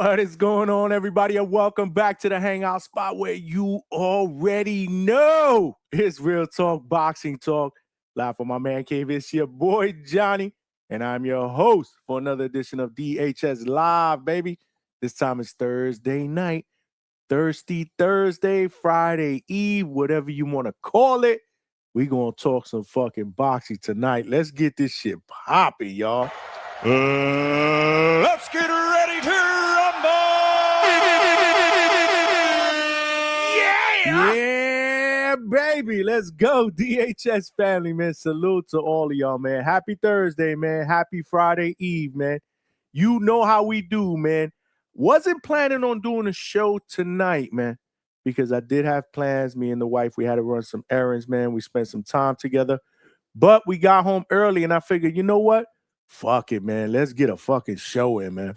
What is going on, everybody, and welcome back to the Hangout spot where you already know it's real talk, boxing talk. Live from my man cave, it's your boy Johnny, and I'm your host for another edition of DHS Live, baby. This time it's Thursday night, Thirsty Thursday, Friday Eve, whatever you want to call it. We gonna talk some fucking boxing tonight. Let's get this shit popping, y'all. Let's get ready to rumble! Yeah, baby. Let's go. DHS family, man. Salute to all of y'all, man. Happy Thursday, man. Happy Friday Eve, man. You know how we do, man. Wasn't planning on doing a show tonight, man, because I did have plans. Me and the wife, we had to run some errands, man. We spent some time together, but we got home early, and I figured, you know what? Fuck it, man. Let's get a fucking show in, man.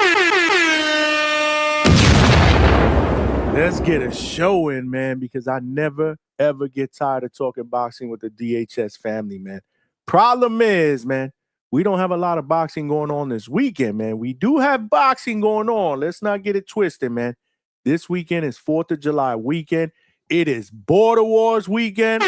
Let's get a show in, man, because I never, ever get tired of talking boxing with the DHS family, man. Problem is, man, we don't have a lot of boxing going on this weekend, man. We do have boxing going on. Let's not get it twisted, man. This weekend is 4th of July weekend. It is Border Wars weekend.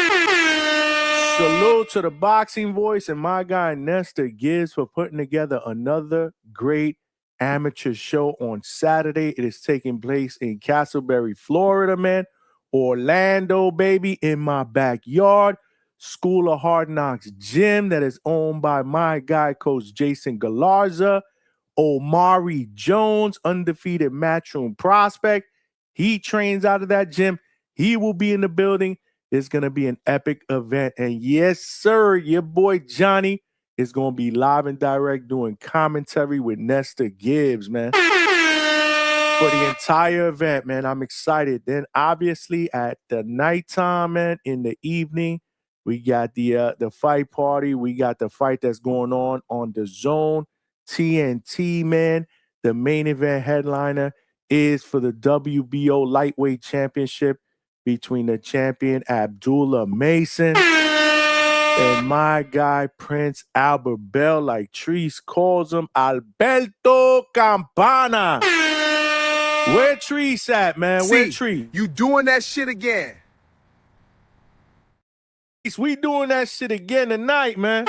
Salute to the boxing voice and my guy Nestor Gibbs for putting together another great amateur show on Saturday. It is taking place in Castleberry, Florida, man. Orlando, baby, in my backyard. School of Hard Knocks gym that is owned by my guy, Coach Jason Galarza. Omari Jones, undefeated matchroom prospect. He trains out of that gym. He will be in the building. It's going to be an epic event. And yes, sir, your boy Johnny is going to be live and direct doing commentary with Nestor Gibbs, man. For the entire event, man. I'm excited. Then obviously at the nighttime, man, in the evening, we got the fight party. We got the fight that's going on the Zone TNT, man. The main event headliner is for the WBO Lightweight Championship between the champion Abdullah Mason and my guy Prince Albert Bell, like Treese calls him, Alberto Campana. Where Treese at, man? Where Treese? You doing that shit again? We doing that shit again tonight, man.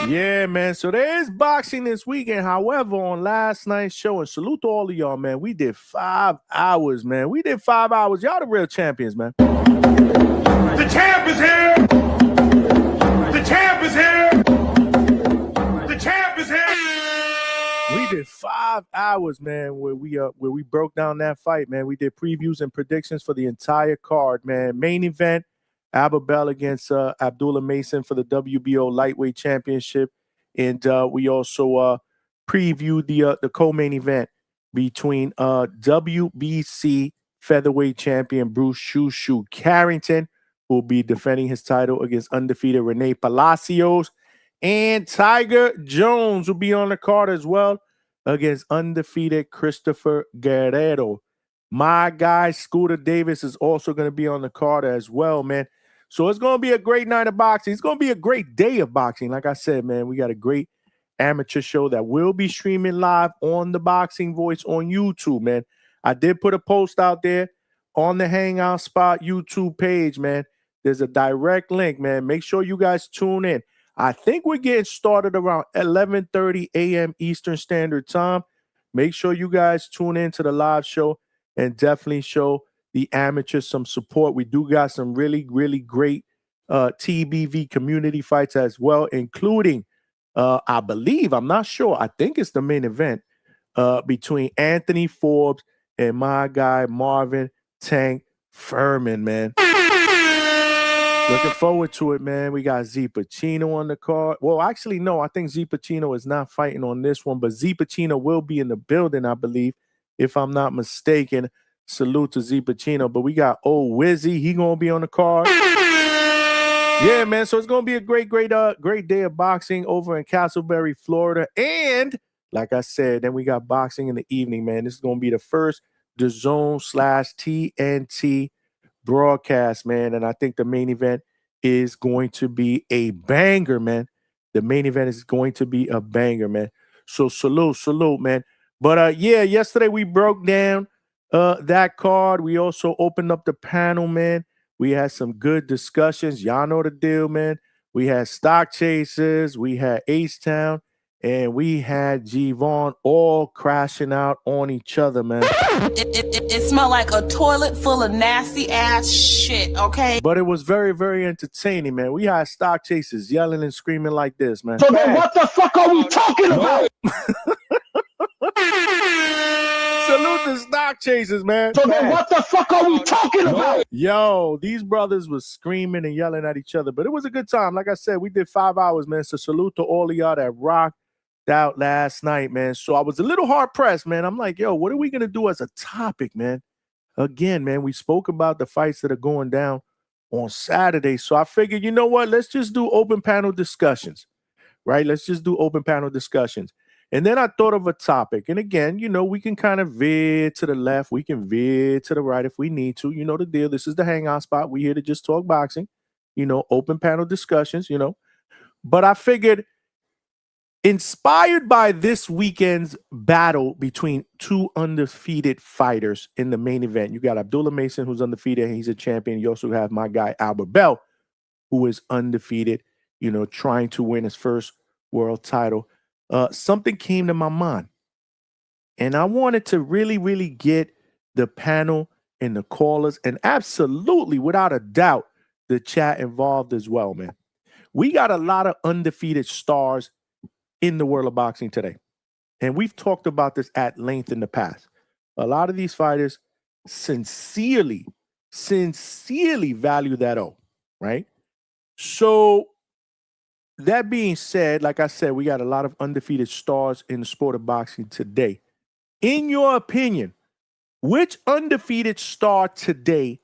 Yeah, man. So there is boxing this weekend. However, on last night's show, and salute to all of y'all, man, we did 5 hours, man. We did 5 hours. Y'all the real champions, man. The champ is here! The champ is here! The champ is here! We did 5 hours, man, where we broke down that fight, man. We did previews and predictions for the entire card, man. Main event, Albert Bell against Abdullah Mason for the WBO Lightweight Championship. And we also previewed the co-main event between WBC featherweight champion Bruce Shoo Carrington, who will be defending his title against undefeated Rene Palacios. And Tiger Jones will be on the card as well against undefeated Christopher Guerrero. My guy, Scooter Davis, is also going to be on the card as well, man. So it's going to be a great night of boxing. It's going to be a great day of boxing. Like I said, man, we got a great amateur show that will be streaming live on the Boxing Voice on YouTube, man. I did put a post out there on the Hangout Spot YouTube page, man. There's a direct link, man. Make sure you guys tune in. I think we're getting started around 11:30 a.m. Eastern Standard Time. Make sure you guys tune in to the live show and definitely show the amateurs some support. We do got some really, really great TBV community fights as well, including, I believe, I'm not sure, I think it's the main event between Anthony Forbes and my guy Marvin Tank Furman, man. Looking forward to it, man. We got Z Pacino on the card. Well, actually, no, I think Z Pacino is not fighting on this one, but Z Pacino will be in the building, I believe, if I'm not mistaken. Salute to Z Pacino. But we got old Wizzy. He going to be on the card. Yeah, man. So it's going to be a great day of boxing over in Castleberry, Florida. And like I said, then we got boxing in the evening, man. This is going to be the first DAZN/TNT broadcast, man. And I think the main event is going to be a banger, man. The main event is going to be a banger, man. So salute, man. But yeah, yesterday we broke down that card. We also opened up the panel, man. We had some good discussions. Y'all know the deal, man. We had Stock Chasers, we had Ace Town, and we had G Vaughn all crashing out on each other, man. It smelled like a toilet full of nasty ass shit, okay? But it was very, very entertaining, man. We had Stock Chasers yelling and screaming like this, man. So then what the fuck are we talking about? Salute the Stock Chasers, man. So then what the fuck are we talking about? Yo, these brothers was screaming and yelling at each other, but it was a good time. Like I said, we did 5 hours, man. So salute to all of y'all that rocked out last night, man. So I was a little hard pressed, man. I'm like, yo, what are we going to do as a topic, man? Again, man, we spoke about the fights that are going down on Saturday. So I figured, you know what? Let's just do open panel discussions, right? Let's just do open panel discussions. And then I thought of a topic. And again, you know, we can kind of veer to the left. We can veer to the right if we need to. You know the deal. This is the hangout spot. We're here to just talk boxing, you know, open panel discussions, you know. But I figured, inspired by this weekend's battle between two undefeated fighters in the main event, you got Abdullah Mason, who's undefeated. He's a champion. You also have my guy, Albert Bell, who is undefeated, you know, trying to win his first world title. Something came to my mind, and I wanted to really, really get the panel and the callers, and absolutely, without a doubt, the chat involved as well, man. We got a lot of undefeated stars in the world of boxing today, and we've talked about this at length in the past. A lot of these fighters sincerely value that O, right? So that being said, like I said, we got a lot of undefeated stars in the sport of boxing today. In your opinion, which undefeated star today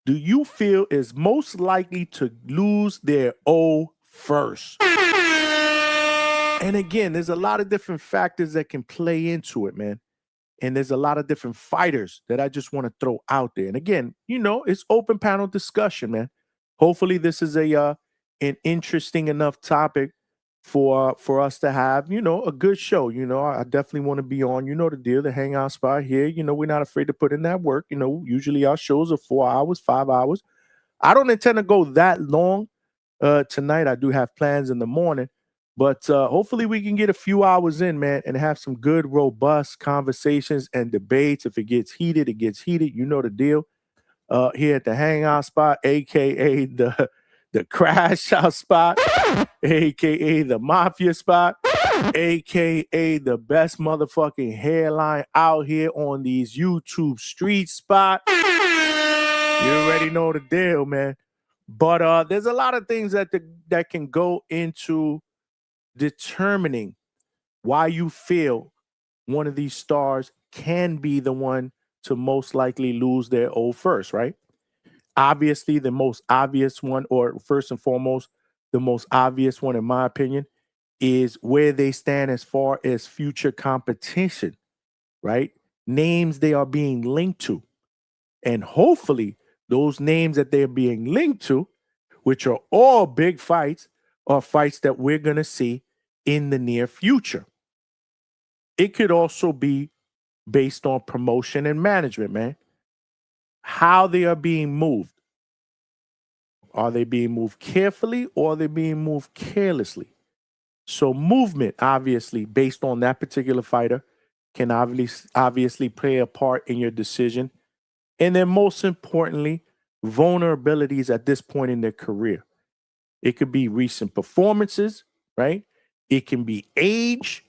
do you feel is most likely to lose their O first? And again, there's a lot of different factors that can play into it, man. And there's a lot of different fighters that I just want to throw out there. And again, you know, it's open panel discussion, man. Hopefully this is an interesting enough topic for us to have, you know, a good show. You know, I definitely want to be on, you know, the deal, the hangout spot here. You know, we're not afraid to put in that work. You know, usually our shows are 4 hours, 5 hours. I don't intend to go that long tonight. I do have plans in the morning, but hopefully we can get a few hours in, man, and have some good, robust conversations and debates. If it gets heated, it gets heated. You know the deal. Here at the hangout spot, aka the crash out spot, aka the mafia spot, aka the best motherfucking hairline out here on these YouTube street spot. You already know the deal, man. But there's a lot of things that can go into determining why you feel one of these stars can be the one to most likely lose their O first, right? Obviously, the most obvious one, or first and foremost, the most obvious one, in my opinion, is where they stand as far as future competition, right? Names they are being linked to. And hopefully, those names that they're being linked to, which are all big fights, are fights that we're going to see in the near future. It could also be based on promotion and management, man. How they are being moved. Are they being moved carefully, or are they being moved carelessly? So movement, obviously, based on that particular fighter, can obviously play a part in your decision. And then most importantly, vulnerabilities at this point in their career. It could be recent performances, right? It can be age.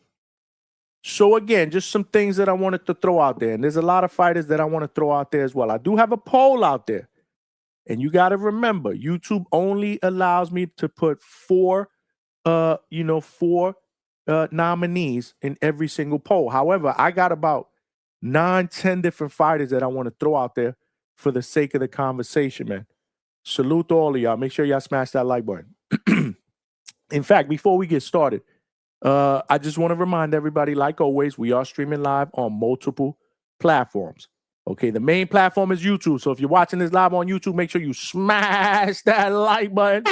So again, just some things that I wanted to throw out there. And there's a lot of fighters that I want to throw out there as well. I do have a poll out there. And you got to remember, YouTube only allows me to put four nominees in every single poll. However, I got about 9-10 different fighters that I want to throw out there for the sake of the conversation, man. Salute to all of y'all. Make sure y'all smash that like button. In fact, before we get started, I just want to remind everybody, like always, we are streaming live on multiple platforms. Okay, the main platform is YouTube. So if you're watching this live on YouTube, make sure you smash that like button.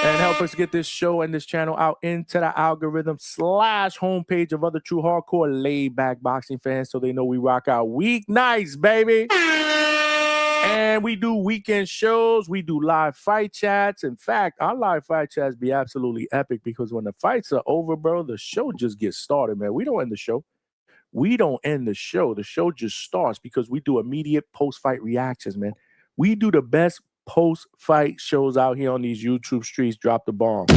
And help us get this show and this channel out into the algorithm / homepage of other true hardcore laid-back boxing fans so they know we rock out weeknights, baby. And we do weekend shows. We do live fight chats. In fact, our live fight chats be absolutely epic because when the fights are over, bro, the show just gets started, man. We don't end the show. We don't end the show. The show just starts because we do immediate post-fight reactions, man. We do the best post-fight shows out here on these YouTube streets. Drop the bomb.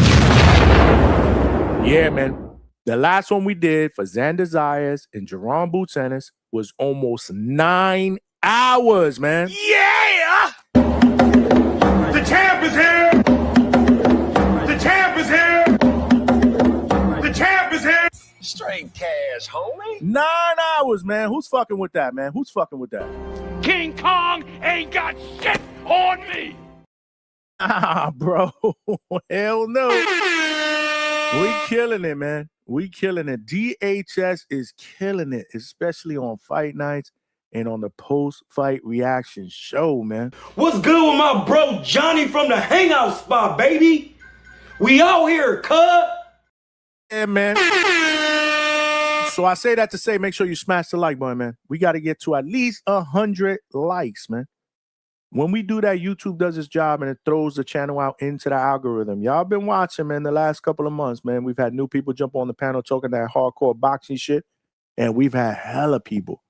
Yeah, man. The last one we did for Xander Zayas and Jerome Boots Ennis was almost 9 hours, man. Yeah! The champ is here! The champ is here! The champ is here! Straight cash, homie. 9 hours, man. Who's fucking with that, man? Who's fucking with that? King Kong ain't got shit on me! Ah, bro. Hell no. We killing it, man. We killing it. DHS is killing it, especially on fight nights and on the post-fight reaction show, man. What's good with my bro Johnny from the Hangout spot, baby? We out here, cuz. Yeah, man. So I say that to say, make sure you smash the like button, man. We got to get to at least 100 likes, man. When we do that, YouTube does its job and it throws the channel out into the algorithm. Y'all been watching, man, the last couple of months, man. We've had new people jump on the panel talking that hardcore boxing shit, and we've had hella people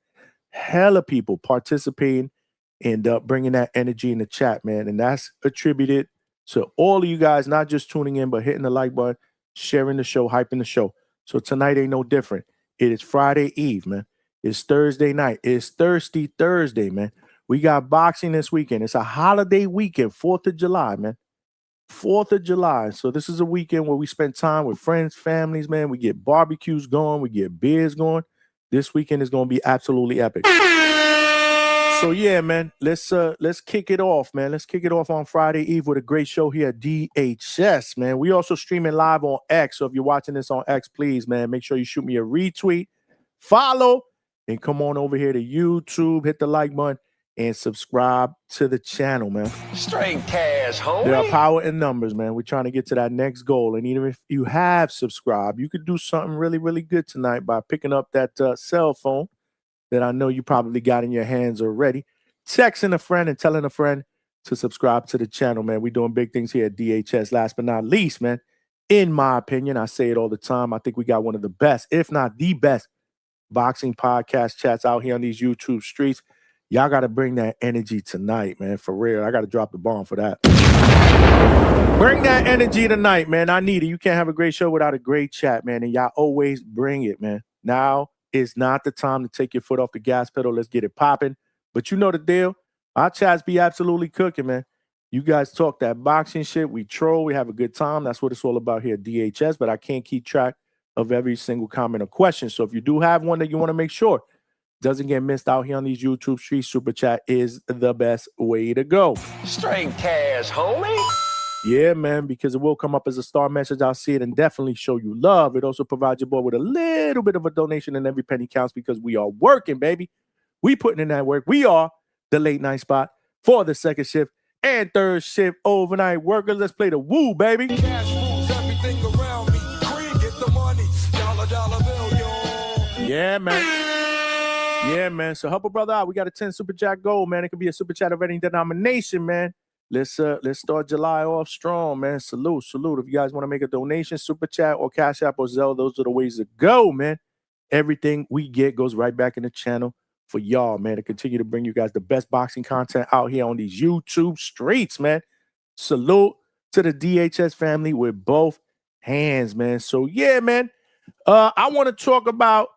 participating and bringing that energy in the chat, man. And that's attributed to all of you guys, not just tuning in, but hitting the like button, sharing the show, hyping the show. So tonight ain't no different. It is Friday Eve, man. It's Thursday night. It's Thirsty Thursday, man. We got boxing this weekend. It's a holiday weekend, 4th of July, man. 4th of July. So this is a weekend where we spend time with friends, families, man. We get barbecues going. We get beers going. This weekend is going to be absolutely epic. So yeah, man, let's kick it off, man. Let's kick it off on Friday Eve with a great show here at DHS, man. We also streaming live on X. So if you're watching this on X, please, man, make sure you shoot me a retweet, follow, and come on over here to YouTube, hit the like button, and subscribe to the channel, man. Straight cash, homie. There are power in numbers, man. We're trying to get to that next goal. And even if you have subscribed, you could do something really, really good tonight by picking up that cell phone that I know you probably got in your hands already, texting a friend and telling a friend to subscribe to the channel, man. We're doing big things here at DHS. Last but not least, man, in my opinion, I say it all the time, I think we got one of the best, if not the best, boxing podcast chats out here on these YouTube streets. Y'all got to bring that energy tonight, man, for real. I got to drop the bomb for that. Bring that energy tonight, man. I need it. You can't have a great show without a great chat, man, and y'all always bring it, man. Now is not the time to take your foot off the gas pedal. Let's get it popping. But you know the deal. Our chats be absolutely cooking, man. You guys talk that boxing shit. We troll. We have a good time. That's what it's all about here at DHS, but I can't keep track of every single comment or question. So if you do have one that you want to make sure doesn't get missed out here on these YouTube streets, Super Chat is the best way to go. Straight cash, homie. Yeah, man, because it will come up as a star message. I'll see it and definitely show you love. It also provides your boy with a little bit of a donation, and every penny counts because we are working, baby. We putting in that work. We are the late night spot for the second shift and third shift overnight workers. Let's play the woo, baby. Cash rules everything around me. Green, get the money. Dollar bill, yo. Yeah, man. Yeah, man. So help a brother out. We got a 10 Super Chat goal, man. It could be a Super Chat of any denomination, man. Let's start July off strong, man. Salute. If you guys want to make a donation, Super Chat or Cash App or Zelle, those are the ways to go, man. Everything we get goes right back in the channel for y'all, man, to continue to bring you guys the best boxing content out here on these YouTube streets, man. Salute to the DHS family with both hands, man. So yeah, man. I want to talk about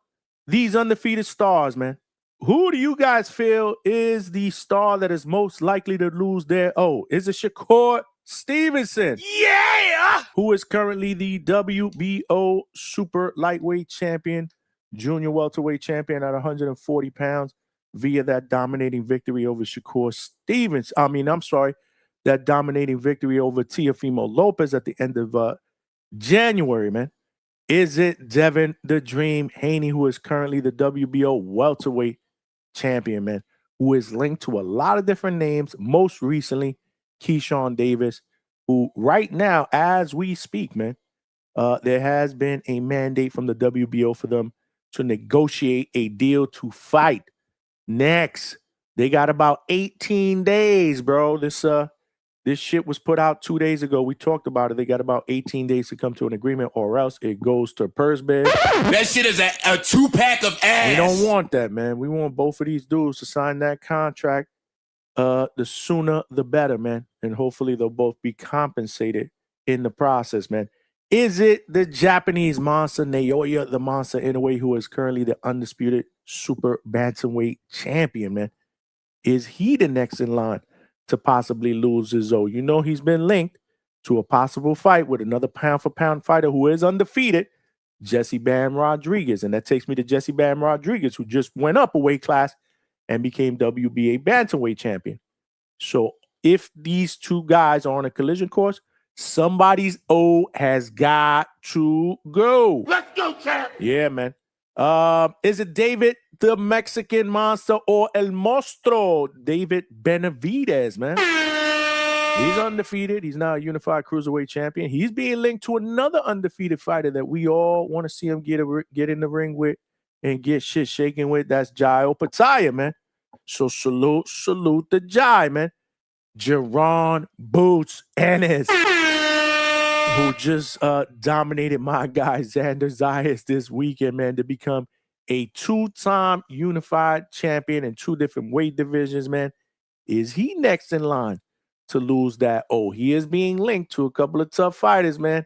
these undefeated stars, man. Who do you guys feel is the star that is most likely to lose their Is it Shakur Stevenson? Yeah! Who is currently the WBO super lightweight champion, junior welterweight champion at 140 pounds via that dominating victory over Shakur Stevenson. That dominating victory over Teofimo Lopez at the end of January, man. Is it Devin the Dream Haney, who is currently the WBO welterweight champion, man, who is linked to a lot of different names, most recently Keyshawn Davis, who right now, as we speak, man, there has been a mandate from the WBO for them to negotiate a deal to fight next. They got about 18 days, bro. This shit was put out 2 days ago. We talked about it. They got about 18 days to come to an agreement, or else it goes to purse bid. That shit is a 2-pack of ass. We don't want that, man. We want both of these dudes to sign that contract. The sooner the better, man. And hopefully they'll both be compensated in the process, man. Is it the Japanese monster, Naoya the Monster Inoue, who is currently the undisputed super bantamweight champion, man? Is he the next in line to possibly lose his own? You know, he's been linked to a possible fight with another pound-for-pound fighter who is undefeated, Jesse Bam Rodriguez. And that takes me to Jesse Bam Rodriguez, who just went up a weight class and became WBA bantamweight champion. So if these two guys are on a collision course, somebody's O has got to go. Let's go, champ. Yeah, man. Is it David the Mexican Monster or El Monstro? David Benavidez, man. He's undefeated. He's now a unified cruiserweight champion. He's being linked to another undefeated fighter that we all want to see him get in the ring with and get shit shaken with. That's Jai Opataya, man. So salute the Jai, man. Jerron Boots Ennis, who just dominated my guy Xander Zayas this weekend, man, to become a 2-time unified champion in 2 different weight divisions, man. Is he next in line to lose that? Oh, he is being linked to a couple of tough fighters, man.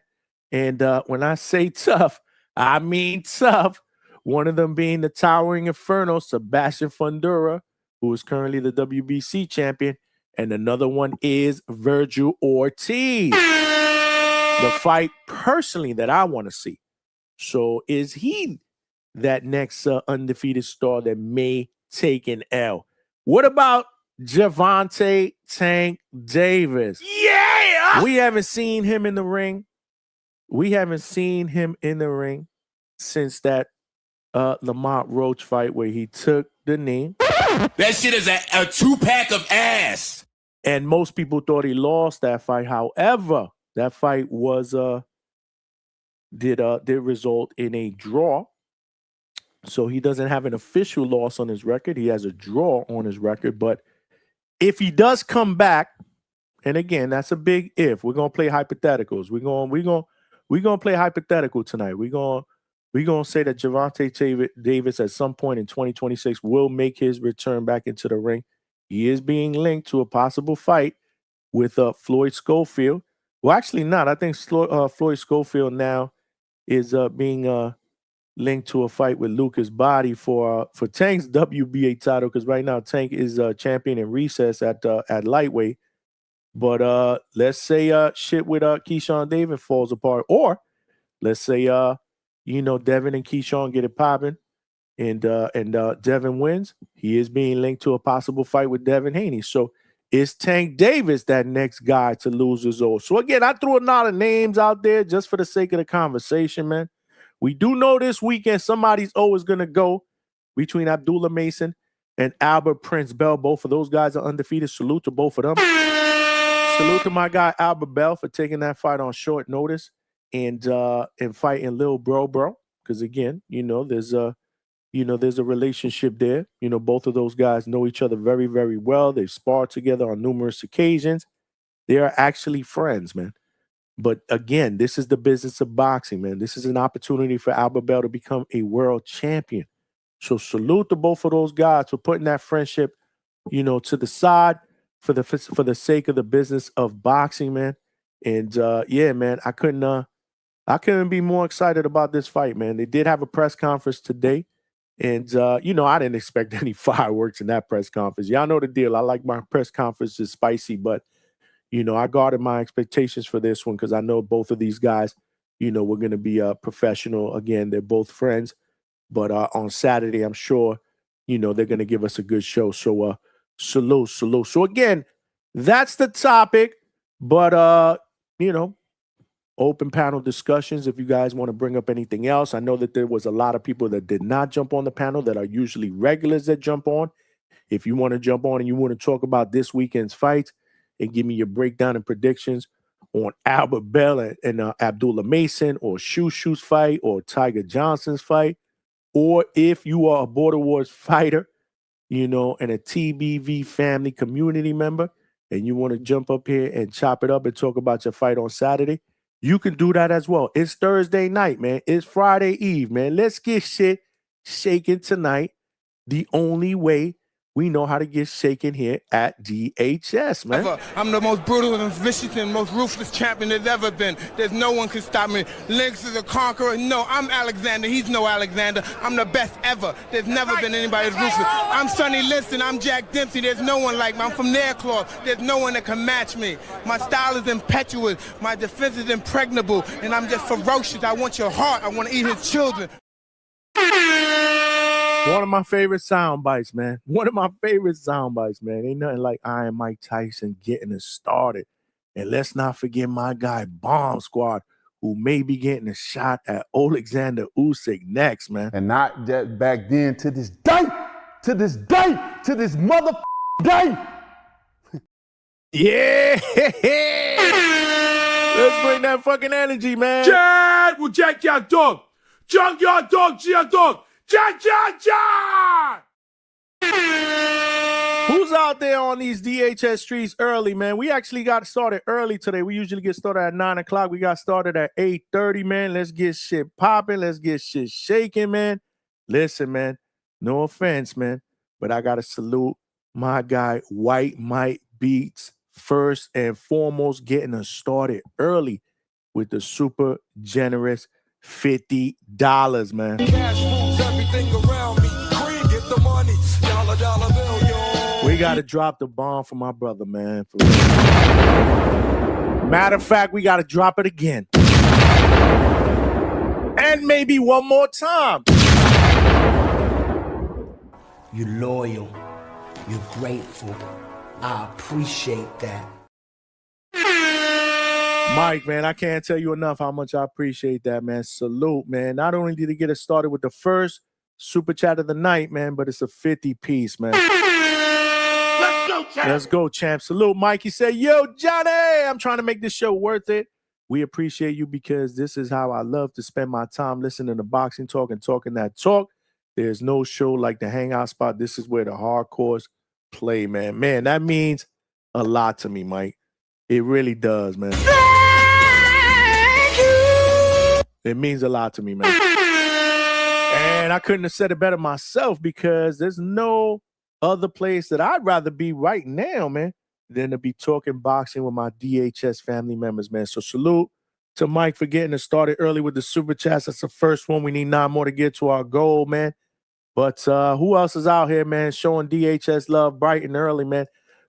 And when I say tough, I mean tough. One of them being the Towering Inferno, Sebastian Fundora, who is currently the WBC champion. And another one is Virgil Ortiz. The fight personally that I want to see. So is he that next undefeated star that may take an L? What about Gervonta Tank Davis? Yeah! We haven't seen him in the ring. We haven't seen him in the ring since that Lamont Roach fight where he took the knee. That shit is a 2-pack of ass. And most people thought he lost that fight. However, that fight was did result in a draw. So he doesn't have an official loss on his record. He has a draw on his record. But if he does come back, and again, that's a big if. We're gonna play hypotheticals. We're gonna play hypothetical tonight. We're gonna say that Gervonta Davis at some point in 2026 will make his return back into the ring. He is being linked to a possible fight with Floyd Schofield. Well, actually not. I think Floyd Schofield now is being linked to a fight with Lucas Body for Tank's WBA title, because right now Tank is champion in recess at lightweight. But let's say shit with Keyshawn Davis falls apart, or let's say Devin and Keyshawn get it popping, and Devin wins. He is being linked to a possible fight with Devin Haney. So is Tank Davis that next guy to lose his old? So again, I threw a lot of names out there just for the sake of the conversation, man. We do know this weekend somebody's O is going to go between Abdullah Mason and Albert Prince Bell. Both of those guys are undefeated. Salute to both of them. Salute to my guy Albert Bell for taking that fight on short notice and fighting Lil Bro. Because again, there's a relationship there. Both of those guys know each other very, very well. They've sparred together on numerous occasions. They are actually friends, man. But again, this is the business of boxing, man. This is an opportunity for Albert Bell to become a world champion. So salute to both of those guys for putting that friendship, to the side for the sake of the business of boxing, man. And yeah, man, I couldn't be more excited about this fight, man. They did have a press conference today. And, I didn't expect any fireworks in that press conference. Y'all know the deal. I like my press conferences spicy, but, I guarded my expectations for this one because I know both of these guys, we're going to be professional. Again, they're both friends. But on Saturday, I'm sure, they're going to give us a good show. So salute. So, again, that's the topic. But, open panel discussions if you guys want to bring up anything else. I know that there was a lot of people that did not jump on the panel that are usually regulars that jump on. If you want to jump on and you want to talk about this weekend's fights and give me your breakdown and predictions on Albert Bell and Abdullah Mason, or Shushu's fight, or Tiger Johnson's fight, or if you are a Border Wars fighter, you know, and a TBV family community member, and you want to jump up here and chop it up and talk about your fight on Saturday, you can do that as well. It's Thursday night, man. It's Friday Eve, man. Let's get shit shaken tonight. The only way we know how to get shaken here at DHS, man. I'm the most brutal and vicious and most ruthless champion there's ever been. There's no one can stop me. Lynx is a conqueror. No, I'm Alexander. He's no Alexander. I'm the best ever. There's never been anybody as ruthless. I'm Sonny Liston. I'm Jack Dempsey. There's no one like me. I'm from Nairclaw. There's no one that can match me. My style is impetuous. My defense is impregnable. And I'm just ferocious. I want your heart. I want to eat his children. One of my favorite sound bites, man. One of my favorite sound bites, man. Ain't nothing like Iron Mike Tyson getting us started. And let's not forget my guy, Bomb Squad, who may be getting a shot at Alexander Usyk next, man. And not that back then, to this mother day. Yeah. Let's bring that fucking energy, man. Chad will jack your dog. Junkyard dog, G.R. dog. Jack. Who's out there on these DHS streets early, man? We actually got started early today. We usually get started at 9 o'clock. We got started at 8:30, man. Let's get shit popping. Let's get shit shaking, man. Listen, man, no offense, man, but I got to salute my guy, White Mike Beats, first and foremost, getting us started early with the super generous $50, man. Cash moves everything around me. Green, get the money. Dollar bill, yo. We got to drop the bomb for my brother, man. For real. Matter of fact, we got to drop it again. And maybe one more time. You're loyal. You're grateful. I appreciate that. Mike, man, I can't tell you enough how much I appreciate that, man. Salute, man. Not only did he get us started with the first super chat of the night, man, but it's a 50-piece, man. Let's go, champ. Let's go, champ. Salute, Mike. He said, yo, Johnny, I'm trying to make this show worth it. We appreciate you because this is how I love to spend my time listening to boxing talk and talking that talk. There's no show like the Hangout spot. This is where the hardcores play, man. Man, that means a lot to me, Mike. It really does, man. It means a lot to me, man. And I couldn't have said it better myself because there's no other place that I'd rather be right now, man, than to be talking boxing with my DHS family members, man. So salute to Mike for getting us started early with the super chats. That's the first one. We need 9 more to get to our goal, man. But who else is out here, man, showing DHS love bright and early, man?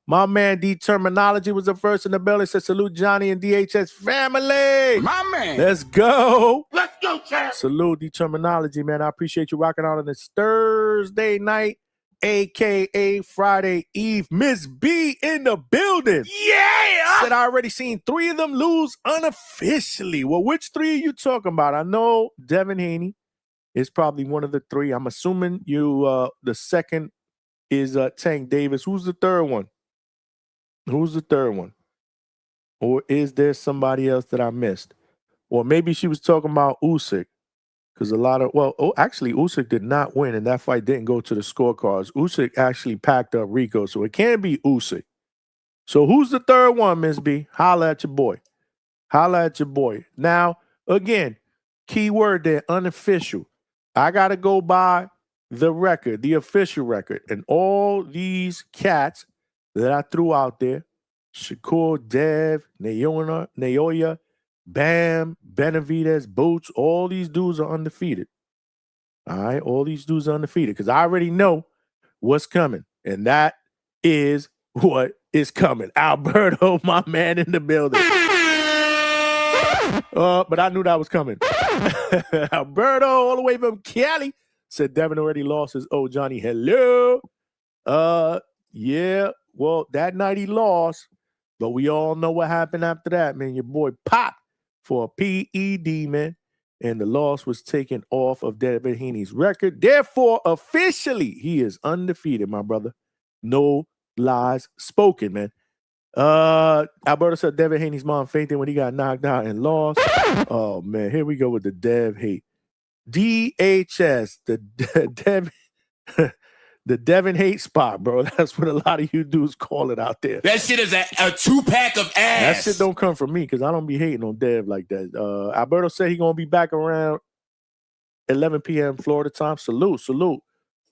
My man, D-Terminology, was the first in the building. Said salute Johnny and DHS family. My man. Let's go. Let's go, champ. Salute D-Terminology, man. I appreciate you rocking out on this Thursday night, a.k.a. Friday Eve. Miss B in the building. Yeah. Said I already seen 3 of them lose unofficially. Well, which 3 are you talking about? I know Devin Haney is probably one of the 3. I'm assuming you. The second is Tank Davis. Who's the third one? Who's the third one? Or is there somebody else that I missed? Or maybe she was talking about Usyk. Because actually, Usyk did not win, and that fight didn't go to the scorecards. Usyk actually packed up Rico, so it can't be Usyk. So who's the third one, Miss B? Holla at your boy. Holla at your boy. Now, again, key word there, unofficial. I got to go by the record, the official record. And all these cats that I threw out there, Shakur, Dev, Naoya, Bam, Benavidez, Boots, all these dudes are undefeated. All right, all these dudes are undefeated because I already know what's coming. And that is what is coming. Alberto, my man in the building. But I knew that was coming. Alberto, all the way from Cali, said Devin already lost his Johnny. Hello. Yeah. Well, that night he lost, but we all know what happened after that, man. Your boy popped for a PED, man, and the loss was taken off of Devin Haney's record. Therefore, officially, he is undefeated, my brother. No lies spoken, man. Alberto said Devin Haney's mom fainted when he got knocked out and lost. Oh man, here we go with the Dev hate. DHS, the Devin, the Devin hate spot, bro. That's what a lot of you dudes call it out there. That shit is a 2-pack of ass. That shit don't come from me because I don't be hating on Dev like that. Alberto said he gonna be back around 11 p.m. Florida time. Salute.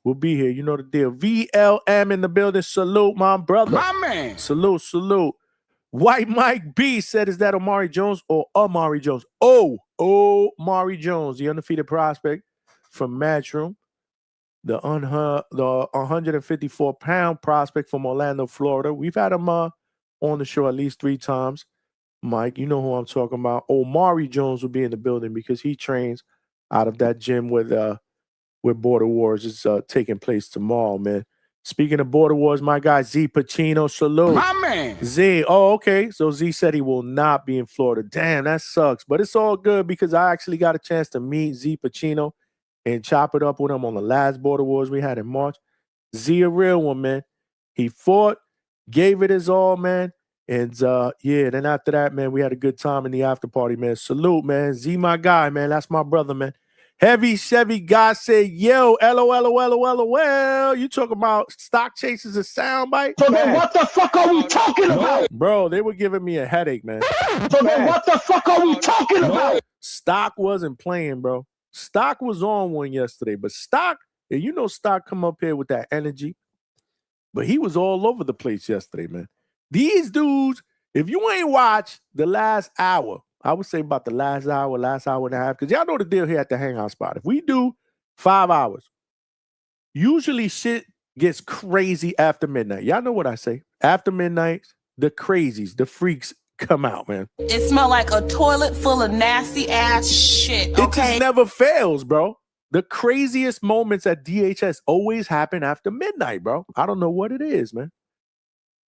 We'll be here. You know the deal. VLM in the building. Salute, my brother. My man. Salute. White Mike B said, is that Omari Jones or Amari Jones? Oh, Omari Jones, the undefeated prospect from Matchroom. The 154-pound prospect from Orlando, Florida. We've had him on the show at least 3 times. Mike, you know who I'm talking about. Omari Jones will be in the building because he trains out of that gym with Border Wars is taking place tomorrow, man. Speaking of Border Wars, my guy Z Pacino, salute. My man. Z, oh, okay. So Z said he will not be in Florida. Damn, that sucks. But it's all good because I actually got a chance to meet Z Pacino and chop it up with him on the last Border Wars we had in March. Z, a real one, man. He fought, gave it his all, man. And then after that, man, we had a good time in the after party, man. Salute, man. Z, my guy, man. That's my brother, man. Heavy Chevy guy said, yo, LOL. You talking about stock chases a soundbite? So then what the fuck are we talking about? Bro, they were giving me a headache, man. So then what the fuck are we talking about? Stock wasn't playing, bro. Stock was on one yesterday, but Stock, and you know Stock come up here with that energy, but he was all over the place yesterday, man. These dudes, if you ain't watched the last hour, I would say about the last hour and a half, because y'all know the deal here at the Hangout spot. If we do 5 hours, usually shit gets crazy after midnight. Y'all know what I say. After midnight, the crazies, the freaks come out, man. It smell like a toilet full of nasty ass shit, It just never fails, bro. The craziest moments at DHS always happen after midnight, bro. I don't know what it is, man.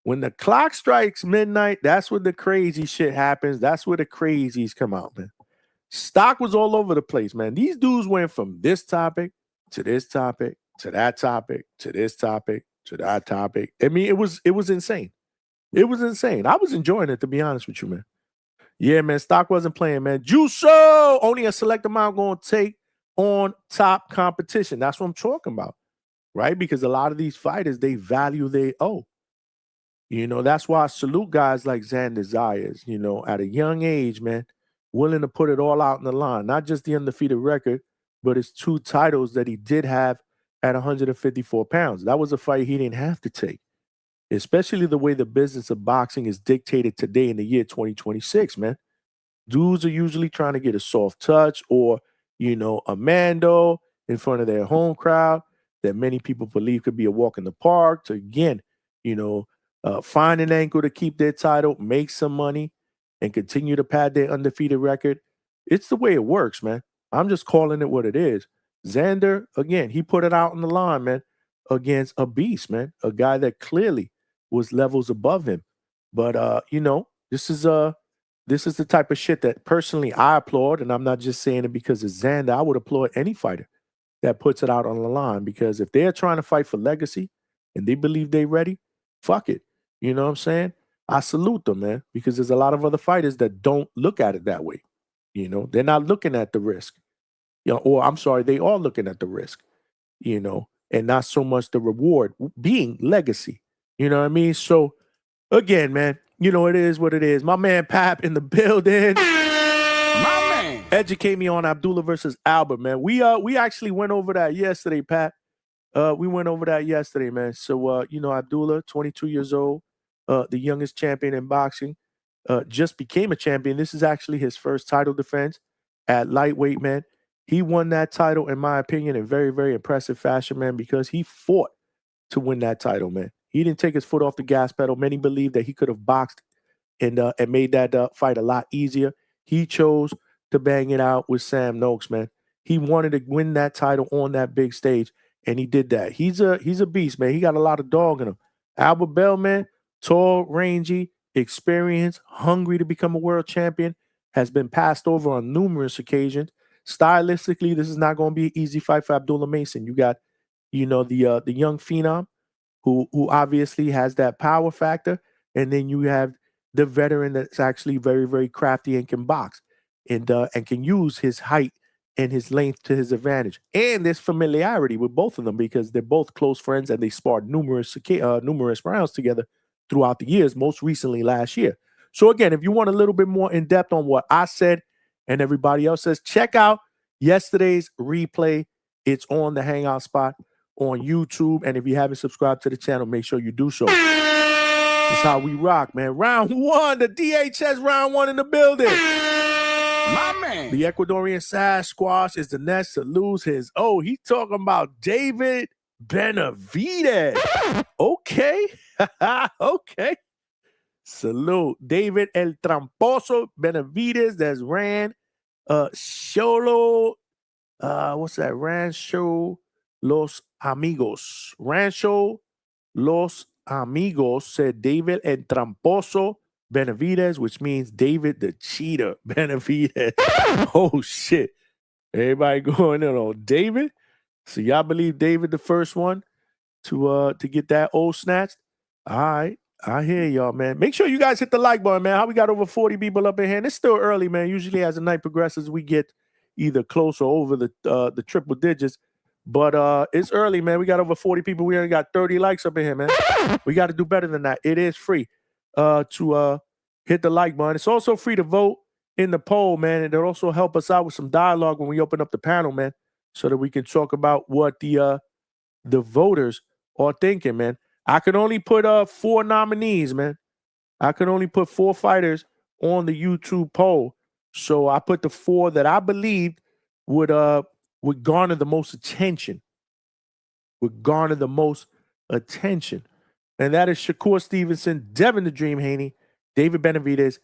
When the clock strikes midnight, that's when the crazy shit happens. That's where the crazies come out, man. Stock was all over the place, man. These dudes went from this topic to this topic to that topic to this topic to that topic. I mean, it was insane. It was insane. I was enjoying it, to be honest with you, man. Yeah, man, Stock wasn't playing, man. Juso, only a select amount going to take on top competition. That's what I'm talking about, right? Because a lot of these fighters, they value they owe. You know, that's why I salute guys like Xander Zayas, you know, at a young age, man, willing to put it all out in the line. Not just the undefeated record, but his 2 titles that he did have at 154 pounds. That was a fight he didn't have to take, especially the way the business of boxing is dictated today in the year 2026, man. Dudes are usually trying to get a soft touch or, you know, a Mando in front of their home crowd that many people believe could be a walk in the park to, again, you know, find an angle to keep their title, make some money, and continue to pad their undefeated record. It's the way it works, man. I'm just calling it what it is. Xander, again, he put it out on the line, man, against a beast, man, a guy that clearly was levels above him. But, you know, this is the type of shit that personally I applaud, and I'm not just saying it because it's Xander. I would applaud any fighter that puts it out on the line because if they're trying to fight for legacy and they believe they're ready, fuck it. You know what I'm saying? I salute them, man, because there's a lot of other fighters that don't look at it that way. You know, they're not looking at the risk. You know, or I'm sorry, they are looking at the risk, you know, and not so much the reward being legacy. You know what I mean? So again, man, you know, it is what it is. My man Pap in the building. My man. Educate me on Abdullah versus Albert, man. We actually went over that yesterday, Pat. We went over that yesterday, man. So, you know, Abdullah, 22 years old, the youngest champion in boxing, just became a champion. This is actually his first title defense at lightweight, man. He won that title, in my opinion, in very, very impressive fashion, man, because he fought to win that title, man. He didn't take his foot off the gas pedal. Many believe that he could have boxed and made that fight a lot easier. He chose to bang it out with Sam Noakes, man. He wanted to win that title on that big stage, and he did that. He's a beast, man. He got a lot of dog in him. Albert Bell, man, tall, rangy, experienced, hungry to become a world champion, has been passed over on numerous occasions. Stylistically, this is not going to be an easy fight for Abdullah Mason. You got, you know, the young phenom who obviously has that power factor, and then you have the veteran that's actually very, very crafty and can box and can use his height and his length to his advantage. And there's familiarity with both of them because they're both close friends and they sparred numerous rounds together throughout the years, most recently last year. So again, if you want a little bit more in depth on what I said and everybody else says, check out yesterday's replay. It's on the Hangout spot on YouTube. And if you haven't subscribed to the channel, make sure you do so. This is how we rock, man. Round one, the DHS round one in the building. My man. The Ecuadorian Sasquatch is the next to lose his. Oh, he's talking about David Benavidez. Okay. Okay. Salute. David El Tramposo Benavidez that's ran Sholo. What's that? Rancho Los Amigos. Rancho Los Amigos said David El Tramposo Benavidez, which means David the Cheater Benavidez. Oh shit. Everybody going in on David. So y'all believe David the first one to get that old snatched? All right. I hear y'all, man. Make sure you guys hit the like button, man. How we got over 40 people up in here? And it's still early, man. Usually as the night progresses, we get either close or over the triple digits. But it's early, man. We got over 40 people. We only got 30 likes up in here, man. We got to do better than that. It is free to hit the like button. It's also free to vote in the poll, man. And it'll also help us out with some dialogue when we open up the panel, man, so that we can talk about what the voters are thinking, man. I could only put 4 nominees, man. I could only put 4 fighters on the YouTube poll. So I put the 4 that I believed would garner the most attention. Would garner the most attention. And that is Shakur Stevenson, Devin the Dream Haney, David Benavidez,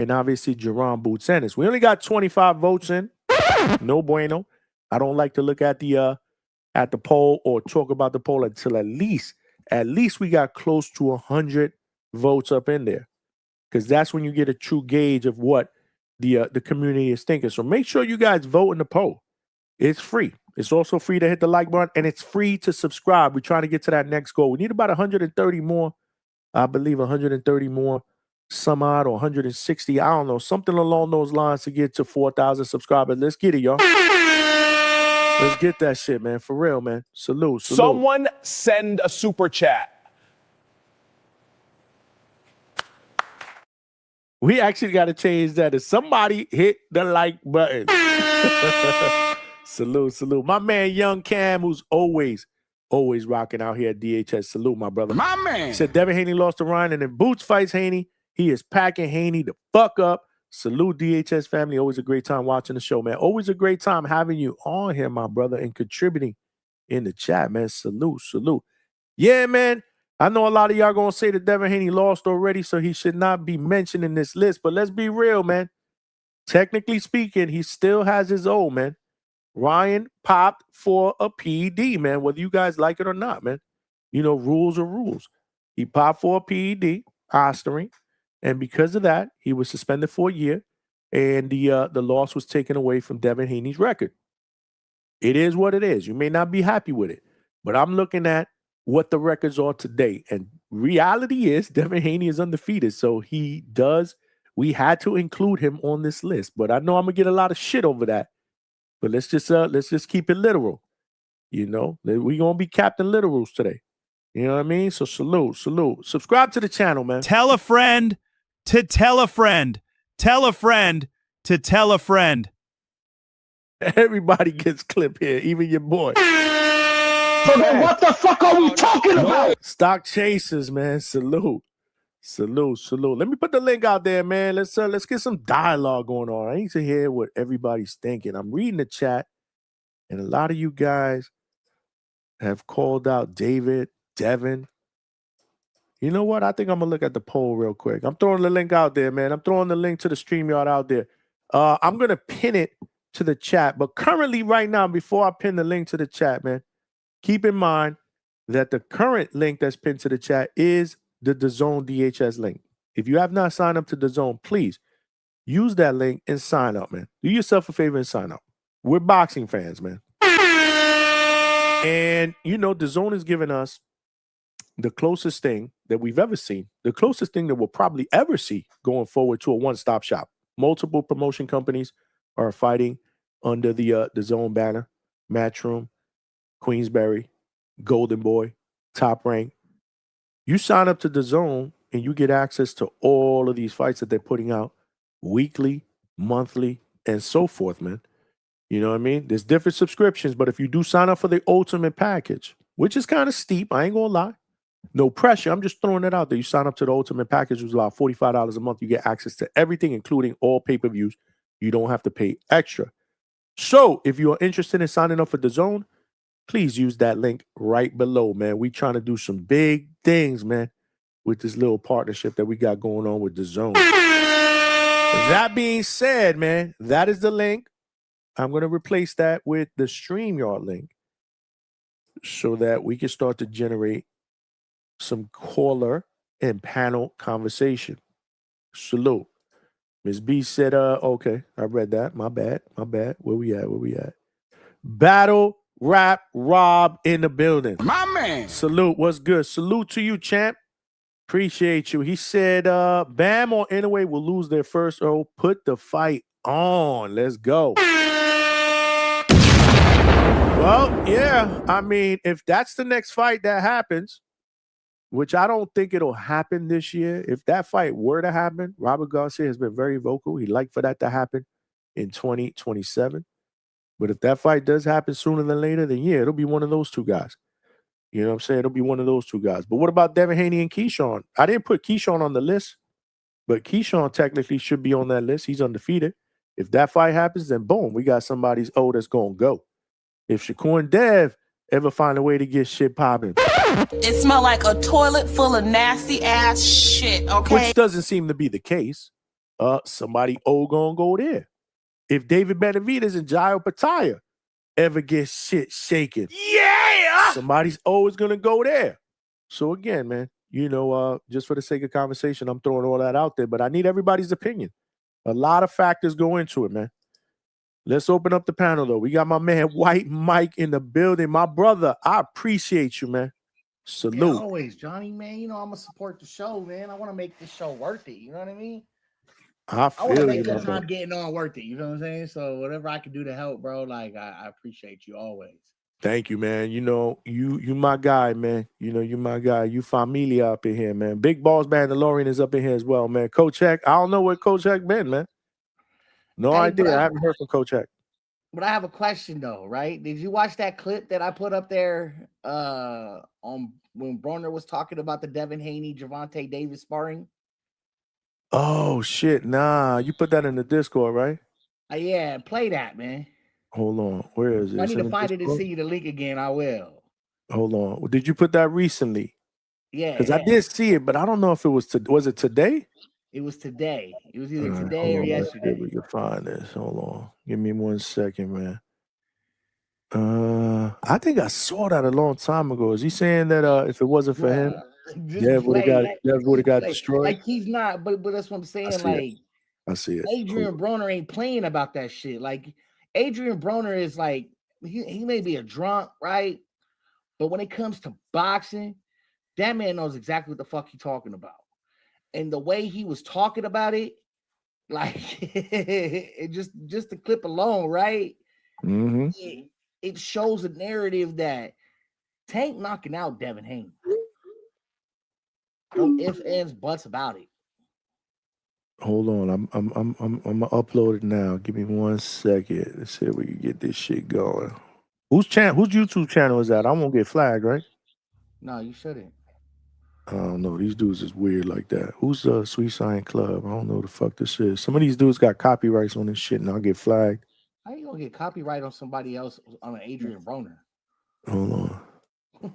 and obviously Jerome Boots Ennis. We only got 25 votes in. No bueno. I don't like to look at the poll or talk about the poll until at least we got close to 100 votes up in there, because that's when you get a true gauge of what the community is thinking. So make sure you guys vote in the poll. It's free. It's also free to hit the like button, and it's free to subscribe. We're trying to get to that next goal. We need about 130 more. I believe 130 more, some odd, or 160. I don't know, something along those lines to get to 4,000 subscribers. Let's get it, y'all. Let's get that shit, man. For real, man. Salute. Someone send a super chat. We actually got to change that. If somebody hit the like button. Salute. My man, Young Cam, who's always rocking out here at DHS. Salute, my brother. My man. He said Devin Haney lost to Ryan, and then Boots fights Haney. He is packing Haney the fuck up. Salute, DHS family. Always a great time watching the show, man. Always a great time having you on here, my brother, and contributing in the chat, man. Salute. Yeah, man. I know a lot of y'all going to say that Devin Haney lost already, so he should not be mentioned in this list. But let's be real, man. Technically speaking, he still has his own, man. Ryan popped for a PED, man, whether you guys like it or not, man. You know, rules are rules. He popped for a PED, Osterine. And because of that, he was suspended for a year, and the loss was taken away from Devin Haney's record. It is what it is. You may not be happy with it, but I'm looking at what the records are today. And reality is Devin Haney is undefeated, so we had to include him on this list. But I know I'm going to get a lot of shit over that. But let's just keep it literal. You know, we're going to be Captain Literals today. You know what I mean? So salute. Subscribe to the channel, man. Tell a friend to tell a friend. Tell a friend to tell a friend. Everybody gets clipped here, even your boy. So then what the fuck are we talking about? Stock chasers, man. Salute. Let me put the link out there, man. Let's get some dialogue going on. I need to hear what everybody's thinking. I'm reading the chat, and a lot of you guys have called out David, Devin. You know what? I think I'm going to look at the poll real quick. I'm throwing the link out there, man. I'm throwing the link to the StreamYard out there. I'm going to pin it to the chat. But currently, right now, before I pin the link to the chat, man, keep in mind that the current link that's pinned to the chat is the DAZN DHS link. If you have not signed up to DAZN, please use that link and sign up, man. Do yourself a favor and sign up. We're boxing fans, man. And, you know, DAZN is giving us the closest thing that we've ever seen. The closest thing that we'll probably ever see going forward to a one-stop shop. Multiple promotion companies are fighting under the Zone banner. Matchroom, Queensberry, Golden Boy, Top Rank. You sign up to the Zone and you get access to all of these fights that they're putting out weekly, monthly, and so forth, man. You know what I mean? There's different subscriptions, but if you do sign up for the ultimate package, which is kind of steep, I ain't gonna lie. No pressure. I'm just throwing it out there. You sign up to the ultimate package, which is about $45 a month. You get access to everything, including all pay-per-views. You don't have to pay extra. So if you are interested in signing up for the Zone, please use that link right below, man. We trying to do some big things, man, with this little partnership that we got going on with the Zone. That being said, man, that is the link. I'm going to replace that with the StreamYard link so that we can start to generate some caller and panel conversation. Salute. Ms. B said, okay, I read that. My bad. Where we at? Battle Rap Rob in the building. My man. Salute. What's good? Salute to you, champ. Appreciate you. He said, Bam or Inoue will lose their first. Oh, put the fight on. Let's go. Well, yeah. I mean, if that's the next fight that happens, which I don't think it'll happen this year. If that fight were to happen, Robert Garcia has been very vocal. He'd like for that to happen in 2027. But if that fight does happen sooner than later, then yeah, it'll be one of those two guys. You know what I'm saying? It'll be one of those two guys. But what about Devin Haney and Keyshawn? I didn't put Keyshawn on the list, but Keyshawn technically should be on that list. He's undefeated. If that fight happens, then boom, we got somebody's that's going to go. If Shakur and Dev ever find a way to get shit popping. It smelled like a toilet full of nasty ass shit, okay? Which doesn't seem to be the case. Somebody gonna go there. If David Benavidez and Jairo Pataya ever get shit shaken, yeah, somebody's always gonna go there. So again, man, you know, just for the sake of conversation, I'm throwing all that out there, but I need everybody's opinion. A lot of factors go into it, man. Let's open up the panel, though. We got my man White Mike in the building. My brother, I appreciate you, man. Salute. Yeah, always, Johnny, man. You know, I'm going to support the show, man. I want to make this show worth it. You know what I mean? I want to feel make you, this man. time getting on worth it. You know what I'm saying? So whatever I can do to help, bro, like, I appreciate you always. Thank you, man. You know, you my guy, man. You know, you my guy. You familia up in here, man. Big Balls Mandalorian is up in here as well, man. Coach Heck, I don't know where Coach Heck been, man. No idea. I haven't heard from Coach Heck. But I have a question though, right? Did you watch that clip that I put up there on when Broner was talking about the Devin Haney, Gervonta Davis sparring? Oh shit, nah. You put that in the Discord, right? Yeah, play that, man. Hold on. Where is it? If I need to find it and see you the link again, I will. Hold on. Did you put that recently? Yeah. Because I did see it, but I don't know if it was was it today? It was today. It was either today or yesterday. We can find this. Hold on. Give me 1 second, man. I think I saw that a long time ago. Is he saying that if it wasn't for him, Dev would have got destroyed? Like he's not, but that's what I'm saying. Like I see it. Adrian Broner ain't playing about that shit. Like Adrian Broner is like he may be a drunk, right? But when it comes to boxing, that man knows exactly what the fuck he's talking about. And the way he was talking about it, like it just the clip alone, right? Mm-hmm. It shows a narrative that Tank knocking out Devin Haney. No ifs, ands, buts about it. Hold on, I'm gonna upload it now. Give me 1 second. Let's see if we can get this shit going. Whose YouTube channel is that? I won't get flagged, right? No, you shouldn't. I don't know. These dudes is weird like that. Who's Sweet Science Club? I don't know what the fuck this is. Some of these dudes got copyrights on this shit and I'll get flagged. How you gonna get copyright on somebody else on an Adrian Broner? Hold on. If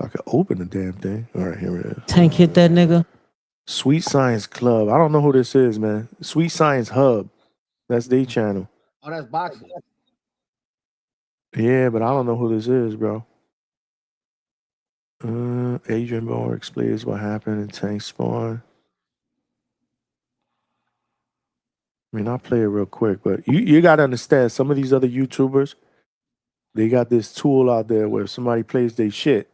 I could open the damn thing. All right, here it is. Tank hit that nigga. Sweet Science Club. I don't know who this is, man. Sweet Science Hub. That's their channel. Oh, that's boxing. Yeah, but I don't know who this is, bro. Adrian Broner explains what happened in Tank Spawn. I mean, I'll play it real quick, but you got to understand, some of these other YouTubers, they got this tool out there where if somebody plays their shit,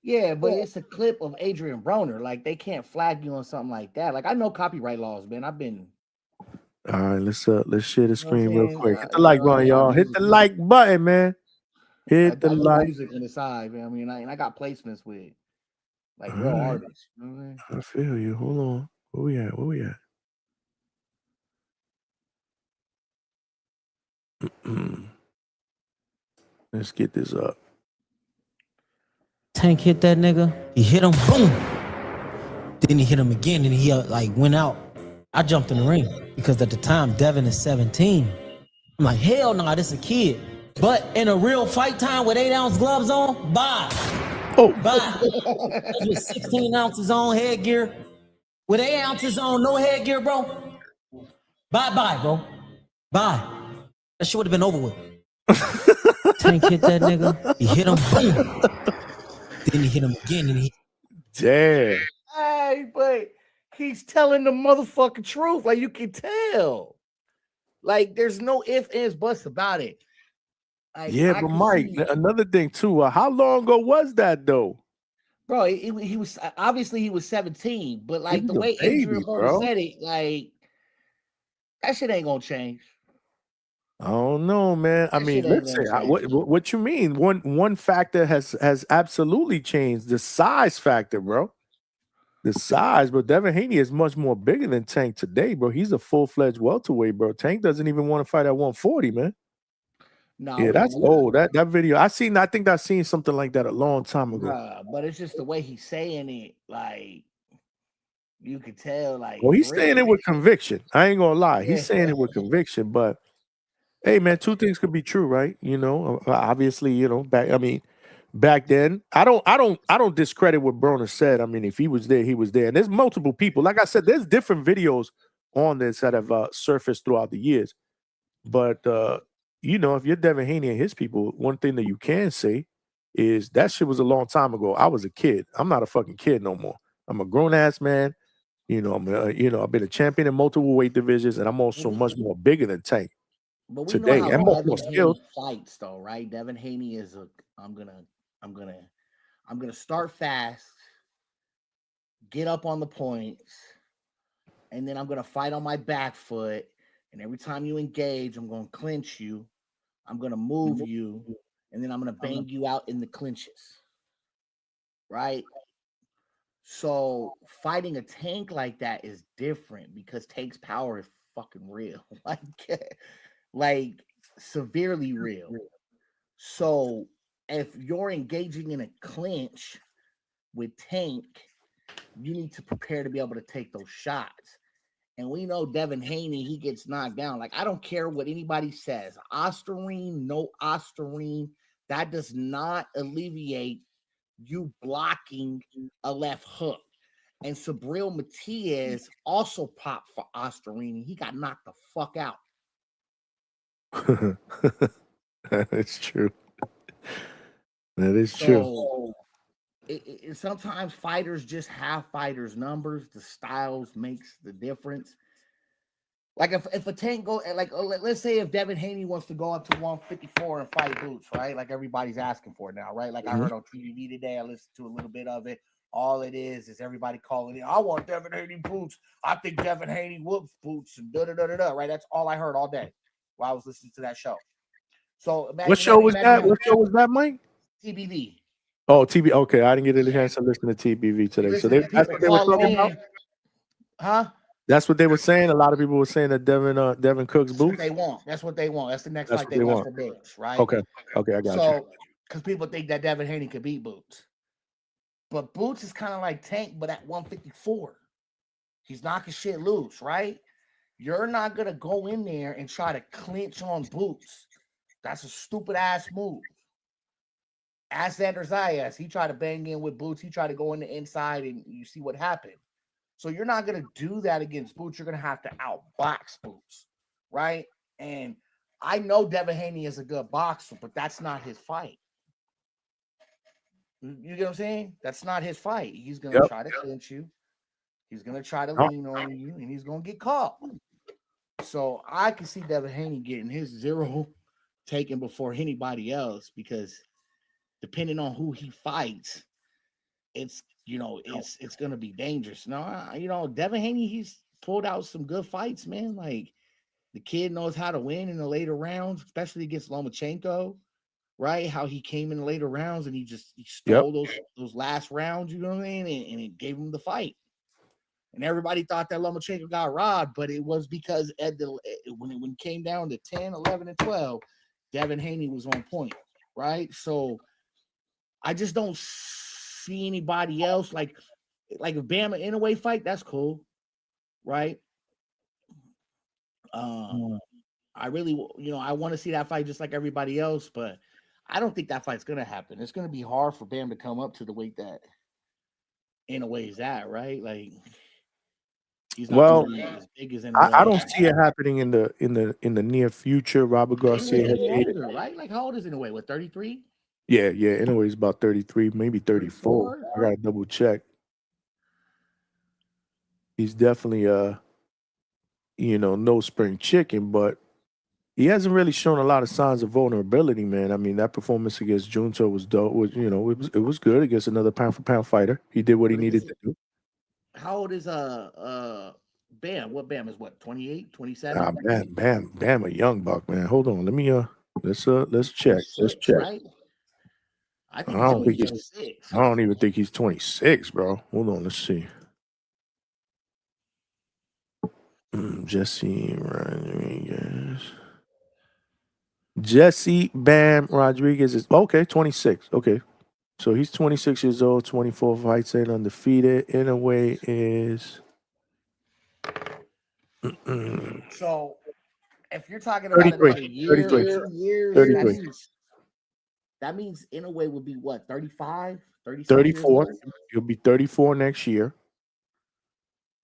Yeah, but it's a clip of Adrian Broner. Like, they can't flag you on something like that. Like, I know copyright laws, man. I've been. All right, let's share the screen real saying? quick. Hit the like button, y'all. Hit the like button, man. Hit the I do like. music on the side, man. I mean, I got placements with like real All right. artists. You know what I mean? I feel you. Hold on. Where we at? Where we at? Let's get this up. Tank hit that nigga. He hit him, boom. Then he hit him again, and he like went out. I jumped in the ring because at the time Devin is 17. I'm like, hell no, this a kid. But in a real fight time with 8-ounce gloves on, bye. Oh, bye. With 16 ounces on headgear, with 8 ounces on, no headgear, bro. Bye, bro. Bye. That shit would have been over with. Tank hit that nigga. He hit him, boom. Then he hit him again, and he. Damn. Hey, but he's telling the motherfucking truth. Like, you can tell. Like, there's no ifs, ands, buts about it. Like, Yeah, but Mike, another thing too. How long ago was that though? Bro, he was obviously he was 17, but like He's the way baby, Adrian bro. said it, like that shit ain't gonna change. I don't know, man. I mean, listen, what you mean? One factor has absolutely changed. The size factor, bro. The size, but Devin Haney is much more bigger than Tank today, bro. He's a full-fledged welterweight, bro. Tank doesn't even want to fight at 140, man. No, Yeah, that's old. That video. I think I seen something like that a long time ago. But it's just the way he's saying it, like you could tell, like Well, he's saying it with conviction. I ain't gonna lie. He's Yeah. saying it with conviction, but hey, man, two things could be true, right? You know, obviously, you know, back then, I don't discredit what Broner said. I mean, if he was there, he was there. And there's multiple people. Like I said, there's different videos on this that have surfaced throughout the years. But you know, if you're Devin Haney and his people, one thing that you can say is that shit was a long time ago. I was a kid. I'm not a fucking kid no more. I'm a grown ass man. You know, I've been a champion in multiple weight divisions, and I'm also much more bigger than Tank. But we Today, know and how much more Devin skilled. Haney fights, though, right? Devin Haney is I'm gonna start fast, get up on the points, and then I'm gonna fight on my back foot. And every time you engage, I'm gonna clinch you. I'm gonna move you, and then I'm gonna bang you out in the clinches. Right? So fighting a Tank like that is different because Tank's power is fucking real. like severely real. So if you're engaging in a clinch with Tank, you need to prepare to be able to take those shots. And we know Devin Haney, he gets knocked down. Like, I don't care what anybody says. Ostarine, no Ostarine, that does not alleviate you blocking a left hook. And Sabril Matias also popped for Ostarine, and he got knocked the fuck out. That's true. That is true. So sometimes fighters just have fighters' numbers. The styles makes the difference. Like if a Tank go like let's say if Devin Haney wants to go up to 154 and fight Boots, right? Like everybody's asking for it now, right? Like I heard on TV today, I listened to a little bit of it. All it is everybody calling in. I want Devin Haney Boots. I think Devin Haney whoops Boots and da. Right? That's all I heard all day while I was listening to that show. So what show was that? What show was that, Mike? TBV. Oh, TB. Okay, I didn't get a chance to listen to TBV today. So that's what they were talking about. Huh? That's what they were saying. A lot of people were saying that Devin Cook's boots. They want. That's what they want. That's the next fight they want for Boots, right? Okay, I got you. So, because people think that Devin Haney could beat Boots, but Boots is kind of like Tank, but at 154, he's knocking shit loose, right? You're not gonna go in there and try to clinch on Boots. That's a stupid ass move. Ask Xander Zayas. He tried to bang in with Boots. He tried to go in the inside, and you see what happened. So you're not going to do that against Boots. You're going to have to outbox Boots, right? And I know Devin Haney is a good boxer, but that's not his fight. You get what I'm saying? That's not his fight. He's going to try to clinch you. He's going to try to lean on you, and he's going to get caught. So I can see Devin Haney getting his 0 taken before anybody else because depending on who he fights, it's it's gonna be dangerous. No, Devin Haney, he's pulled out some good fights, man. Like the kid knows how to win in the later rounds, especially against Lomachenko, right? How he came in the later rounds and he stole those last rounds, you know what I mean? And it gave him the fight. And everybody thought that Lomachenko got robbed, but it was because when it came down to 10, 11, and 12, Devin Haney was on point, right? So I just don't see anybody else like if Bama in a way fight, that's cool, right? I really, I want to see that fight just like everybody else, but I don't think that fight's gonna happen. It's gonna be hard for Bam to come up to the weight that in a way is that, right? Like he's not Well, as big as I don't see it happening in the near future. Robert Garcia has older, right? Like how old is Inoue? What, 33? Yeah. Anyway, he's about 33, maybe 34. I gotta double check. He's definitely no spring chicken, but he hasn't really shown a lot of signs of vulnerability, man. I mean, that performance against Junto was dope. It was good against another pound for pound fighter. He did what he needed to do. How old is Bam? What Bam is 28, 27? Bam, a young buck, man. Hold on, let me let's check. Let's check. Right? I don't even think he's 26, bro. Hold on, let's see. Jesse Bam Rodriguez is 26. Okay. So he's 26 years old, 24 fights in, undefeated. In a way is so if you're talking about another year, 2 years, that means in a way would be what, 35, 34. He'll be 34 next year.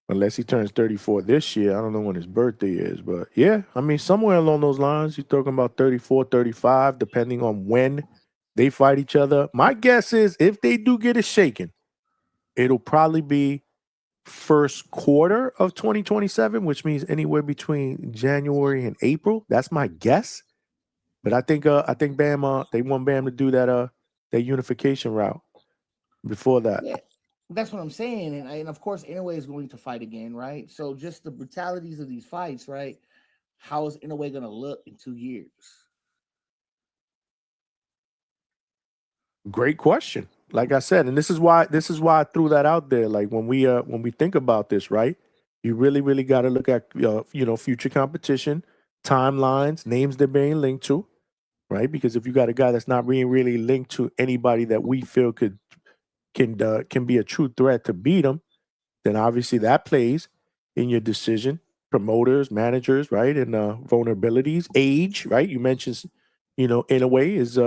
Unless he turns 34 this year. I don't know when his birthday is, but yeah, I mean, somewhere along those lines, you're talking about 34, 35, depending on when they fight each other. My guess is if they do get it shaken, it'll probably be first quarter of 2027, which means anywhere between January and April. That's my guess. But I think Bam, they want Bam to do that unification route before that. Yeah. That's what I'm saying, and of course, Inoue is going to fight again, right? So just the brutalities of these fights, right? How is Inoue going to look in 2 years? Great question. Like I said, and this is why I threw that out there. Like when we think about this, right? You really got to look at future competition, timelines, names they're being linked to, right? Because if you got a guy that's not being really linked to anybody that we feel can be a true threat to beat him, then obviously that plays in your decision. Promoters, managers, right? And vulnerabilities, age, right? You mentioned, in a way is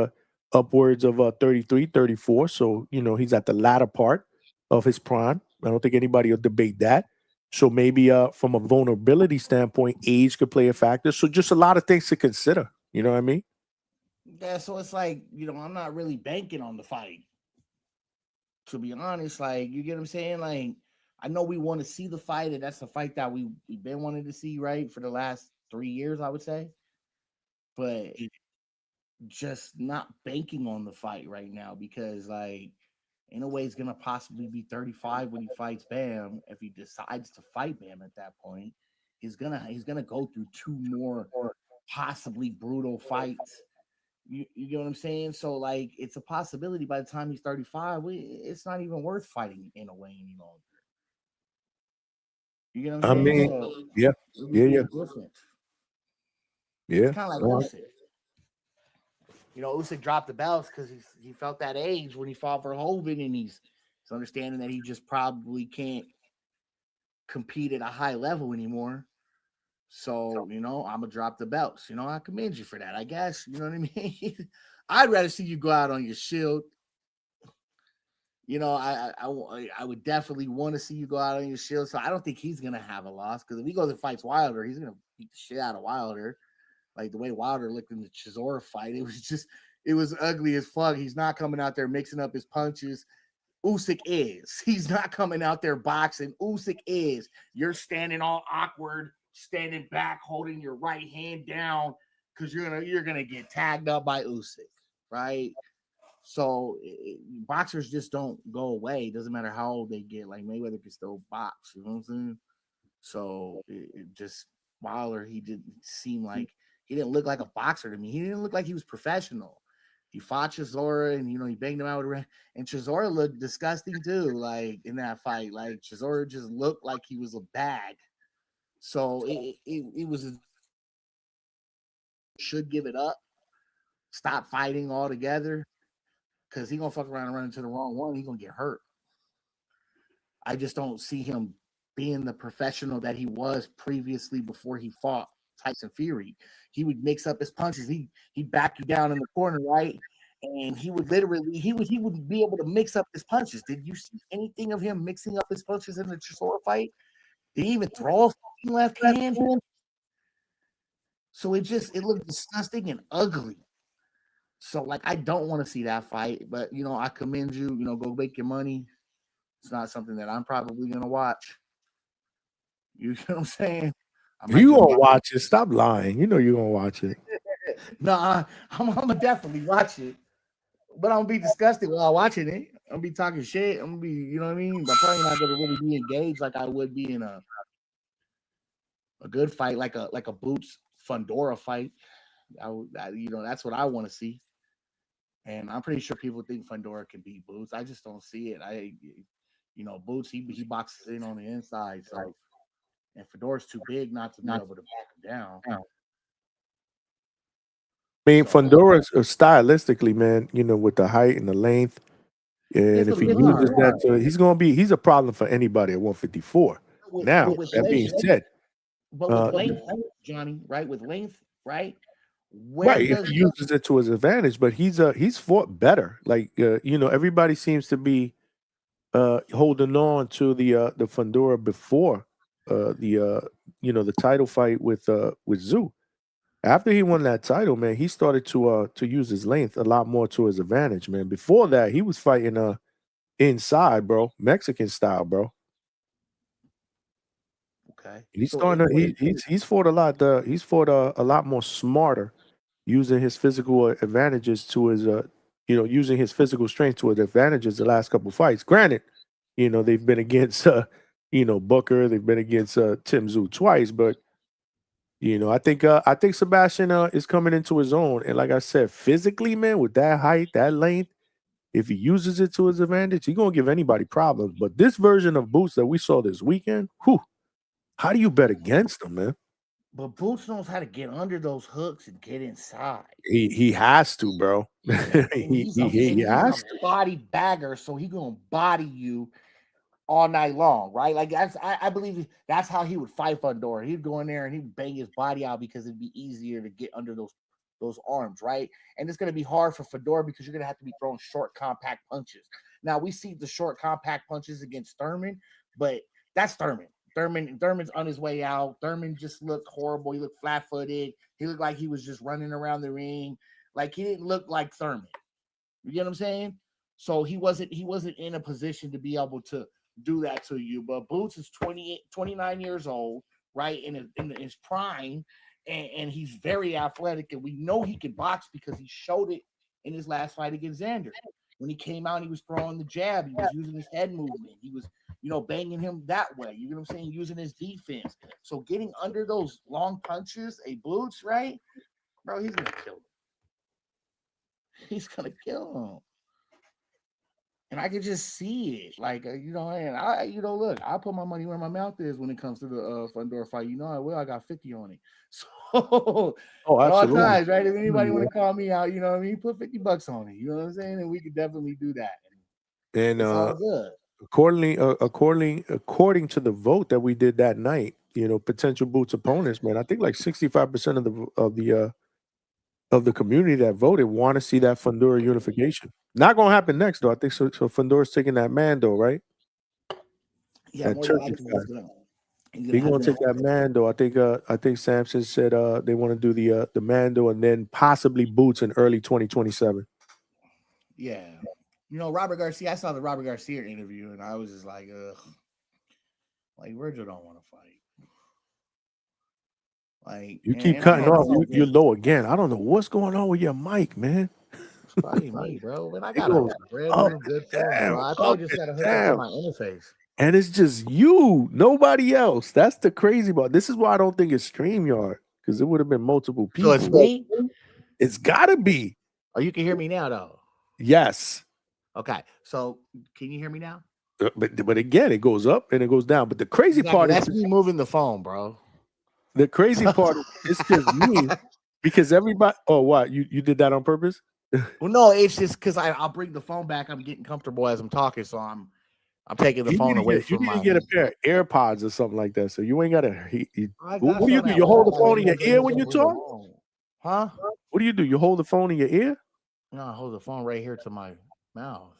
upwards of 33, 34. So, he's at the latter part of his prime. I don't think anybody will debate that. So maybe from a vulnerability standpoint, age could play a factor. So just a lot of things to consider. You know what I mean? Yeah, so it's like, I'm not really banking on the fight. To be honest, like, you get what I'm saying? Like, I know we want to see the fight, and that's the fight that we've been wanting to see, right, for the last 3 years, I would say. But just not banking on the fight right now because, like, in a way, he's going to possibly be 35 when he fights Bam. If he decides to fight Bam at that point, he's gonna go through 2 more possibly brutal fights. You get what I'm saying? So, like, it's a possibility by the time he's 35, it's not even worth fighting in a way any longer. You get what I'm saying? I mean, yeah. It's kind of like Usyk. Usyk dropped the belts because he felt that age when he fought for Hoven, and he's understanding that he just probably can't compete at a high level anymore. So, I'm going to drop the belts. I commend you for that, I guess. You know what I mean? I'd rather see you go out on your shield. I would definitely want to see you go out on your shield. So I don't think he's going to have a loss because if he goes and fights Wilder, he's going to beat the shit out of Wilder. Like the way Wilder looked in the Chisora fight, it was ugly as fuck. He's not coming out there mixing up his punches. Usyk is. He's not coming out there boxing. Usyk is. You're standing all awkward, standing back, holding your right hand down because you're gonna get tagged up by Usyk, right? So boxers just don't go away. It doesn't matter how old they get. Like Mayweather can still box. You know what I'm saying? So it just Wilder, he didn't seem like he didn't look like a boxer to me. He didn't look like he was professional. He fought Chisora and he banged him out with and Chisora looked disgusting too, like in that fight. Like Chisora just looked like he was a bag. So it was should give it up, stop fighting altogether, because he's gonna fuck around and run into the wrong one, he's gonna get hurt. I just don't see him being the professional that he was previously before he fought Tyson Fury. He would mix up his punches. He'd back you down in the corner, right? And he would literally he would be able to mix up his punches. Did you see anything of him mixing up his punches in the Chisora fight? Did he even throw a fucking left hand? So it looked disgusting and ugly. So like I don't want to see that fight, but I commend you. Go make your money. It's not something that I'm probably gonna watch. You know what I'm saying? You gonna watch it? Stop lying. You know you're gonna watch it. Nah, I'm gonna definitely watch it, but I'm gonna be disgusted while watching it. I'm gonna be talking shit. I'm gonna be, you know what I mean? But probably not gonna really be engaged like I would be in a good fight, like a Boots Fundora fight. That's what I want to see. And I'm pretty sure people think Fundora can beat Boots. I just don't see it. Boots he boxes in on the inside, so and Fedora's too big not to be able to back him down. I mean, Fundora's stylistically, man, with the height and the length, and if he uses that, he's a problem for anybody at 154. Now, that being said, but with length, Johnny, right? With length, right? If he uses it to his advantage, but he's fought better. Like everybody seems to be holding on to the Fundora before the title fight with Zoo. After he won that title, man, he started to use his length a lot more to his advantage, man. Before that, he was fighting inside, bro, Mexican style, bro. Okay. He's he's fought a lot. He's fought a lot more smarter, using his physical advantages to his using his physical strength to his advantages the last couple fights. Granted, they've been against Booker, they've been against Tim Tszyu twice, but I think Sebastian is coming into his own. And like I said, physically, man, with that height, that length, if he uses it to his advantage, he's gonna give anybody problems. But this version of Boots that we saw this weekend, how do you bet against him, man? But Boots knows how to get under those hooks and get inside. He has to, bro. he has to. Body bagger, so he's gonna body you all night long, right? Like I believe that's how he would fight Fundora. He'd go in there and he'd bang his body out because it'd be easier to get under those arms, right? And it's gonna be hard for Fundora because you're gonna have to be throwing short, compact punches. Now we see the short, compact punches against Thurman, but that's Thurman. Thurman's on his way out. Thurman just looked horrible. He looked flat-footed. He looked like he was just running around the ring. Like he didn't look like Thurman. You get what I'm saying? So he wasn't in a position to be able to do that to you. But Boots is 29 years old, right? In his prime, and he's very athletic, and we know he can box because he showed it in his last fight against Xander. When he came out, he was throwing the jab. He was using his head movement. He was, banging him that way. You know what I'm saying? Using his defense. So getting under those long punches, Boots, right? Bro, he's going to kill him. He's going to kill him. And I could just see it. Like, and I look, I'll put my money where my mouth is when it comes to the Fundora fight. I will. I got 50 on it. So, absolutely. All times, right? If anybody want to call me out, you know what I mean? Put $50 on it. You know what I'm saying? And we could definitely do that. And it's all good. According to the vote that we did that night, potential Boots opponents, man, I think like 65% of the community that voted want to see that Fundora unification. Not gonna happen next though. I think so Fundora's taking that Mando, right? Yeah, he's gonna take that Mando. I think Samson said they want to do the Mando and then possibly Boots in early 2027. Yeah. Robert Garcia, I saw the Robert Garcia interview and I was just like, ugh. Like Virgil don't want to fight. Like you keep cutting off. You're low again. I don't know what's going on with your mic, man. Probably me, bro. But I It got a goes brand up new good and phone, down, bro. I up probably just and got to hook up to down. my interface. And it's just you, nobody else. That's the crazy part. This is why I don't think it's StreamYard, because it would have been multiple people. So it's me? It's gotta be. Oh, you can hear me now, though. Yes. Okay. So can you hear me now? But again, it goes up and it goes down. But the crazy part That's is me moving the phone, bro. the crazy part is it's just me because everybody. Oh, what? You did that on purpose? Well, no, it's just because I'll bring the phone back. I'm getting comfortable as I'm talking, so I'm taking the phone away from you my. need to get a pair of AirPods or something like that. So you ain't gotta. What do you do? some You at hold the work, phone in your but ear when you bring them talk? home. Huh? What do? You hold the phone in your ear? No, I hold the phone right here to my mouth.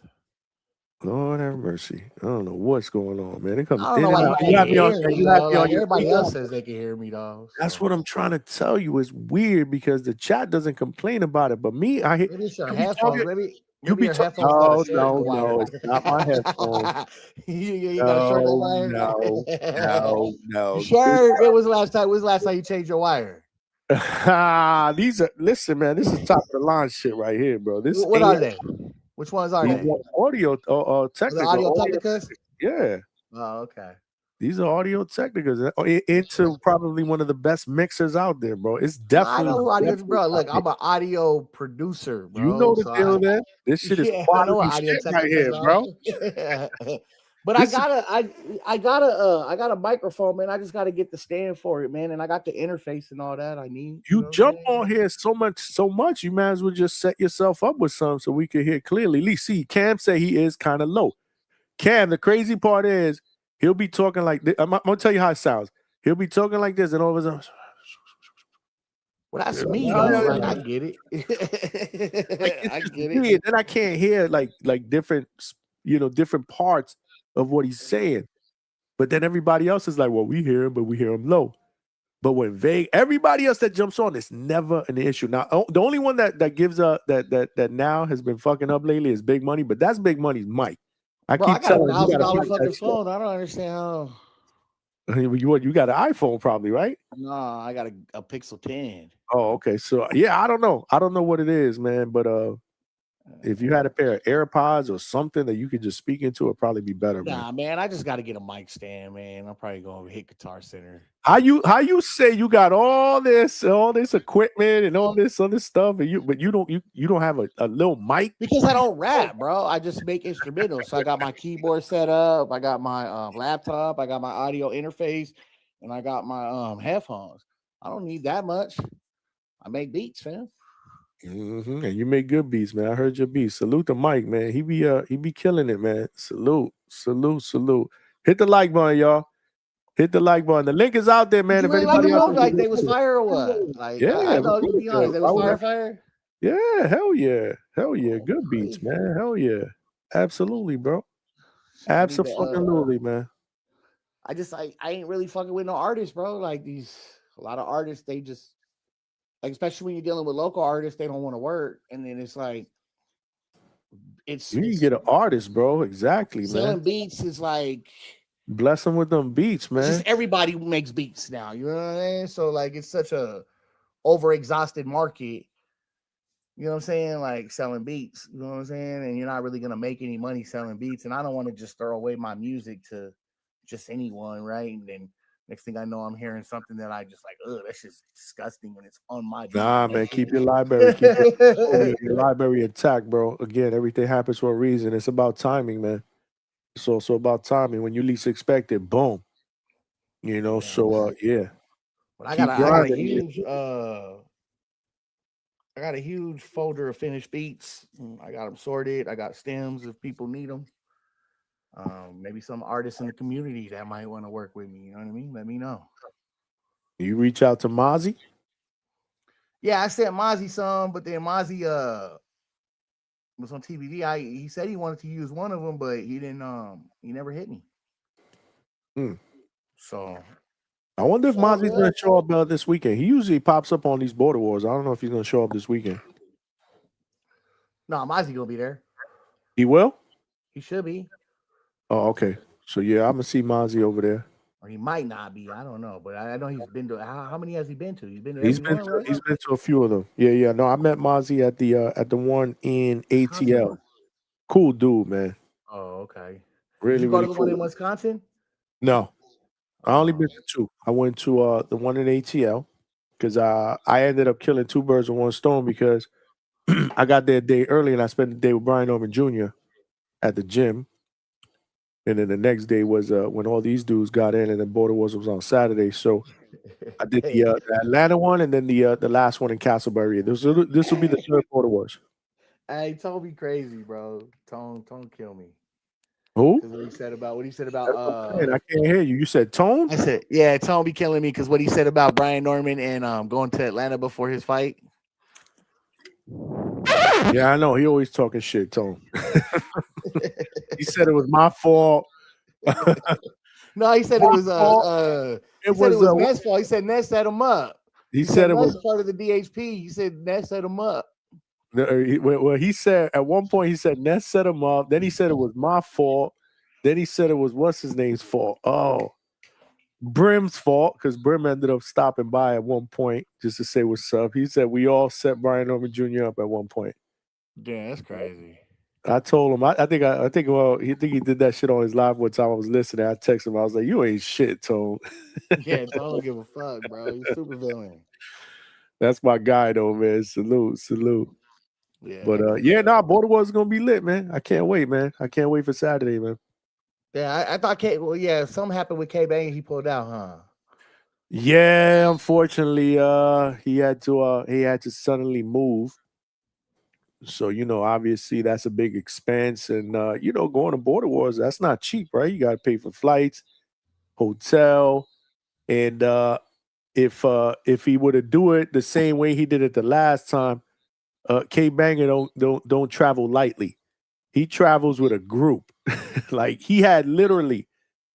Lord have mercy. I don't know what's going on, man. It comes. I don't know why you You have can't me on. hear me, You have though. me on Like your everybody speaker. else says they can hear me, though. That's what I'm trying to tell you. It's weird because the chat doesn't complain about it, but me, I hear. Maybe it's your you be headphones. talking- Maybe You be your talking. headphones got a short No, wire. it's not my headphones. you got a short wire. No. You sure? It was last time. When was the last time you changed your wire? These are listen, man. This is top of the line shit right here, bro. This What are they? Which ones are they? Audio, The technical. Audio Technicas? Yeah. Oh, okay. These are Audio Technicas into probably one of the best mixers out there, bro. It's I know definitely, who audio, definitely bro. Look, I'm an audio producer, bro. you know the deal, man. This shit is quality what Audio shit right Technicas here, bro. But I got a microphone, man. I just gotta get the stand for it, man. And I got the interface and all that I need. You jump on here so much, you might as well just set yourself up with some so we can hear clearly. At least see, Cam say he is kind of low. Cam, the crazy part is he'll be talking like this. I'm gonna tell you how it sounds. He'll be talking like this, and all of a sudden, well, that's me, though. Like, I get it. I get it. Weird. Then I can't hear like different, different parts of what he's saying. But then everybody else is like, well, we hear him, but we hear him low. But when everybody else that jumps on, it's never an issue. Now, the only one that gives that now has been fucking up lately is Big Money, but that's Big Money's mic. I keep telling you, you got $1,000 fucking phone. I don't understand how. You got an iPhone probably, right? No, I got a Pixel 10. Oh, okay. So yeah, I don't know. I don't know what it is, man. But if you had a pair of AirPods or something that you could just speak into, it'd probably be better, Nah, man. I just got to get a mic stand, man. I'm probably gonna hit Guitar Center. How you say you got all this equipment and all this other stuff, and you don't have a little mic? Because I don't rap, bro. I just make instrumentals. So I got my keyboard set up, I got my laptop, I got my audio interface, and I got my headphones. I don't need that much. I make beats, fam. Mm-hmm. And you make good beats, man. I heard your beats. Salute to Mike, man. He be killing it, man. Salute. Hit the like button, y'all. Hit the like button. The link is out there, man. If anybody else like they was fire or what? Like, yeah, I know, to be honest, they was fire. Yeah, hell yeah. Good beats, man. Hell yeah. Absolutely, bro. Absolutely, man. I ain't really fucking with no artists, bro. Like a lot of artists, they just like, especially when you're dealing with local artists, they don't want to work, and then it's like you can get an artist, bro. Exactly, selling man. beats is like. Bless them with them beats, man. Just everybody makes beats now, you know what I mean? So like it's such a over-exhausted market, you know what I'm saying? Like selling beats, you know what I'm saying? And you're not really gonna make any money selling beats. And I don't want to just throw away my music to just anyone, right? And then next thing I know, I'm hearing something that I just like, oh, that's just disgusting when it's on my beat. Nah, man, keep your library, your library intact, bro. Again, everything happens for a reason. It's about timing, man. It's also about timing. When you least expect it, boom. You know, yeah. But I got a huge folder of finished beats. I got them sorted. I got stems if people need them. Maybe some artists in the community that might want to work with me. You know what I mean? Let me know. You reach out to Mozzie? Yeah, I sent Mozzie some, but then Mozzie was on TBD. He said he wanted to use one of them, but he didn't. He never hit me. So I wonder if Mozzie's going to show up this weekend. He usually pops up on these border wars. I don't know if he's going to show up this weekend. No, Mozzie gonna be there. He will? He should be. Oh, okay. So yeah, I'm gonna see Mozzie over there. Or he might not be. I don't know, but I know he's been to. How many has he been to? He's been to He's every been one, to, right? he's been to a few of them. Yeah. No, I met Mozzie at the one in ATL. Cool dude, man. Oh, okay. Really, Did you go really to the one in cool. Wisconsin? No, I only been to two. I went to the one in ATL because I ended up killing two birds with one stone because I got there a day early and I spent the day with Brian Norman Jr. at the gym. And then the next day was when all these dudes got in, and then Border Wars was on Saturday. So I did the Atlanta one, and then the last one in Castleberry. This will be the third Border Wars. Hey, Tone be crazy, bro. Tone kill me. Who? Because what he said about I can't hear you. You said Tone? I said, yeah, Tone be killing me because what he said about Brian Norman and going to Atlanta before his fight. Yeah, I know. He always talking shit, Tone. He said it was my fault. No, he said it was Ness' fault. He said Ness set him up. He said it Ness was part of the DHP. He said Ness set him up. Well, he said at one point he said Ness set him up. Then he said it was my fault. Then he said it was what's his name's fault. Oh, Brim's fault because Brim ended up stopping by at one point just to say what's up. He said we all set Brian Norman Jr. up at one point. Yeah, that's crazy. I told him. I think he did that shit on his live one time. I was listening. I texted him. I was like, "You ain't shit, Tone." Yeah, Tone don't give a fuck, bro. He's super villain. That's my guy, though, man. Salute. Yeah, but Border Wars is gonna be lit, man. I can't wait, man. I can't wait for Saturday, man. Yeah, I thought something happened with K Bang and he pulled out, huh? Yeah, unfortunately, he had to suddenly move. So, obviously that's a big expense. And going to Border Wars, that's not cheap, right? You gotta pay for flights, hotel, and if he were to do it the same way he did it the last time, K Banger don't travel lightly. He travels with a group. Like he had literally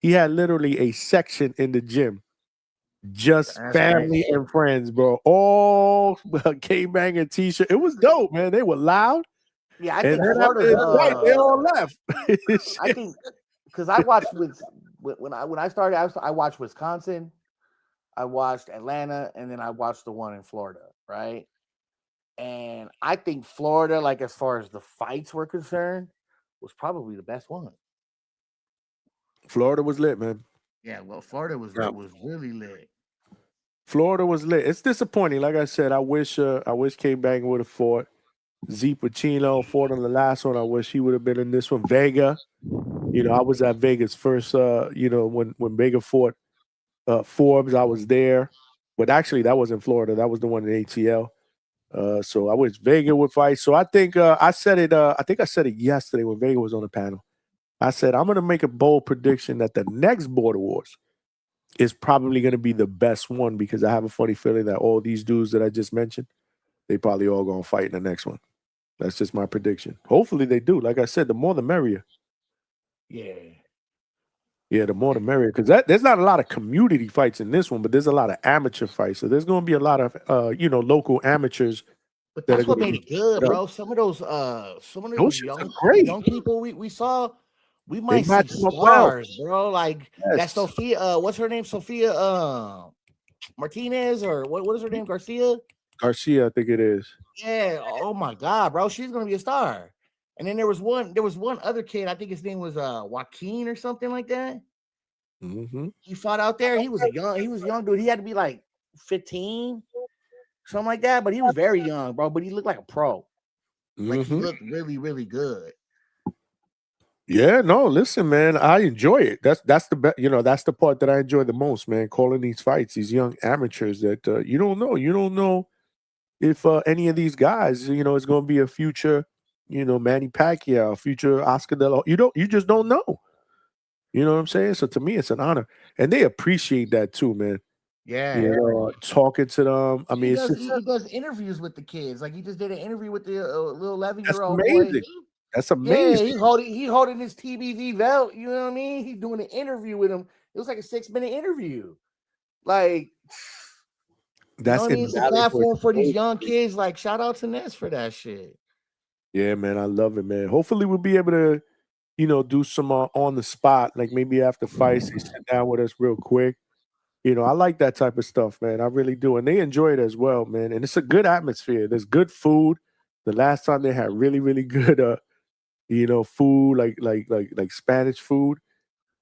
a section in the gym, just family and friends, bro. All K Banger t-shirt. It was dope, man. They were loud. Yeah, I think Florida's they all left. I think because I watched when I started, I watched Wisconsin, I watched Atlanta, and then I watched the one in Florida, right? And I think Florida, like as far as the fights were concerned, was probably the best one. Florida was lit, man. Yeah, well, Florida was really lit. Florida was lit. It's disappointing. Like I said, I wish K Bang would have fought. Z Pacino fought on the last one. I wish he would have been in this one. Vega, I was at Vegas first. When Vega fought Forbes, I was there. But actually, that was in Florida. That was the one in ATL. So I wish Vega would fight. So I think I said it. I think I said it yesterday when Vega was on the panel. I said I'm going to make a bold prediction that the next Border Wars is probably going to be the best one because I have a funny feeling that all these dudes that I just mentioned, they probably all going to fight in the next one. That's just my prediction. Hopefully they do. Like I said, the more the merrier. Yeah. Yeah, the more the merrier. Because there's not a lot of community fights in this one, but there's a lot of amateur fights. So there's going to be a lot of, local amateurs. But that's what made it good, bro. Some of those young people we saw, we might see stars, bro. Like that Sophia, what's her name? Sophia Martinez, or what is her name? Garcia, I think it is. Yeah. Oh my God, bro. She's gonna be a star. And then there was one other kid. I think his name was Joaquin or something like that. Mm-hmm. He fought out there. He was a young dude. He had to be like 15, something like that. But he was very young, bro. But he looked like a pro. Like he looked really, really good. Yeah, no, listen, man, I enjoy it. That's the that's the part that I enjoy the most, man. Calling these fights, these young amateurs that you don't know if any of these guys, is going to be a future, Manny Pacquiao, future Oscar De La. You just don't know. You know what I'm saying? So to me, it's an honor, and they appreciate that too, man. Yeah, talking to them. I mean, he does interviews with the kids. Like he just did an interview with the little 11-year-old boy. That's amazing. Yeah, he holding his TBV belt. You know what I mean? He's doing an interview with him. It was like a 6-minute interview. Like that's it's a platform for these young kids. Like shout out to Ness for that shit. Yeah, man, I love it, man. Hopefully, we'll be able to do some on the spot, like maybe after fights, they sit down with us real quick. I like that type of stuff, man. I really do. And they enjoy it as well, man. And it's a good atmosphere. There's good food. The last time they had really, really good food, like Spanish food.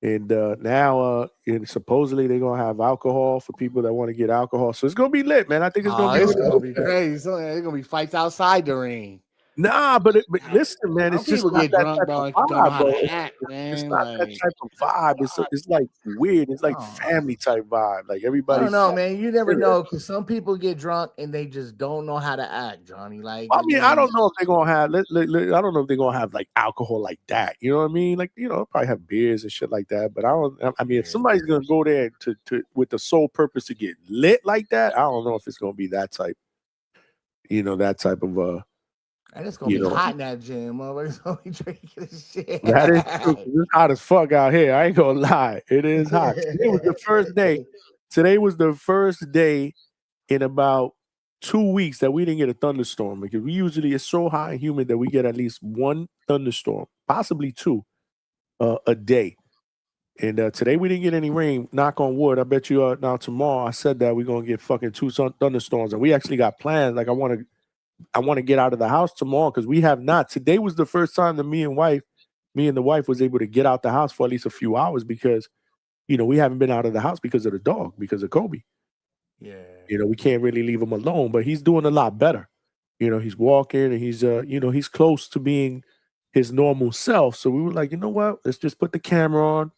And now and supposedly they're gonna have alcohol for people that want to get alcohol. So it's gonna be lit, man. I think it's gonna be It's really gonna lit. be crazy. There's gonna be fights outside the ring. Nah, but listen, man, it's Some just people not get that drunk, type don't of know vibe, how bro. to act, It's man. not that Like, type of vibe. It's like weird. It's like family type vibe. Like I everybody's. don't know, man. You never know because some people get drunk and they just don't know how to act, Johnny. Like, I mean, I don't know if they're gonna have. I don't know if they're gonna have like alcohol like that. You know what I mean? Like, probably have beers and shit like that. But I don't. I mean, if somebody's gonna go there to with the sole purpose to get lit like that, I don't know if it's gonna be that type. That type of and it's gonna be hot in that gym. Motherfuckers gonna be drinking this shit. That is true. It's hot as fuck out here. I ain't gonna lie. It is hot. Today was the first day. Today was the first day in about 2 weeks that we didn't get a thunderstorm, because it's so hot and humid that we get at least one thunderstorm, possibly two, a day. And today we didn't get any rain. Knock on wood. I bet you now tomorrow. I said that we're gonna get fucking two thunderstorms, and we actually got plans. Like I want to get out of the house tomorrow because we have not. Today was the first time that me and the wife was able to get out the house for at least a few hours because, we haven't been out of the house because of the dog, because of Kobe. Yeah. We can't really leave him alone, but he's doing a lot better. He's walking and he's, he's close to being his normal self. So we were like, you know what? Let's just put the camera on.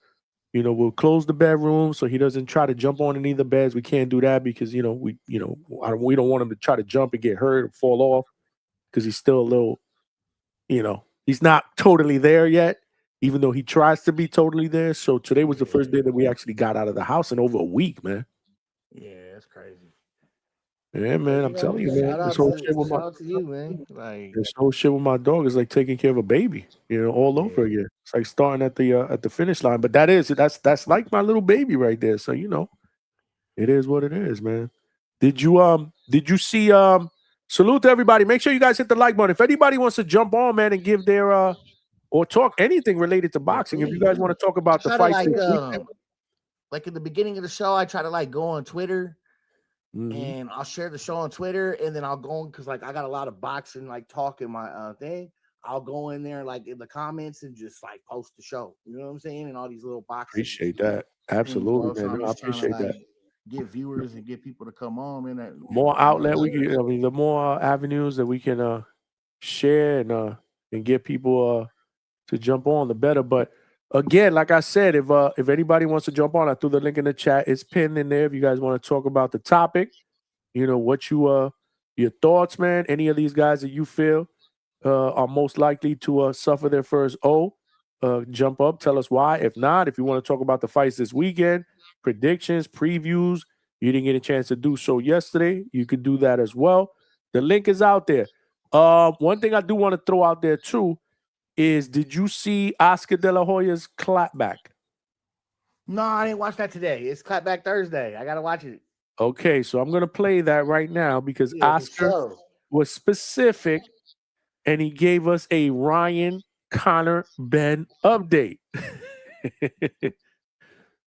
We'll close the bedroom so he doesn't try to jump on any of the beds. We can't do that because, we don't want him to try to jump and get hurt or fall off because he's still a little, he's not totally there yet, even though he tries to be totally there. So today was the first day that we actually got out of the house in over a week, man. Yeah, that's crazy. Yeah, man, I'm telling you, man. This whole shit with my dog is like taking care of a baby, all over again. It's like starting at the finish line. But that's like my little baby right there. So it is what it is, man. Did you see salute to everybody? Make sure you guys hit the like button. If anybody wants to jump on, man, and give their or talk anything related to boxing, if you guys want to talk about the fights, like in the beginning of the show, I try to like go on Twitter. And I'll share the show on Twitter, and then I'll go in because like I got a lot of boxing like talk in my thing. I'll go in there like in the comments and just like post the show. You know what I'm saying? And all these little boxing. Appreciate that. Absolutely, man. I appreciate that. Get viewers and get people to come on, man. More outlet we can. I mean, the more avenues that we can share and get people to jump on, the better. But again, like I said, if anybody wants to jump on, I threw the link in the chat. It's pinned in there. If you guys want to talk about the topic, what your thoughts, man. Any of these guys that you feel are most likely to suffer their first O, jump up. Tell us why. If not, if you want to talk about the fights this weekend, predictions, previews, you didn't get a chance to do so yesterday, you could do that as well. The link is out there. One thing I do want to throw out there too is, did you see Oscar De La Hoya's clapback? No, I didn't watch that today. It's clapback Thursday. I gotta watch it. Okay, so I'm gonna play that right now because Oscar was specific and he gave us a Ryan Conor Ben update.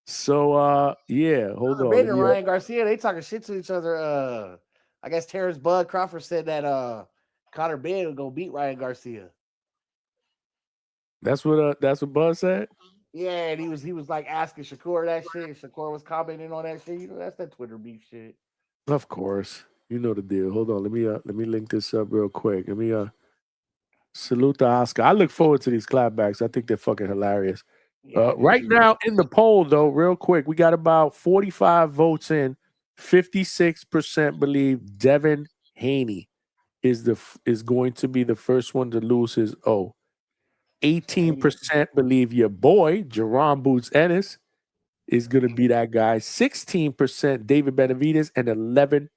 So yeah, hold on. Ben and Ryan Garcia, they talking shit to each other. I guess Terrence Bud Crawford said that Conor Ben would go beat Ryan Garcia. That's what Bud said. Yeah, and he was like asking Shakur that shit. Shakur was commenting on that shit. That's that Twitter beef shit. Of course, you know the deal. Hold on, let me link this up real quick. Let me salute to Oscar. I look forward to these clapbacks. I think they're fucking hilarious. Right now in the poll, though, real quick, we got about 45 votes in. 56% believe Devin Haney is going to be the first one to lose his O. 18% believe your boy Jerome Boots Ennis is going to be that guy. 16% David Benavidez and 11%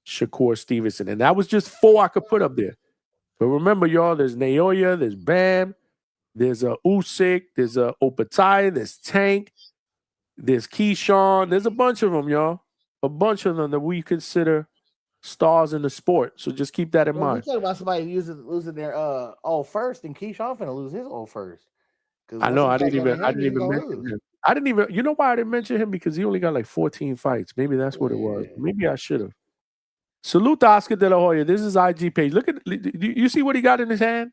Shakur Stevenson. And that was just 4 I could put up there. But remember, y'all, there's Naoya, there's Bam, there's Usyk, there's Opatai, there's Tank, there's Keyshawn. There's a bunch of them, y'all. A bunch of them that we consider stars in the sport. So just keep that in Well, we mind. talking about somebody losing their all first, and Keyshawn finna lose his all first. I know. I didn't even mention him. I didn't even. You know why I didn't mention him? Because he only got like 14 fights. Maybe that's what it was. Maybe I should have. Salute to Oscar De La Hoya. This is IG page. Look at you. See what he got in his hand?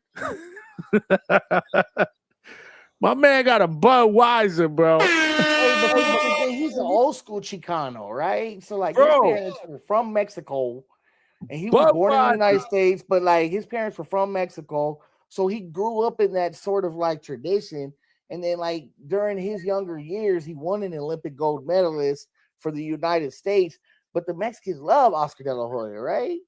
My man got a Budweiser, bro. He's an old school Chicano, right? So like Bro. his parents were from Mexico, and he was born in the United States, but like his parents were from Mexico, so he grew up in that sort of like tradition. And then like during his younger years, he won an Olympic gold medalist for the United States. But the Mexicans love Oscar De La Hoya, right?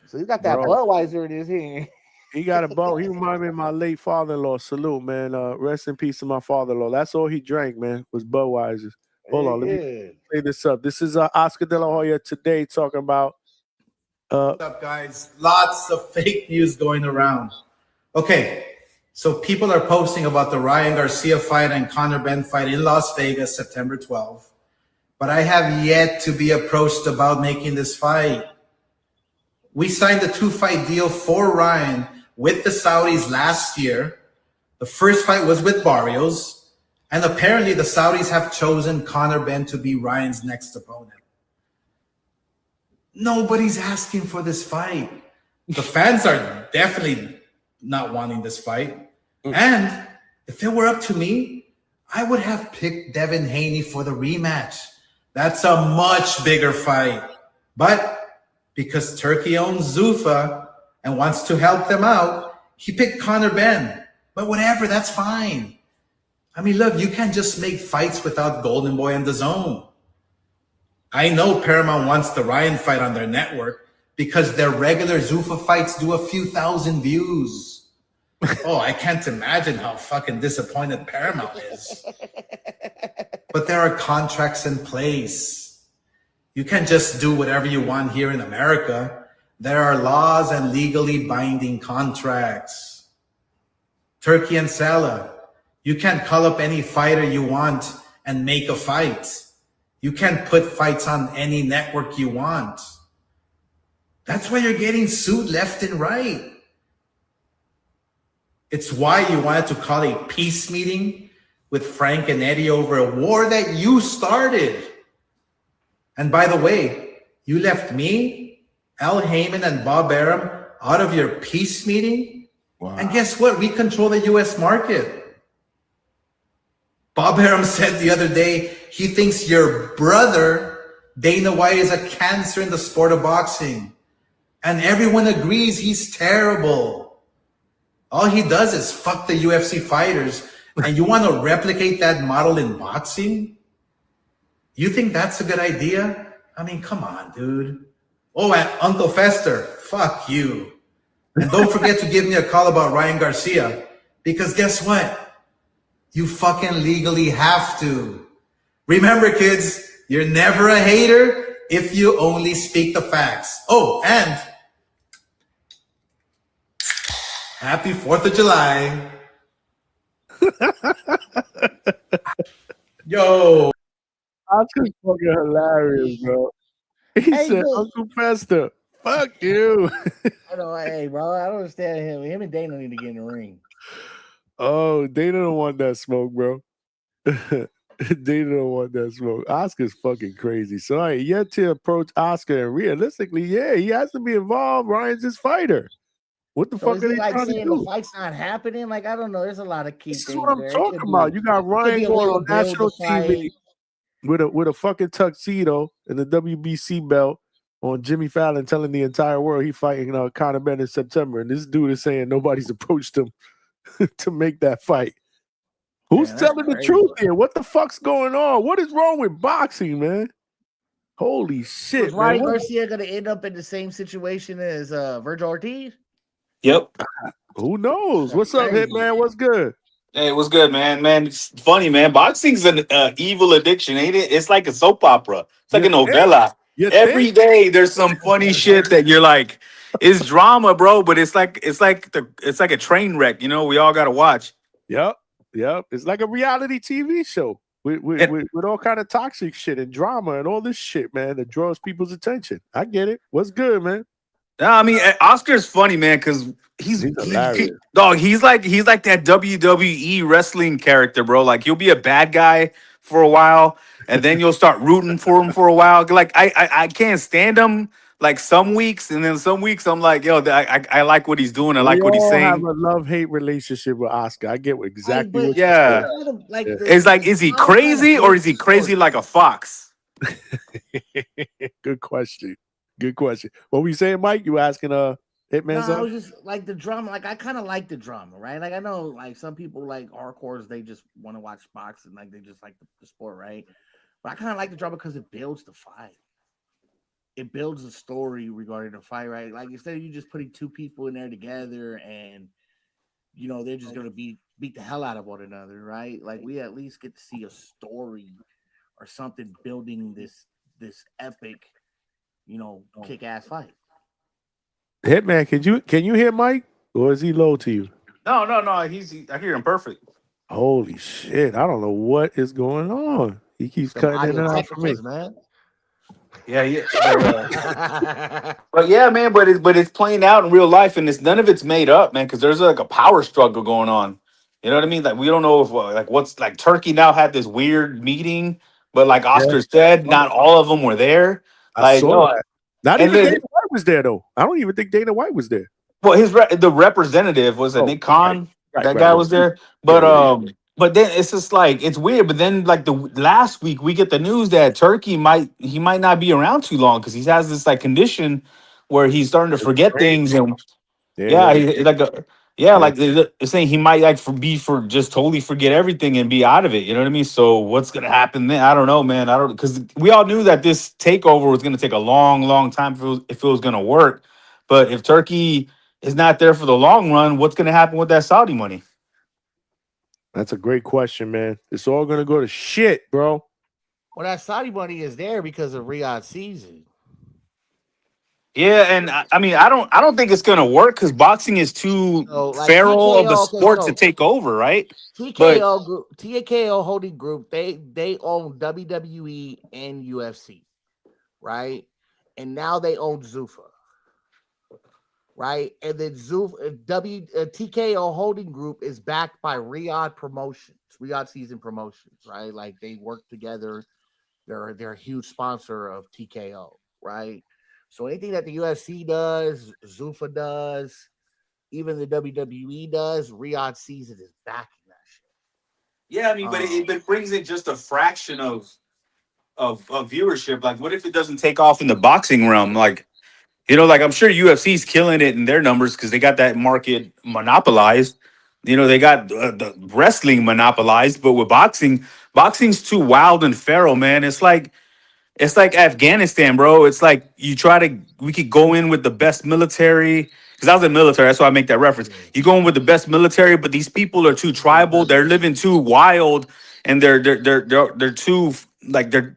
So he got that Budweiser in his hand. He got a boat. He reminded me of my late father-in-law. Salute, man. Rest in peace to my father-in-law. That's all he drank, man, was Budweisers. Hold on, let me play this up. This is Oscar De La Hoya today talking about. What's up, guys? Lots of fake news going around. Okay, so people are posting about the Ryan Garcia fight and Conor Benn fight in Las Vegas, September 12th. But I have yet to be approached about making this fight. We signed a 2-fight deal for Ryan with the Saudis last year. The first fight was with Barrios. And apparently the Saudis have chosen Conor Benn to be Ryan's next opponent. Nobody's asking for this fight. The fans are definitely not wanting this fight. And if it were up to me, I would have picked Devin Haney for the rematch. That's a much bigger fight. But because Turkey owns Zuffa and wants to help them out, he picked Conor Benn. But whatever, that's fine. I mean, look, you can't just make fights without Golden Boy and DAZN. I know Paramount wants the Ryan fight on their network because their regular Zuffa fights do a few thousand views. Oh, I can't imagine how fucking disappointed Paramount is. But there are contracts in place. You can't just do whatever you want here in America. There are laws and legally binding contracts. Turkey and Salah, you can't call up any fighter you want and make a fight. You can't put fights on any network you want. That's why you're getting sued left and right. It's why you wanted to call a peace meeting with Frank and Eddie over a war that you started. And by the way, you left me, Al Heyman, and Bob Arum out of your peace meeting. Wow. And guess what? We control the U.S. market. Bob Arum said the other day he thinks your brother, Dana White, is a cancer in the sport of boxing. And everyone agrees he's terrible. All he does is fuck the UFC fighters. And you want to replicate that model in boxing? You think that's a good idea? I mean, come on, dude. Oh, and Uncle Fester, fuck you. And don't forget to give me a call about Ryan Garcia. Because guess what? You fucking legally have to. Remember, kids, you're never a hater if you only speak the facts. Oh, and happy 4th of July. Yo. Oscar's fucking hilarious, bro. He said, Uncle Fester, fuck you. I know, hey, bro, I don't understand him. Him and Dana need to get in the ring. Oh, Dana don't want that smoke, bro. Dana don't want that smoke. Oscar's fucking crazy. So I yet to approach Oscar, and realistically, yeah, he has to be involved. Ryan's his fighter. What the fuck are they like trying to saying do? the fight's not happening? Like, I don't know. There's a lot of key things. This is what I'm there. talking about. You got Ryan going on national TV with a fucking tuxedo and the WBC belt on Jimmy Fallon, telling the entire world he fighting Conor Benn in September, and this dude is saying nobody's approached him to make that fight. Who's telling the truth here? What the fuck's going on? What is wrong with boxing, man? Holy shit, Is Ryan man. Garcia going to end up in the same situation as Virgil Ortiz? Yep. Who knows? What's up, Hitman? What's good? Hey, what's good, man? Man, it's funny, man. Boxing's an evil addiction, ain't it? It's like a soap opera. It's like a novella. Every day there's some funny shit that you're like, it's drama, bro. But it's like a train wreck. You know, we all gotta watch. Yep. It's like a reality TV show with all kind of toxic shit and drama and all this shit, man, that draws people's attention. I get it. What's good, man? No, I mean Oscar's funny, man, because he's hilarious. Dog, he's like that WWE wrestling character, bro. Like he'll be a bad guy for a while, and then you'll start rooting for him for a while. Like I can't stand him like some weeks, and then some weeks I'm like, yo, I like what he's doing. I like what he's We all saying. have a love-hate relationship with Oscar. I get exactly what yeah. you're saying. It's like, is he crazy or is he crazy like a fox? Good question. Good question. What were you saying, Mike? You asking Hitman No, I something? was just like the drama. Like I kind of like the drama, right? Like I know, like some people like hardcores, they just want to watch boxing, like they just like the sport, right? But I kind of like the drama because it builds the fight. It builds a story regarding the fight, right? Like instead of you just putting two people in there together and you know they're just gonna beat the hell out of one another, right? Like we at least get to see a story or something building this epic, you know, kick-ass fight. Hitman, can you hear Mike? Or is he low to you? No. I hear him perfect. Holy shit. I don't know what is going on. He keeps cutting in and out for me. Man. Yeah. But yeah, man, but it's playing out in real life, and none of it's made up, man, because there's like a power struggle going on. You know what I mean? Like we don't know if like what's like Turkey now had this weird meeting, but like Oscar said, not all of them were there. I saw that. Not even Dana White was there though. I don't even think Dana White was there. Well, the representative was Nick Khan. That guy was there, but but then it's just like it's weird. But then like the last week we get the news that Turkey might not be around too long because he has this like condition where he's starting to forget things and like they're saying he might like just totally forget everything and be out of it. You know what I mean? So what's gonna happen then? I don't know, man. Because we all knew that this takeover was gonna take a long time if it was gonna work. But if Turkey is not there for the long run, what's gonna happen with that Saudi money? That's a great question, man. It's all gonna go to shit, bro. Well, that Saudi money is there because of Riyadh season. Yeah, and I mean, I don't think it's gonna work because boxing is too feral of a sport to take over, right? TKO holding group, they own WWE and UFC, right? And now they own Zuffa, right? And then TKO holding group is backed by Riyadh Season Promotions, right? Like they work together. They're a huge sponsor of TKO, right? So anything that the UFC does, Zuffa does, even the WWE does, Riyadh Season is backing that shit. Yeah, I mean, but it brings in just a fraction of viewership. Like, what if it doesn't take off in the boxing realm? Like, you know, like I'm sure UFC's killing it in their numbers because they got that market monopolized. You know, they got the wrestling monopolized, but with boxing's too wild and feral, man. It's like Afghanistan, bro. It's like we could go in with the best military. Because I was in the military, that's why I make that reference. You go in with the best military, but these people are too tribal. They're living too wild, and they're too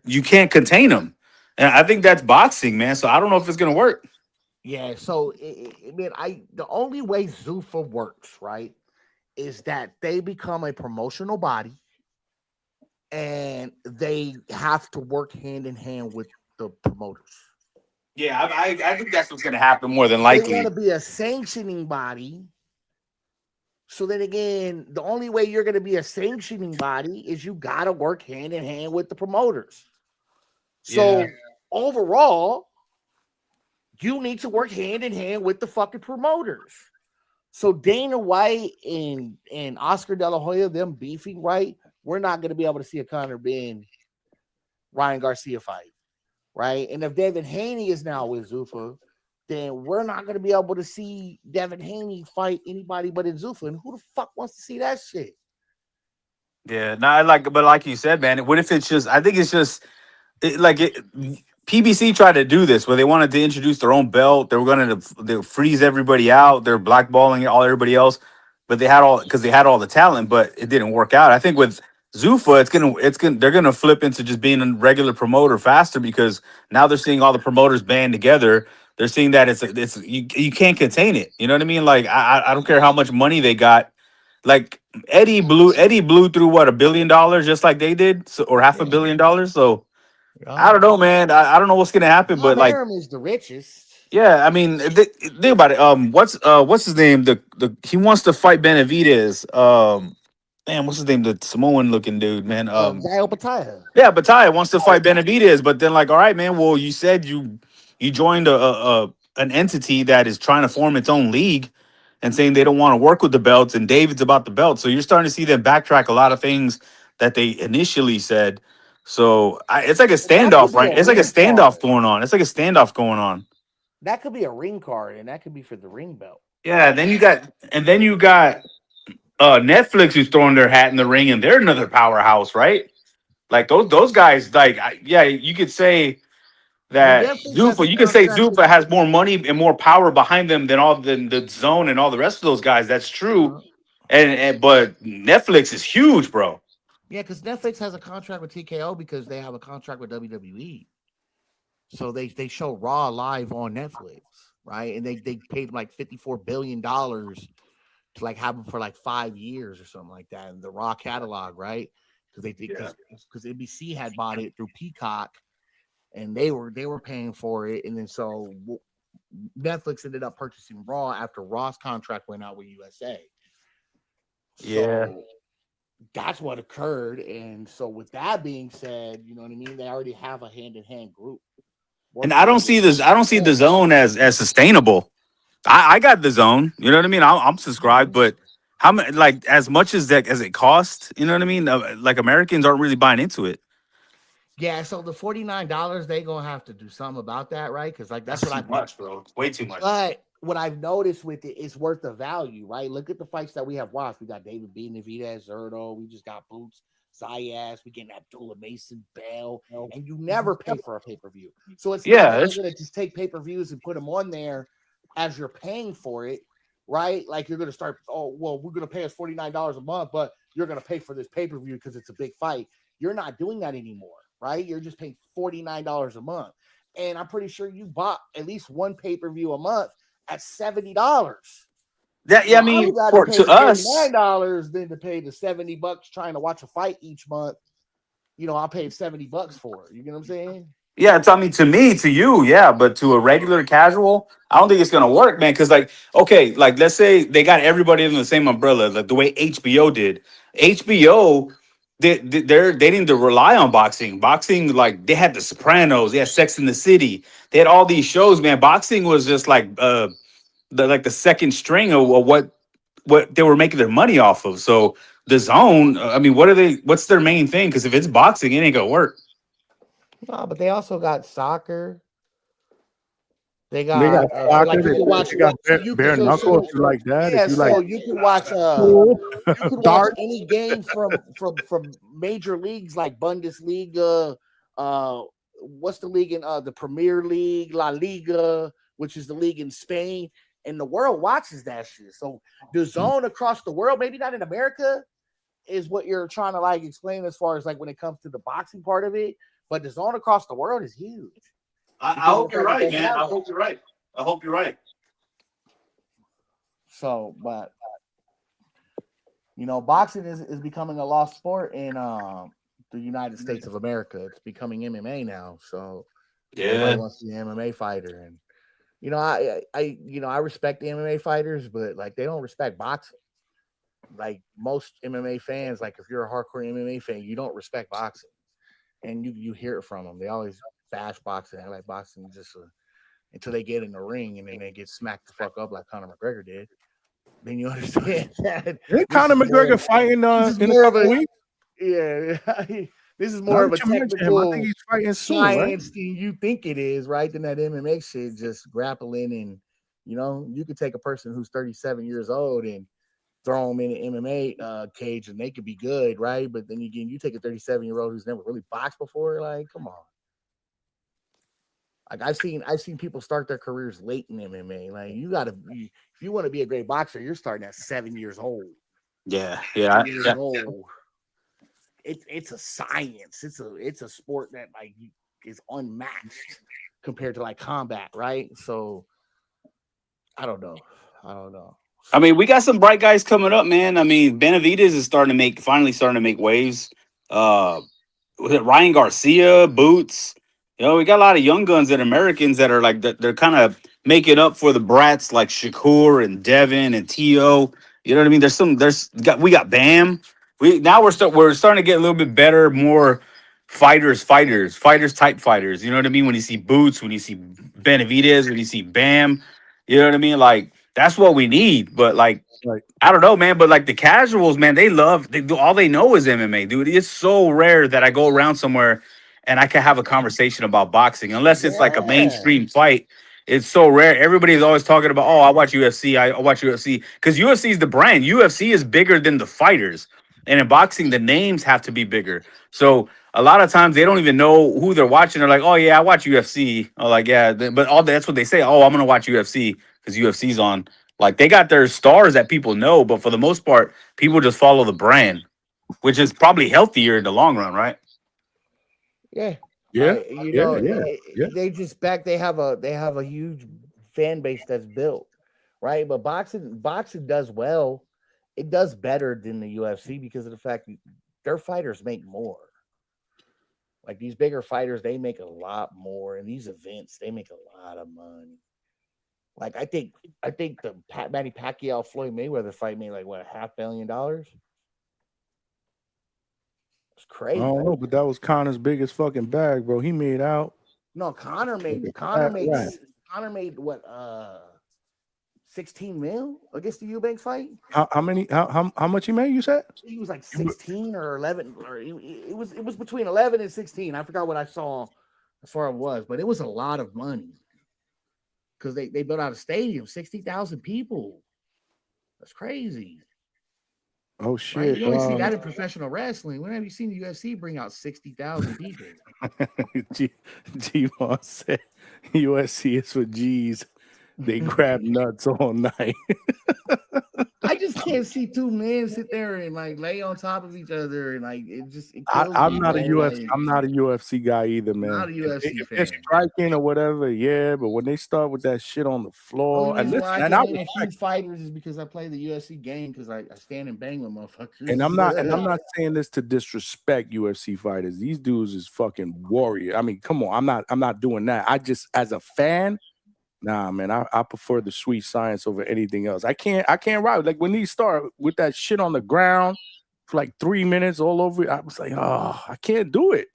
you can't contain them. And I think that's boxing, man. So I don't know if it's gonna work. Yeah. So the only way Zuffa works, right, is that they become a promotional body. And they have to work hand in hand with the promoters. Yeah, I think that's what's going to happen more than likely. They want to be a sanctioning body. So then again, the only way you're going to be a sanctioning body is you got to work hand in hand with the promoters. So overall, you need to work hand in hand with the fucking promoters. So Dana White and Oscar De La Hoya, them beefing, right? We're not going to be able to see a Conor Ben Ryan Garcia fight, right? And if Devin Haney is now with Zuffa, then we're not going to be able to see Devin Haney fight anybody but in Zuffa. And who the fuck wants to see that shit? Yeah, but like you said, man, what if it's just? I think it's just PBC tried to do this where they wanted to introduce their own belt. They were going to freeze everybody out. They're blackballing everybody else, but they had all the talent, but it didn't work out. I think with Zuffa, they're gonna flip into just being a regular promoter faster because now they're seeing all the promoters band together. They're seeing that you can't contain it. You know what I mean? Like I don't care how much money they got. like Eddie blew through what, $1 billion just like they did, so, or half $1 billion. So I don't know, man. I don't know what's gonna happen, but Bob like, Arum is the richest. yeah, I mean, think about it. What's his name? The he wants to fight Benavidez. Man, what's his name? The Samoan looking dude, man. Gael Bataya. Yeah, Battaglia wants to fight Benavidez, but then like, all right, man. Well, you said you joined an entity that is trying to form its own league, and saying they don't want to work with the belts, and David's about the belt. So you're starting to see them backtrack a lot of things that they initially said. So it's like a standoff, right? It's like a standoff going on. It's like a standoff going on. That could be a ring card, and that could be for the ring belt. Yeah. Then you got Netflix who's throwing their hat in the ring, and they're another powerhouse, right? Like those guys, like yeah, you could say that Zufa. You could say Zufa has more money and more power behind them than the Zone and all the rest of those guys. That's true, and but Netflix is huge, bro. Yeah, because Netflix has a contract with TKO because they have a contract with WWE. So they show Raw live on Netflix, right? And they paid like $54 billion to like have them for like 5 years or something like that in the Raw catalog, right? Because NBC had bought it through Peacock, and they were paying for it, and then so Netflix ended up purchasing Raw after Raw's contract went out with USA. Yeah. So that's what occurred, and so with that being said, you know what I mean. They already have a hand-in-hand group. And I don't see the Zone as sustainable. I got the Zone, you know what I mean? I'm subscribed, but how much, like, as much as it costs, you know what I mean? Like, Americans aren't really buying into it. Yeah, so the $49, they gonna have to do something about that, right? Because like that's too what much, bro. Way too much. But what I've noticed with it is worth the value, right? Look at the fights that we have watched. We got David Benavidez, Zerto. We just got Boots, Zayas. We getting Abdullah Mason, Bell, and you never pay for a pay-per-view. So it's not like you're gonna just take pay-per-views and put them on there as you're paying for it, right? Like you're gonna start. Oh, well, we're gonna pay us $49 a month, but you're gonna pay for this pay-per-view because it's a big fight. You're not doing that anymore, right? You're just paying $49 a month, and I'm pretty sure you bought at least one pay-per-view a month at $70. Yeah, I mean, to us, $49 than to pay the $70 trying to watch a fight each month. You know, I paid $70 for it. You get what I'm saying? yeah, it's, I mean, to you, yeah, but to a regular casual, I don't think it's gonna work, man. Because like, okay, like let's say they got everybody in the same umbrella, like the way HBO did. HBO, they didn't rely on boxing. Boxing, like they had The Sopranos, they had Sex in the City, they had all these shows, man. Boxing was just like the second string of what they were making their money off of. So the Zone, I mean, what's their main thing? Because if it's boxing, it ain't gonna work. No, but they also got soccer. They got soccer. like you can watch bare knuckle if you like that. Yeah, if you so like, you can watch you can watch any game from major leagues like Bundesliga, what's the league in the Premier League, La Liga, which is the league in Spain, and the world watches that shit. So the Zone across the world, maybe not in America, is what you're trying to like explain as far as like when it comes to the boxing part of it. But the Zone across the world is huge. I hope you're right, man. I hope you're right. I hope you're right. So, but you know, boxing is becoming a lost sport in the United States of America. It's becoming MMA now. So everybody wants to be an MMA fighter. And you know, I respect the MMA fighters, but like they don't respect boxing. Like most MMA fans, like if you're a hardcore MMA fan, you don't respect boxing. And you hear it from them. They always bash boxing, act like boxing just until they get in the ring and then they get smacked the fuck up like Conor McGregor did. Then you understand that. Isn't Conor McGregor fighting in a couple weeks? Yeah, this is more of a technical I think he's fighting soon, science right? than you think it is, right? Than that MMA shit, just grappling and you know, you could take a person who's 37 years old and throw them in an MMA cage and they could be good, right? But then again, you take a 37-year-old who's never really boxed before, like, come on. Like I've seen people start their careers late in MMA. Like if you want to be a great boxer, you're starting at 7 years old. Yeah. Old. It's a science. It's a sport that like is unmatched compared to like combat, right? So I don't know. I mean, we got some bright guys coming up, man. I mean, Benavidez is finally starting to make waves. Was it Ryan Garcia, Boots? You know, we got a lot of young guns and Americans that are like they're kind of making up for the brats like Shakur and Devin and T.O. You know what I mean? We got Bam. We're starting to get a little bit better, more fighters type fighters. You know what I mean? When you see Boots, when you see Benavidez, when you see Bam, you know what I mean? Like that's what we need. But like I don't know, man, but like the casuals, man, they do all they know is MMA, dude. It's so rare that I go around somewhere and I can have a conversation about boxing, unless it's like a mainstream fight. It's so rare. Everybody's always talking about, oh, I watch UFC, I watch UFC, because UFC is the brand. UFC is bigger than the fighters, and in boxing, the names have to be bigger. So a lot of times they don't even know who they're watching. They're like, oh yeah, I watch UFC. Oh, like yeah, but that's what they say. Oh, I'm gonna watch UFC because UFC's on. Like they got their stars that people know, but for the most part, people just follow the brand, which is probably healthier in the long run, right? Yeah. Yeah. They have a huge fan base that's built, right? But boxing does well. It does better than the UFC because of the fact that their fighters make more. Like these bigger fighters, they make a lot more. In these events, they make a lot of money. Like I think the Manny Pacquiao Floyd Mayweather fight made like what $500 million. It's crazy. I don't know, but that was Connor's biggest fucking bag, bro. He made out. No, Connor made what 16 mil against the Eubank fight. How much he made? You said he was like 16 or 11, or it was between 11 and 16. I forgot what I saw as far as it was, but it was a lot of money. Because they built out a stadium, 60,000 people. That's crazy. Oh shit! Right? You only see that in professional wrestling. When have you seen the UFC bring out 60,000 people? G-Mon said USC is for G's. They grab nuts all night. I just can't see two men sit there and like lay on top of each other and like it kills I'm me, not a man. UFC. Like, I'm not a UFC guy either, man. Not a UFC if fan. they're striking or whatever, yeah. But when they start with that shit on the floor, Only and reason listen, why I and can I name a few respect, fighters is because I play the UFC game because I stand and bang with motherfuckers. and I'm not saying this to disrespect UFC fighters. These dudes is fucking warrior. I mean, come on, I'm not doing that. I just as a fan. Nah, man, I prefer the sweet science over anything else. I can't ride. Like when these start with that shit on the ground for like 3 minutes all over it, I was like, oh, I can't do it.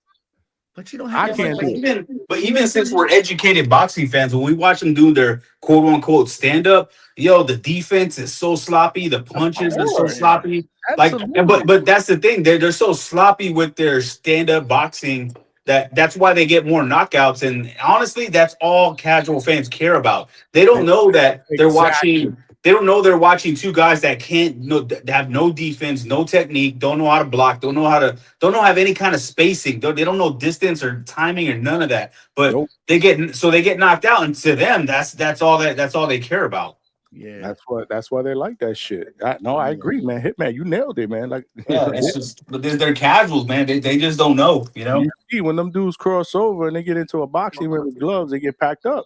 But you don't have I can't do it. But even since we're educated boxing fans, when we watch them do their quote unquote stand up, yo, the defense is so sloppy, the punches are so sloppy. Absolutely. Like, but that's the thing, they're so sloppy with their stand up boxing. That's why they get more knockouts, and honestly, that's all casual fans care about. They don't know that they're watching. They don't know they're watching two guys that have no defense, no technique, don't know how to block, don't know have any kind of spacing. They don't know distance or timing or none of that. But they get knocked out, and to them, that's all they care about. Yeah, that's why they like that shit. I agree, man. Hitman, you nailed it, man. Like, yeah, it's just, but they're casuals, man. They just don't know, you know. You see, when them dudes cross over and they get into a boxing ring with gloves, they get packed up.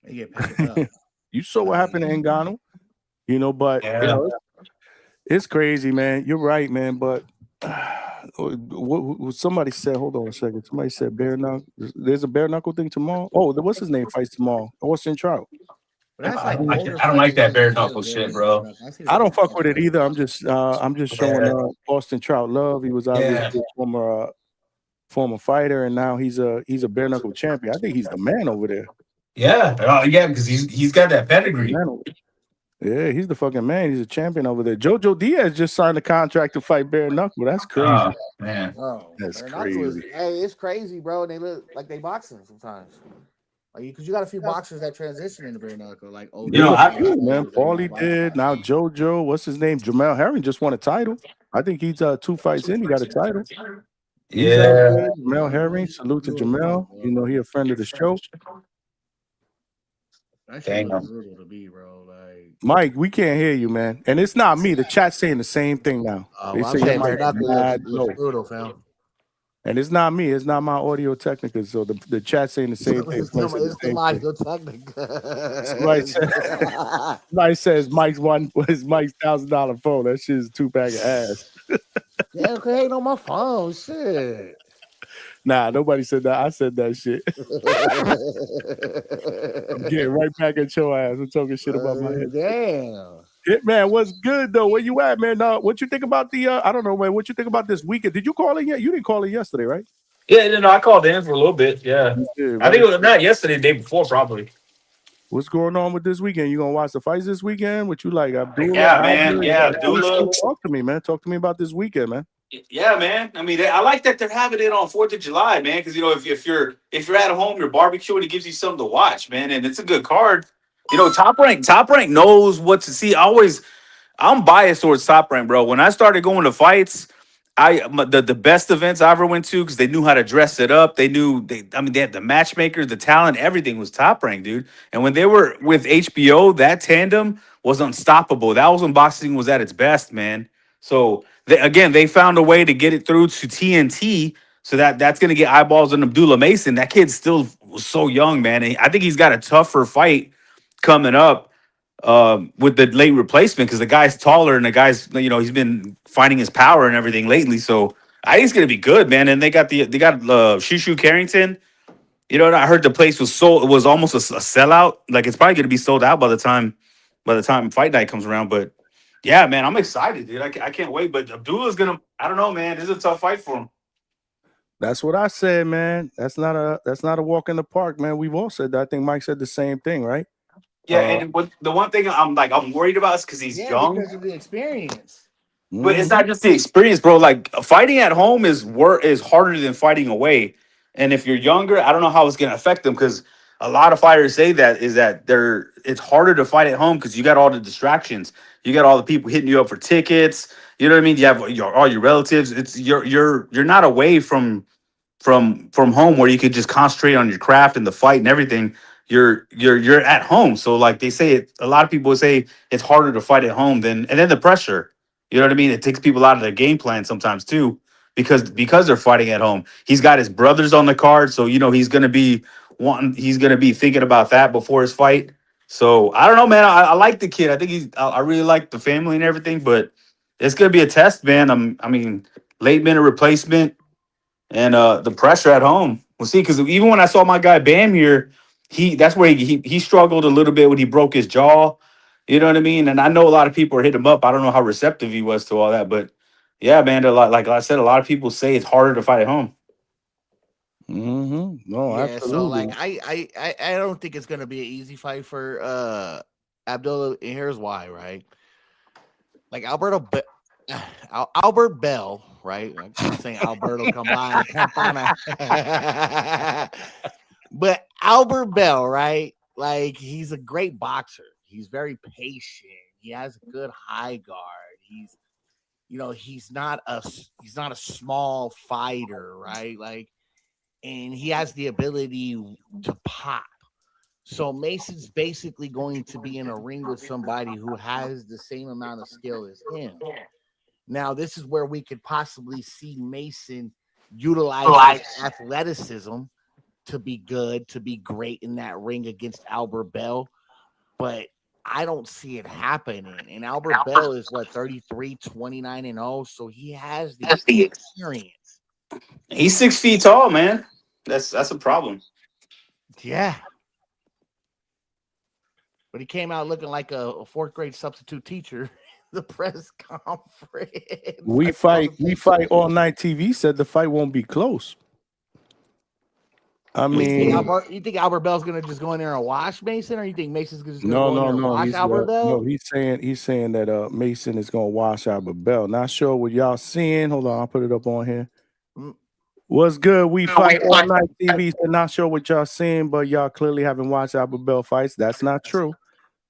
They get packed up. You saw what happened to Ngannou, you know. But you know, it's crazy, man. You're right, man. But what somebody said, hold on a second. Somebody said bare knuckle. There's a bare knuckle thing tomorrow. Oh, what's his name fights tomorrow? Austin Trout. I don't like that bare knuckle shit, bro. I don't fuck with it either. I'm just showing Austin Trout love. He was obviously a former fighter, and now he's a bare knuckle champion. I think he's the man over there. Yeah, because he's got that pedigree. Yeah, he's the fucking man. He's a champion over there. Jojo Diaz just signed a contract to fight bare knuckle. That's crazy. Oh, man. That's crazy. crazy. Hey, it's crazy, bro. And they look like they boxing sometimes. Because you got a few boxers that transition into bare knuckle, like man, Paulie did. Now JoJo, what's his name? Jamel Herring just won a title. I think he's 2 fights in. He got a title. Jamel Herring. Salute to Jamel. You know he a friend of the show. That shit was brutal to be, bro. Like Mike, we can't hear you, man. And it's not me. The chat's saying the same thing now. They say bare knuckle was brutal, fam. And it's not me. It's not my Audio Technica. So the chat saying the same thing. It's the Audio Technica. Somebody says Mike's $1,000 phone. That shit is 2-pack of ass. Yeah, it ain't on my phone. Shit. Nah, nobody said that. I said that shit. I'm getting right back at your ass. I'm talking shit about my head. Damn. Man, what's good though? Where you at, man? What you think about the? I don't know, man. What you think about this weekend? Did you call in yet? You didn't call in yesterday, right? Yeah, no, I called in for a little bit. Yeah, I think it was not yesterday, the day before, probably. What's going on with this weekend? You gonna watch the fights this weekend? What you like, Abdullah? Yeah, man. Yeah, Abdullah. Talk to me, man. Talk to me about this weekend, man. Yeah, man. I mean, I like that they're having it on 4th of July, man. Because if you're at home, you're barbecuing, it gives you something to watch, man, and it's a good card. Top Rank knows what to see. I'm biased towards Top Rank, bro. When I started going to fights, the best events I ever went to because they knew how to dress it up. They had the matchmakers, the talent, everything was Top Rank, dude. And when they were with HBO, that tandem was unstoppable. That was when boxing was at its best, man. So they found a way to get it through to TNT. So that's gonna get eyeballs on Abdullah Mason. That kid still was so young, man. And I think he's got a tougher fight coming up with the late replacement because the guy's taller and the guy's he's been finding his power and everything lately. So I think it's gonna be good, man. And they got Shushu Carrington. And I heard the place was sold. It was almost a sellout. Like it's probably gonna be sold out by the time fight night comes around. But yeah, man, I'm excited, dude. I can't wait. But Abdullah's gonna. I don't know, man. This is a tough fight for him. That's what I said, man. That's not a walk in the park, man. We've all said that. I think Mike said the same thing, right? Yeah, and the one thing I'm worried about is because he's young. Because of the experience. But it's not just the experience, bro. Like fighting at home is harder than fighting away. And if you're younger, I don't know how it's gonna affect them because a lot of fighters say that it's harder to fight at home because you got all the distractions. You got all the people hitting you up for tickets. You know what I mean? You have all your relatives. It's you're not away from home where you could just concentrate on your craft and the fight and everything. You're at home. So like they say a lot of people say it's harder to fight at home and then the pressure. You know what I mean? It takes people out of their game plan sometimes too, because they're fighting at home. He's got his brothers on the card, so he's gonna be thinking about that before his fight. So I don't know, man. I like the kid. I think I really like the family and everything, but it's gonna be a test, man. I mean, late minute replacement and the pressure at home. We'll see. Because even when I saw my guy Bam here, that's where he struggled a little bit when he broke his jaw. You know what I mean? And I know a lot of people are hitting him up. I don't know how receptive he was to all that, but yeah, man. Like I said, a lot of people say it's harder to fight at home. Mm-hmm. No, yeah, absolutely. So like I don't think it's gonna be an easy fight for Abdullah, and here's why, right? Like Albert Bell, right? I keep saying Alberto Campana. But Albert Bell, right? Like he's a great boxer. He's very patient. He has a good high guard. He's not a small fighter, right? Like, and he has the ability to pop. So Mason's basically going to be in a ring with somebody who has the same amount of skill as him. Now, this is where we could possibly see Mason utilize his athleticism to be good, to be great in that ring against Albert Bell. But I don't see it happening. And Albert Bell is 33, 29-0. So he has the experience. He's 6 feet tall, man. That's a problem. Yeah. But he came out looking like a fourth grade substitute teacher. The press conference. We fight all night. TV said the fight won't be close. I mean, you think Albert Bell's gonna just go in there and wash Mason, or you think Mason's just gonna go in there and wash Albert Bell? No, he's saying that Mason is gonna wash Albert Bell. Not sure what y'all seeing. Hold on, I'll put it up on here. What's good? We fight all night. TV said not sure what y'all seeing, but y'all clearly haven't watched Albert Bell fights. That's not true.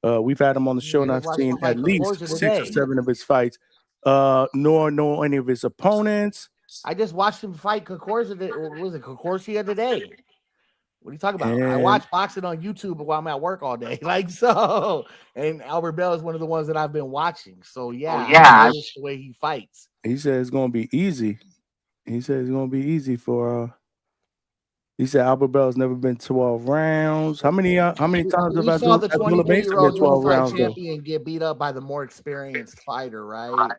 We've had him on the show, and I've seen at least 6 or 7 of his fights. Nor know any of his opponents. I just watched him fight Kokorsia today. What are you talking about? I watch boxing on YouTube while I'm at work all day. Like so. And Albert Bell is one of the ones that I've been watching. So yeah, I noticed the way he fights. He said it's gonna be easy. He said it's gonna be easy for. He said Albert Bell's never been 12 rounds. How many times have We saw the Abdullah Mason been 23-year-old 12 unified rounds? Though? champion get beat up by the more experienced fighter, right?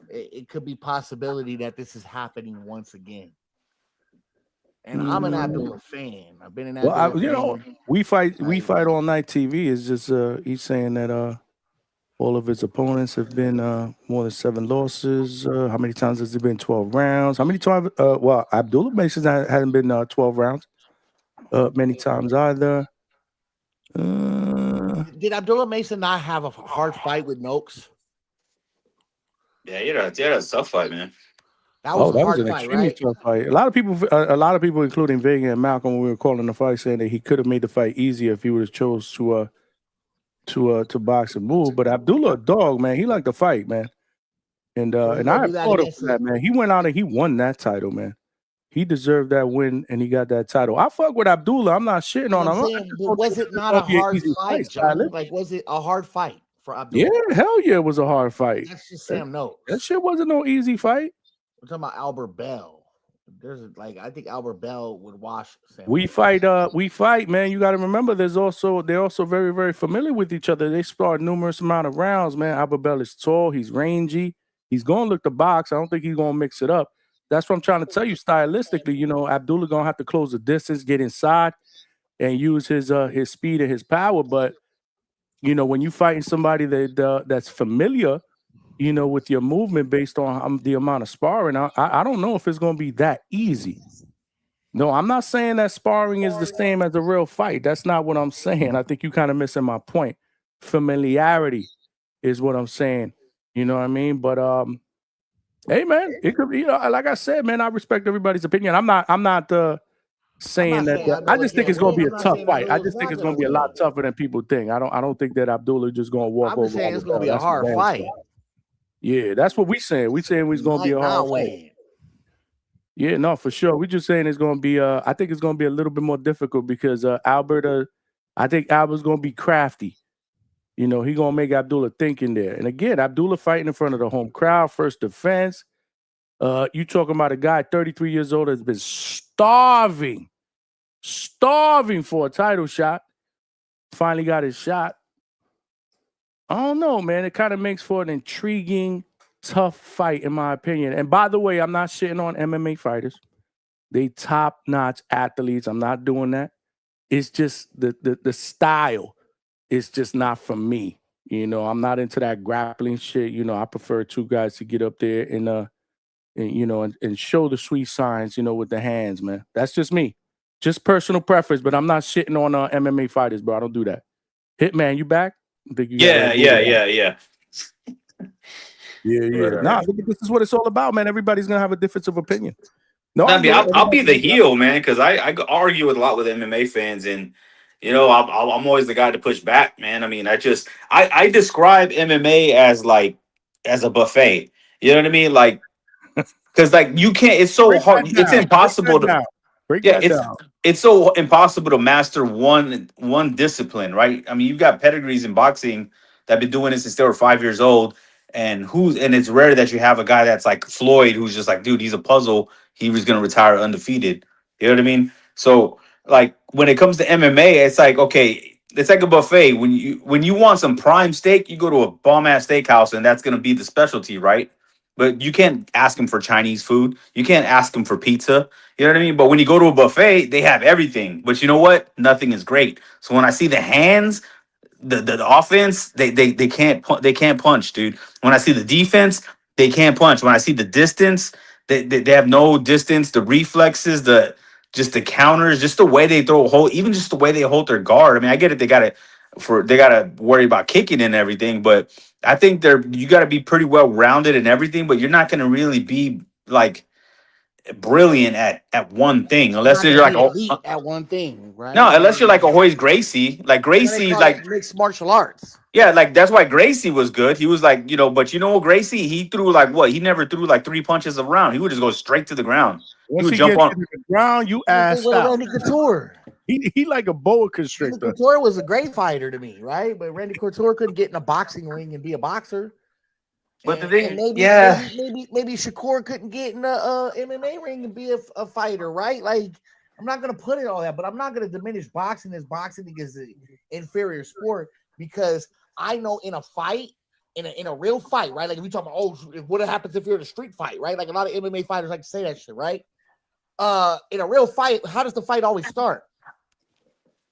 It could be possibility that this is happening once again. And I'm an Abdullah fan. I've been an Abdullah fan. we fight all night TV. Is just he's saying that all of his opponents have been more than 7 losses. How many times has it been 12 rounds? How many times? Well, Abdullah Mason hasn't been 12 rounds many times either. Did Abdullah Mason not have a hard fight with Noakes? Yeah, he had a tough fight, man. That was a hard an fight, extremely right? tough fight. A lot of people, including Vega and Malcolm, when we were calling the fight, saying that he could have made the fight easier if he would have chose to box and move. But Abdullah, a dog, man, he liked to fight, man. And I applaud him for that, man. He went out and he won that title, man. He deserved that win, and he got that title. I fuck with Abdullah. I'm not shitting on him. But was it not a hard fight, John? Like, was it a hard fight for Abdullah? Yeah, hell yeah, it was a hard fight. That's just Sam Noakes. That shit wasn't no easy fight. We're talking about Albert Bell. I think Albert Bell would wash Sam. We fight, man. You got to remember, they're also very, very familiar with each other. They sparred numerous amount of rounds, man. Albert Bell is tall, he's rangy, he's gonna look the box. I don't think he's gonna mix it up. That's what I'm trying to tell you. Stylistically, Abdullah gonna have to close the distance, get inside, and use his speed and his power. But when you fighting somebody that's familiar, with your movement based on the amount of sparring, I don't know if it's going to be that easy. No, I'm not saying that sparring is the same as a real fight. That's not what I'm saying. I think you kind of missing my point. Familiarity is what I'm saying. You know what I mean? But hey, man, it could be. Like I said, man, I respect everybody's opinion. I'm not saying that. I just think it's going to be a tough fight. I just think it's going to be a lot tougher than people think. I don't think that Abdullah just going to walk over. I'm saying it's going to be a hard fight. Yeah, that's what we saying. We saying it's going to be a hard fight. Yeah, no, for sure. We just saying it's going to be. I think it's going to be a little bit more difficult because Albert. I think Albert's going to be crafty. He going to make Abdullah think in there. And again, Abdullah fighting in front of the home crowd, first defense. You talking about a guy 33 years old that's been starving for a title shot. Finally got his shot. I don't know, man. It kind of makes for an intriguing, tough fight, in my opinion. And by the way, I'm not shitting on MMA fighters. They top-notch athletes. I'm not doing that. It's just the style is just not for me. I'm not into that grappling shit. I prefer two guys to get up there and show the sweet signs, with the hands, man. That's just me. Just personal preference, but I'm not shitting on MMA fighters, bro. I don't do that. Hitman, you back? Yeah. Yeah. Nah, I think this is what it's all about, man. Everybody's gonna have a difference of opinion. No, I'll be the heel, man, because I argue with a lot with MMA fans, and I'm always the guy to push back, man. I mean, I describe MMA as a buffet. You know what I mean? Like, because you can't. It's so hard. It's impossible to. It's so impossible to master one discipline, right? I mean, you've got pedigrees in boxing that have been doing this since they were 5 years old, and it's rare that you have a guy that's like Floyd, who's just like, dude, he's a puzzle. He was gonna retire undefeated. You know what I mean? So, like, when it comes to MMA, it's like, okay, it's like a buffet. When you want some prime steak, you go to a bomb ass steakhouse, and that's gonna be the specialty, right? But you can't ask them for Chinese food. You can't ask them for pizza. You know what I mean? But when you go to a buffet, they have everything. But you know what? Nothing is great. So when I see the hands, the offense, they can't punch, dude. When I see the defense, they can't punch. When I see the distance, they have no distance. The reflexes, the counters, just the way they throw even just the way they hold their guard. I mean, I get it. They gotta worry about kicking and everything, but I think you got to be pretty well rounded and everything, but you're not going to really be like brilliant at one thing unless you're like elite at one thing, right? No, unless you're like a Hoyce Gracie, like Gracie, like mixed martial arts. Yeah, like that's why Gracie was good. He was like, but Gracie, he threw like what? He never threw like 3 punches a round. He would just go straight to the ground. Once he jump on the ground, you ass out. Randy Couture. He like a boa constrictor. Randy Couture was a great fighter to me, right? But Randy Couture couldn't get in a boxing ring and be a boxer. But the And thing, maybe Shakur couldn't get in the MMA ring and be a fighter, right? Like, I'm not gonna put it all that, but I'm not gonna diminish boxing as boxing is an inferior sport, because I know in a fight, in a real fight, right? Like if we talk about, oh, what happens if you're in a street fight, right? Like a lot of MMA fighters like to say that shit, right? In a real fight, how does the fight always start?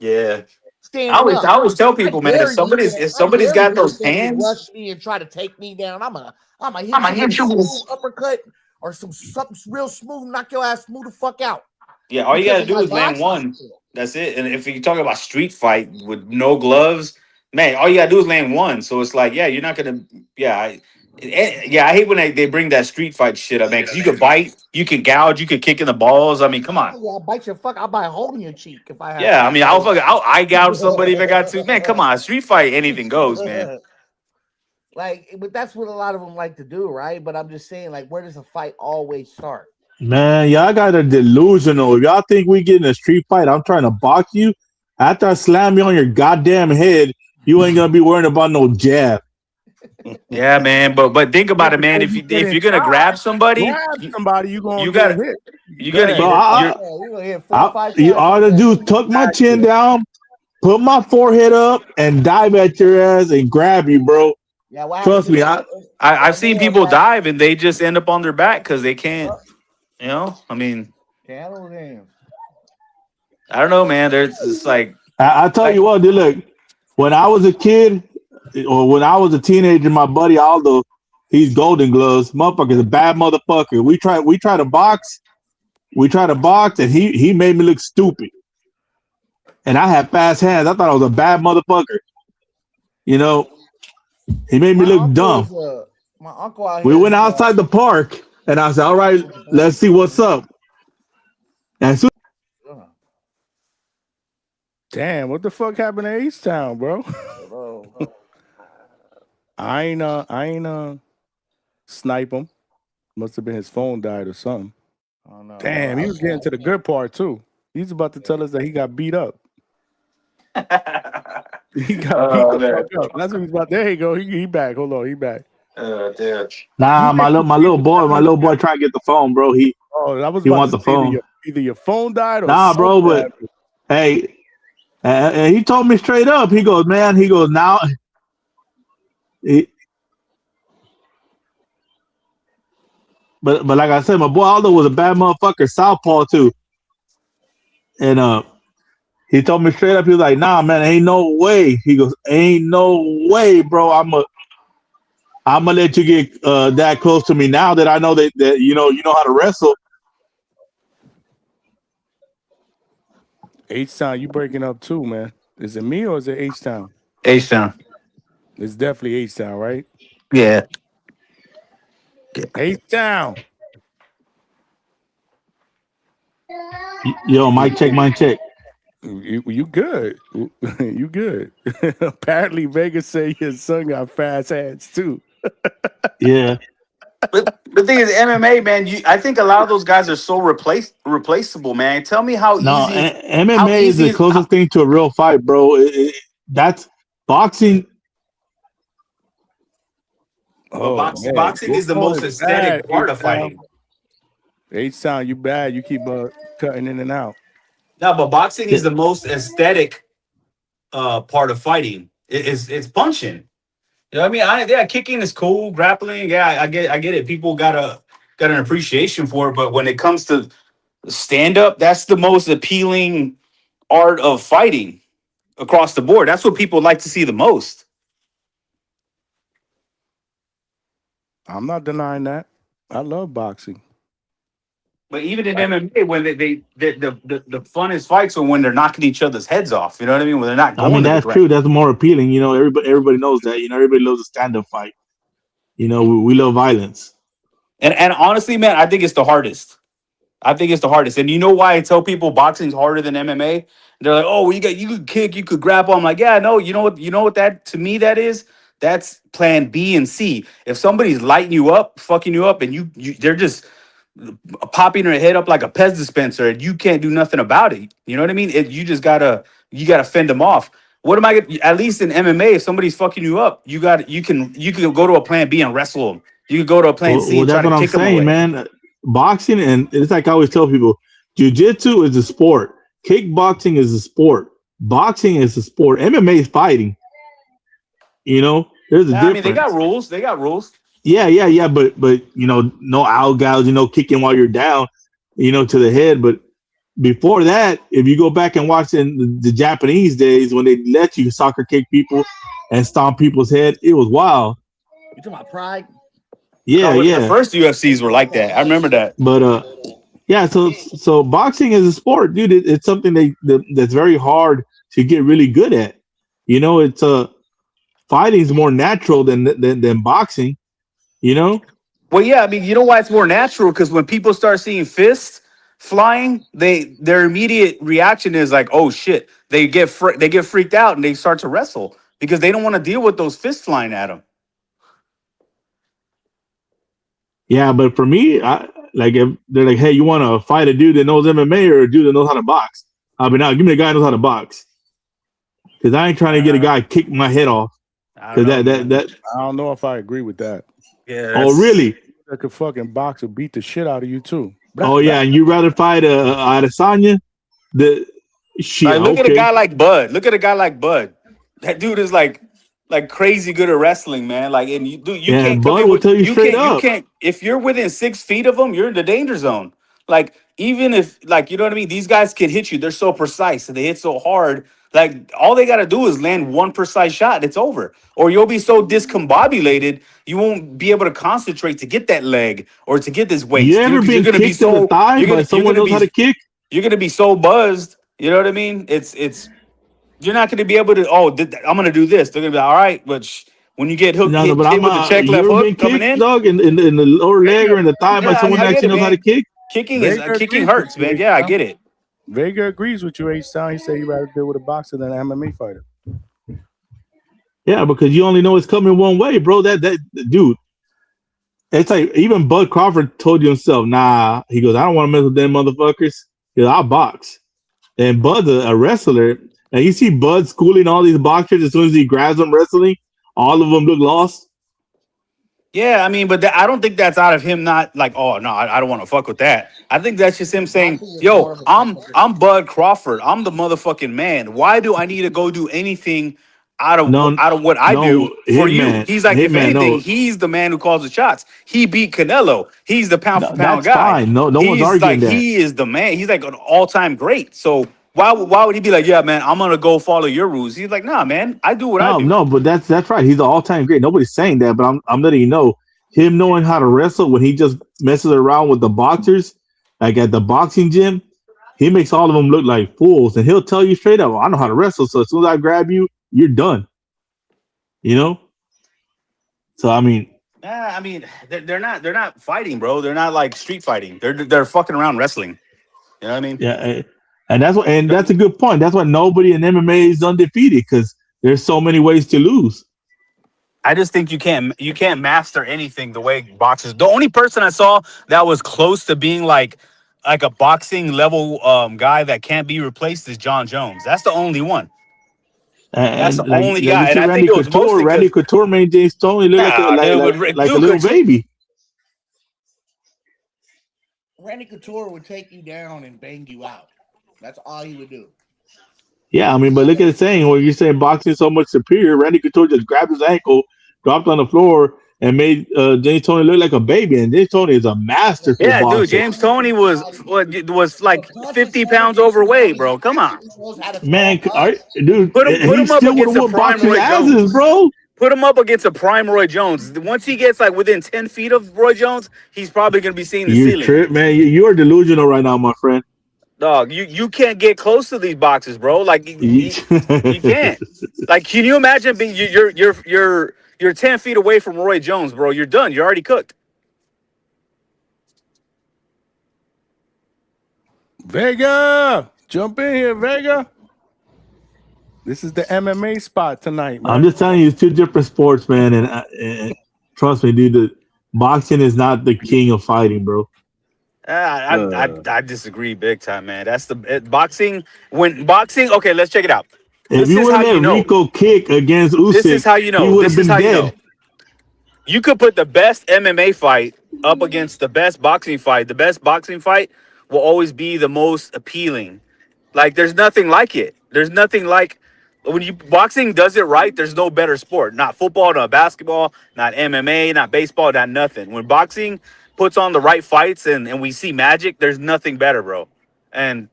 yeah. Standing up. I always tell I people, man, dare if somebody's dare got you to those fucking hands, rush me and try to take me down. I'm gonna hit you with a smooth uppercut or something real smooth, knock your ass smooth the fuck out. yeah, all you Because gotta of do my is land boxing one. skill. That's it. And if you talk about street fight with no gloves, man, all you gotta do is land one. So it's like, yeah, you're not gonna, yeah, I hate when they bring that street fight shit up, man. Because you could bite, you could gouge, you could kick in the balls. I mean, come on. Yeah, I'll bite your fuck. I'll bite a hole in your cheek if I have Yeah, to. I mean, I'll eye gouge somebody if I got to. Man, come on, street fight, anything goes, man. Like, but that's what a lot of them like to do, right? But I'm just saying, like, where does a fight always start? Man, y'all got a delusional. If y'all think we get in a street fight, I'm trying to box you. After I slam you on your goddamn head, you ain't gonna be worrying about no jab. Yeah, man, but think about it, man. If you're gonna grab somebody, you gonna you get gotta hit. you gotta Bro, you're all to do is tuck my chin down, put my forehead up, and dive at your ass and grab you, bro. Yeah, what Trust me, I've seen people dive and they just end up on their back because they can't. You know, I mean, I don't know, man. There's it's like I tell you what, dude, look, when I was a kid or when I was a teenager, my buddy Aldo, he's Golden Gloves, motherfucker's a bad motherfucker. We try to box, and he made me look stupid. And I had fast hands. I thought I was a bad motherfucker. You know, he made me look dumb. My uncle out We here. went outside the park, and I said, "All right, let's see what's up." And so, Damn, what the fuck happened to H-Town, bro? I ain't snipe him. Must have been his phone died or something. Oh, no. Damn, he was getting to the good part too. He's about to tell us that he got beat up. He got beat the fuck up. That's what he's about. There you go. He back. Hold on, he back. nah, my little boy trying to get the phone, bro. He want the phone. Either your phone died or Nah, bro, but hey, and he told me straight up. He goes, man. He goes now. But like I said, my boy Aldo was a bad motherfucker, southpaw too. And he told me straight up, he was like, nah, man, ain't no way. He goes, ain't no way, bro. I'm gonna let you get that close to me now that I know that you know how to wrestle. H-Town, you breaking up too, man. Is it me or is it H-Town? H-Town. It's definitely H-Town, right? Yeah. H-Town. Yo, mic check, mic check. You good. You good. Apparently Vegas say your son got fast hands too. Yeah. But the thing is, MMA, man, I think a lot of those guys are so replaceable, man. Tell me how easy MMA is the closest thing to a real fight, bro. That's boxing. Boxing is the most aesthetic part of fighting. H-Town, you bad. You keep cutting in and out. No, but boxing is the most aesthetic part of fighting. It's punching. You know what I mean? Kicking is cool, grappling. Yeah, I get it. People got an appreciation for it, but when it comes to stand up, that's the most appealing art of fighting across the board. That's what people like to see the most. I'm not denying that. I love boxing. But even in MMA, when the funnest fights are when they're knocking each other's heads off. You know what I mean? When they're not going. I mean, that's true. That's more appealing. You know, everybody knows that. You know, everybody loves a stand-up fight. You know, we love violence. And honestly, man, I think it's the hardest. And you know why I tell people boxing's harder than MMA? They're like, oh, you could kick, you could grapple. I'm like, yeah, no, you know what that to me that is? That's plan B and C. If somebody's lighting you up, fucking you up, and they're just popping her head up like a Pez dispenser, and you can't do nothing about it. You know what I mean? You gotta fend them off. What am I gonna? At least in MMA, if somebody's fucking you up, you can go to a plan B and wrestle them. You can go to a plan C Well, and try that's to what I'm kick them saying, away. man. Boxing, and it's like I always tell people, jiu-jitsu is a sport. Kickboxing is a sport. Boxing is a sport. MMA is fighting. You know, there's a I difference. mean, they got rules. They got rules. Yeah. But you know, no out gouging, no kicking while you're down, you know, to the head. But before that, if you go back and watch in the Japanese days when they let you soccer kick people and stomp people's head, it was wild. You talking about Pride? Yeah. The first UFCs were like that. I remember that. But yeah. So boxing is a sport, dude. It's something that's very hard to get really good at. You know, it's fighting is more natural than boxing. You know. Well, yeah. I mean, you know why it's more natural? Because when people start seeing fists flying, their immediate reaction is like, "Oh shit!" They get freaked out and they start to wrestle because they don't want to deal with those fists flying at them. Yeah, but for me, if they're like, "Hey, you want to fight a dude that knows MMA or a dude that knows how to box?" I'll be now. Give me a guy that knows how to box, because I ain't trying to get a guy kick my head off. Because that I don't know if I agree with that. Yeah. Oh, really? That could fucking box or beat the shit out of you too. Oh yeah, and you rather fight Adesanya? The shit. Like, look at a guy like Bud. Look at a guy like Bud. That dude is like crazy good at wrestling, man. Like, and you can't. Bud will tell you straight up. You can't. If you're within 6 feet of him, you're in the danger zone. Like, even if, like, you know what I mean. These guys can hit you. They're so precise and they hit so hard. Like, all they got to do is land one precise shot. And it's over. Or you'll be so discombobulated, you won't be able to concentrate to get that leg or to get this weight. You ever been kicked in the thigh by someone knows how to kick? You're gonna be so buzzed. You know what I mean? It's. You're not gonna be able to. Oh, I'm gonna do this. They're gonna be all right, but when you get hooked, hit with the check left hook coming in, dog, in the lower leg or in the thigh by someone that actually knows how to kick. Kicking hurts, man. Yeah, I get it. Vega agrees with you, H-Town. He said he'd rather deal with a boxer than an MMA fighter. Yeah, because you only know it's coming one way, bro. That dude. It's like even Bud Crawford told you himself, nah. He goes, I don't want to mess with them motherfuckers. He goes, I'll box. And Bud's a wrestler. And you see Bud schooling all these boxers as soon as he grabs them wrestling, all of them look lost. Yeah, I mean, but I don't think that's out of him not like, oh no, I don't want to fuck with that. I think that's just him saying, yo, I'm Bud Crawford. I'm the motherfucking man. Why do I need to go do anything out of what I do for you? He's like, if anything, he's the man who calls the shots. He beat Canelo. He's the pound for pound guy. Fine. No one's arguing that. He is the man. He's like an all-time great. So why would he be like, yeah, man, I'm gonna go follow your rules? He's like, nah, man, I do what I do. No, but that's right. He's an all-time great. Nobody's saying that, but I'm letting you know, him knowing how to wrestle when he just messes around with the boxers, like at the boxing gym, he makes all of them look like fools, and he'll tell you straight up, I know how to wrestle, so as soon as I grab you, you're done. You know? So I mean, they're not fighting, bro. They're not like street fighting. They're fucking around wrestling. You know what I mean? Yeah. And that's a good point. That's why nobody in MMA is undefeated, because there's so many ways to lose. I just think you can't master anything the way boxers. The only person I saw that was close to being like a boxing level guy that can't be replaced is John Jones. That's the only one. That's the only guy. And I think it was mostly Randy Couture made James Toney look like a little baby. Randy Couture would take you down and bang you out. That's all he would do. Yeah, I mean, but look at the saying where you're saying boxing is so much superior. Randy Couture just grabbed his ankle, dropped on the floor, and made James Toney look like a baby. And James Toney is a masterful boxer. Dude, James Toney was like 50 pounds overweight, bro. Come on, man, dude. Put him up against a prime Roy Jones, bro. Put him up against a prime Roy Jones. Once he gets like within 10 feet of Roy Jones, he's probably gonna be seeing the ceiling. Man, you're delusional right now, my friend. Dog, you can't get close to these boxes, bro. Like you can't. Like, can you imagine being you're 10 feet away from Roy Jones, bro? You're done. You're already cooked. Vega, jump in here, Vega. This is the MMA spot tonight, man. I'm just telling you, it's two different sports, man. And trust me, dude, the boxing is not the king of fighting, bro. I disagree big time, man. That's the boxing. When boxing, okay, let's check it out. If you would have let Rico kick against Usyk, This is how you know. he would This have is been how you dead. know. You could put the best MMA fight up against the best boxing fight. The best boxing fight will always be the most appealing. Like there's nothing like it. There's nothing like when you boxing does it right. There's no better sport. Not football, not basketball, not MMA, not baseball, not nothing. When boxing puts on the right fights and we see magic, there's nothing better, bro. And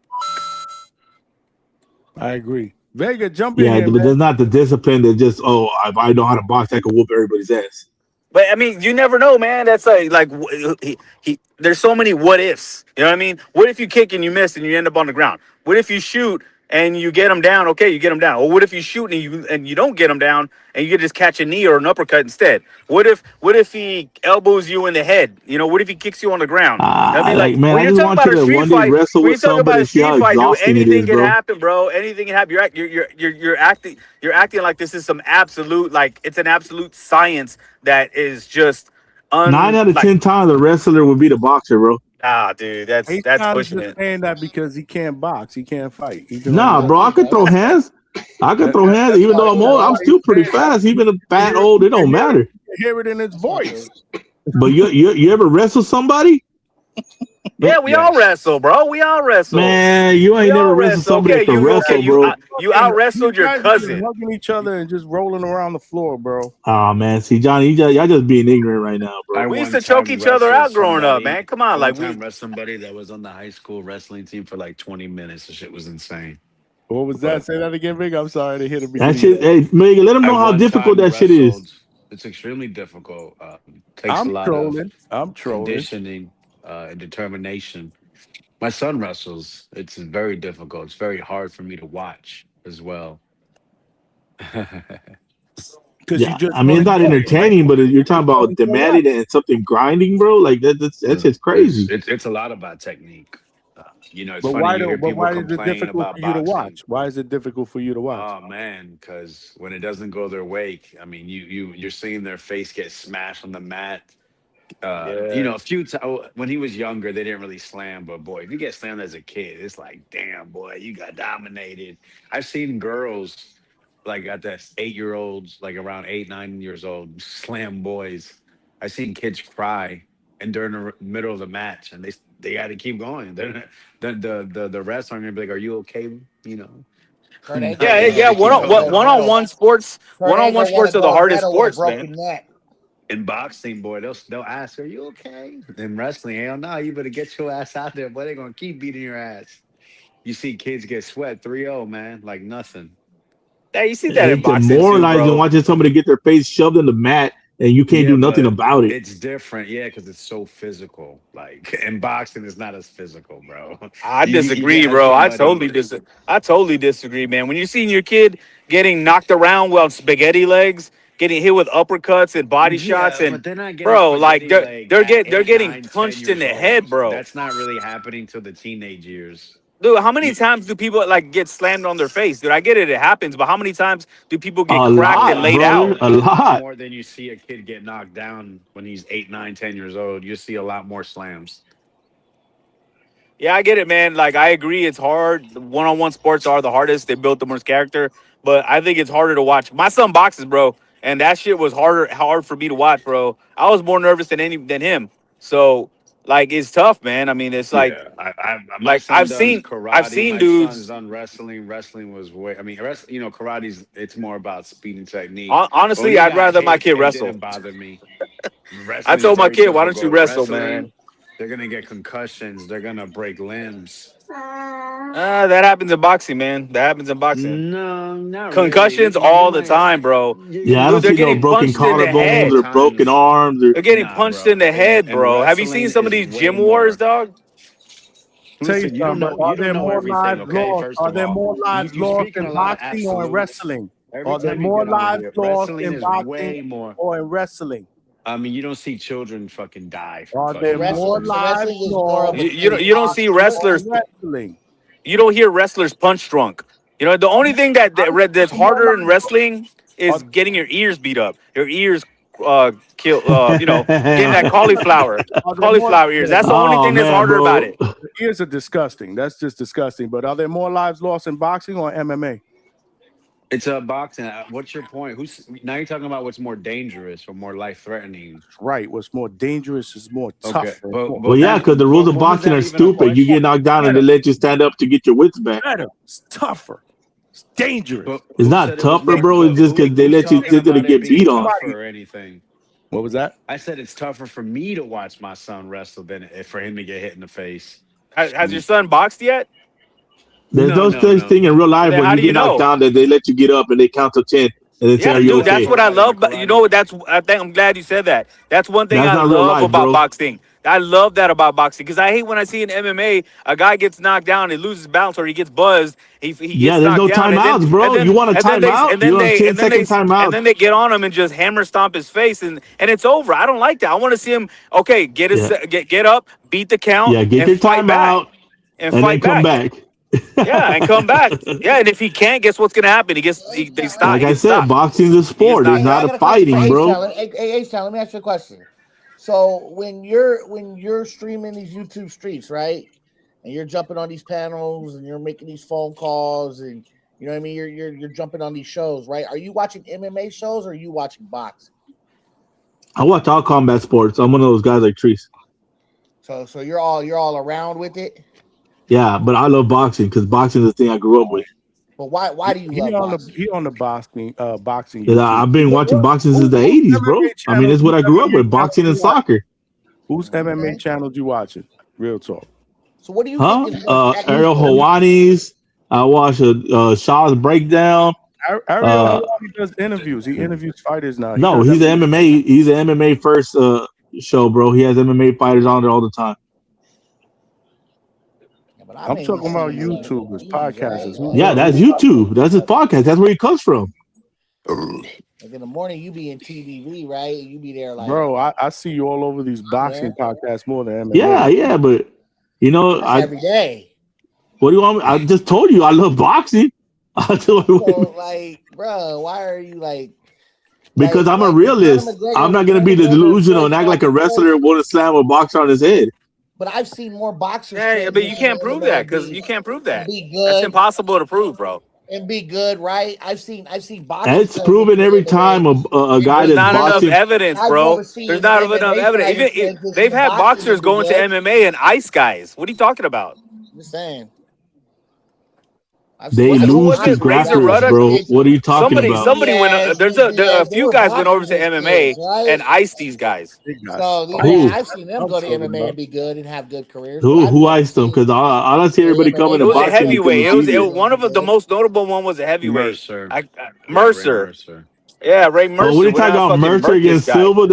I agree. Vega, jump in Yeah, here, but man. there's not the discipline that just if I know how to box, I can whoop everybody's ass. but I mean, you never know, man. That's like he there's so many what ifs. You know what I mean? What if you kick and you miss and you end up on the ground? What if you shoot and you get him down? Okay, you get him down. Or what if you shoot and you don't get him down and you just catch a knee or an uppercut instead? What if he elbows you in the head? You know, what if he kicks you on the ground? I mean, like man, when I you're just talking want about you a to street one day fight, wrestle when with you're talking about somebody a and see how street fight, dude, exhausting it anything is, can bro. happen, bro. Anything can happen. You're acting like this is some absolute, like it's an absolute science that is just 9 out of like 10 times, the wrestler would be the boxer, bro. dude, that's H-Town is pushing just it. saying that because he can't box. He can't fight. He can Nah, only bro, I could throw hands. I could throw hands, even though I'm old. I'm still pretty fast. Even if fat, old, it don't matter. hear it in his voice. But you ever wrestle somebody? Yeah, we all wrestle, bro. We all wrestle. Man, you ain't never wrestled somebody Okay, that can wrestle, bro. you out wrestled your guys cousin. been hugging each other and just rolling around the floor, bro. Oh man, see Johnny, y'all just being ignorant right now, bro. We used to choke each other out growing up, man. Come on, like we wrestled somebody that was on the high school wrestling team for like 20 minutes. The shit was insane. What was that? Say that again, Big. I'm sorry to hit it. That shit, hey, Megan, let them know how difficult that shit is. It's extremely difficult. Takes a lot of conditioning and determination. My son wrestles. It's very difficult. It's very hard for me to watch as well. Yeah, I mean, it's not entertaining, but you're talking about demanding and something grinding, bro. Like that's just crazy. It's a lot about technique. You know, it's But funny why, you hear people why is it complain difficult about for you to boxing. watch? Why is it difficult for you to watch? Oh man, because when it doesn't go their way, I mean, you're seeing their face get smashed on the mat. You know, a few times when he was younger, they didn't really slam, but boy, if you get slammed as a kid, it's like, damn, boy, you got dominated. I've seen girls like at that 8-year-olds, like around 8, 9 years old, slam boys. I've seen kids cry, and during the middle of the match, and they got to keep going. The refs aren't gonna be like, "Are you okay?" You know. Yeah. One-on-one sports. One-on-one sports are the hardest sports, man. In boxing, boy, they'll ask, "Are you okay?" In wrestling, hell no, you better get your ass out there, boy. They're gonna keep beating your ass. You see kids get sweat 3-0, man, like nothing. Yeah, you see that in It's boxing too, demoralizing bro. watching somebody get their face shoved in the mat and you can't do nothing but about it. It's different, yeah, because it's so physical. Like in boxing, it's not as physical, bro. I You disagree, have bro. I somebody- totally disagree, man. When you see your kid getting knocked around with spaghetti legs, getting hit with uppercuts and body shots, and but they're not getting bro, like spaghetti they're leg at getting 8, 9, 10 punched in years the old. head, bro. That's not really happening till the teenage years. Dude, how many times do people like get slammed on their face? Dude, I get it happens, but how many times do people get A cracked lot, and laid brother. out? A lot. More than you see a kid get knocked down when he's 8, 9, 10 years old. You see a lot more slams. Yeah, I get it, man. Like, I agree. It's hard. One-on-one sports are the hardest. They build the most character, but I think it's harder to watch. My son boxes, bro, and that shit was hard for me to watch, bro. I was more nervous than him. So, like, it's tough, man. I mean, it's like, My son I've does seen karate. My dudes. son's done wrestling. Wrestling was way. I mean, karate's. It's more about speed and technique. Honestly, When he I'd got rather my hit, kid it wrestle. didn't bother me. I Wrestling told is my very kid, why don't you difficult. wrestle, Wrestling, man? they're gonna get concussions. They're gonna break limbs. That happens in boxing, man. That happens in boxing. No, not Concussions really. all the time, bro. Yeah, I don't Dude, they're see no getting broken punched in the head. collarbones or broken arms. Or They're getting punched in the head, bro. Have you seen some of these gym wars, dog? Tell you Listen, you don't something. know. Are You there don't know more everything. lives Okay, lost? first Are of there all, more lives you're lost speaking in a lot of boxing or in absolutes. wrestling? Every Are there time you more get on lives here, lost wrestling in is boxing way more. or in wrestling? I mean, you don't see children fucking die. Are From there fucking more boxing. lives lost? You don't see wrestlers. Wrestling. You don't hear wrestlers punch drunk. You know, the only thing that's harder in wrestling is getting your ears beat up. Your ears kill. You know, getting that cauliflower ears. That's the only thing that's harder about it. The ears are disgusting. That's just disgusting. But are there more lives lost in boxing or MMA? It's a boxing. What's your point? Now you're talking about what's more dangerous or more life threatening? Right. What's more dangerous is more Okay, tougher. Well, yeah, because the rules of boxing are stupid. You get knocked down and they let you stand up to get your wits back. Better. It's tougher. It's dangerous. It's not tougher, bro. It's just because they let you sit there to get beat on. Or anything. What was that? I said it's tougher for me to watch my son wrestle than for him to get hit in the face. Has your son boxed yet? There's no such thing in real life Then when how you do get you knocked know? down that they let you get up and they count to 10 and they say, Yeah, "Are you dude, okay?" that's what I love. But you know what? I'm glad you said that. That's one thing That's I not real love life, about bro. boxing. I love that about boxing because I hate when I see in MMA a guy gets knocked down, he loses balance, or he gets buzzed. He gets There's knocked no down, timeouts, bro. You want a timeout? You want a 10-second timeout? and then they get on him and just hammer stomp his face, and it's over. I don't like that. I want to see him. Okay, get up, beat the count, Yeah, get and your fight back, timeout and then fight come back. back. Yeah, and come back. Yeah, and if he can't, guess what's gonna happen? They stop. Like He I gets said, stopped. boxing's a sport. It's I not got a a question for fighting, bro. H-Town. H-Town, let me ask you a question. So when you're streaming these YouTube streets, right, and you're jumping on these panels and you're making these phone calls and you know what I mean, you're jumping on these shows, right? Are you watching MMA shows or are you watching boxing? I watch all combat sports. I'm one of those guys like Treese. So you're all around with it. Yeah, but I love boxing because boxing is the thing I grew up with. But why do you love boxing? He on the boxing Yeah, YouTube. I've been watching boxing since the Who's 80s, bro. MMA I mean, it's what I grew up with, boxing and soccer. Whose MMA channel you watching? Real talk. So what do you Huh? think is more Ariel Hawani's. I watch Shaw's breakdown. Ariel Hawani does interviews. He interviews fighters now. No, he's an MMA. He's an MMA first show, bro. He has MMA fighters on there all the time. I'm talking about YouTubers, podcasters. Yeah, that's YouTube. That's his podcast. That's where he comes from. Like in the morning, you be in TVV, right? You be there like, bro. I see you all over these boxing podcasts more than MMA. Yeah, but you know, every day. What do you want me? I just told you I love boxing. So, like, bro, why are you like? Because I'm a realist. I'm not gonna be delusional and act like a wrestler and want to slam a boxer on his head. But I've seen more boxers. Yeah, but you can't prove that because you can't prove that. Be good. That's impossible to prove, bro. And be good, right? I've seen boxers. It's proven every time a guy There's that's not boxing. enough evidence, bro. There's not enough evidence. Even they've had boxers going to MMA and ice guys. What are you talking about? I'm just saying. They lose to grapplers, bro. What are you talking about? Somebody went. There's a few guys went over to MMA and iced these guys. So I've seen them go to MMA and be good and have good careers. Who iced them? Because I see everybody coming to boxing. It was a boxing. heavyweight. It was one of the most notable one was a heavyweight. Mercer. Yeah, Ray Mercer. Oh, what are you talking about? Mercer against Silva?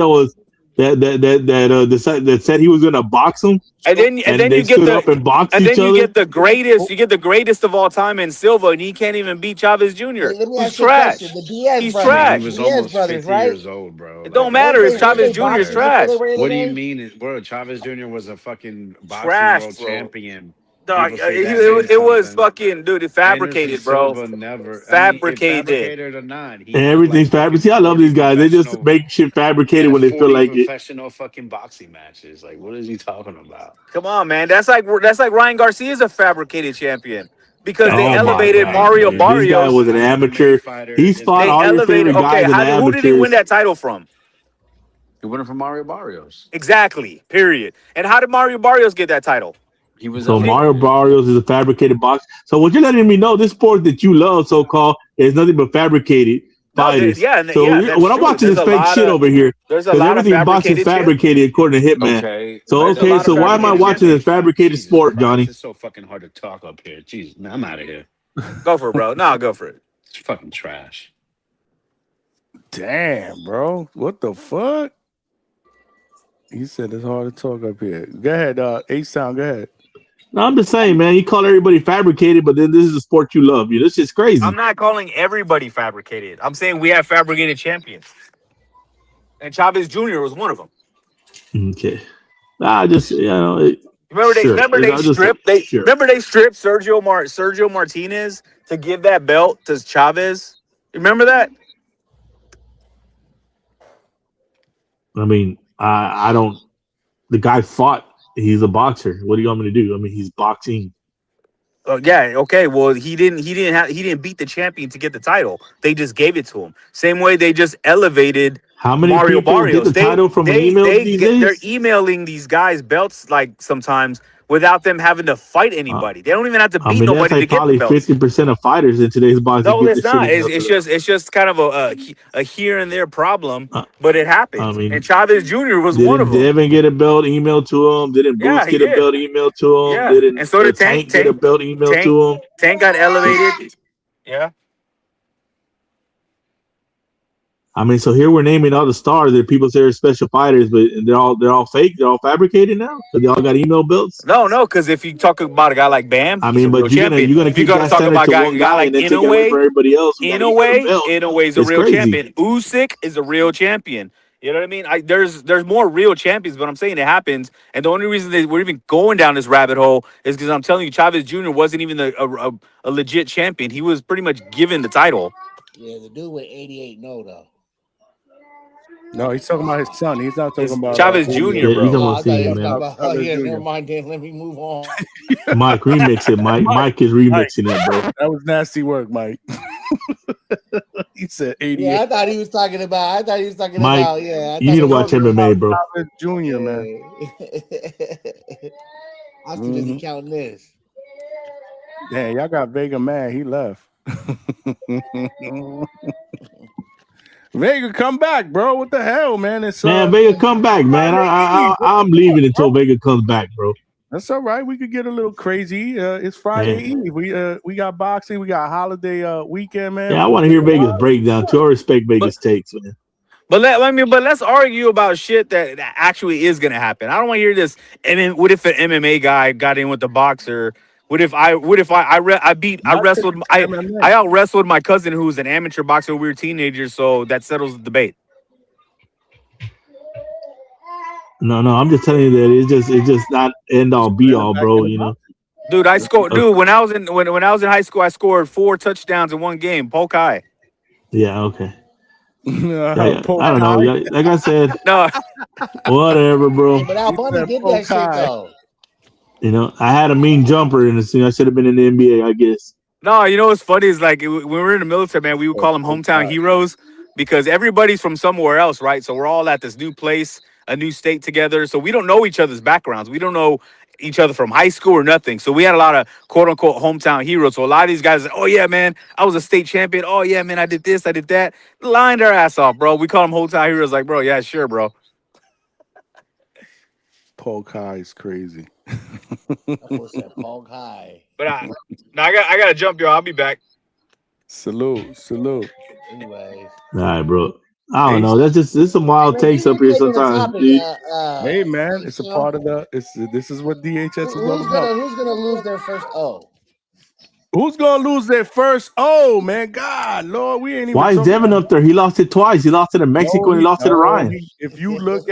That said he was gonna box him. And then they you get stood up and boxed and each then you other? get the greatest. You get the greatest of all time in Silva, and he can't even beat Chavez Jr. He's trash. He's trash. He was Diaz almost brothers, 50 right? years old, bro. It don't matter. It's Chavez Jr. is trash. What do you mean, bro? Chavez Jr. was a fucking boxing Trash, world bro. champion. Dog, People say that it was something. fucking dude. It fabricated, Anderson bro. Silva never Fabricated. fabricated or not. He Everything's fabricated. See, I love these guys. They just make shit fabricated when they feel like it. Professional fucking boxing matches. Like, what is he talking about? Come on, man. That's like Ryan Garcia's a fabricated champion because they Oh my elevated God, Mario dude. Barrios. This guy was an amateur. He's fought all your favorite guys and who did he win amateurs. that title from? He won it from Mario Barrios. Exactly. Period. And how did Mario Barrios get that title? He was So Mario Barrios is a fabricated box. So what you're letting me know, this sport that you love, so-called, is nothing but fabricated fighters. that's when I'm true. watching There's this a fake lot shit of- over here, there's a because lot of everything boxing is fabricated according to Hitman. Okay. So There's a lot of so why am I fabricated watching this fabricated sport, Johnny? It's so fucking hard to talk up here. Jeez, man, I'm out of here. Go for it, bro. No, go for it. It's fucking trash. Damn, bro. What the fuck? He said it's hard to talk up here. Go ahead, H-Town, go ahead. No, I'm just saying, man. You call everybody fabricated, but then this is a sport you love. This shit's crazy. I'm not calling everybody fabricated. I'm saying we have fabricated champions. And Chavez Jr. was one of them. Okay. I just, Remember they stripped Sergio Martinez to give that belt to Chavez? Remember that? I mean, I don't. The guy fought. He's a boxer. What do you want me to do? I mean, he's boxing. Yeah, okay. Well, he didn't beat the champion to get the title. They just gave it to him. Same way they just elevated How many Mario people get Barrios. the title from an email these They're days? emailing these guys belts like sometimes without them having to fight anybody. They don't even have to I beat mean, that's nobody to like get the probably belts. 50% of fighters in today's boxing No, get the it's shit not. emailed to them. It's just kind of a here and there problem, but it I happens. mean, And Chavez Jr. was one of didn't them. Devin get a belt emailed to him? Didn't Boots Yeah, he get a did. belt emailed to him? Yeah, Didn't and so did Tank. Tank get a belt emailed to him? Tank got elevated. Yeah. I mean, so here we're naming all the stars that people say are special fighters, but they're all fake. They're all fabricated now because they all got email belts. No, because if you talk about a guy like Bam, I he's mean, a real but you're champion. gonna If you're keep gonna that talk center about to a one guy guy like and then take it away from everybody else who got an email belt. Inouye's a It's real crazy. champion. Usyk is a real champion. You know what I mean? There's more real champions, but I'm saying it happens. And the only reason we're even going down this rabbit hole is because I'm telling you, Chavez Jr. wasn't even a legit champion. He was pretty much given the title. Yeah, the dude with 88 though. No, he's talking about his son. He's not talking about Chavez Jr., Yeah, bro. he's almost seeing it, man. Oh, yeah, never mind. Then let me move on. Mike, remix it, Mike. Mike is remixing it, bro. That was nasty work, Mike. He said 88. Yeah, I thought he was talking about. Mike, Yeah, you need to watch MMA, bro. Chavez Jr., man. I'm too busy counting this. Yeah, y'all got Vega mad. He left. Vega, come back, bro. What the hell, man? It's Man, Vega, come back, man. I'm leaving until Vega comes back, bro. That's all right. We could get a little crazy. It's Friday Eve. We got boxing. We got holiday weekend, man. Yeah, I want to hear Vega's breakdown too. I respect Vega's takes, man. But let's argue about shit that actually is gonna happen. I don't want to hear this. And then what if an MMA guy got in with the boxer? What if I out wrestled my cousin who's an amateur boxer when we were teenagers, so that settles the debate. No, I'm just telling you that it's just not end all be all, bro. You know, dude. I scored, dude. When I was in high school, I scored 4 touchdowns in one game. Polk High. Yeah, okay. Yeah, I don't know. Like I said, no, whatever, bro. But Al Bundy did that shit though. You know, I had a mean jumper in the scene. I should have been in the NBA, I guess. No, you know what's funny is like when we were in the military, man, we would call them hometown heroes because everybody's from somewhere else, right? So we're all at this new place, a new state together. So we don't know each other's backgrounds. We don't know each other from high school or nothing. So we had a lot of quote unquote hometown heroes. So a lot of these guys, oh yeah, man, I was a state champion. Oh yeah, man, I did this, I did that. Lined our ass off, bro. We call them hometown heroes. Like, bro, yeah, sure, bro. Polk High is crazy. Polk High. But I gotta jump, y'all. I'll be back. Salute. Anyways. All right, bro. I don't know. There's some wild takes up here sometimes. Hey man, it's a part of this is what DHS is all about. Who's gonna lose their first O? Who's gonna lose their first O, man? God, Lord, we ain't even. Why is Devin up there? He lost it twice. He lost it to Mexico and he lost it to Ryan. If you look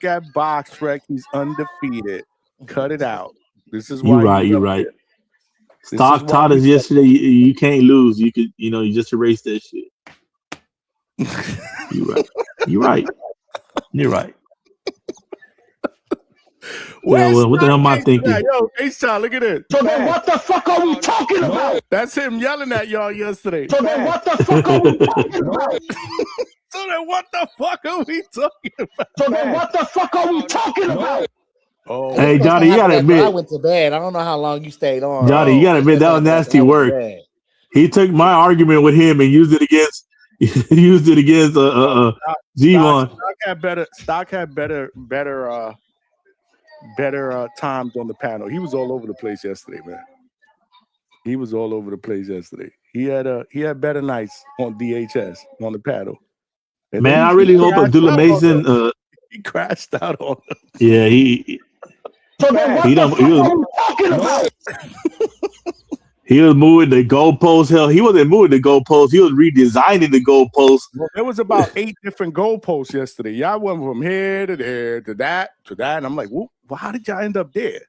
at Box Rec, he's undefeated. Cut it out. This is why you're right. Stock taught us yesterday you can't lose. You could, you just erase that shit. You're right. Well, what the hell am I thinking? Yo, H-Shot, look at it. So then what the fuck are we talking about? That's him yelling at y'all yesterday. So then what the fuck are we talking about? So then what the fuck are we talking about? So then what the fuck are we talking about? Oh, hey, Johnny, you gotta admit. I went to bed. I don't know how long you stayed on. Johnny, you gotta admit that was nasty work. He took my argument with him and used it against G1. Stock had better times on the panel. He was all over the place yesterday, man. He had better nights on DHS on the panel. And man, I really hope Abdullah Mason he crashed out on him. Yeah, he was moving the goalpost. Hell, he wasn't moving the goalpost. He was redesigning the goalpost. Well, there was about 8 different goalposts yesterday. Y'all went from here to there to that, and I'm like, well, how did y'all end up there?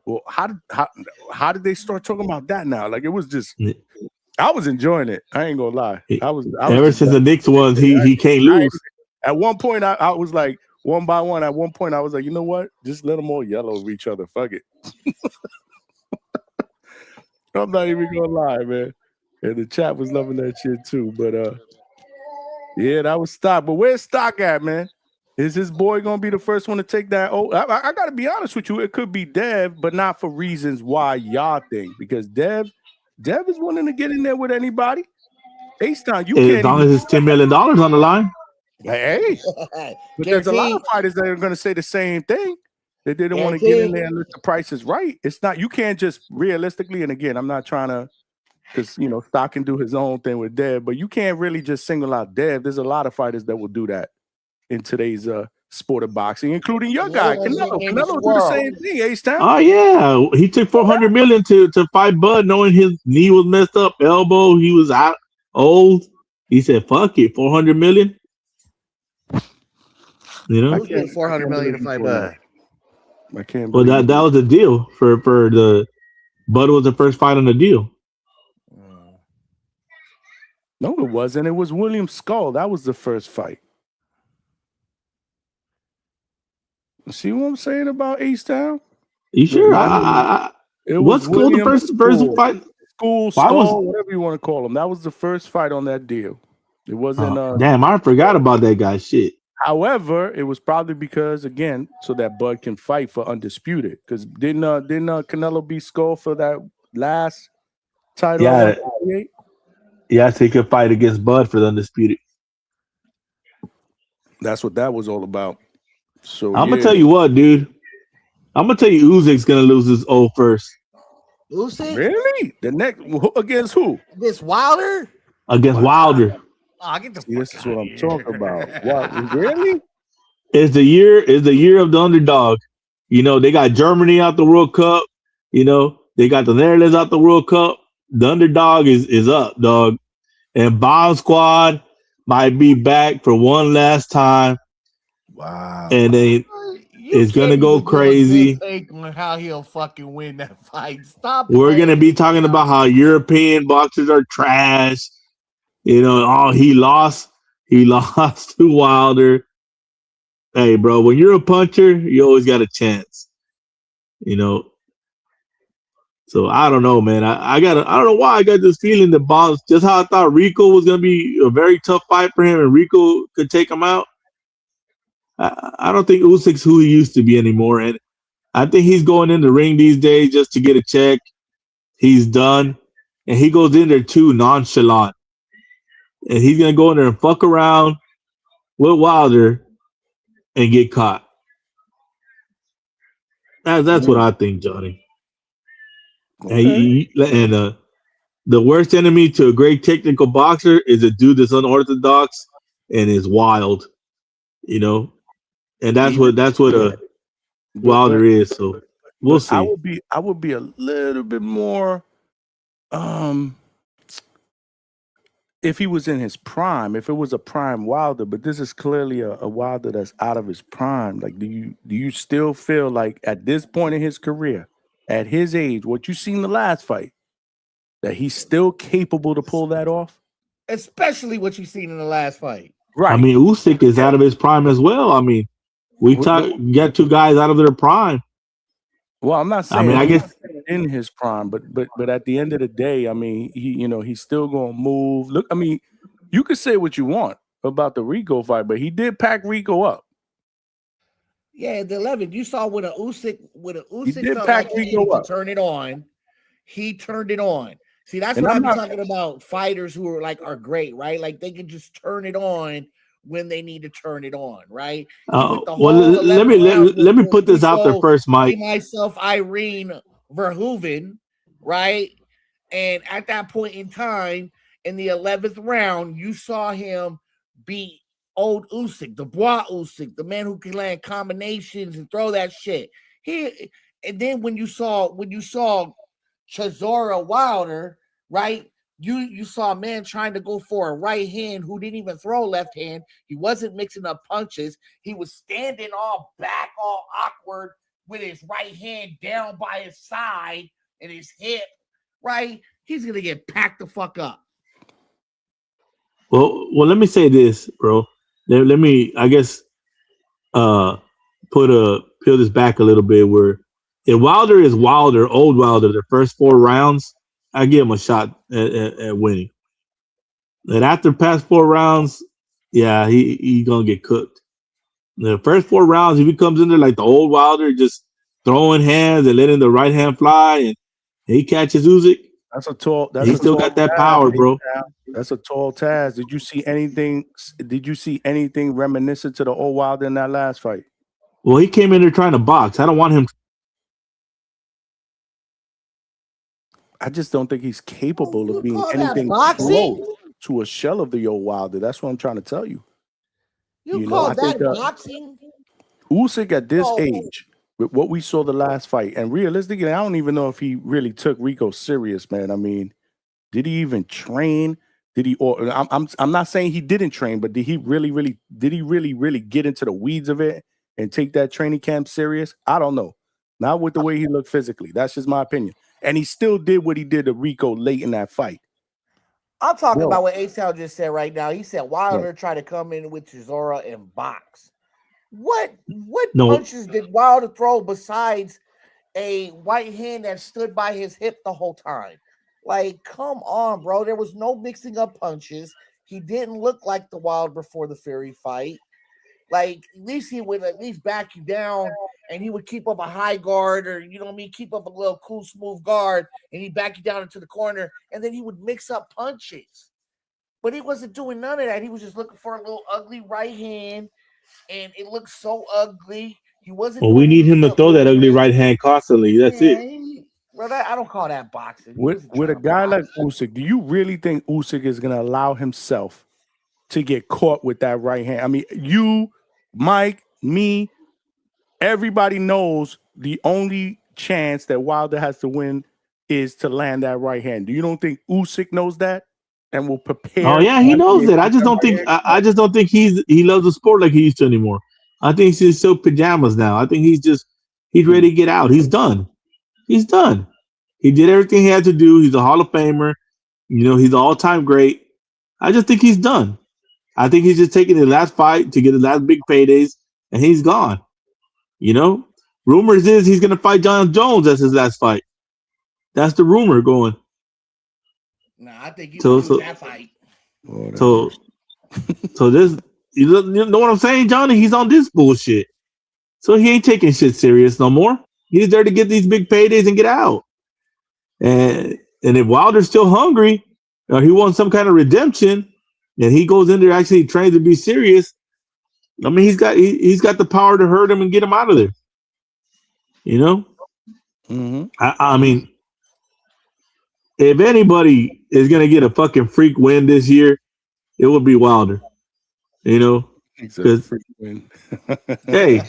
Well, how did they start talking about that now? Like, it was just, I was enjoying it. I ain't gonna lie. I was ever since the Knicks ones, he can't lose. At one point, I was like, one by one. At one point, I was like, you know what? Just let them all yell over each other. Fuck it. I'm not even gonna lie, man. And the chat was loving that shit too. But yeah, that was Stock. But where's Stock at, man? Is his boy gonna be the first one to take that? Oh, I gotta be honest with you. It could be Dev, but not for reasons why y'all think. Because Dev is willing to get in there with anybody. H-Town, you can't. As long as it's $10 million on the line. Hey, but there's a lot of fighters that are going to say the same thing. They didn't want to get in there unless the price is right. It's not. You can't just realistically. And again, I'm not trying to, because Stock can do his own thing with Dev, but you can't really just single out Dev. There's a lot of fighters that will do that in today's sport of boxing, including your guy Canelo. Canelo do the same thing. H-Town. Oh yeah, he took $400 million to fight Bud, knowing his knee was messed up, elbow, he was out old. He said, "Fuck it, $400 million." Who's getting $400 million to fight Bud? I can't. Well, that was the deal for the Bud was the first fight on the deal. No, it wasn't. It was William Skull. That was the first fight. See what I'm saying about H-Town? You sure? What's Skull the first fight? Skull, whatever you want to call him. That was the first fight on that deal. It wasn't. Damn, I forgot about that guy. Shit. However, it was probably because, again, so that Bud can fight for Undisputed. Because didn't Canelo beat Skull for that last title? Yeah, so he could fight against Bud for the Undisputed. That's what that was all about. So I'm gonna tell you what, dude. I'm gonna tell you Usyk's gonna lose his O first. Usyk? Really? The next against who? Against Wilder? Against Wilder. Oh, get the this is what I'm talking about. What? Really? It's the year of the underdog. They got Germany out the World Cup. They got the Netherlands out the World Cup. The underdog is up, dog. And Bomb Squad might be back for one last time. Wow. And it's gonna go crazy. Take on how he'll fucking win that fight. Stop. We're gonna be talking about how European boxers are trash. He lost to Wilder. Hey, bro, when you're a puncher, you always got a chance. So I don't know, man. I don't know why I got this feeling that Bonds, just how I thought Rico was gonna be a very tough fight for him, and Rico could take him out. I don't think Usyk's who he used to be anymore, and I think he's going in the ring these days just to get a check. He's done, and he goes in there too nonchalant, and he's gonna go in there and fuck around with Wilder and get caught. That's what I think, Johnny. Okay. And the worst enemy to a great technical boxer is a dude that's unorthodox and is wild, and that's what Wilder is. So we'll see. I would be a little bit more, if he was in his prime, if it was a prime Wilder, but this is clearly a Wilder that's out of his prime. Like, do you still feel like at this point in his career, at his age, what you seen the last fight, that he's still capable to pull that off? Especially what you seen in the last fight. Right. I mean, Usyk is out of his prime as well. I mean, got two guys out of their prime. Well, I'm not saying I guess in his prime, but at the end of the day, I mean, he's still gonna move. Look, I mean, you could say what you want about the Rico fight, but he did pack Rico up. Yeah, the 11. You saw when Usyk did felt pack like he Rico needed to up. turn it on. He turned it on. See, that's And what I'm I'm not- talking about. Fighters who are great, right? Like they can just turn it on when they need to turn it on, right? well, let me put this out there first, Mike. Myself, Irene Verhoeven, right? And at that point in time, in the 11th round, you saw him beat old Usyk, the Bois Usyk, the man who can land combinations and throw that shit. And then when you saw Chisora Wilder, right? You saw a man trying to go for a right hand who didn't even throw left hand. He wasn't mixing up punches. He was standing all back, all awkward with his right hand down by his side and his hip, right? He's going to get packed the fuck up. Well, let me say this, bro. Let me, I guess, peel this back a little bit. Where if Wilder is Wilder, old Wilder, the first 4 rounds, I give him a shot at winning. And after past 4 rounds, yeah, he gonna get cooked. The first 4 rounds, if he comes in there like the old Wilder, just throwing hands and letting the right hand fly, and he catches Usyk, That's a tall. That's he a still tall got that task, power, big bro. Al. That's a tall task. Did you see anything? Did you see anything reminiscent to the old Wilder in that last fight? Well, he came in there trying to box. I don't want him. I just don't think he's capable of being call that anything boxing? close to a shell of the old Wilder. That's what I'm trying to tell you. You know, call I think that boxing? Usyk at this Oh. age, with what we saw the last fight, and realistically, I don't even know if he really took Rico serious, man. I mean, did he even train? Did he? Or I'm not saying he didn't train, but did he really get into the weeds of it and take that training camp serious? I don't know. Not with the way he looked physically. That's just my opinion. And he still did what he did to Rico late in that fight. I'm talking Bro. about what A-Town just said right now. He said Wilder tried to come in with Chisora and box. What punches did Wilder throw besides a right hand that stood by his hip the whole time? Like, come on, bro. There was no mixing up punches. He didn't look like the Wilder before the Fury fight. Like, at least he would at least back you down and he would keep up a high guard, or, you know what I mean, keep up a little cool, smooth guard, and he'd back you down into the corner, and then he would mix up punches. But he wasn't doing none of that. He was just looking for a little ugly right hand, and it looked so ugly. He wasn't. Well, we need him to throw that ugly right hand constantly. That's it. Well, I don't call that boxing. With a guy like Usyk, do you really think Usyk is going to allow himself to get caught with that right hand? I mean, you, Mike, me, everybody knows the only chance that Wilder has to win is to land that right hand. Do you don't think Usyk knows that and will prepare? Oh yeah, he knows that. I just don't think. I just don't think he loves the sport like he used to anymore. I think he's so pajamas now. I think he's ready to get out. He's done. He's done. He did everything he had to do. He's a Hall of Famer. You know, he's an all-time great. I just think he's done. I think he's just taking the last fight to get the last big paydays, and he's gone. You know, rumors is he's going to fight John Jones as his last fight. That's the rumor going. Nah, I think he won that fight. So this, you know what I'm saying, Johnny? He's on this bullshit. So he ain't taking shit serious no more. He's there to get these big paydays and get out. And if Wilder's still hungry, or he wants some kind of redemption, and he goes in there actually trying to be serious, I mean, he's got the power to hurt him and get him out of there. You know? Mm-hmm. I mean, if anybody is gonna get a fucking freak win this year, it would be Wilder. You know? Because freak win. Hey.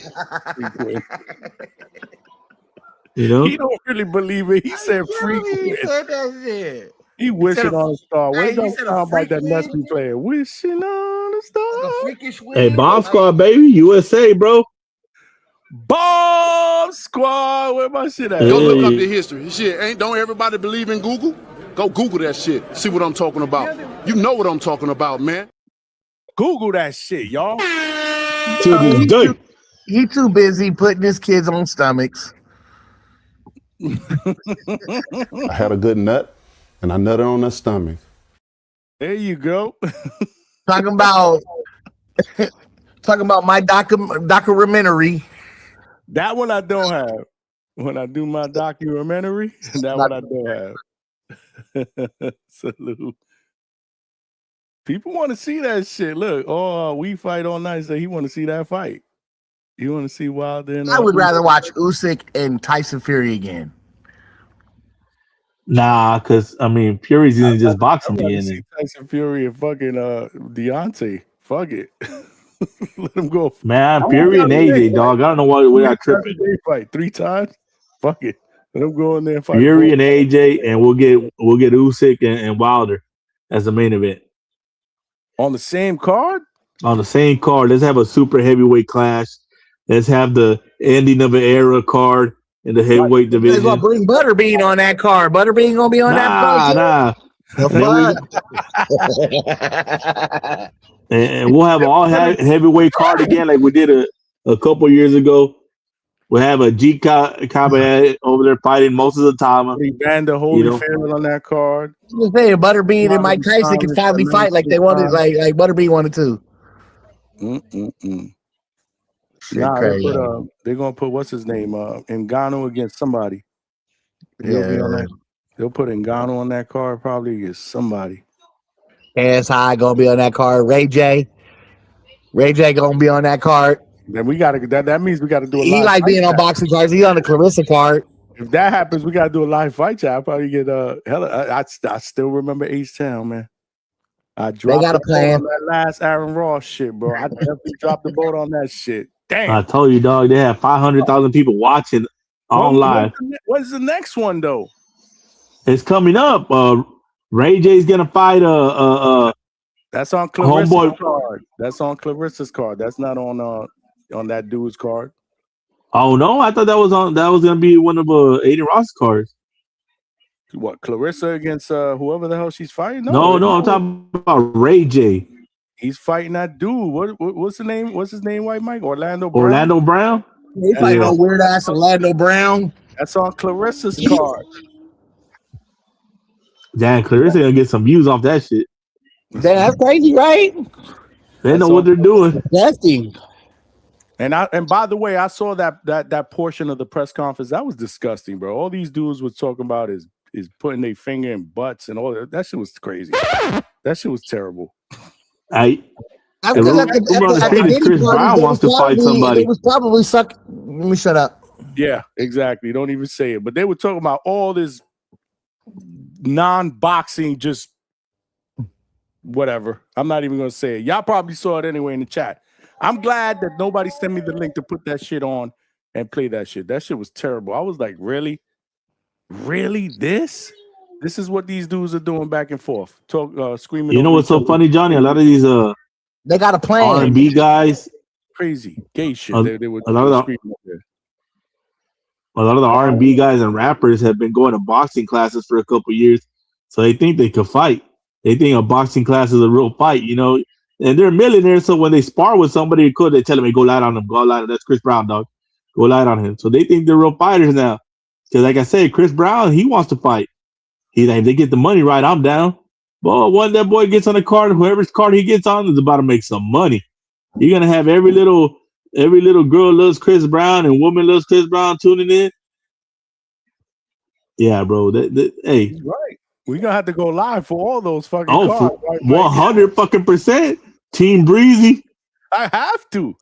You know? He don't really believe it. He said freak win. He said that shit. He wishing on a star. Where's Hey, that sound like that must be playing? Wishing on a star. Freakish win. Hey, Bomb Squad, baby, USA, bro. Bomb Squad, where my shit at? Go look up the history. Shit, don't everybody believe in Google? Go Google that shit. See what I'm talking about. You know what I'm talking about, man. Google that shit, y'all. He too busy putting his kids on stomachs. I had a good nut, and I nutted on the stomach. There you go. Talking about my documentary. That one I don't have. When I do my documentary, that one I don't have. Salute. People want to see that shit. Look, we fight all night, so he want to see that fight. You want to see Wilder? I would rather watch Usyk and Tyson Fury again. Nah, because I mean, Fury's gonna just box me in it. Tyson Fury and fucking Deontay. Fuck it. Let him go. Man, Fury and AJ, dog. I don't know why I tripping. They fight 3 times. Fuck it. Let him go in there and fight. Fury and AJ, and we'll get Usyk and Wilder as the main event. On the same card? On the same card. Let's have a super heavyweight clash. Let's have the ending of an era card in the heavyweight division. They're gonna bring Butterbean on that card. Butterbean gonna be on that card. And we'll have all heavyweight card again, like we did a couple years ago. We have a G Cabaret over there fighting most of the time. Evander Holyfield on that card. I'm just saying, Butterbean and Mike Tyson can finally fight like they wanted, like Butterbean wanted to. Nah, they're gonna put what's his name Ngannou against somebody. He'll be on that. They'll put Ngannou on that card probably against somebody. KSI gonna be on that card. Ray J gonna be on that card. Then we gotta that means we gotta do a He live like being on boxing cards. He on the Clarissa card. If that happens, we gotta do a live fight chat. I'll probably get I still remember H-Town, man. I dropped got a plan on that last Aaron Ross shit, bro. I definitely dropped the boat on that shit. Damn. I told you, dog. They have 500,000 people watching on live. What's the next one though? It's coming up. Ray J's gonna fight that's on Clarissa's card. That's on Clarissa's card. That's not on that dude's card. Oh no, I thought that was gonna be one of Aiden Ross' cards. What, Clarissa against whoever the hell she's fighting? No, I'm talking about Ray J. He's fighting that dude. What's the name? What's his name? White Mike? Orlando Brown. He fighting on weird ass Orlando Brown. That's on Clarissa's card. Damn, Clarissa gonna get some views off that shit. Damn, that's crazy, right? They know what they're doing. Disgusting. And by the way, I saw that portion of the press conference. That was disgusting, bro. All these dudes was talking about is putting their finger in butts and all that. That shit was crazy. That shit was terrible. Chris Brown wants to fight somebody. It was probably suck. Let me shut up. Yeah, exactly. Don't even say it. But they were talking about all this non-boxing, just whatever. I'm not even going to say it. Y'all probably saw it anyway in the chat. I'm glad that nobody sent me the link to put that shit on and play that shit. That shit was terrible. I was like, really? Really? This is what these dudes are doing back and forth. Screaming. You know what's so funny, Johnny? A lot of these they got a plan. R&B guys. Crazy. Gay shit. They were a lot of the R&B guys and rappers have been going to boxing classes for a couple years. So they think they could fight. They think a boxing class is a real fight, you know. And they're millionaires, so when they spar with somebody, they tell them, go light on him, go light on him. That's Chris Brown, dog. Go light on him. So they think they're real fighters now. Because like I said, Chris Brown, he wants to fight. He's like, if they get the money right, I'm down. But when that boy gets on the card, whoever's card he gets on is about to make some money. You're gonna have every little girl loves Chris Brown and woman loves Chris Brown tuning in. Yeah, bro. Hey, right. We're gonna have to go live for all those fucking cards. Right? 100% Team Breezy. I have to.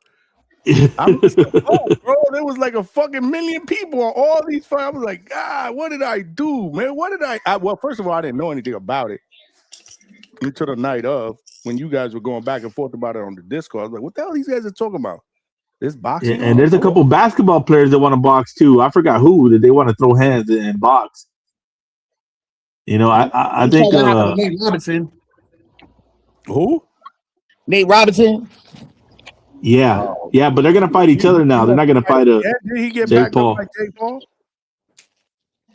I'm just bro. There was like a fucking million people on all these fights. I was like, God, what did I do, man? What did I well, first of all, I didn't know anything about it until the night of when you guys were going back and forth about it on the Discord. I was like, what the hell these guys are talking about? This boxing. And there's a couple basketball players that want to box too. I forgot who that they want to throw hands and box. You know, I think Nate Robinson. Who? Nate Robinson. Yeah, but they're gonna fight each other now. They're not gonna fight did he get Jake back Paul. up like Jake Paul?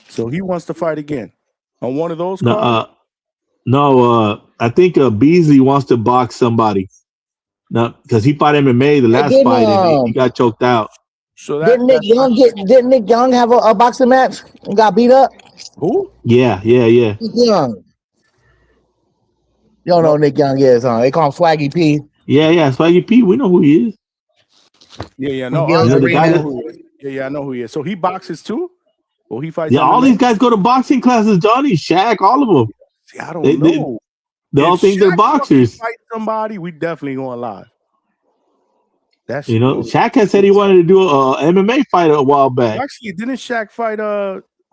So he wants to fight again on one of those cards? No, I think Beasley wants to box somebody. No, because he fought MMA the last fight and he got choked out. So didn't Nick Young have a boxing match and got beat up? Who? Yeah. Nick Young. You don't know who Nick Young is, huh? They call him Swaggy P. Yeah, Swaggy P. We know who he is. Yeah, no. I know who he is. So he boxes too? Well, he fights. Yeah, all these guys go to boxing classes, Johnny, Shaq, all of them. See, I don't know. They all think they're boxers. Fight somebody, we definitely going live. That's Shaq had said he wanted to do a MMA fight a while back. Actually, didn't Shaq fight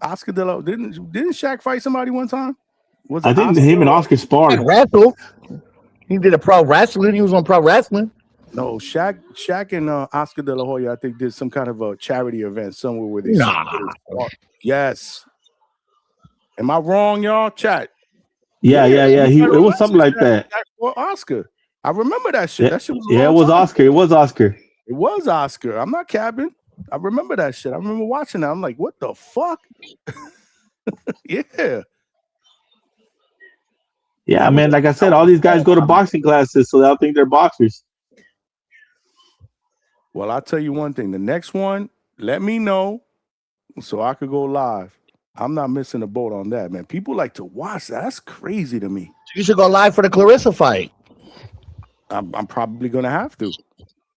Oscar De La? Didn't Shaq fight somebody one time? I think him and Oscar sparred. Wrestle. He did a pro wrestling. He was on pro wrestling. No, Shaq and Oscar De La Hoya, I think, did some kind of a charity event somewhere where they. Yes. Am I wrong, y'all? Chat. Yeah. It was something like that. For Oscar, I remember that shit. That shit was. It was Oscar. It was Oscar. It was Oscar. I'm not capping. I remember that shit. I remember watching that. I'm like, what the fuck? Yeah. Yeah, man. Like I said, all these guys go to boxing classes, so they'll think they're boxers. Well, I'll tell you one thing. The next one, let me know so I could go live. I'm not missing a boat on that, man. People like to watch that. That's crazy to me. You should go live for the Clarissa fight. I'm probably gonna have to.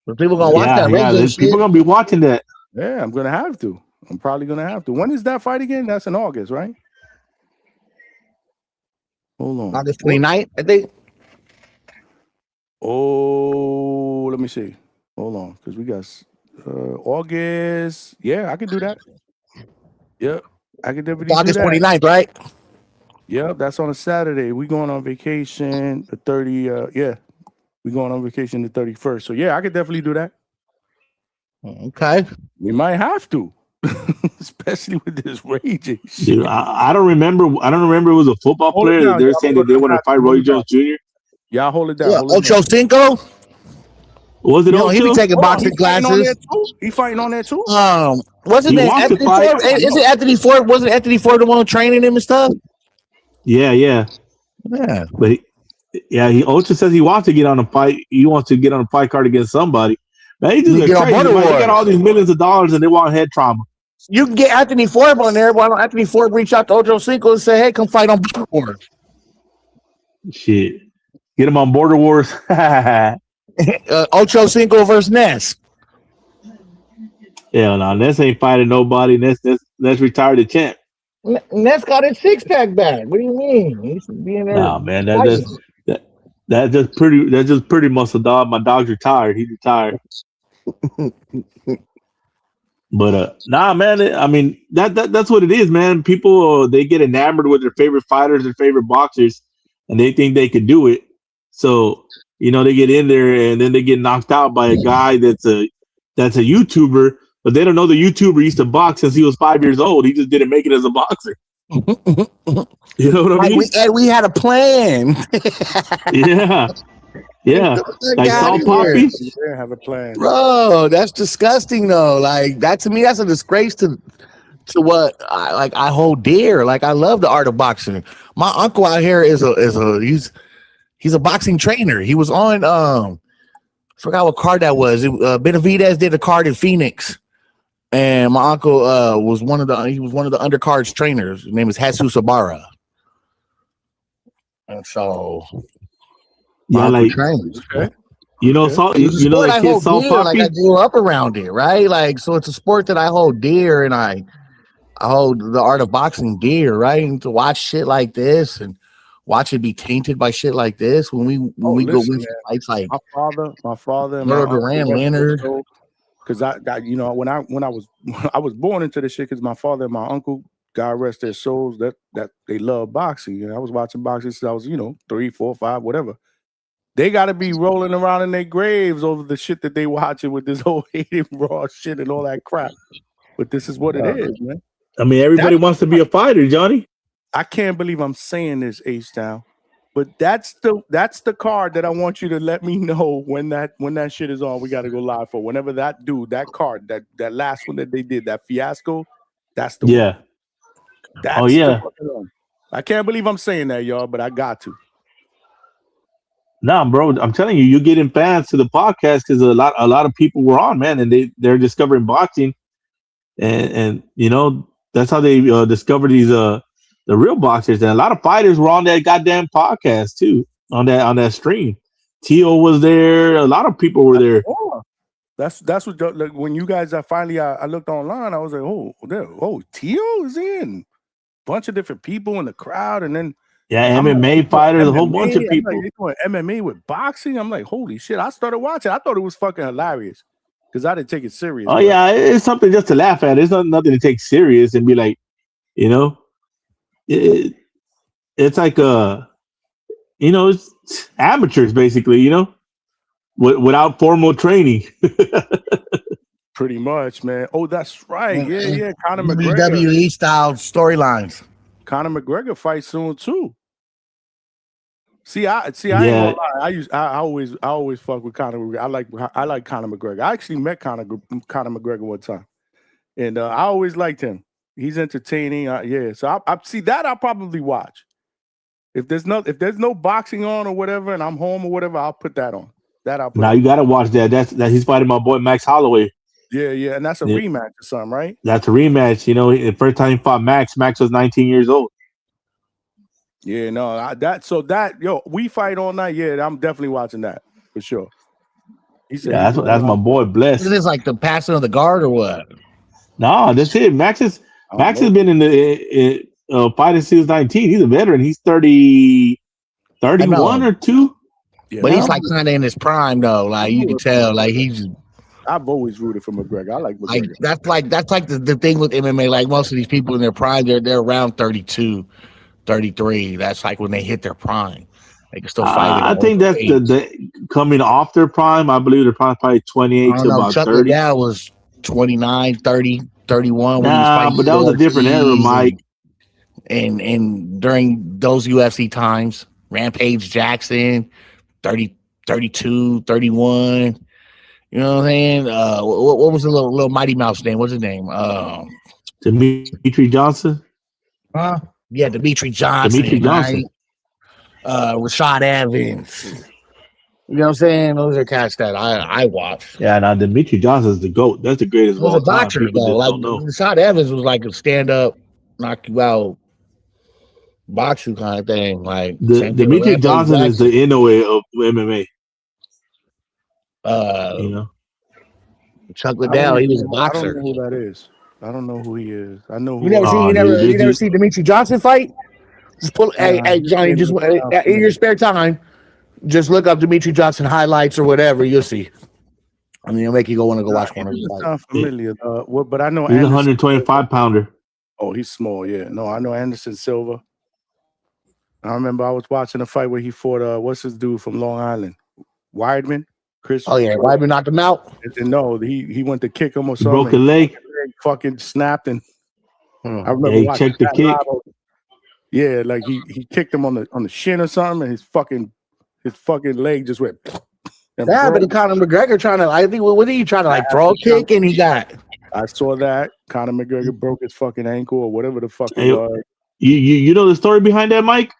But people gonna watch that regular shit. People gonna be watching that. Yeah, I'm gonna have to. I'm probably gonna have to. When is that fight again? That's in August, right? Hold on. August 29th, I think. Oh, let me see. Hold on, because we got August. Yeah, I can do that. Yep, I can definitely August do that. 29th, right? Yep, that's on a Saturday. We going on vacation the 30. Yeah, we going on vacation the 31st. So yeah, I could definitely do that. Okay, we might have to, especially with this raging shit. Dude, I don't remember. I don't remember it was a football player that they're saying that they want to fight Roy Jones Jr. Y'all hold it down. Yeah, Ocho Cinco. Was it Ocho? He be taking boxing classes. He fighting on there too. What's his name? Anthony Ford? Is it Anthony Ford? Wasn't Anthony Ford the one training him and stuff? Yeah. But Ocho says he wants to get on a fight. He wants to get on a fight card against somebody. Man, he just crazy. They got all these millions of dollars and they want head trauma. You can get Anthony Ford on there. Why don't Anthony Ford reach out to Ocho Cinco and say, "Hey, come fight on Border Wars"? Shit, get him on Border Wars. Ocho Cinco versus Ness. Hell no, Ness ain't fighting nobody. Ness retired the champ. Ness got his 6-pack back. What do you mean? He should be in there. No, man, that's just pretty muscle dog. My dog's retired. He's retired. But nah, man. I mean, that's what it is, man. People they get enamored with their favorite fighters, their favorite boxers, and they think they can do it. So they get in there and then they get knocked out by a guy that's a YouTuber, but they don't know the YouTuber used to box since he was 5 years old. He just didn't make it as a boxer. You know what I mean? We had a plan. Yeah. Like Salt Poppy. Yeah, have a plan. Bro, that's disgusting though. Like that to me, that's a disgrace to what I hold dear. Like I love the art of boxing. My uncle out here he's a boxing trainer. He was on I forgot what card that was. Benavidez did a card in Phoenix. And my uncle was one of the undercards trainers. His name is Jesus Ibarra. And so like okay. That kid Salt Poppy. Like I grew up around it, right? Like so it's a sport that I hold dear, and I hold the art of boxing dear, right? And to watch shit like this and watch it be tainted by shit like this when we go win fights like my father and Murder Duran Leonard. Because I when I was born into this shit, because my father and my uncle, God rest their souls, that they love boxing. I was watching boxing since I was 3, 4, 5, whatever. They got to be rolling around in their graves over the shit that they watching with this whole hated raw shit and all that crap. But this is what it is, man. I mean, everybody wants to be a fighter, Johnny. I can't believe I'm saying this, H-Town. But that's the card that I want you to let me know when that shit is on. We got to go live for whenever that card, that last one that they did, that fiasco. That's the one. That's the one. I can't believe I'm saying that, y'all, but I got to. Nah, bro, I'm telling you, you're getting fans to the podcast because a lot of people were on, man, and they're discovering boxing, and that's how they discover these the real boxers. And a lot of fighters were on that goddamn podcast too, on that stream. Tio was there. A lot of people were there. That's what, like, when you guys finally I looked online, I was like, Tio is in. Bunch of different people in the crowd, and then MMA fighters, a whole bunch of people. Like, doing MMA with boxing. I'm like, holy shit! I started watching. I thought it was fucking hilarious because I didn't take it serious. Oh yeah, it's something just to laugh at. It's nothing to take serious and be like, it's like it's amateurs basically, without formal training. Pretty much, man. Oh, that's right. Yeah. Conor McGregor. WWE style storylines. Conor McGregor fight soon too. I ain't gonna lie. I always fuck with Conor McGregor. I like Conor McGregor. I actually met Conor McGregor one time, and I always liked him. He's entertaining. So I see that I'll probably watch. If there's no boxing on or whatever, and I'm home or whatever, I'll put that on. Now you gotta watch that. That he's fighting my boy Max Holloway. Yeah, and that's a rematch or something, right? That's a rematch. You know, the first time he fought Max was 19 years old. Yeah, no, we fight all night. Yeah, I'm definitely watching that for sure. He said, Yeah, that's my boy Bless. Is this like the passing of the guard or what? No, that's it. Max has been in the fighting since 19. He's a veteran. He's 31 or 2. Yeah, but he's like kind of in his prime though. Like you can tell, like he's. I've always rooted for McGregor. I like McGregor. That's like the thing with MMA. Like most of these people in their prime, they're around 32, 33. That's like when they hit their prime. They can still fight. I think that's the coming off their prime. I believe they're probably 28 to about Chuck 30. Liddell was 29, 30, 31 when he was Nah, fighting. but that was a different era, Mike. And during those UFC times, Rampage Jackson, 30, 32, 31. You know what I'm saying? What was the little Mighty Mouse name? What's his name? Dimitri Johnson. Huh? Yeah, Dimitri Johnson. Right? Rashad Evans. You know what I'm saying? Those are cats that I watch. Yeah, now Dimitri Johnson's the GOAT. That's the greatest of all time. Boxer, though. Like Rashad Evans was like a stand-up, knock you out, box you kind of thing. Like Dimitri Johnson is the Inoue of MMA. You know, Chuck Liddell, he was a boxer. I don't know who that is. I don't know who he is. I know who. You never see Dimitri Johnson fight? Just pull. Hey, Johnny, just in your spare time, just look up Dimitri Johnson highlights or whatever. You'll see. I mean, it'll make you want to go watch one of his fights. Sound familiar, but I know he's a Anderson 125-pounder. Oh, he's small. Yeah, no, I know Anderson Silva. I remember I was watching a fight where he fought. What's his dude from Long Island? Weidman. Chris. Oh yeah, Weidman knocked him out. No, he went to kick him or something. Broke a leg. Fucking snapped and I remember he checked the kick. Yeah, like he kicked him on the shin or something, and his fucking leg just went. Yeah, but Conor McGregor I think what did he trying to like throw a kick and he got. I saw that Conor McGregor broke his fucking ankle or whatever the fuck it was. You know the story behind that, Mike?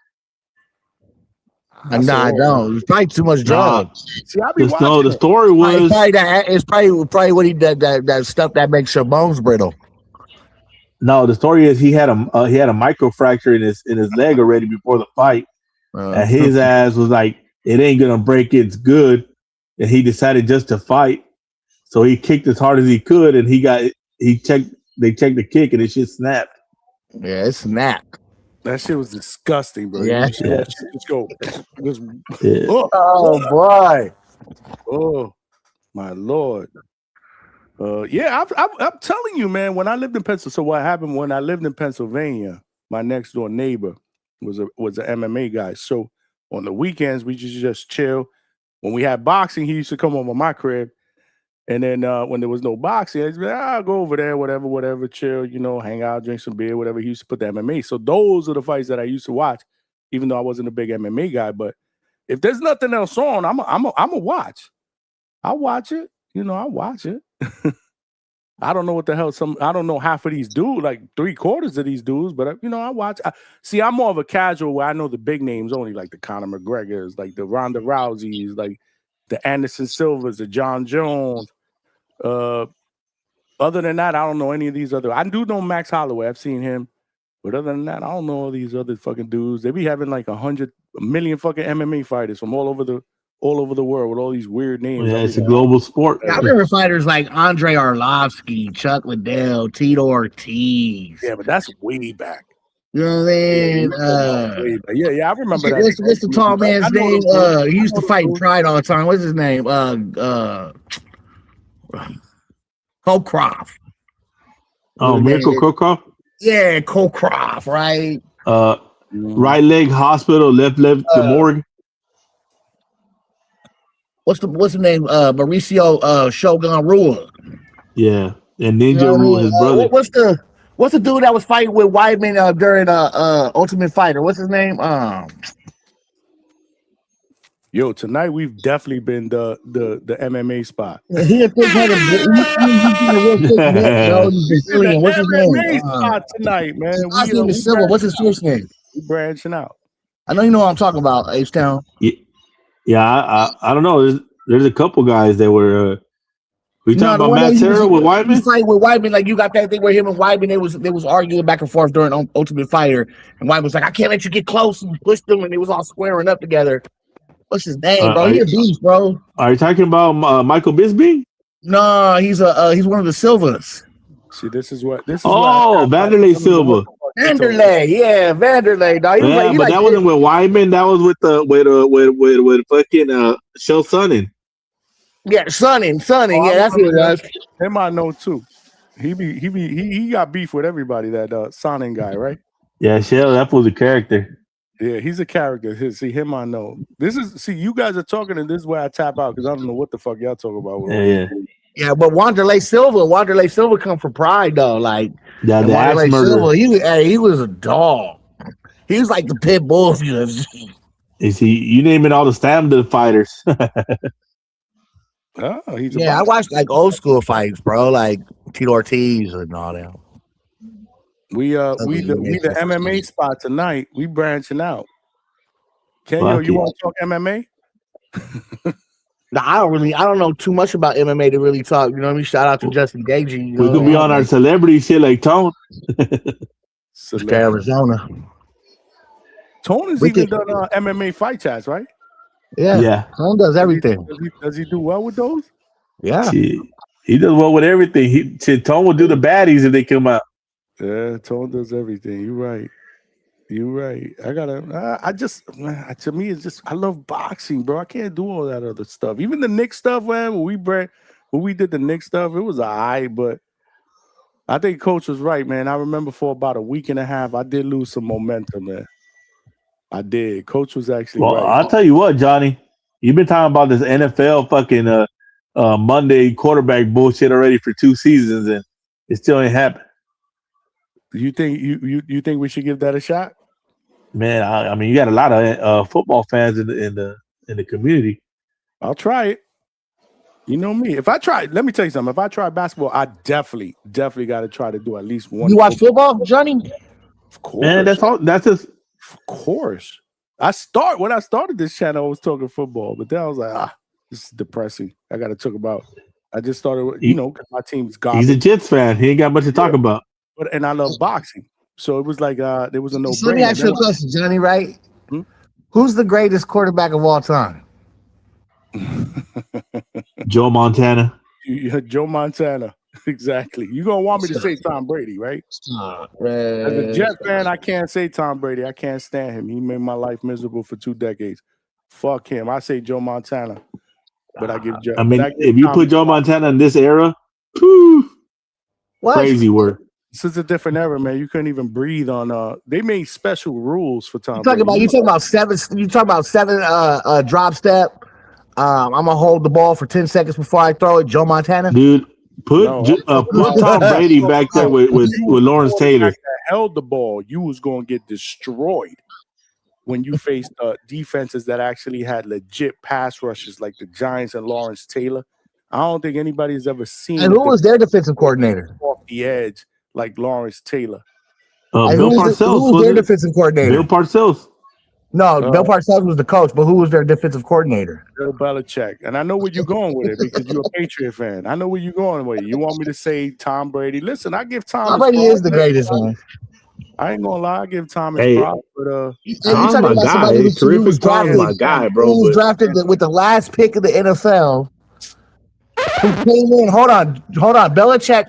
Nah, I don't. It's probably too much drugs. See, the story was it's probably what he did that stuff that makes your bones brittle. No, the story is he had a microfracture in his leg already before the fight, and his ass was like, "It ain't gonna break. It's good," and he decided just to fight. So he kicked as hard as he could, and they checked the kick, and it just snapped. Yeah, it snapped. That shit was disgusting, bro. Yeah. Just go. Yeah. Oh boy. Oh my Lord. Yeah, I'm telling you, man. When I lived in Pennsylvania, so what happened when I lived in Pennsylvania? My next door neighbor was an MMA guy. So on the weekends we just chill. When we had boxing, he used to come over to my crib, and then when there was no boxing, I'd be like, I'll go over there, whatever, chill, hang out, drink some beer, whatever. He used to put the MMA. So those are the fights that I used to watch, even though I wasn't a big MMA guy. But if there's nothing else on, I'm a watch. I'll watch it. I'll watch it. I don't know what the hell I don't know half of these dudes, like 3/4 of these dudes, but I watch. See, I'm more of a casual where I know the big names only, like the Conor McGregors, like the Ronda Rouseys, like the Anderson Silvas, the John Jones. Other than that, I don't know any of these other. I do know Max Holloway. I've seen him, but other than that, I don't know all these other fucking dudes. They be having like 100 million fucking MMA fighters from all over the world with all these weird names. Yeah, it's a global sport. I remember fighters like Andre Arlovsky, Chuck Liddell, Tito Ortiz. Yeah, but that's way back. You know what I mean? Yeah, I remember that. What's the tall man's name? He used to fight in Pride all the time. What's his name? Colcroft. Oh, Mirko Colcroft? Yeah, Colcroft, right? Right leg hospital, left the morgue. What's the name? Mauricio Shogun Rua. Yeah, and Ninja Rua, his brother. What's the dude that was fighting with Weidman during Ultimate Fighter? What's his name? Yo, tonight we've definitely been the MMA spot. He a thick headed. What's his name? Spot tonight, man. What's his first name? We branching out. I know you know what I'm talking about, H-Town. Yeah, I don't know. There's a couple guys that were We talking about Matt Serra with Weidman? Fight with Weidman, like you got that thing where him and Weidman they was arguing back and forth during Ultimate Fighter, and Weidman was like, "I can't let you get close," and pushed them, and they was all squaring up together. What's his name, bro? He's a beast, bro. Are you talking about Michael Bisping? No, he's one of the Silvas. See, this is what Vanderlei Silva. Vanderlei, dog. But that wasn't with Weidman. That was with fucking Chael Sonnen. Yeah, Sonnen. Yeah, that's what it was. Him I know too. He got beef with everybody. That Sonnen guy, right? Yeah, Chael, that was a character. Yeah, he's a character. See, him I know. You guys are talking, and this is where I tap out because I don't know what the fuck y'all talking about. Yeah, but Wanderlei Silva come from Pride though. Like the axe murderer. He was a dog. He was like the pit bull of UFC. Is he? You naming all the stamina fighters? I watched like old school fights, bro, like Tito Ortiz and all that. We the MMA spot tonight. We branching out. Kenyo, you want to talk MMA? No, I don't know too much about MMA to really talk. You know what I mean? Shout out to Justin Gagey. We could be on our celebrity shit like Tone. Arizona. Tone has even done MMA fight chats, right? Yeah. Tone does everything. Does he do well with those? Yeah. He does well with everything. Tone will do the baddies if they come out. Yeah, Tone does everything. You're right. To me, it's just, I love boxing, bro. I can't do all that other stuff. Even the Nick stuff, man, when we did the Nick stuff, it was all right, but I think Coach was right, man. I remember for about a week and a half, I did lose some momentum, man. I did. Coach was actually right. I'll tell you what, Johnny. You've been talking about this NFL fucking Monday quarterback bullshit already for 2 seasons, and it still ain't happened. You think we should give that a shot? Man, I mean, you got a lot of football fans in the community. I'll try it. You know me. Let me tell you something. If I try basketball, I definitely got to try to do at least one. You watch football, Johnny? Of course. Man, that's just. Of course. When I started this channel, I was talking football, but then I was like, this is depressing. I got to talk about. I just started, because my team's garbage. He's a Jets fan. He ain't got much to talk about. And I love boxing. So it was like there was a no-brainer. So let me ask you a question, Johnny, right? Who's the greatest quarterback of all time? Joe Montana. Joe Montana. Exactly. You're going to want me to say Tom Brady, right? As a Jet fan, I can't say Tom Brady. I can't stand him. He made my life miserable for 2 decades. Fuck him. I say Joe Montana. But I give Joe. If you put Joe Montana in this era, crazy work. This is a different era, man. You couldn't even breathe on. They made special rules for Tom. You talking about seven drop step. I'm gonna hold the ball for 10 seconds before I throw it. Joe Montana, dude. Put Tom Brady back there with Lawrence Taylor. Held the ball, you was gonna get destroyed when you faced defenses that actually had legit pass rushes like the Giants and Lawrence Taylor. I don't think anybody's ever seen. And who was their defensive coordinator? Off the edge. Like Lawrence Taylor. Bill Parcells. Who was their defensive coordinator? Bill Parcells. No, Bill Parcells was the coach, but who was their defensive coordinator? Bill Belichick. And I know where you're going with it because you're a Patriot fan. I know where you're going with it. You want me to say Tom Brady? Listen, I give Tom Brady is the greatest one. I ain't gonna lie, I give Tom his props, but Tom's my guy. He's terrific. Tom's my guy, bro. He was drafted with the last pick of the NFL. Who came in? Hold on. Belichick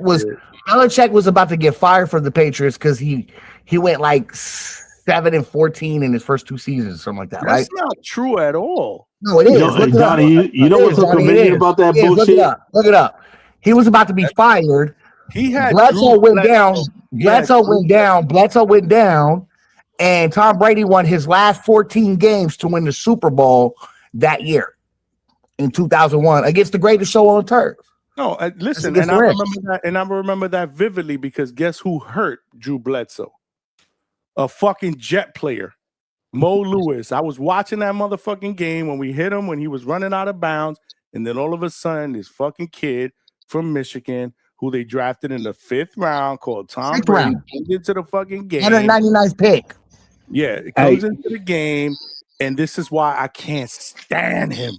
was about to get fired from the Patriots because he went like 7-14 in his first 2 seasons, something like that. That's not true at all. No, it is. Johnny, you know what's so convenient about that bullshit? Look it up. He was about to be fired. He had Bledsoe went down. Bledsoe went down, and Tom Brady won his last 14 games to win the Super Bowl that year in 2001 against the greatest show on turf. No, listen, and I remember that vividly because guess who hurt Drew Bledsoe? A fucking Jet player, Mo Lewis. I was watching that motherfucking game when we hit him when he was running out of bounds, and then all of a sudden, this fucking kid from Michigan who they drafted in the 5th round called Tom Brady comes into the fucking game. 199th pick. Yeah, it comes into the game, and this is why I can't stand him.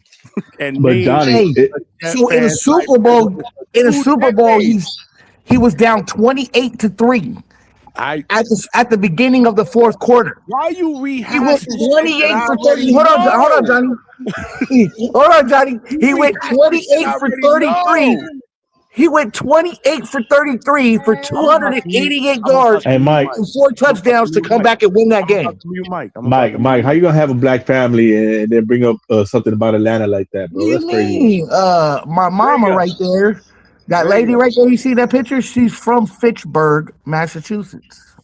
So in the Super Bowl, In the Super Bowl, he was down 28-3. At the beginning of the fourth quarter. Why you rehashing? He went 28 for 30. Hold on, Johnny. Hold on, Johnny. He went 28 for 33. He went 28 for 33 for 288 yards Hey, Mike. and 4 touchdowns to come back and win that game. Mike, how you gonna have a black family and then bring up something about Atlanta like that, bro? What do you That's crazy. mean? My mama right there. That lady right there, you see that picture? She's from Fitchburg, Massachusetts.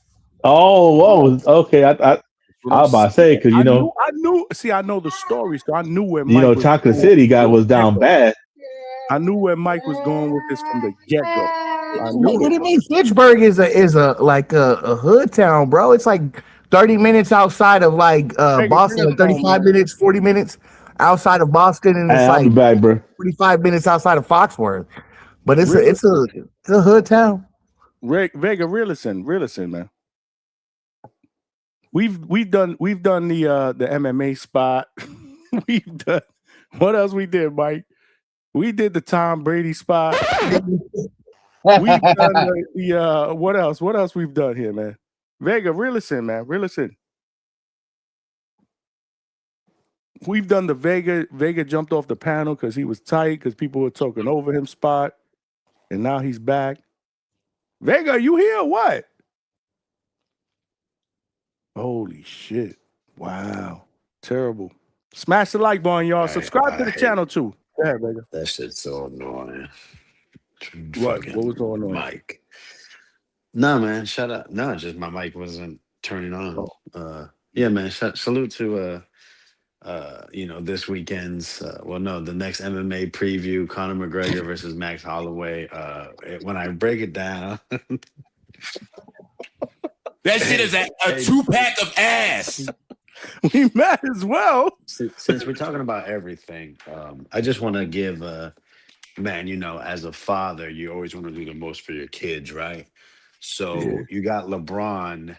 Oh, okay. I was about to say because I knew. See, I know the story, so I knew where Mike was Chocolate going. City guy was down bad. I knew where Mike was going with this from the get go. What do you mean? Fitchburg is a hood town, bro. It's like 30 minutes outside of Boston, like 35 minutes, 40 minutes outside of Boston, and it's I'll be back, bro. 45 minutes outside of Foxworth. But it's a hood town. Vega, listen, man. We've done the MMA spot. We've done what else we did, Mike? We did the Tom Brady spot. We've done the what else? What else we've done here, man? Vega, listen, man. Listen. We've done the Vega jumped off the panel because he was tight because people were talking over him spot, and now he's back. Vega, you here or what? Holy shit. Wow. Terrible. Smash the like button, y'all. Subscribe to the channel too. Yeah, Vega. That shit's so annoying. What was going on? Mike. No, man. Shut up. No, just my mic wasn't turning on. Yeah, man. Salute to this weekend's the next MMA preview, Conor McGregor versus Max Holloway. When I break it down, that shit is a 2-pack of ass. We might as well. Since we're talking about everything, I just want to give man, as a father, you always want to do the most for your kids, right? So you got LeBron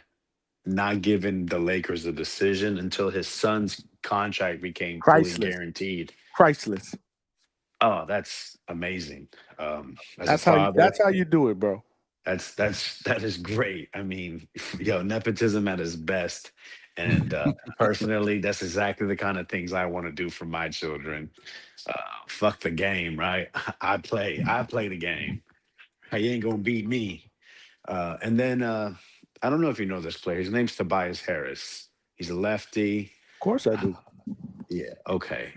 not giving the Lakers a decision until his son's contract became fully guaranteed. Priceless. Oh, that's amazing. That's how you do it, bro. That is great. I mean, nepotism at its best. And personally, that's exactly the kind of things I want to do for my children. Fuck the game, right? I play the game. You ain't gonna beat me. And then I don't know if you know this player. His name's Tobias Harris. He's a lefty. Of course I do. Yeah. Okay.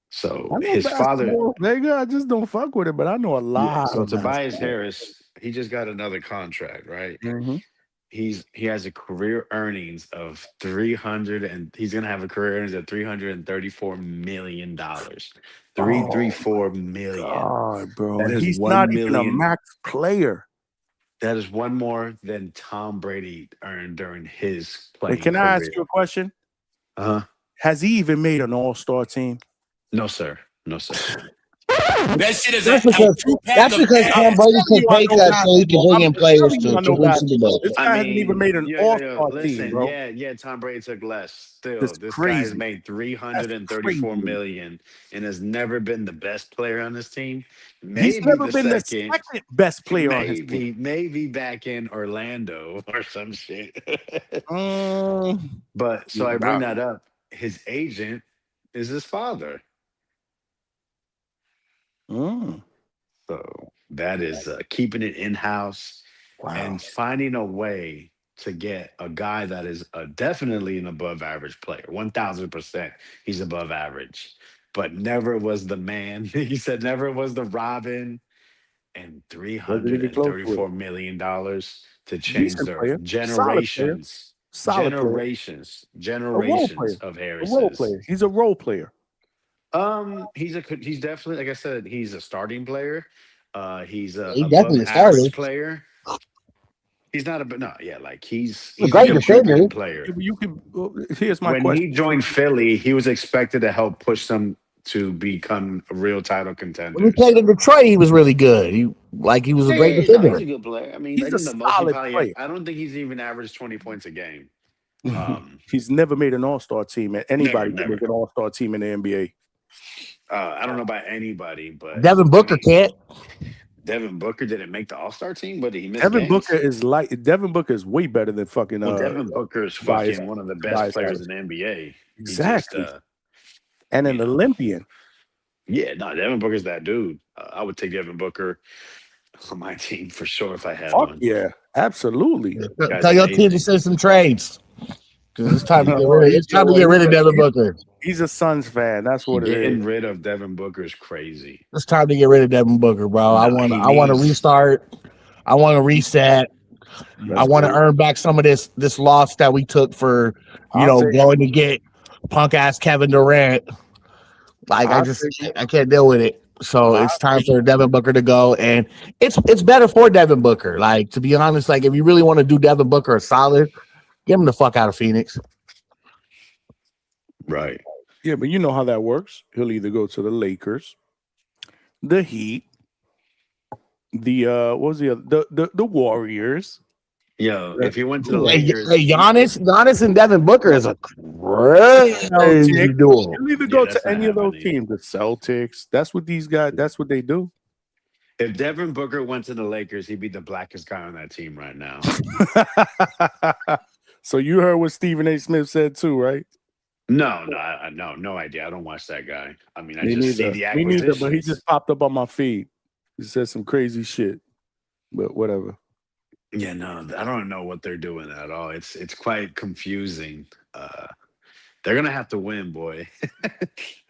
So I know his father. Vega, I just don't fuck with it, but I know a lot. Yeah, so Tobias Harris, he just got another contract, right? Mm-hmm. He has a career earnings of he's gonna have a career earnings of $334 million. $334 million. God, bro. That is He's 1 not million. even a max player. That is one more than Tom Brady earned during his playing Can I ask you a question? Has he even made an all-star team? No, sir. No, sir. That shit is That's because Tom Brady can take that so he can bring in players to win Super Bowl. This guy hasn't even made an all-star team, bro. Yeah, Tom Brady took less. Still, That's this crazy. guy's made $334 million and has never been the best player on his team. He's never been the second best player on his team. Maybe back in Orlando or some shit. But so I bring that up. His agent is his father. So that is keeping it in-house and finding a way to get a guy that is definitely an above-average player. 1,000% he's above average, but never was the man. He said never was the Robin, and $334 million to change their generations. Generations of Harris. A role player. He's a role player. He's definitely, like I said, he's a starting player. He's a definitely average player. He's not he's a great defender player. Here's my question. When he joined Philly, he was expected to help push them to become a real title contender. When he played in Detroit, he was really good. He was a great defender. He's a good player. I mean, he's a solid player. I don't think he's even averaged 20 points a game. He's never made an all-star team. Anybody can make an all-star team in the NBA. I don't know about anybody, but Devin Booker can't. Devin Booker didn't make the All-Star team, but he missed Devin games. Devin Booker is way better than fucking. Well, Devin Booker is fucking one of the best players in the NBA. Exactly. He just, and an Olympian. Yeah, no, Devin Booker's that dude. I would take Devin Booker on my team for sure if I had Fuck one. yeah, absolutely. Tell your team to send some trades. Because it's time to get rid of. It's time to get rid of Devin Booker. He's a Suns fan. That's what it is. Getting rid of Devin Booker is crazy. It's time to get rid of Devin Booker, bro. I want to restart. I want to reset. I want to earn back some of this loss that we took for going to get punk ass Kevin Durant. Like I can't deal with it. So it's time for Devin Booker to go, and it's better for Devin Booker. Like, to be honest, like if you really want to do Devin Booker a solid, get him the fuck out of Phoenix. Right. Yeah, but you know how that works. He'll either go to the Lakers, the Heat, the what was the other? The Warriors. Yo, if he went to the Lakers, Giannis and Devin Booker is a crazy duel. He'll either go to any of those teams. The Celtics. That's what these guys. That's what they do. If Devin Booker went to the Lakers, he'd be the blackest guy on that team right now. So you heard what Stephen A. Smith said too, right? No idea. I don't watch that guy. I mean, I just see the acquisitions. Me neither, but he just popped up on my feed. He said some crazy shit, but whatever. Yeah, no, I don't know what they're doing at all. It's quite confusing. They're gonna have to win, boy.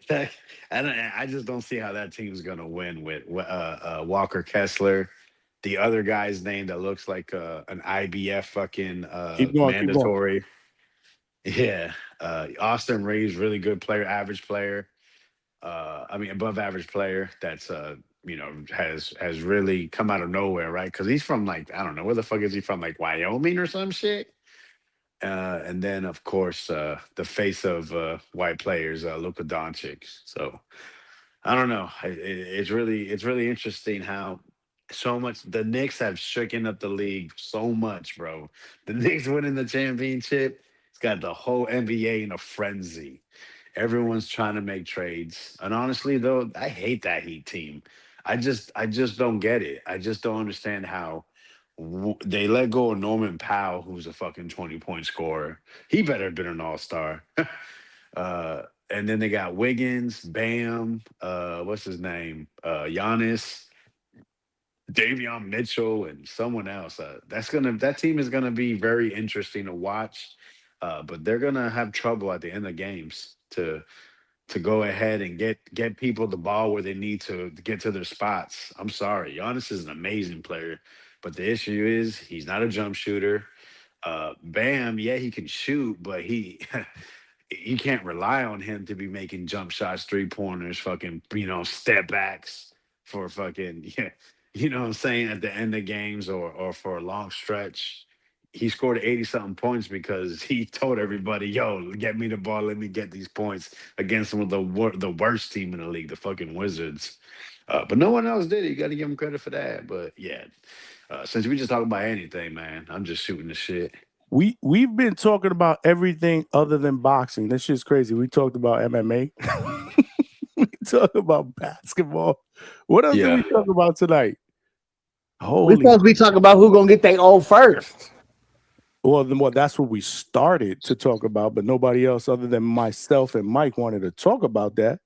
I just don't see how that team's gonna win with Walker Kessler, the other guy's name that looks like an IBF fucking mandatory. Yeah, Austin Reeves, really good player, average player. Above average player. That's has really come out of nowhere, right? Because he's from like, I don't know, where the fuck is he from? Like Wyoming or some shit. And then of course the face of white players, Luka Doncic. So I don't know. It's really interesting how so much the Knicks have shaken up the league so much, bro. The Knicks winning the championship, it's got the whole NBA in a frenzy. Everyone's trying to make trades. And honestly, though, I hate that Heat team. I just don't get it. I just don't understand how they let go of Norman Powell, who's a fucking 20-point scorer. He better have been an all-star. And then they got Wiggins, Bam, what's his name? Giannis, Davion Mitchell, and someone else. That team is gonna be very interesting to watch. But they're gonna have trouble at the end of games to go ahead and get people the ball where they need to get to their spots. I'm sorry, Giannis is an amazing player, but the issue is he's not a jump shooter. Bam, yeah, he can shoot, but he you can't rely on him to be making jump shots, 3-pointers, fucking step backs for fucking you know what I'm saying, at the end of games or for a long stretch. He scored 80-something points because he told everybody, yo, get me the ball, let me get these points against some of the worst team in the league, the fucking Wizards. But no one else did it. You got to give him credit for that. But yeah, since we just talk about anything, man, I'm just shooting the shit. We've been talking about everything other than boxing. That shit's crazy. We talked about MMA. We talked about basketball. What else did we talk about tonight? We supposed to be talking about who gonna get their old first. Well, that's what we started to talk about, but nobody else other than myself and Mike wanted to talk about that.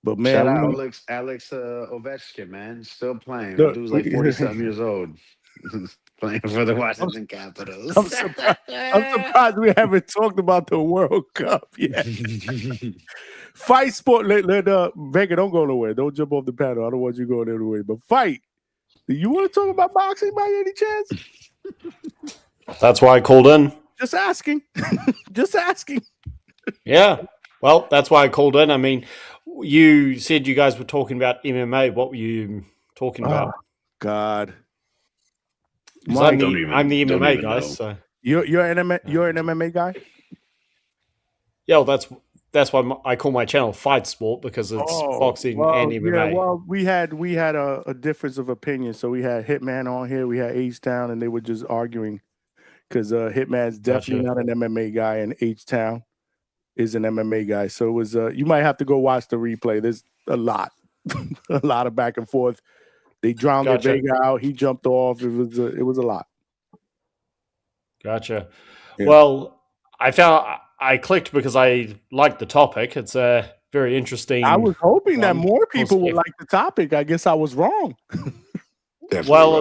But man, shout out Alex Ovechkin, man, still playing. That dude's like 47 years old, playing for the Washington Capitals. I'm surprised we haven't talked about the World Cup yet. Fight sport. Let Vega, don't go nowhere. Don't jump off the panel. I don't want you going anywhere. But fight. Do you want to talk about boxing by any chance? That's why I called in. Just asking. Just asking. Yeah. Well, that's why I called in. I mean, you said you guys were talking about MMA. What were you talking about? Oh, God. I'm the MMA guy. So you're an MMA guy? Yeah, well, that's why I call my channel Fight Sport, because it's boxing and MMA. Yeah, well, we had a difference of opinion. So we had Hitman on here, we had H-Town, and they were just arguing because Hitman's definitely not an MMA guy, and H-Town is an MMA guy. So it was you might have to go watch the replay. There's a lot of back and forth. They drowned Gotcha. Vega out. He jumped off. It was a lot. Gotcha. Yeah. Well, I clicked because I liked the topic. It's a very interesting. I was hoping that one. more people would If- like the topic. I guess I was wrong. Definitely Well,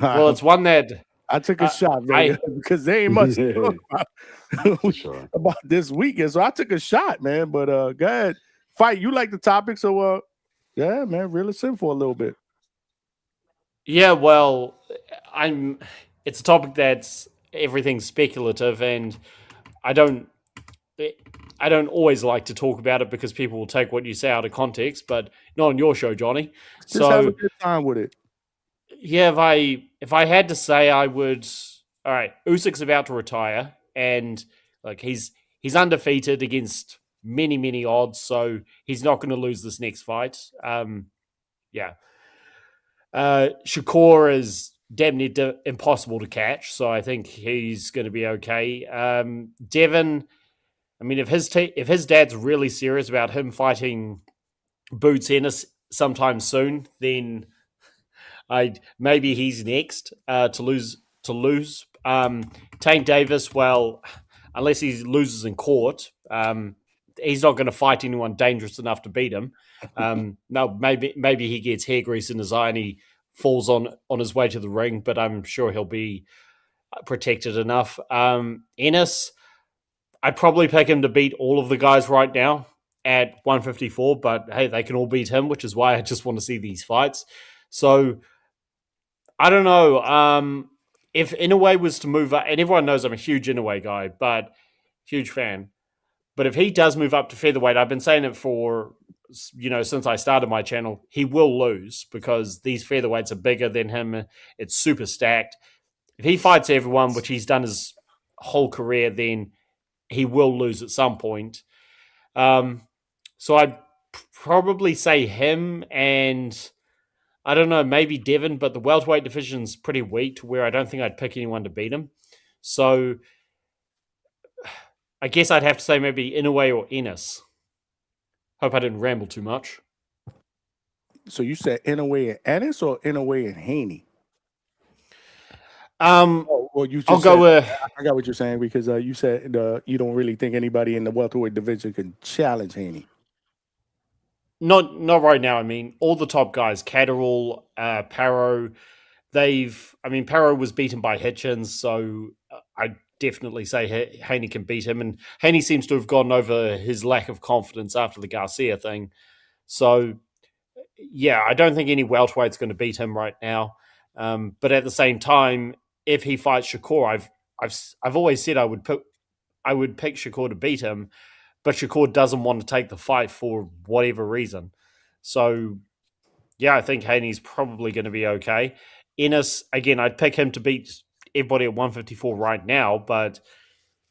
wrong. it's one that I took a shot, Vega, because there ain't much to talk about, Sure. about this weekend. So I took a shot, man. But go ahead. Fight. You like the topic, so yeah, man, reel us in for a little bit. Yeah, well, it's a topic that's everything's speculative, and I don't always like to talk about it because people will take what you say out of context, but not on your show, Johnny. Just have a good time with it. Yeah, if I had to say, I would. All right, Usyk's about to retire, and like he's undefeated against many odds, so he's not going to lose this next fight. Yeah. Shakur is damn near impossible to catch, so I think he's going to be okay. Devin, I mean, if his dad's really serious about him fighting Boots Ennis sometime soon, then maybe he's next to lose. Tank Davis, well, unless he loses in court, he's not going to fight anyone dangerous enough to beat him. No, maybe he gets hair grease in his eye and he falls on his way to the ring, but I'm sure he'll be protected enough. Ennis, I'd probably pick him to beat all of the guys right now at 154, but hey, they can all beat him, which is why I just want to see these fights. So I don't know. If Inoue was to move up, and everyone knows I'm a huge Inoue guy, but huge fan. But if he does move up to featherweight, I've been saying it for, since I started my channel, he will lose because these featherweights are bigger than him. It's super stacked. If he fights everyone, which he's done his whole career, then he will lose at some point. So I'd probably say him, and I don't know, maybe Devin, but the welterweight division's pretty weak to where I don't think I'd pick anyone to beat him. So I guess I'd have to say maybe Inoue or Ennis. Hope I didn't ramble too much. So you said Inoue and Ennis or Inoue and Haney? Well, you just I'll go with. I got what you're saying because you said you don't really think anybody in the welterweight division can challenge Haney. Not right now. I mean, all the top guys, Catterall, Parro, Parro was beaten by Hitchens, so I definitely say Haney can beat him. And Haney seems to have gotten over his lack of confidence after the Garcia thing. So, yeah, I don't think any welterweight's going to beat him right now. But at the same time, if he fights Shakur, I've always said I would pick Shakur to beat him, but Shakur doesn't want to take the fight for whatever reason. So, yeah, I think Haney's probably going to be okay. Ennis, again, I'd pick him to beat everybody at 154 right now, but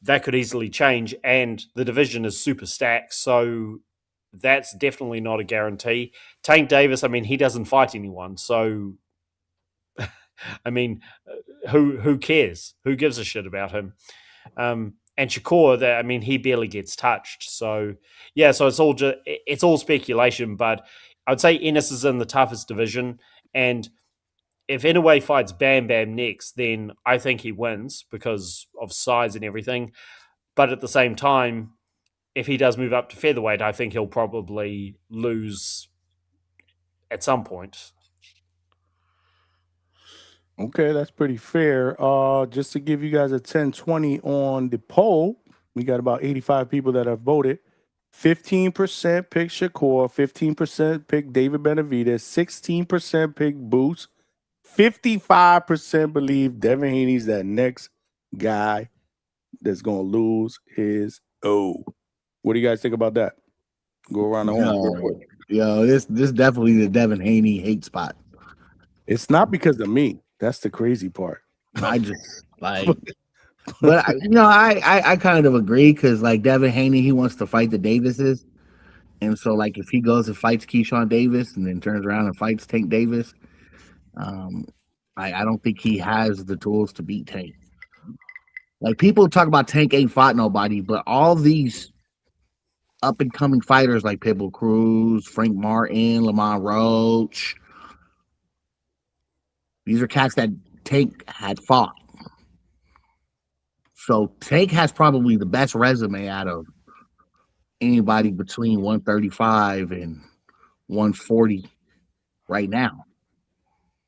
that could easily change. And the division is super stacked, so that's definitely not a guarantee. Tank Davis, he doesn't fight anyone, so who cares? Who gives a shit about him? And Shakur, he barely gets touched. So yeah, so it's all speculation. But I'd say Ennis is in the toughest division, and if Inoue fights Bam Bam next, then I think he wins because of size and everything. But at the same time, if he does move up to featherweight, I think he'll probably lose at some point. Okay, that's pretty fair. Just to give you guys a 10-20 on the poll, we got about 85 people that have voted. 15% pick Shakur, 15% pick David Benavidez, 16% pick Boots, 55% believe Devin Haney's that next guy that's going to lose his O. What do you guys think about that? Go around the horn. Yo, this definitely the Devin Haney hate spot. It's not because of me. That's the crazy part. I just but I kind of agree because Devin Haney, he wants to fight the Davises, and so if he goes and fights Keyshawn Davis and then turns around and fights Tank Davis, I don't think he has the tools to beat Tank. People talk about Tank ain't fought nobody, but all these up and coming fighters like Pitbull Cruz, Frank Martin, Lamont Roach, These are cats that Tank had fought. So Tank has probably the best resume out of anybody between 135 and 140 right now.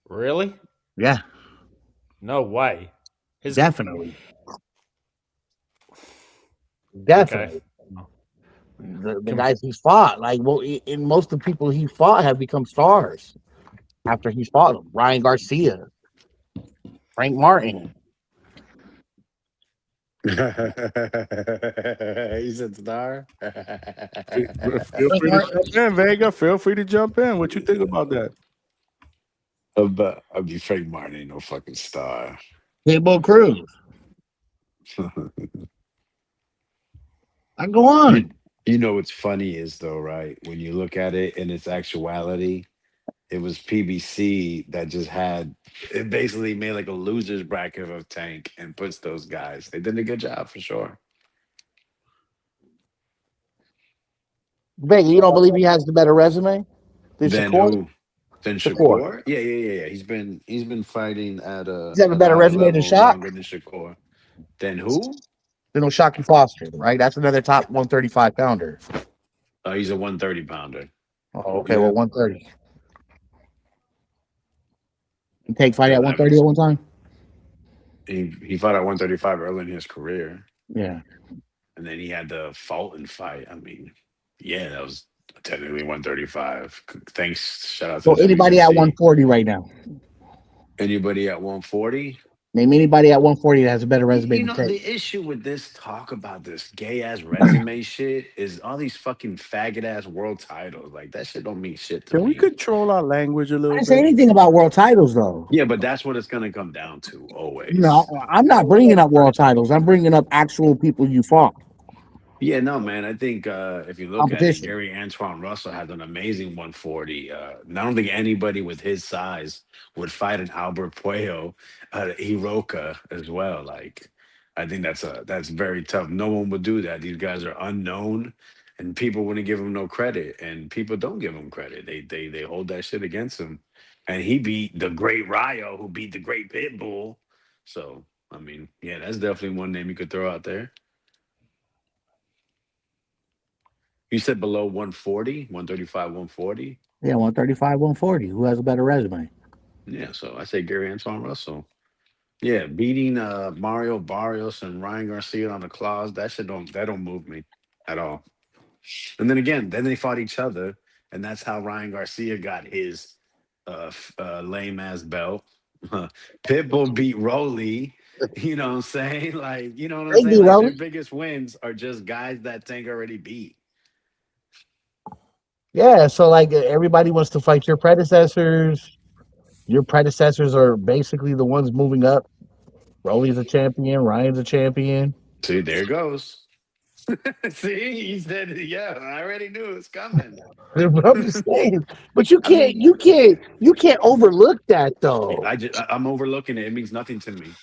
Really? Yeah. No way. Definitely. Okay. Definitely. The guys he's fought, like, well, and most of the people he fought have become stars after he's fought them. Ryan Garcia, Frank Martin. He's a star. Feel free to jump in, Vega. Feel free to jump in. What you think about that? I'll be Frank Martin, ain't no fucking star. Pitbull Cruz. I go on. You know what's funny is though, right? When you look at it in its actuality, it was PBC that just had it basically made like a loser's bracket of Tank and puts those guys. They did a good job for sure. Vega, you don't believe he has the better resume than Then Shakur? who? Then Shakur? Yeah. He's been fighting at a. He's have a better resume than Shaq? Longer than Shakur. Then who? Then Shockey Foster, right? That's another top 135 pounder. He's a 130 pounder. Oh, okay. Well, 130. You take fight at 130 at one time? He fought at 135 early in his career. Yeah. And then he had the Fulton fight. I mean, yeah, that was technically 135. Thanks. Shout out to So anybody at 140 right now? Anybody at 140? Name anybody at 140 that has a better resume You than know, Tank. the issue with this talk about this gay ass resume shit is all these fucking faggot ass world titles. Like that shit don't mean shit to Can me. we control our language a I little didn't bit? say anything about world titles, though. Yeah, but that's what it's gonna come down to always. No, I'm not bringing up world titles. I'm bringing up actual people you fought. Yeah, no, man. I think if you look at it, Gary Antoine Russell had an amazing 140. I don't think anybody with his size would fight an Albert Puello, Hiroka as well. Like, I think that's very tough. No one would do that. These guys are unknown, and people wouldn't give them no credit, and people don't give them credit. They hold that shit against him, and he beat the great Ryo, who beat the great Pitbull. So, I mean, yeah, that's definitely one name you could throw out there. You said below 140, 135, 140? Yeah, 135, 140. Who has a better resume? Yeah, so I say Gary Antoine Russell. Yeah, beating Mario Barrios and Ryan Garcia on the claws, that don't move me at all. And then again, then they fought each other, and that's how Ryan Garcia got his lame ass belt. Pitbull beat Rolly. You know what I'm saying? Like, you know what I'm saying? Like, their biggest wins are just guys that Tank already beat. Yeah, so like everybody wants to fight your predecessors. Your predecessors are basically the ones moving up. Rolly's a champion. Ryan's a champion. See, there it goes. See, he said, yeah, I already knew it was coming. I'm just saying, but you can't overlook that though. I'm overlooking it. It means nothing to me.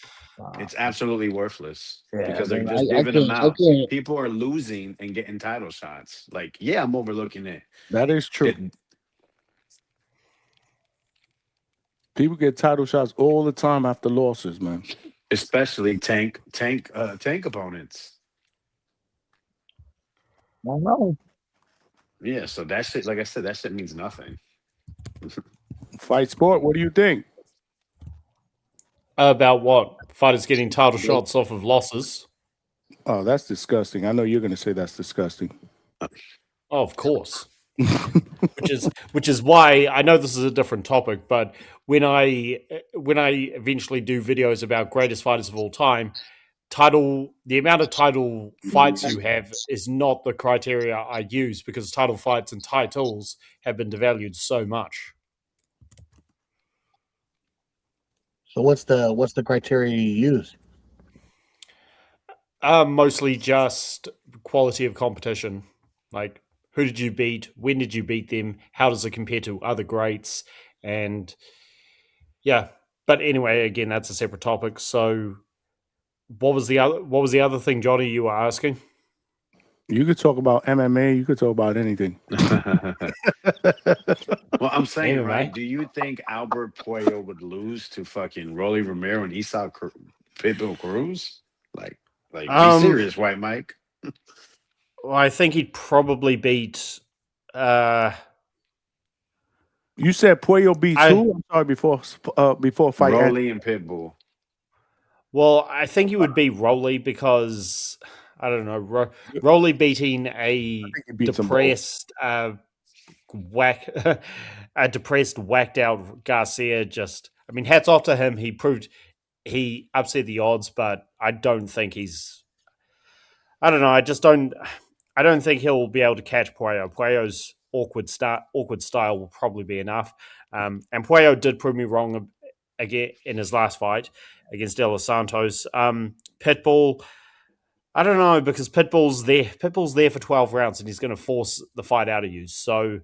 It's absolutely worthless because they're man, just I giving them can't- out. I can't. People are losing and getting title shots. Like, yeah, I'm overlooking it. That is true. People get title shots all the time after losses, man. Especially tank opponents. I know. Yeah, so that shit, like I said, that shit means nothing. Fight sport, what do you think? About what? Fighters getting title shots off of losses. Oh, that's disgusting. I know you're going to say that's disgusting. Oh, of course. which is why I know this is a different topic, but when I eventually do videos about greatest fighters of all time, the amount of title fights you have is not the criteria I use because title fights and titles have been devalued so much. So what's the criteria you use? Mostly just quality of competition. Like, who did you beat? When did you beat them? How does it compare to other greats? And yeah, but anyway, again, that's a separate topic. So, what was the other thing, Johnny? You were asking? You could talk about MMA. You could talk about anything. Well, I'm saying, MMA. right? Do you think Albert Puello would lose to fucking Rolly Romero and Isaac Pitbull Cruz? Like, be serious, White Mike. Well, I think he'd probably beat. You said Puello beats who? I'm sorry, before fight. Rolly and Pitbull. Well, I think he would beat Rolly because I don't know. Rolly beating a depressed, whacked out Garcia. Just, I mean, hats off to him. He upset the odds, but I don't think he's. I don't know. I don't think he'll be able to catch Puello. Puello's awkward style will probably be enough. And Puello did prove me wrong again in his last fight against De Los Santos. Pitbull, I don't know, because Pitbull's there for 12 rounds and he's going to force the fight out of you. So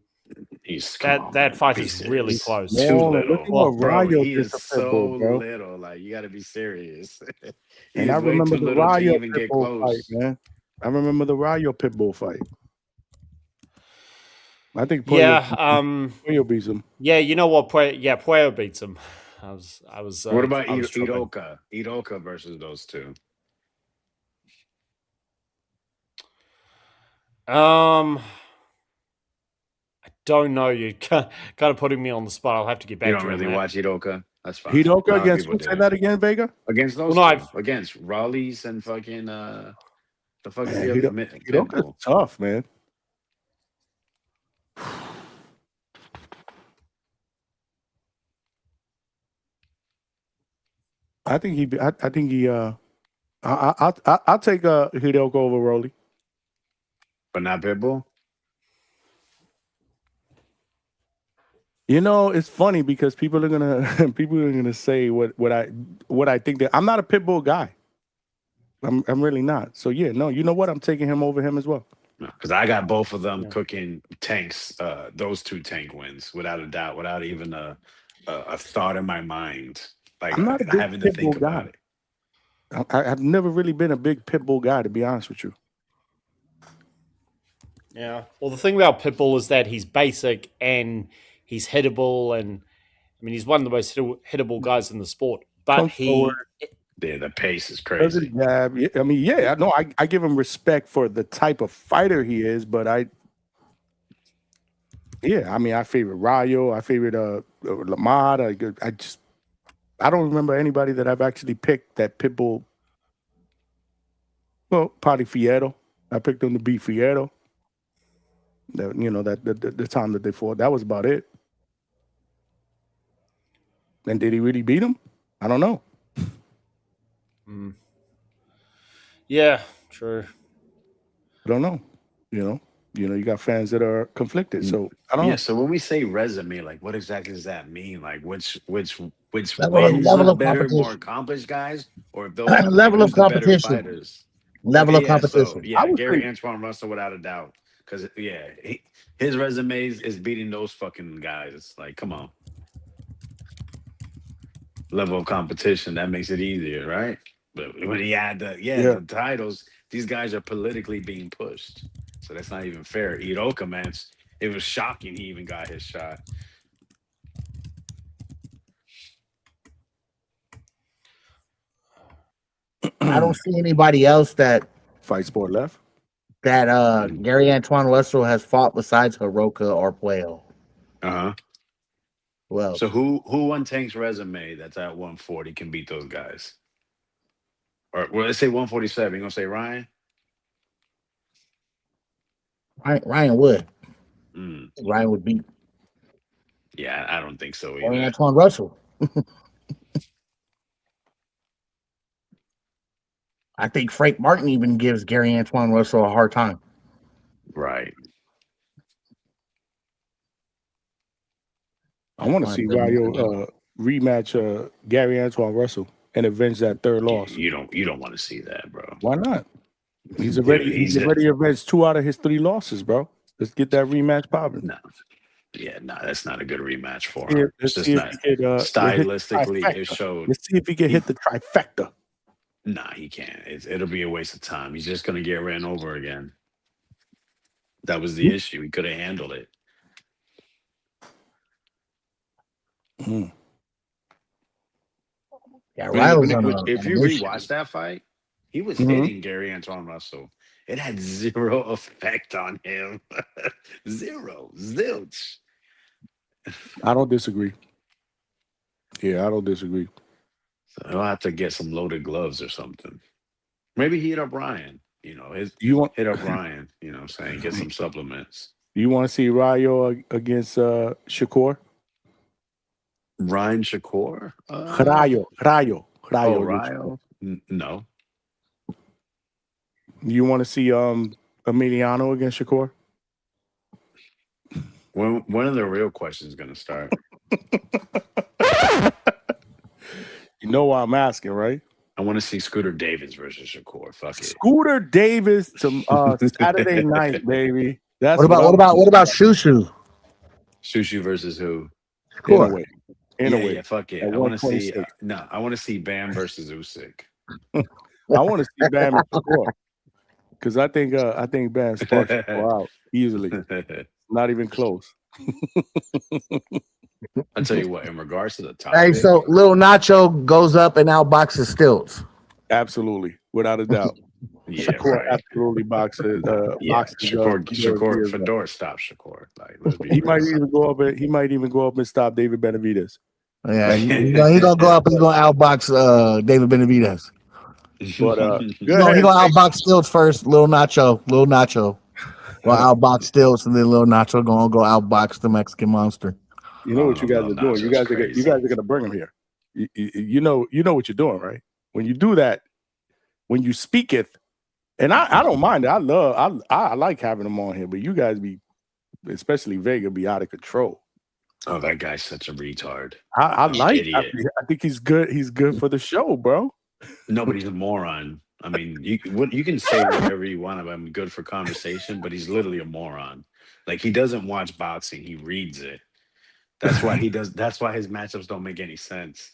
that fight is really close. Too little. Bro, Rayo he did is to so Pitbull, bro. little. Like, you got to be serious. And I way remember too the little to Rayo even get Pitbull close. fight, man. I remember the Rayo Pitbull fight. I think Puello beats him. Yeah, you know what? Puello beats him. I was. What about I was tripping. Iroka? Iroka versus those two. I don't know. You kind of putting me on the spot. I'll have to get back. You don't to really that. watch Iroka? That's fine. Hidoka against who? Say that again, Vega? Against those two. Against Raleigh's and fucking the fucking the other Hidoka's tough, man. I think he. I'll take Hideko over Rolly. But not Pitbull. You know, it's funny because people are gonna say what I think that I'm not a Pitbull guy. I'm really not. So yeah, no, you know what? I'm taking him over him as well. Because I got both of them cooking tanks. Those two tank wins without a doubt, without even a thought in my mind. Like, I'm not a big having to think Pitbull about guy. it. I've never really been a big Pitbull guy, to be honest with you. Yeah. Well, the thing about Pitbull is that he's basic and he's hittable, and I mean he's one of the most hittable guys in the sport. But the pace is crazy. Yeah, I mean, yeah, no, I give him respect for the type of fighter he is, but I favorite Rayo, I favorite Lamar. I don't remember anybody that I've actually picked that Pitbull. Well, probably Fierro. I picked him to beat Fierro. The time that they fought, that was about it. And did he really beat him? I don't know. Yeah, true. I don't know. You got fans that are conflicted. So I don't know. So when we say resume, like, what exactly does that mean? Like, which level of better, competition. more accomplished guys, or if those Level of who's the better competition. fighters? Level of So competition. Gary Antoine Russell without a doubt, because his resume is beating those fucking guys. Like, come on, level of competition that makes it easier, right? But when he had the titles, these guys are politically being pushed, so that's not even fair. Iroka, man, it was shocking he even got his shot. I don't see anybody else that Fight Sport left. That Gary Antoine Russell has fought besides Hiroka or Puello. Well, so who on Tank's resume that's at 140 can beat those guys? Or let's say 147. You gonna say Ryan? Ryan would. Ryan would beat. Yeah, I don't think so either. Gary Antoine Russell. I think Frank Martin even gives Gary Antoine Russell a hard time. Right. I want to see Rayo rematch Gary Antoine Russell and avenge that third loss. You don't want to see that, bro. Why not? He's already avenged 2 out of his 3 losses, bro. Let's get that rematch popping. No, that's not a good rematch for him. It's just not stylistically. It showed. Let's see if he can hit the trifecta. Nah, he can't. It'll be a waste of time. He's just gonna get ran over again. That was the issue. He could have handled it. Yeah, If you rewatch that fight, he was hitting Gary Antoine Russell. It had zero effect on him. Zero. Zilch. I don't disagree. Yeah, I don't disagree. So he'll have to get some loaded gloves or something. Maybe he hit up Ryan. You know, hit up Ryan. You know what I'm saying? Get some supplements. You want to see Rayo against Shakur? Ryan Shakur? Rayo. Oh, Rayo? No. You want to see Emiliano against Shakur? When are the real questions going to start? You know why I'm asking, right? I want to see Scooter Davis versus Shakur. Fuck it. Scooter Davis to Saturday night, baby. That's what about Shushu? Shushu versus who? Shakur. In a way. Yeah, fuck it. I want to see. I want to see Bam versus Usyk. I want to see Bam and Shakur because I think Bam sparks Shakur out easily. Not even close. I'll tell you what. In regards to the topic, Hey, so Lil Nacho goes up and outboxes Stilts. Absolutely, without a doubt. Yeah, Shakur right. absolutely boxes. Shakur Fedor stops Shakur. Like, let's be he real. might even go up and stop David Benavidez. Yeah, he's gonna go up and he's gonna outbox David Benavidez. But he gonna outbox Stilts first. Lil Nacho. Gonna outbox Stilts, and then Lil Nacho gonna go outbox the Mexican Monster. You know what you guys are doing. You guys are gonna bring him here. You know what you're doing, right? When you do that, when you speaketh, and I don't mind it. I like having him on here, but you guys especially Vega, be out of control. Oh, that guy's such a retard. I think he's good. He's good for the show, bro. Nobody's a moron. I mean, you can say whatever you want about him, good for conversation, but he's literally a moron. Like, he doesn't watch boxing; he reads it. That's why he does. That's why his matchups don't make any sense.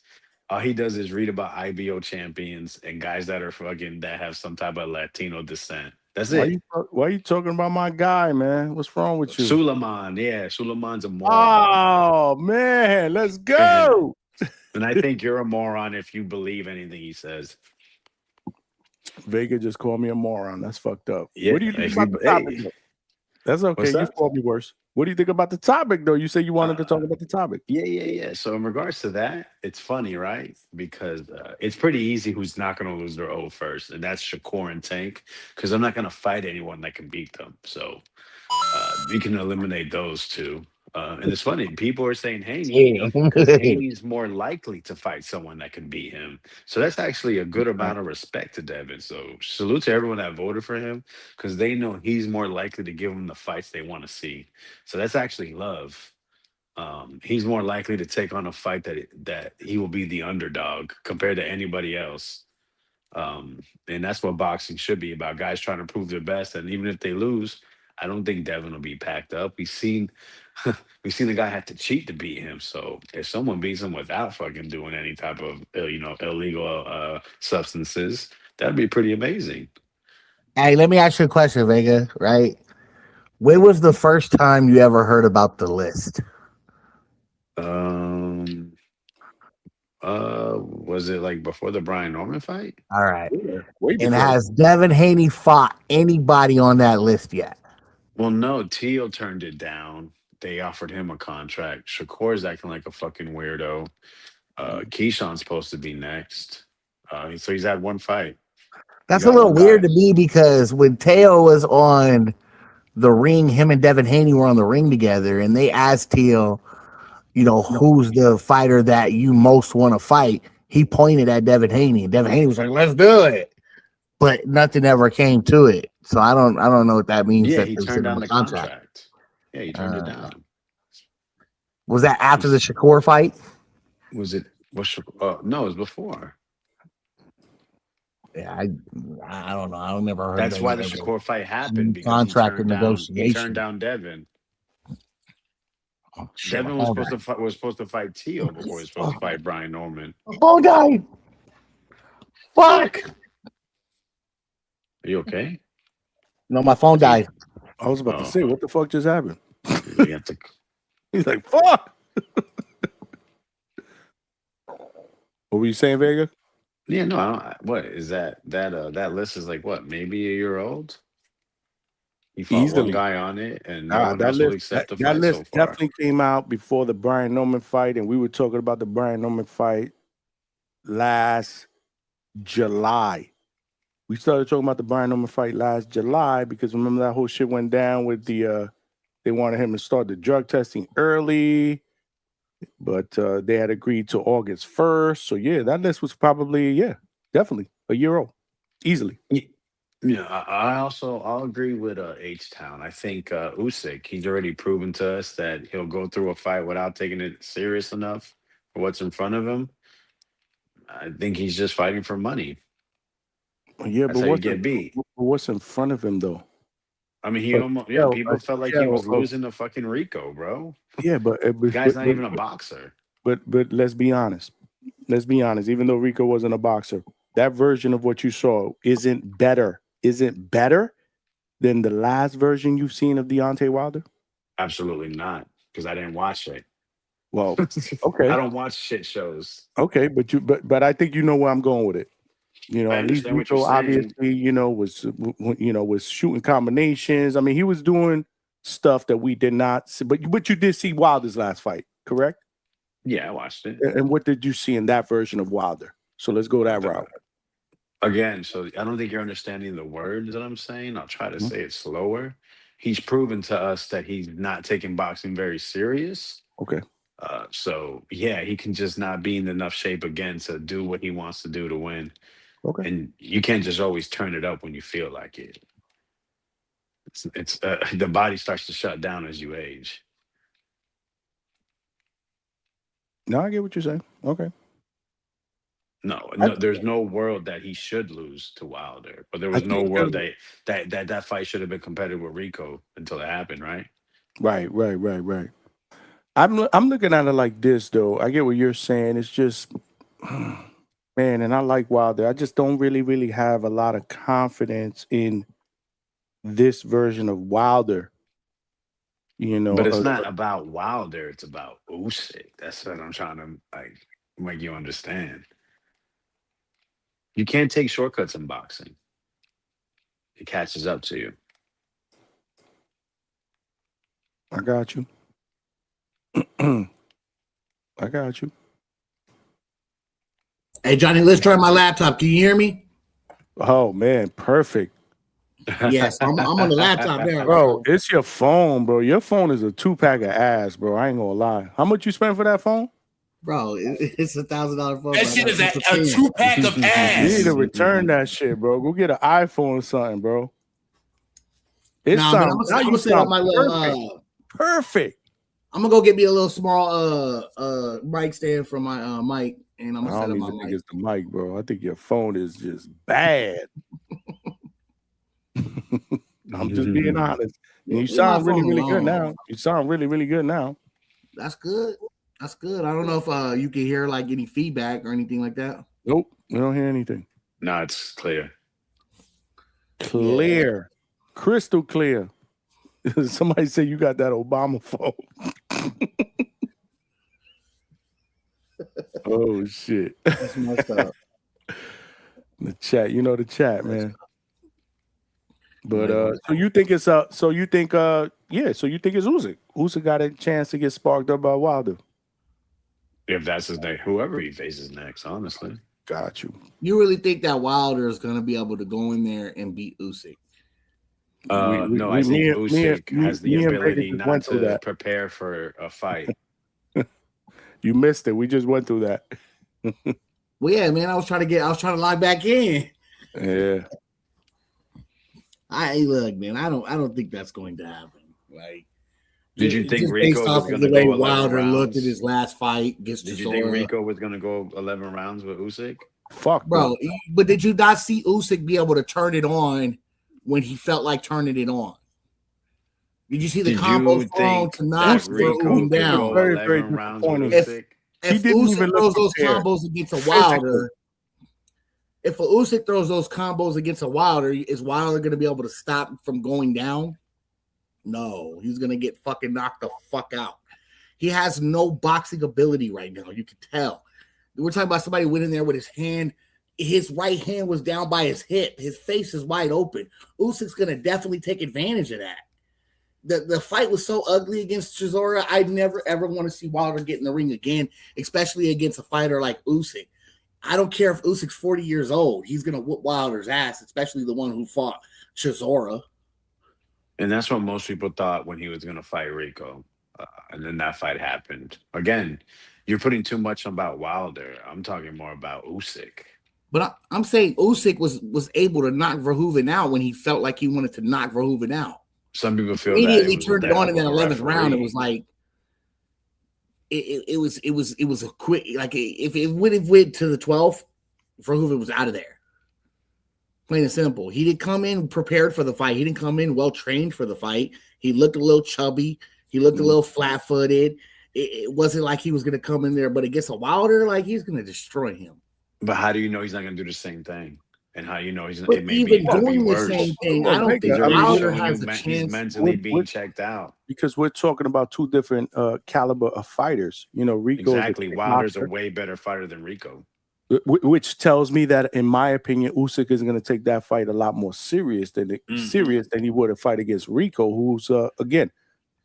All he does is read about IBO champions and guys that have some type of Latino descent. That's it. Why are you talking about my guy, man? What's wrong with you? Suleiman, yeah, Suleiman's a moron. Oh man, let's go. And I think you're a moron if you believe anything he says. Vega just called me a moron. That's fucked up. Yeah, what do you think about the topic? That's okay. You called me worse. What do you think about the topic, though? You said you wanted to talk about the topic. Yeah. So in regards to that, it's funny, right? Because it's pretty easy who's not going to lose their O first, and that's Shakur and Tank, because I'm not going to fight anyone that can beat them. So you can eliminate those two. And it's funny, people are saying Haney because Haney's more likely to fight someone that can beat him. So that's actually a good amount of respect to Devin. So salute to everyone that voted for him because they know he's more likely to give them the fights they want to see. So that's actually love. He's more likely to take on a fight that he will be the underdog compared to anybody else. And that's what boxing should be about, guys trying to prove their best. And even if they lose, I don't think Devin will be packed up. We've seen the guy have to cheat to beat him. So if someone beats him without fucking doing any type of illegal substances, that'd be pretty amazing. Hey, let me ask you a question, Vega. Right? When was the first time you ever heard about the list? Was it like before the Brian Norman fight? All right. And has Devin Haney fought anybody on that list yet? Well, no, Teal turned it down. They offered him a contract. Shakur's acting like a fucking weirdo. Keyshawn's supposed to be next. So he's had one fight. That's a little weird to me because when Teo was on the ring, him and Devin Haney were on the ring together, and they asked Teal, who's the fighter that you most want to fight? He pointed at Devin Haney, and Devin Haney was like, "Let's do it," but nothing ever came to it. So I don't know what that means. Yeah, he turned down the contract. Yeah, he turned it down. Was that after the Shakur fight? Was it? No, it was before. Yeah, I don't know. I don't never heard. That's why the Shakur fight happened because contract negotiation. He turned down Devin. Devin was supposed to fight Teal before he was supposed to fight Brian Norman. Oh, died. Fuck. Are you okay? No, my phone died. I was about to say, what the fuck just happened? You have to. He's like, fuck. What were you saying, Vega? Yeah, no. What is that? That list is like what? Maybe a year old. He fought one Easily. guy on it, and no one That else will list, accept the that fight list so far. definitely came out before the Brian Norman fight, and we were talking about the Brian Norman fight last July. We started talking about the Brian Norman fight last July because remember that whole shit went down with the they wanted him to start the drug testing early, but they had agreed to August 1st. So yeah, that list was probably definitely a year old, easily. Yeah, I'll agree with H-Town. I think Usyk, he's already proven to us that he'll go through a fight without taking it serious enough for what's in front of him. I think he's just fighting for money. Yeah, That's but how you get beat. what's in front of him though? I mean, he almost people felt like he was losing to fucking Rico, bro. Yeah, but The guy's not even a boxer. But let's be honest. Let's be honest. Even though Rico wasn't a boxer, that version of what you saw isn't better than the last version you've seen of Deontay Wilder? Absolutely not, because I didn't watch it. Well, okay. I don't watch shit shows. Okay, but I think you know where I'm going with it. You know, I at least understand what you're Rico saying. obviously, was shooting combinations. I mean, he was doing stuff that we did not see. But you did see Wilder's last fight, correct? Yeah, I watched it. And what did you see in that version of Wilder? So let's go that route. Again, so I don't think you're understanding the words that I'm saying. I'll try to say it slower. He's proven to us that he's not taking boxing very serious. Okay. So yeah, he can just not be in enough shape again to do what he wants to do to win. Okay. And you can't just always turn it up when you feel like it. It's the body starts to shut down as you age. No, I get what you're saying. Okay. No, there's no world that he should lose to Wilder, but there was no world that fight should have been competitive with Rico until it happened, right? Right. I'm looking at it like this though. I get what you're saying. It's just, man, and I like Wilder. I just don't really have a lot of confidence in this version of Wilder. You know, But it's not about Wilder; it's about Usyk. That's what I'm trying to make you understand. You can't take shortcuts in boxing. It catches up to you. I got you. I got you. Hey, Johnny, let's try my laptop. Can you hear me? Oh man, perfect. Yes, I'm on the laptop there, bro. It's your phone, bro. Your phone is a 2-pack of ass, bro. I ain't gonna lie. How much you spend for that phone? Bro, it's $1,000 phone. That shit is a 2-pack of ass. You need to return that shit, bro. Go get an iPhone or something, bro. It sounds I'm gonna set up my little perfect. I'm gonna go get me a little small mic stand for my mic, and I'm gonna set up my mic. It's the mic, bro. I think your phone is just bad. I'm just being honest. And you sound really good now. You sound really good now. That's good. That's good. I don't know if you can hear like any feedback or anything like that. Nope, we don't hear anything. No, it's clear. Clear. Crystal clear. Somebody say you got that Obama phone. Oh shit. That's messed up. The chat, you know the chat, man. But so you think it's Usyk. Usyk got a chance to get sparked up by Wilder. If that's his name, whoever he faces next, honestly. Got you. You really think that Wilder is gonna be able to go in there and beat Usyk? No, I think Usyk has the ability not to prepare for a fight. You missed it. We just went through that. Well, yeah, man. I was trying to log back in. Yeah. Look, man. I don't think that's going to happen. Like, did you think Rico was going to go 11 Wilder rounds? Looked at his last fight. Did you think Rico was going to go 11 rounds with Usyk? Fuck, bro. But did you not see Usyk be able to turn it on when he felt like turning it on? Did you see the combos thrown to not slow him down? Very disappointing. If Usyk throws those combos against a Wilder, if Usyk throws those combos against a Wilder, is Wilder going to be able to stop from going down? No, he's gonna get fucking knocked the fuck out. He has no boxing ability right now. You can tell. We're talking about somebody went in there with his hand. His right hand was down by his hip. His face is wide open. Usyk's gonna definitely take advantage of that. The fight was so ugly against Chisora. I'd never ever want to see Wilder get in the ring again, especially against a fighter like Usyk. I don't care if Usyk's 40 years old. He's gonna whoop Wilder's ass, especially the one who fought Chisora. And that's what most people thought when he was going to fight Rico. And then that fight happened. Again, you're putting too much about Wilder. I'm talking more about Usyk. But I'm saying Usyk was able to knock Verhoeven out when he felt like he wanted to knock Verhoeven out. Some people feel Immediately that turned it on in the 11th round. It was like it was a quick, like if it would have went to the 12th, Verhoeven was out of there. Plain and simple. He didn't come in prepared for the fight. He didn't come in well trained for the fight. He looked a little chubby. He looked a little flat footed. It wasn't like he was going to come in there, but against a Wilder, like he's going to destroy him. But how do you know he's not going to do the same thing? And how do you know he's But it may even be doing the worse? same thing, I don't think Wilder has a chance. He's mentally being checked out. Because we're talking about two different caliber of fighters. You know, Rico Exactly. Wilder's a way better fighter than Rico. Which tells me that, in my opinion, Usyk is going to take that fight a lot more serious than he would a fight against Rico, who's again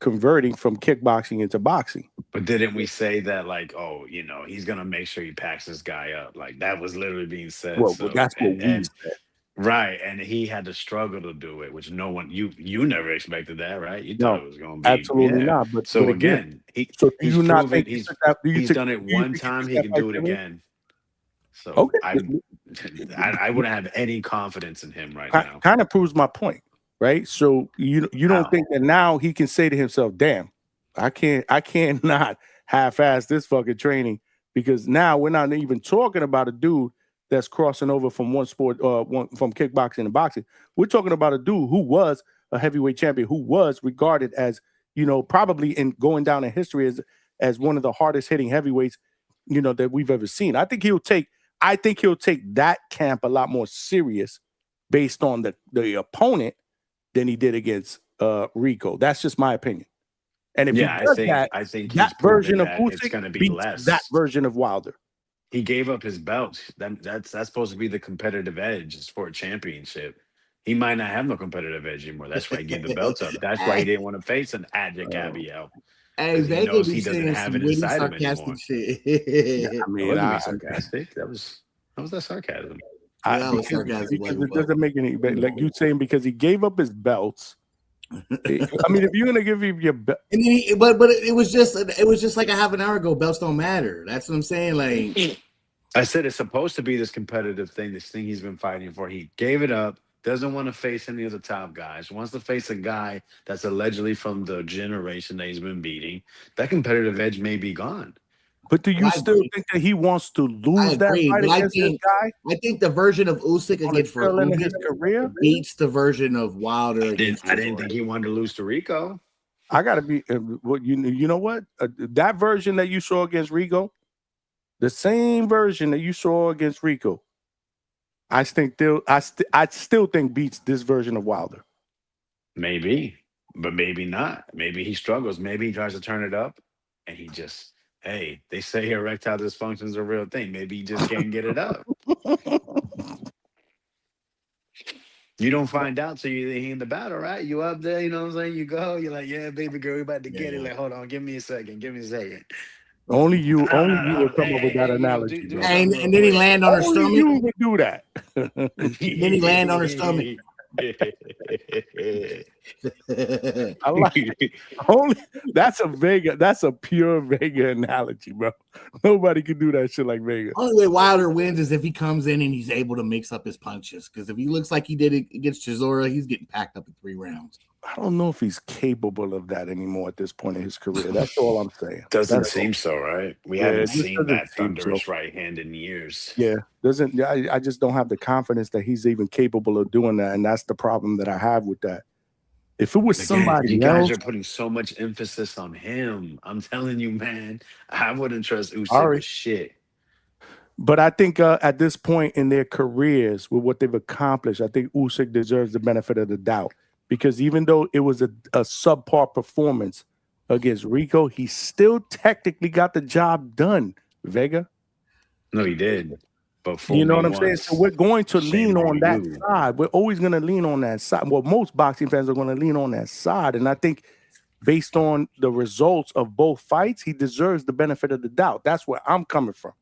converting from kickboxing into boxing. But didn't we say that, like, oh, you know, he's going to make sure he packs this guy up? Like, that was literally being said. Well, so, that's what we said. Right, and he had to struggle to do it, which no one you never expected that, right? You thought it was going to be absolutely not. But so but again, he's done it one time. He can do it again. So okay. I wouldn't have any confidence in him right now. Kind of proves my point, right? So you don't think that now he can say to himself, "Damn, I cannot half-ass this fucking training," because now we're not even talking about a dude that's crossing over from one sport, from kickboxing to boxing. We're talking about a dude who was a heavyweight champion, who was regarded as, you know, probably in going down in history as one of the hardest hitting heavyweights, you know, that we've ever seen. I think he'll take that camp a lot more serious based on the opponent than he did against Rico. That's just my opinion. And if I think that version of Usyk, it's going to be less. That version of Wilder. He gave up his belt. That's supposed to be the competitive edge for a championship. He might not have no competitive edge anymore. That's why he gave the belts up. That's why he didn't want to face an Adric Abiel. Hey, he knows he doesn't have it inside him anymore. Shit. I mean, I wasn't being sarcastic. That was that sarcasm. Because it doesn't make any, like you saying, because he gave up his belts. I mean, if you're gonna give him your belt, but it was just like a half an hour ago. Belts don't matter. That's what I'm saying. Like I said, it's supposed to be this competitive thing. This thing he's been fighting for. He gave it up. Doesn't want to face any of the top guys. Wants to face a guy that's allegedly from the generation that he's been beating. That competitive edge may be gone. But do you still think that he wants to lose that fight against this guy? I think the version of Usyk against Verhoeven his career beats the version of Wilder. I didn't think he wanted to lose to Rico. I gotta be. You know what? That version that you saw against Rico, the same version that you saw against Rico, I still think beats this version of Wilder. Maybe, but maybe not. Maybe he struggles. Maybe he tries to turn it up, and he just. Hey, they say erectile dysfunction is a real thing. Maybe you just can't get it up. You don't find out till you're in the battle, right? You up there, you know what I'm saying? You go, you're like, yeah, baby girl, we about to get it. Like, hold on, give me a second. Only you will come up with that analogy. And then he land on her stomach. You would do that. Then he land on her stomach. I like that's a pure Vega analogy, bro. Nobody can do that shit like Vega. Only way Wilder wins is if he comes in and he's able to mix up his punches. Because if he looks like he did it against Chisora, he's getting packed up in 3 rounds. I don't know if he's capable of that anymore at this point in his career. That's all I'm saying. Doesn't seem so, right? We haven't seen that thunderous right hand in years. Yeah, I just don't have the confidence that he's even capable of doing that, and that's the problem that I have with that. If it was somebody you else, guys are putting so much emphasis on him. I'm telling you, man, I wouldn't trust Usyk with shit. But I think at this point in their careers, with what they've accomplished, I think Usyk deserves the benefit of the doubt. because even though it was a subpar performance against Rico, he still technically got the job done, Vega. No, he did. But you know what I'm saying? So we're going to lean on that side. We're always going to lean on that side. Well, most boxing fans are going to lean on that side. And I think based on the results of both fights, he deserves the benefit of the doubt. That's where I'm coming from.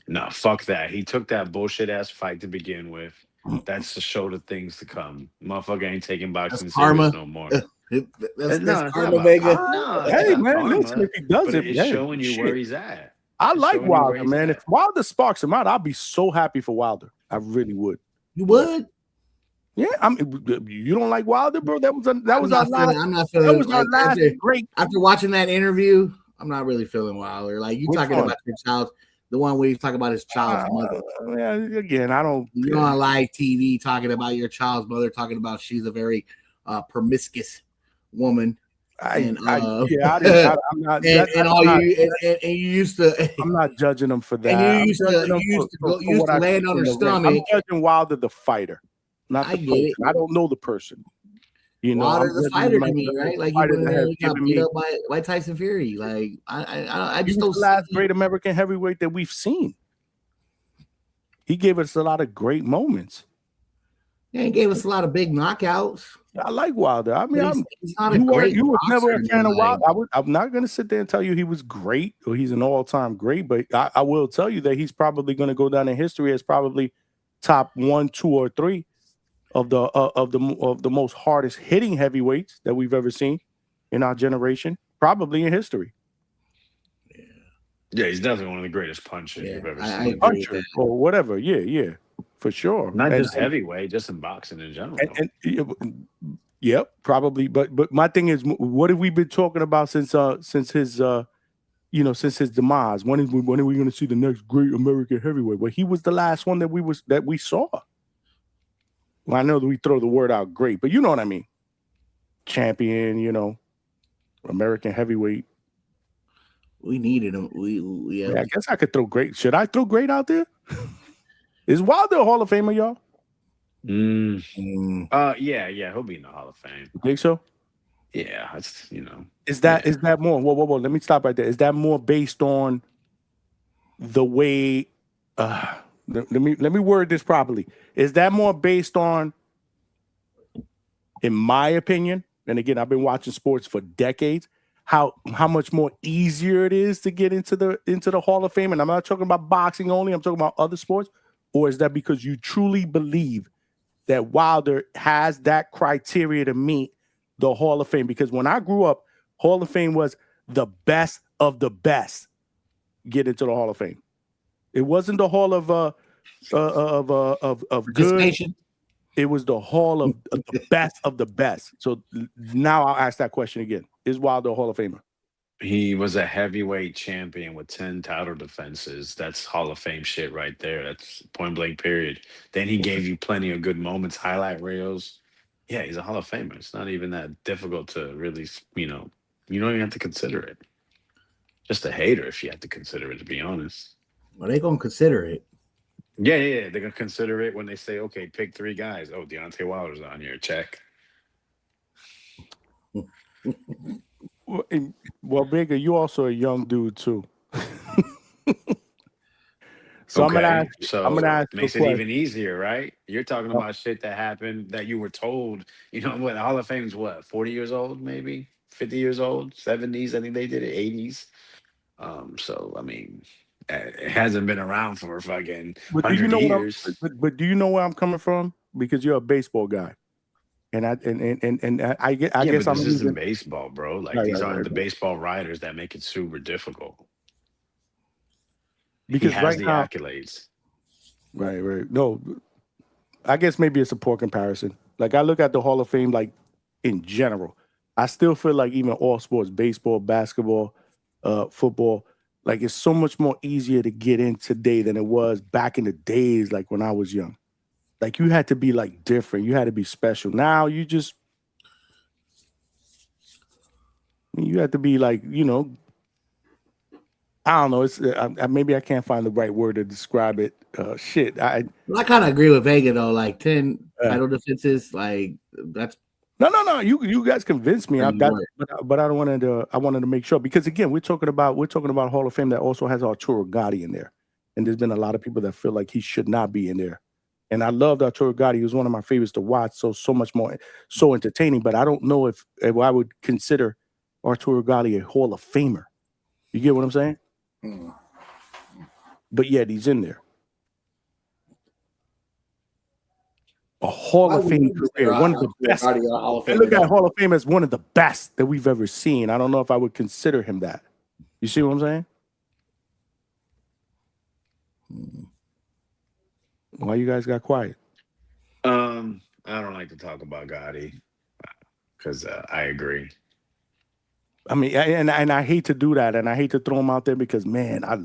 No, fuck that. He took that bullshit ass fight to begin with. That's to show the things to come. Motherfucker ain't taking boxing serious no more. That's karma, Vega. Hey, man, listen, if he does it, it's showing you where he's at. I like Wilder, man. If Wilder sparks him out, I'd be so happy for Wilder. I really would. You would? Yeah, you don't like Wilder, bro? That was our last great. After watching that interview, I'm not really feeling Wilder. Like you talking about your child, the one where you talk about his child's mother. Yeah, again, I don't. You're on live TV talking about your child's mother, talking about she's a very promiscuous woman. I'm not. You used to. I'm not judging him for that. And you used to land on her stomach. I'm judging Wilder the fighter, not the person. I don't know the person. You know, Wilder the fighter to me, right? Like he got beat up by Tyson Fury. Like I just don't. The last great American heavyweight that we've seen. He gave us a lot of great moments. Yeah, he gave us a lot of big knockouts. I like Wilder. I mean, he's not a great. You were never a fan of like, Wilder. I'm not going to sit there and tell you he was great or he's an all-time great, but I will tell you that he's probably going to go down in history as probably top 1, 2, or 3 of the most hardest hitting heavyweights that we've ever seen in our generation, probably in history. Yeah, he's definitely one of the greatest punchers you've ever seen. Puncher or whatever. Yeah. For sure. Not just heavyweight, just in boxing in general. Yep, probably. But my thing is, what have we been talking about since his demise? When are we going to see the next great American heavyweight? Well, he was the last one that we saw. Well, I know that we throw the word out great, but you know what I mean. Champion, American heavyweight. We needed him. I guess I could throw great. Should I throw great out there? Is Wilder a Hall of Famer, y'all? Yeah, he'll be in the Hall of Fame. You think so? Yeah, that's Is that more? Whoa, let me stop right there. Is that more based on the way? Let me word this properly. Is that more based on, in my opinion, and again, I've been watching sports for decades, how much more easier it is to get into the Hall of Fame? And I'm not talking about boxing only. I'm talking about other sports. Or is that because you truly believe that Wilder has that criteria to meet the Hall of Fame? Because when I grew up, Hall of Fame was the best of the best get into the Hall of Fame. It wasn't the Hall of good. It was the Hall of the best of the best. So now I'll ask that question again: is Wilder a Hall of Famer? He was a heavyweight champion with 10 title defenses. That's Hall of Fame shit right there. That's point blank period. Then he gave you plenty of good moments, highlight reels. Yeah, he's a Hall of Famer. It's not even that difficult to really, you don't even have to consider it. Just a hater if you have to consider it, to be honest. Well, they're going to consider it. Yeah. They're going to consider it when they say, okay, pick 3 guys. Oh, Deontay Wilder's on here. Check. Well, Bigger, you also a young dude too. So okay. I'm gonna ask. Makes it even easier, right? You're talking about shit that happened that you were told. What the Hall of Fame is? What, 40 years old, maybe 50 years old, 70s. I think they did it, 80s. So I mean, it hasn't been around for fucking 100 years. But do you know where I'm coming from? Because you're a baseball guy. And I guess this isn't baseball, bro. Like these aren't the baseball writers that make it super difficult. Because he has the accolades. Right. No, I guess maybe it's a poor comparison. Like I look at the Hall of Fame, like in general, I still feel like even all sports, baseball, basketball, football, like it's so much more easier to get in today than it was back in the days, like when I was young. Like you had to be like different. You had to be special. Now you had to be like, I don't know. It's maybe I can't find the right word to describe it. I kind of agree with Vega though. Like 10 title defenses, like that's No. You guys convinced me. But I don't wanted to. I wanted to make sure because again, we're talking about Hall of Fame that also has Arturo Gatti in there, and there's been a lot of people that feel like he should not be in there. And I loved Arturo Gatti. He was one of my favorites to watch. So much more, so entertaining. But I don't know if I would consider Arturo Gatti a Hall of Famer. You get what I'm saying? But yet he's in there. A Hall of Fame career, one of the best. I look at Hall of Fame as one of the best that we've ever seen. I don't know if I would consider him that. You see what I'm saying? Why you guys got quiet? I don't like to talk about Gotti because I agree. I mean, and I hate to do that, and I hate to throw him out there because man, I've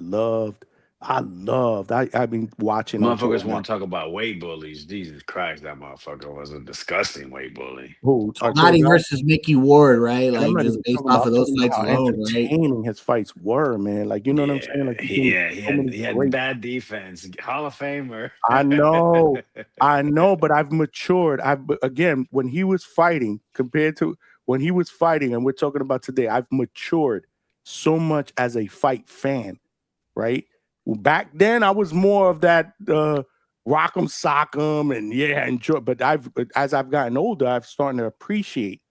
been watching. Motherfuckers want to talk about weight bullies. Jesus Christ, that motherfucker was a disgusting weight bully. Who? Gotti versus Mickey Ward, right? Like just based off of those fights alone, right? Entertaining his fights were, man. Like you know what I'm saying? Like he had bad defense. Hall of Famer. I know, but I've matured. Again, when he was fighting compared to when he was fighting, and we're talking about today, I've matured so much as a fight fan, right? Well, back then I was more of that rock 'em, sock 'em, and enjoy. But as I've gotten older, I've started to appreciate,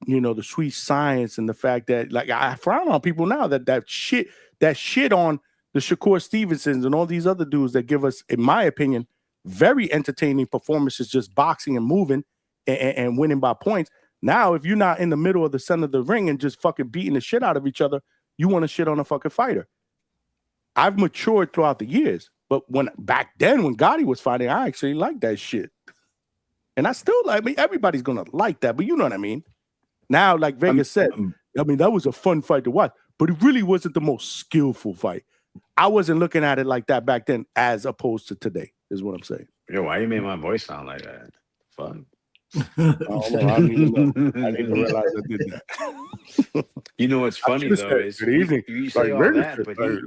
the sweet science and the fact that, like, I frown on people now that shit on the Shakur Stevensons and all these other dudes that give us, in my opinion, very entertaining performances, just boxing and moving and winning by points. Now, if you're not in the middle of the center of the ring and just fucking beating the shit out of each other, you want to shit on a fucking fighter. I've matured throughout the years, but back then when Gotti was fighting, I actually liked that shit. And I still like, everybody's gonna like that, but you know what I mean? Now, like Vegas said, that was a fun fight to watch, but it really wasn't the most skillful fight. I wasn't looking at it like that back then as opposed to today, is what I'm saying. Yo, why you made my voice sound like that? Fuck. I didn't realize I did that. You know what's funny though is good evening. You say all that, but I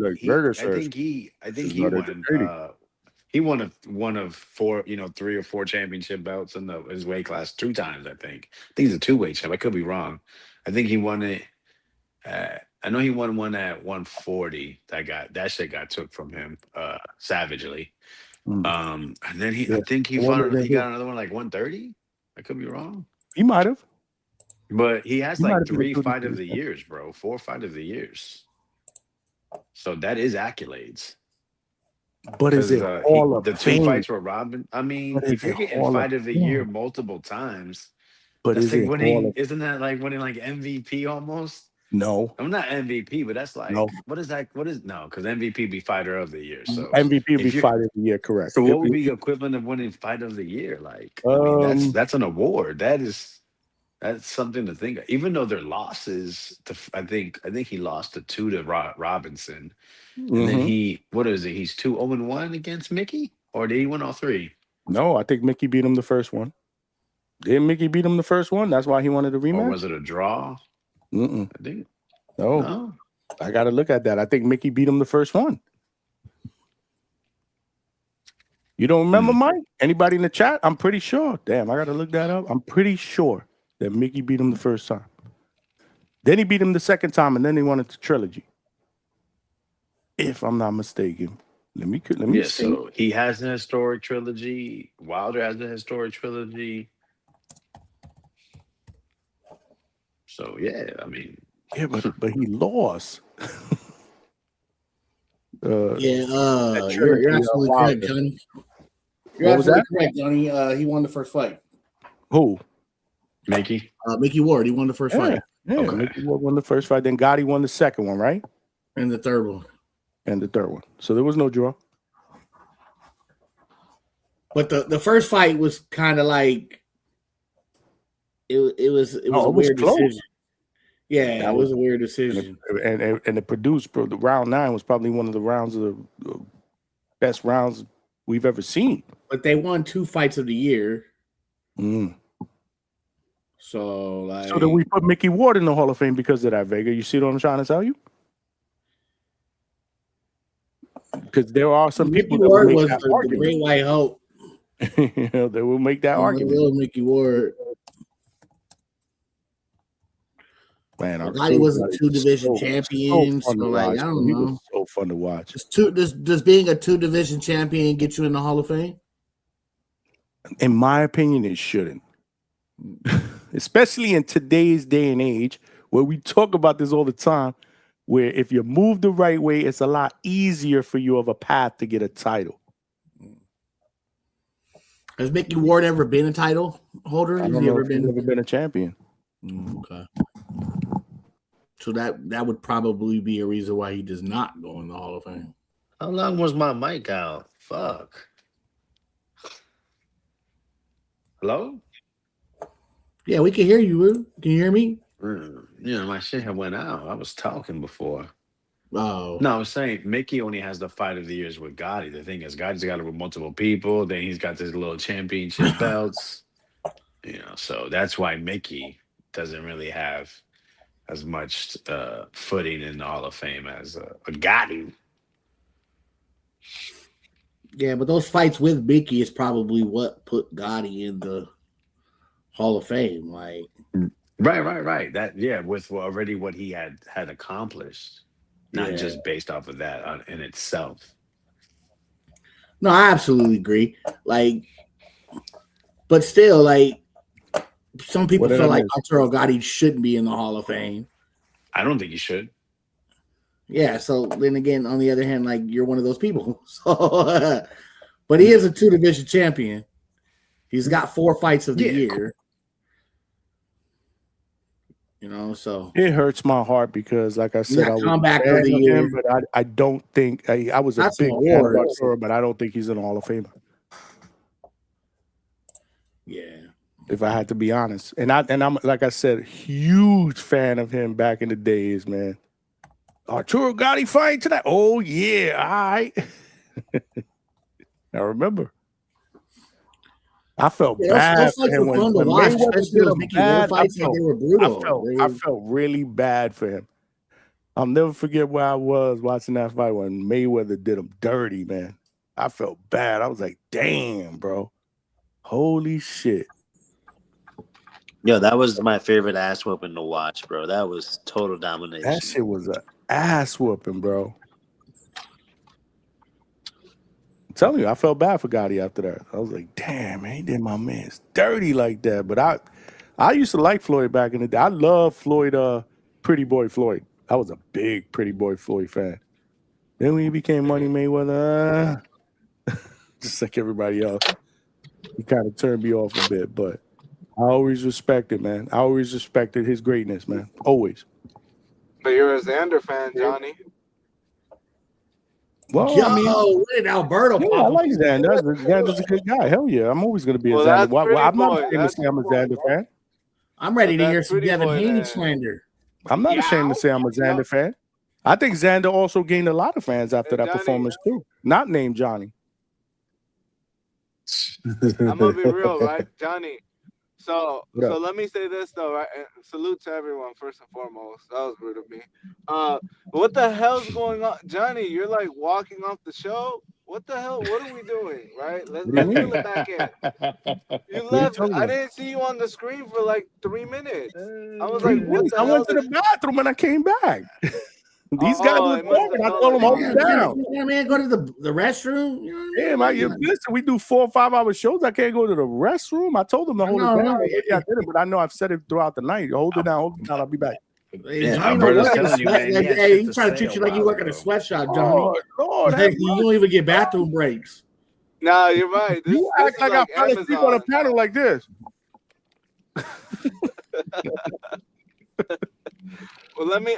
think he won one of four, 3 or 4 championship belts in his weight class 2 times. I think he's a 2-weight champ. I could be wrong. I think he won it. I know he won one at 140. That shit got took from him savagely. And then I think he got another one like 130. I could be wrong. He might have. But he has like 3 fight of the years, bro. 4 fight of the years. So that is accolades. But is it all of the 2 fights were Robin? I mean, if you're getting fight of the year multiple times, but that's like winning, isn't that like winning like MVP almost? No. I'm not MVP, but that's like what is that? Because MVP be fighter of the year. So MVP be fighter of the year, correct. So what would be the equivalent of winning fight of the year? Like, I mean, that's an award. That's something to think of. Even though their losses, I think he lost to 2 to Robinson, and then he's 2-1 against Mickey, or did he win all 3? No, I think Mickey beat him the first one. Didn't Mickey beat him the first one? That's why he wanted a rematch. Or was it a draw? I think no. I got to look at that. I think Mickey beat him the first one. You don't remember, Mike? Anybody in the chat? I'm pretty sure. Damn, I got to look that up. I'm pretty sure that Mickey beat him the first time. Then he beat him the second time, and then he wanted the trilogy. If I'm not mistaken. Let me see. So he has an historic trilogy. Wilder has a historic trilogy. So yeah, I mean, but he lost. You're absolutely correct, Johnny. You're absolutely correct, Johnny. He won the first fight. Who? Mickey? Mickey Ward. He won the first fight. Yeah, okay. Mickey Ward won the first fight. Then Gotti won the second one, right? And the third one. So there was no draw. But the first fight was kind of like it was a weird decision. Yeah, it was a weird decision. And it produced, bro. The round 9 was probably one of the rounds of the best rounds we've ever seen. But they won 2 fights of the year. So then we put Mickey Ward in the Hall of Fame because of that, Vega. You see what I'm trying to tell you? Because there are some people that will make that argument. The Great White Hope. They will make that argument. Mickey Ward. Man, Gotti was a 2 division champion. So like, I don't know. He was so fun to watch. Does being a 2 division champion get you in the Hall of Fame? In my opinion, it shouldn't. Especially in today's day and age, where we talk about this all the time, where if you move the right way, it's a lot easier for you of a path to get a title. Has Mickey Ward ever been a title holder? Has he ever been a champion? Okay. So that would probably be a reason why he does not go in the Hall of Fame. How long was my mic out? Fuck. Hello? Yeah, we can hear you, Will. Can you hear me? My shit had went out. I was talking before. Oh. No, I was saying Mickey only has the fight of the years with Gotti. The thing is, Gotti's got it with multiple people. Then he's got this little championship belts. So that's why Mickey doesn't really have as much footing in the Hall of Fame as a Gotti. Yeah, but those fights with Mickey is probably what put Gotti in the Hall of Fame. Like, right. That with already what he had accomplished, not just based off of that in itself. No, I absolutely agree. Like, but still, like, some people feel like Arturo Gotti shouldn't be in the Hall of Fame. I don't think he should. Yeah, so then again, on the other hand, like, you're one of those people. So, but he is a 2 division champion. He's got 4 fights of the year. So it hurts my heart because, like I said, I was comeback of the year, but I don't think I was a big fan of Arturo, but I don't think he's in the Hall of Fame. Yeah. If I had to be honest, and I'm like I said, huge fan of him back in the days, man. Arturo Gotti fight tonight. Oh yeah, all right. I remember. I felt bad for him when Mayweather did him bad. I felt really bad for him. I'll never forget where I was watching that fight when Mayweather did him dirty, man. I felt bad. I was like, damn, bro. Holy shit. Yo, that was my favorite ass whooping to watch, bro. That was total domination. That shit was an ass whooping, bro. I'm telling you, I felt bad for Gotti after that. I was like, damn, man, he did my man's dirty like that. But I used to like Floyd back in the day. I love Floyd, Pretty Boy Floyd. I was a big Pretty Boy Floyd fan. Then when he became Money Mayweather, just like everybody else, he kind of turned me off a bit, but I always respected, man. I always respected his greatness, man. Always. But you're a Xander fan, Johnny. Well, where did Alberto yeah, I like Xander. Xander's a good guy. Hell yeah. I'm always going to be a Xander. I'm not ashamed to say I'm a Xander fan. I'm ready to hear some Devin Haney slander. I'm not ashamed to say I'm a Xander fan. I think Xander also gained a lot of fans after that performance, too. Not named Johnny. I'm going to be real, right, Johnny? So let me say this though, right? And salute to everyone first and foremost. That was rude of me. What the hell's going on, Johnny? You're like walking off the show. What the hell? What are we doing, right? Let's reel it back in. You left. I didn't see you on the screen for like 3 minutes. I was like, what the hell? I went to the bathroom and I came back. These guys were talking. I told them, hold it down. Yeah, man, go to the restroom. Yeah, man, listen, we do 4 or 5 hour shows. I can't go to the restroom. I told them to hold it down. Yeah, I did it, but I know I've said it throughout the night. Hold it down. I'll be back. Yeah, he's trying to treat you like you work at a sweatshop, Johnny. Lord, you don't even get bathroom breaks. No, you're right. You act like I fell asleep on a panel like this. Well, let me.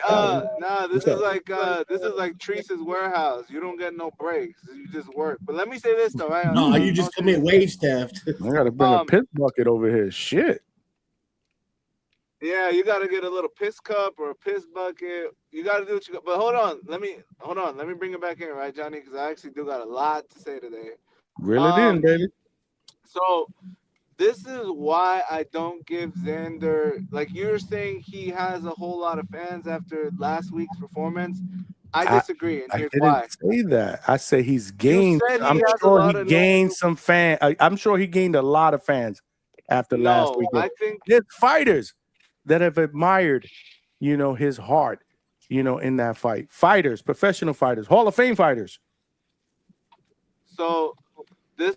This is like Teresa's warehouse. You don't get no breaks. You just work. But let me say this though, right? No, you just commit wage theft. I gotta bring a piss bucket over here. Shit. Yeah, you gotta get a little piss cup or a piss bucket. You gotta do what you got. But hold on. Let me bring it back in, right, Johnny? Because I actually do got a lot to say today. Reel it in, baby. So. This is why I don't give Xander, like you're saying he has a whole lot of fans after last week's performance. I disagree, and here's why. I didn't say that. I say he's gained. I'm sure he gained some fans. I'm sure he gained a lot of fans after last week. I think there's fighters that have admired his heart, in that fight. Fighters, professional fighters, Hall of Fame fighters. So this.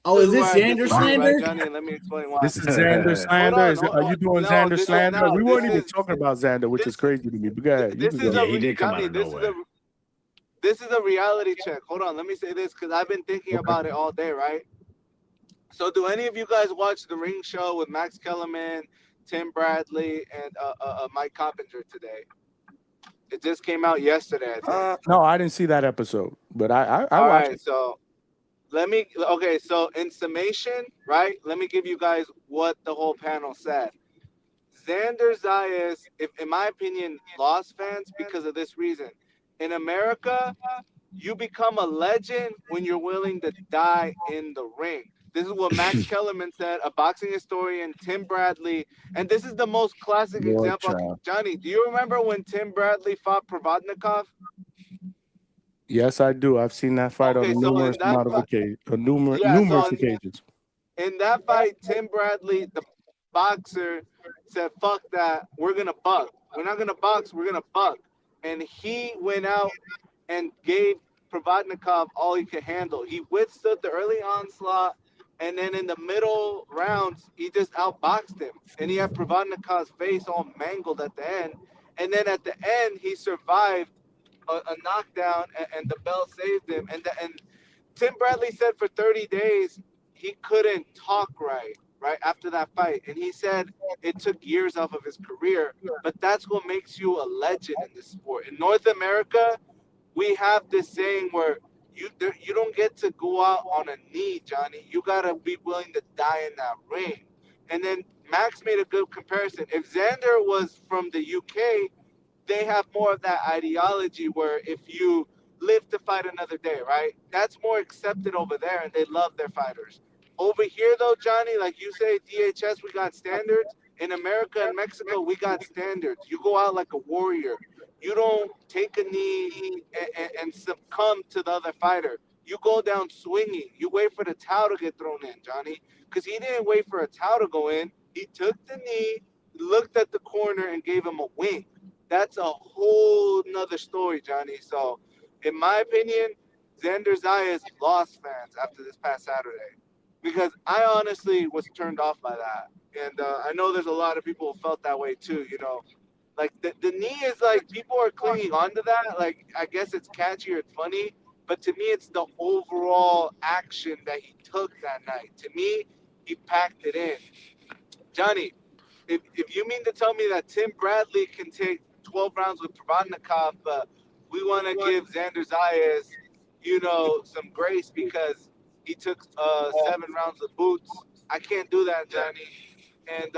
Oh, is this where I Xander disagree, slander? right, Johnny? And let me explain why. This is Xander slander. Are you doing no, Xander this is slander? not. We This weren't even is talking about Xander, which is crazy to me. But go ahead. You this can is go. a he did come Johnny. out of This nowhere. is a reality check. Hold on, let me say this because I've been thinking about it all day, right? So, do any of you guys watch the Ring Show with Max Kellerman, Tim Bradley, and Mike Coppinger today? It just came out yesterday, I think. No, I didn't see that episode, but I All watched right, it. so so in summation, right? Let me give you guys what the whole panel said. Xander Zayas, in my opinion, lost fans because of this reason. In America, you become a legend when you're willing to die in the ring. This is what Max Kellerman said, a boxing historian, Tim Bradley, and this is the most classic Lord example. child. Johnny, do you remember when Tim Bradley fought Provodnikov? Yes, I do. I've seen that fight on numerous amount of occasions, numerous occasions. In that fight, Tim Bradley, the boxer, said, "Fuck that. We're gonna buck. We're not gonna box. We're gonna buck." And he went out and gave Provodnikov all he could handle. He withstood the early onslaught, and then in the middle rounds, he just outboxed him. And he had Provodnikov's face all mangled at the end. And then at the end, he survived a knockdown, and the bell saved him. And Tim Bradley said for 30 days he couldn't talk right after that fight, and he said it took years off of his career. But that's what makes you a legend in this sport. In North America, we have this saying where you don't get to go out on a knee, Johnny. You gotta be willing to die in that ring. And then Max made a good comparison. If Xander was from the UK, they have more of that ideology where if you live to fight another day, right? That's more accepted over there, and they love their fighters. Over here, though, Johnny, like you say, DHS, we got standards. In America and Mexico, we got standards. You go out like a warrior. You don't take a knee and succumb to the other fighter. You go down swinging. You wait for the towel to get thrown in, Johnny, because he didn't wait for a towel to go in. He took the knee, looked at the corner, and gave him a wink. That's a whole nother story, Johnny. So, in my opinion, Xander Zayas lost fans after this past Saturday because I honestly was turned off by that. And I know there's a lot of people who felt that way too, Like, the knee is like, people are clinging onto that. Like, I guess it's catchy or it's funny. But to me, it's the overall action that he took that night. To me, he packed it in. Johnny, if you mean to tell me that Tim Bradley can take 12 rounds with Provodnikov, but we want to give Xander Zayas, some grace because he took 7 rounds of boots, I can't do that, Johnny. And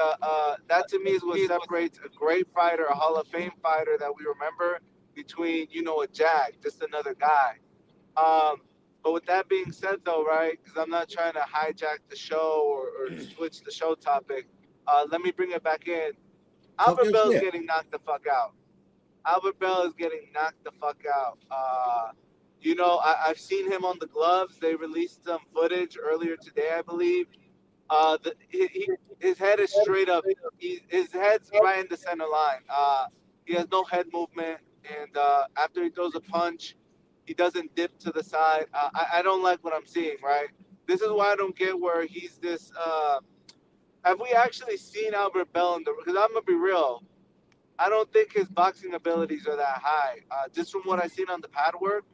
that to me is what separates a great fighter, a Hall of Fame fighter that we remember, between, a jag, just another guy. But with that being said, though, right, because I'm not trying to hijack the show or switch the show topic, let me bring it back in. Albert Bell is getting knocked the fuck out. Albert Bell is getting knocked the fuck out. I've seen him on the gloves. They released some footage earlier today, I believe. His head is straight up. His head's right in the center line. He has no head movement, and after he throws a punch, he doesn't dip to the side. I don't like what I'm seeing, right? This is why I don't get where he's this. Have we actually seen Albert Bell in the? Because I'm gonna be real, I don't think his boxing abilities are that high. Just from what I've seen on the pad work,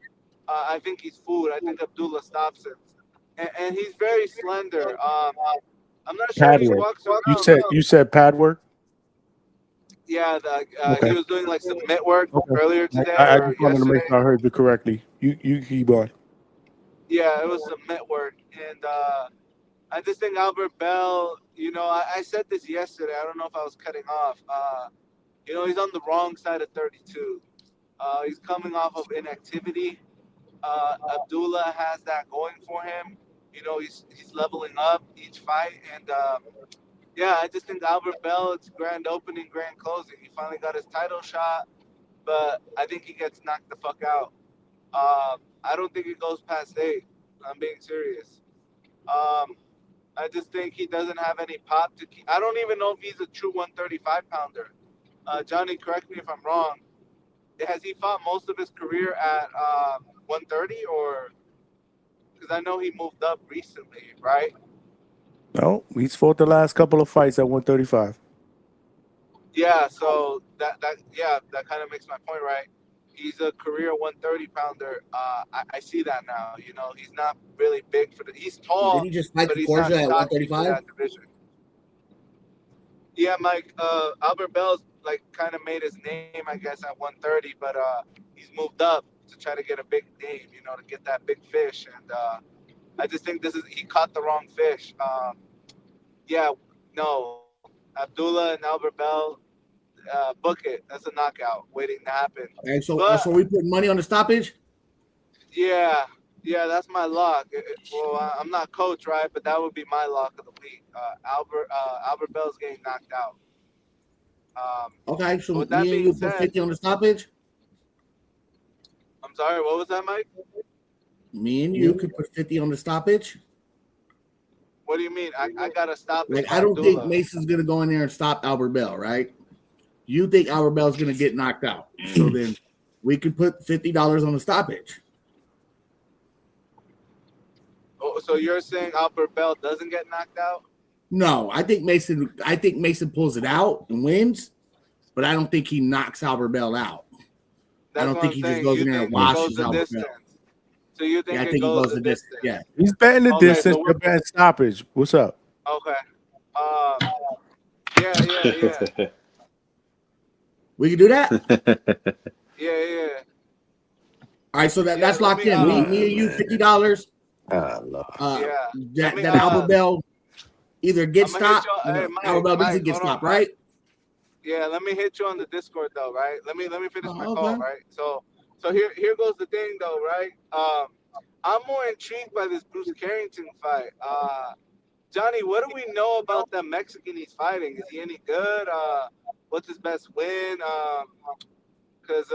I think he's food. I think Abdullah stops him, and he's very slender. I'm not sure Pad if he work. walks around. You said pad work. Yeah, Okay. he was doing like some mitt work earlier today I or just wanted to yesterday. make sure I heard you correctly. You keep on. Yeah, it was some mitt work, and I just think Albert Bell. I said this yesterday. I don't know if I was cutting off. He's on the wrong side of 32. He's coming off of inactivity. Abdullah has that going for him. He's leveling up each fight, and I just think Albert Bell, it's grand opening, grand closing. He finally got his title shot, but I think he gets knocked the fuck out. I don't think it goes past 8. I'm being serious. I just think he doesn't have any pop to keep. I don't even know if he's a true 135 pounder. Johnny, correct me if I'm wrong. Has he fought most of his career at 130, or because I know he moved up recently, right? No, he's fought the last couple of fights at 135. Yeah, so that kind of makes my point, right? He's a career 130 pounder. I see that now. You know, he's not really big for the. He's tall, Did he just fight but the he's not Forza at stocky for 135? that division. Yeah, Mike. Albert Bell's like kind of made his name, I guess, at 130, but he's moved up to try to get a big name. You know, to get that big fish, and I just think he caught the wrong fish. Yeah, no, Abdullah and Albert Bell. Book it. That's a knockout waiting to happen. And so, But, we put money on the stoppage. Yeah, that's my lock. Well, I'm not coach, right? But that would be my lock of the week. Albert Bell's getting knocked out. Okay, so with that me and being you put said, 50 on the stoppage. I'm sorry, what was that, Mike? Me and you could put 50 on the stoppage. What do you mean? I gotta stop it. Like, I don't think Mason's gonna go in there and stop Albert Bell, right? You think Albert Bell's gonna get knocked out, so then we could put $50 on the stoppage. Oh, so you're saying Albert Bell doesn't get knocked out? No, I think Mason pulls it out and wins, but I don't think he knocks Albert Bell out. I don't think he just goes in there and washes Albert Bell. So you think I think he goes the distance. Yeah, he's betting the distance. You're betting stoppage. What's up? Okay. Yeah. We can do that. Yeah. All right, so that's locked in. Me and you, $50. That Albert Bell either gets stopped, Albert Bell doesn't get stopped, right? Yeah, let me hit you on the Discord though, right? Let me finish my call, right? So here goes the thing though, right? I'm more intrigued by this Bruce Carrington fight. Johnny, what do we know about that Mexican he's fighting? Is he any good? What's his best win? Because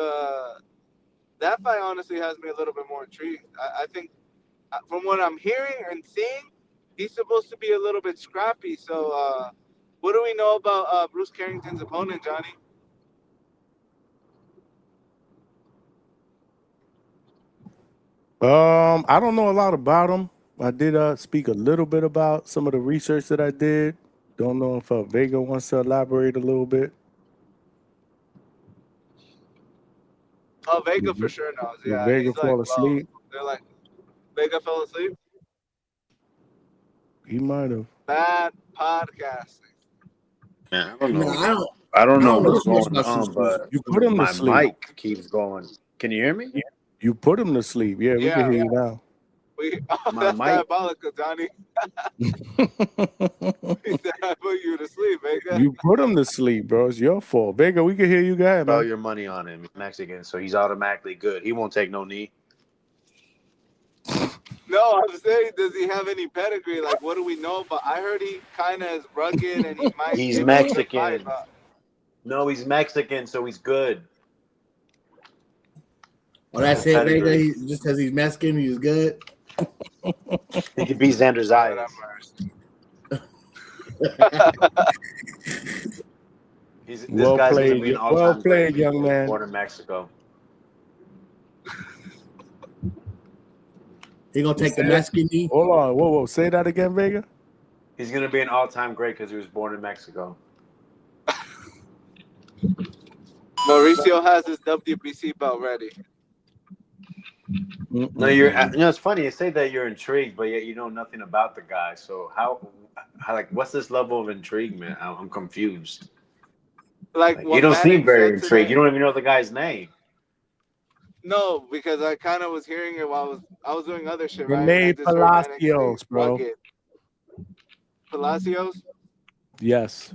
that fight honestly has me a little bit more intrigued. I think from what I'm hearing and seeing, he's supposed to be a little bit scrappy. So what do we know about Bruce Carrington's opponent, Johnny? I don't know a lot about him. I did speak a little bit about some of the research that I did. Don't know if Vega wants to elaborate a little bit. Oh, Vega for sure knows. Yeah, Vega fall asleep. They're like, Vega fell asleep. He might have. Bad podcasting. Man, I don't know. No, I don't know know what's too much going about on, but You put him to my sleep. mic keeps going. Can you hear me? You put him to sleep. Yeah, we can hear you now. That's diabolical, Johnny. He said I put you to sleep, Vega. You put him to sleep, bro. It's your fault. Vega, we can hear you guys, Throw man. your money on him. He's Mexican, so he's automatically good. He won't take no knee. No, I'm saying, does he have any pedigree? Like, what do we know about? I heard he kind of is rugged and he might. He's Mexican. No, he's Mexican, so he's good. Well, that's it, Vega. Just because he's Mexican, he's good. He could be Xander Zayas. Well played, young man. Born in Mexico. He gonna take the Mexican knee. Hold on, whoa. Say that again, Vega. He's gonna be an all-time great because he was born in Mexico. Mauricio has his WBC belt ready. No, it's funny. You say that you're intrigued, but yet you know nothing about the guy. So how like, what's this level of intrigue, man? I'm confused. Like you don't seem very intrigued. You don't even know the guy's name. No, because I kind of was hearing it while I was doing other shit. Rene Palacios, bro. Rugged. Palacios? Yes.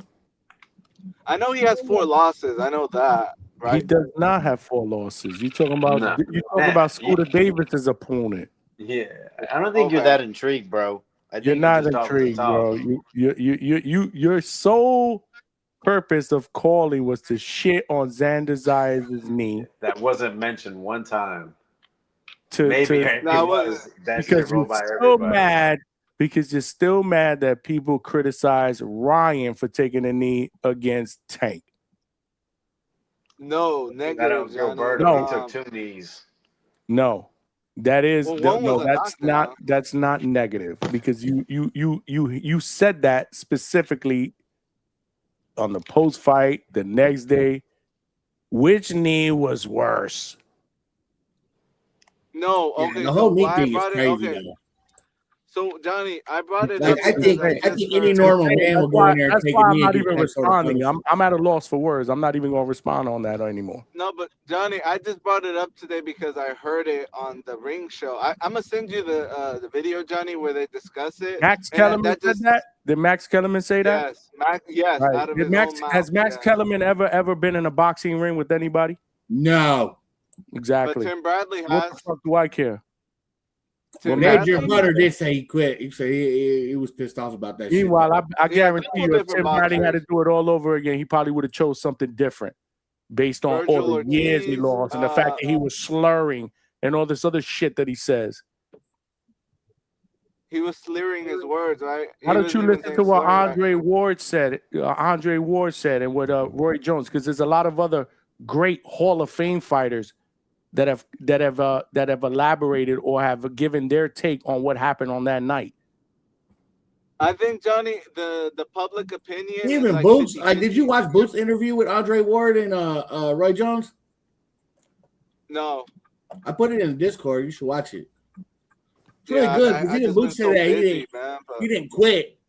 I know he has 4 losses. I know that. Right? He does not have 4 losses. You talking about Scooter Davis's opponent? Yeah, I don't think you're that intrigued, bro. You're not intrigued, bro. Your sole purpose of calling was to shit on Xander Zayas' knee. That wasn't mentioned one time. Because you're still mad. Because you're still mad that people criticize Ryan for taking a knee against Tank. No, That negative, Johnny. Gilberto, he took 2 knees. No, that is Well, one no. was a That's not negative because you said that specifically on the post fight the next day. Which knee was worse? No, Yeah, okay. the So whole knee why I thing is brought it? crazy Okay. though. So Johnny, I brought it Like up I because think I just any heard. normal man will go in there and That's take why a I'm knee not and get even that sort of responding. punishment. I'm at a loss for words. I'm not even gonna respond on that anymore. No, but Johnny, I just brought it up today because I heard it on the Ring Show. I'm gonna send you the video, Johnny, where they discuss it. Max And Kellerman said that. Did Max Kellerman say that? Yes, Max. Yes, Right. out of his own mouth. Has Max Kellerman ever been in a boxing ring with anybody? No. Exactly. But Tim Bradley What has. the fuck do I care? Adrian Butter did say he quit. He said he was pissed off about that shit. Meanwhile, I Yeah, guarantee couple you, if different Tim Bradley had to boxers. do it all over again, he probably would have chose something different based on all Virgil the years he Ortiz, lost and the fact that he was slurring and all this other shit that he says. He was slurring his words, right? Why He don't you wasn't even listen saying to what slur, right? Andre Ward said? Andre Ward said, and what Roy Jones, because there's a lot of other great Hall of Fame fighters that have elaborated or have given their take on what happened on that night. I think Johnny, the public opinion. Even is like Boots, 50-50. like, did you watch Boots' interview with Andre Ward and Roy Jones? No. I put it in the Discord. You should watch it. It's Yeah, really good I because even just Boots been said so that busy, man, but- he didn't quit.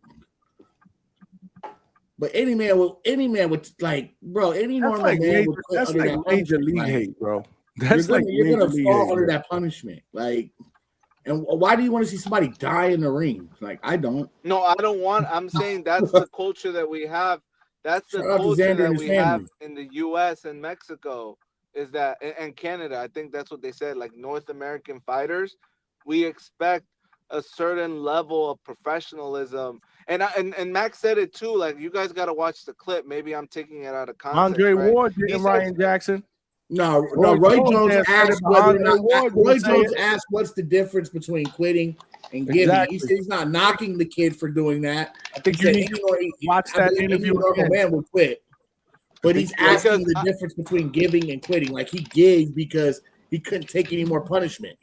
But any man would like, bro, any That's normal like man would quit that's under like that major punishment. league Like, hate, bro. That's you're gonna major league fall hate, under bro. that punishment. Like, and why do you want to see somebody die in the ring? Like, I don't. No, I don't want. I'm saying that's the culture that we have. That's the Shout out to culture Xander that and his we have family. in the U.S. and Mexico. Is that and Canada? I think that's what they said. Like North American fighters, we expect a certain level of professionalism. And Max said it too. Like you guys got to watch the clip. Maybe I'm taking it out of context. Andre right? Ward He didn't said- Ryan Jackson. No, Roy Jones asked whether or not Roy Jones asked. asked what's the difference between quitting and giving. Exactly. He said he's not knocking the kid for doing that. I think He you said need any- to watch I that believe any interview normal again. man would quit. But he's asking the difference between giving and quitting. Like he gave because he couldn't take any more punishment.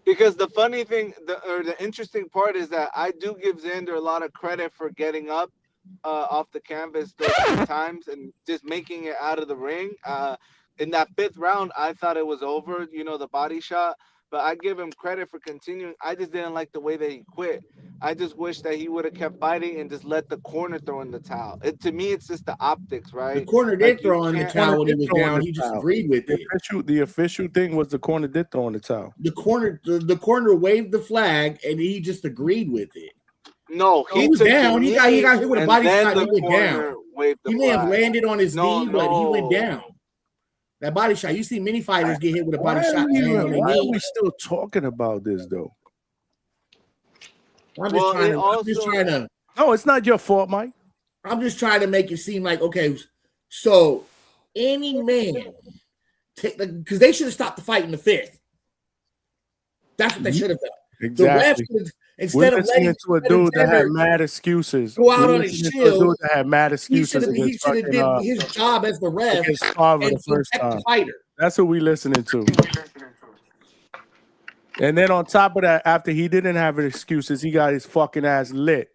Because the funny thing, the interesting part is that I do give Xander a lot of credit for getting up off the canvas those 2 times and just making it out of the ring. In that 5th round, I thought it was over, the body shot. But I give him credit for continuing. I just didn't like the way that he quit. I just wish that he would have kept fighting and just let the corner throw in the towel. To me, it's just the optics, right? The corner did throw in the towel when he was throw in down. the He just towel. agreed with it. The official thing was the corner did throw in the towel. The corner waved the flag and he just agreed with it. No, he was took down. the He got hit with a knee, body and shot. then He the went down. corner waved the He may have flag. landed on his knee, but he went down. That body shot. You see many fighters get hit with a body Why shot. are and land on their why are knee. we still talking about this though? I'm just trying to. No, it's not your fault, Mike. I'm just trying to make it seem like, okay, so any man, because they should have stopped the fight in the 5th. That's what they should have done. Exactly. The refs should have, instead We're of listening letting to a dude that had Xander mad excuses. go out We're on his listening to a dude shield, that had mad he excuses should have against did fucking, his job as the ref against Carver and the first protect time. the fighter. That's what we listening to. And then on top of that, after he didn't have excuses, he got his fucking ass lit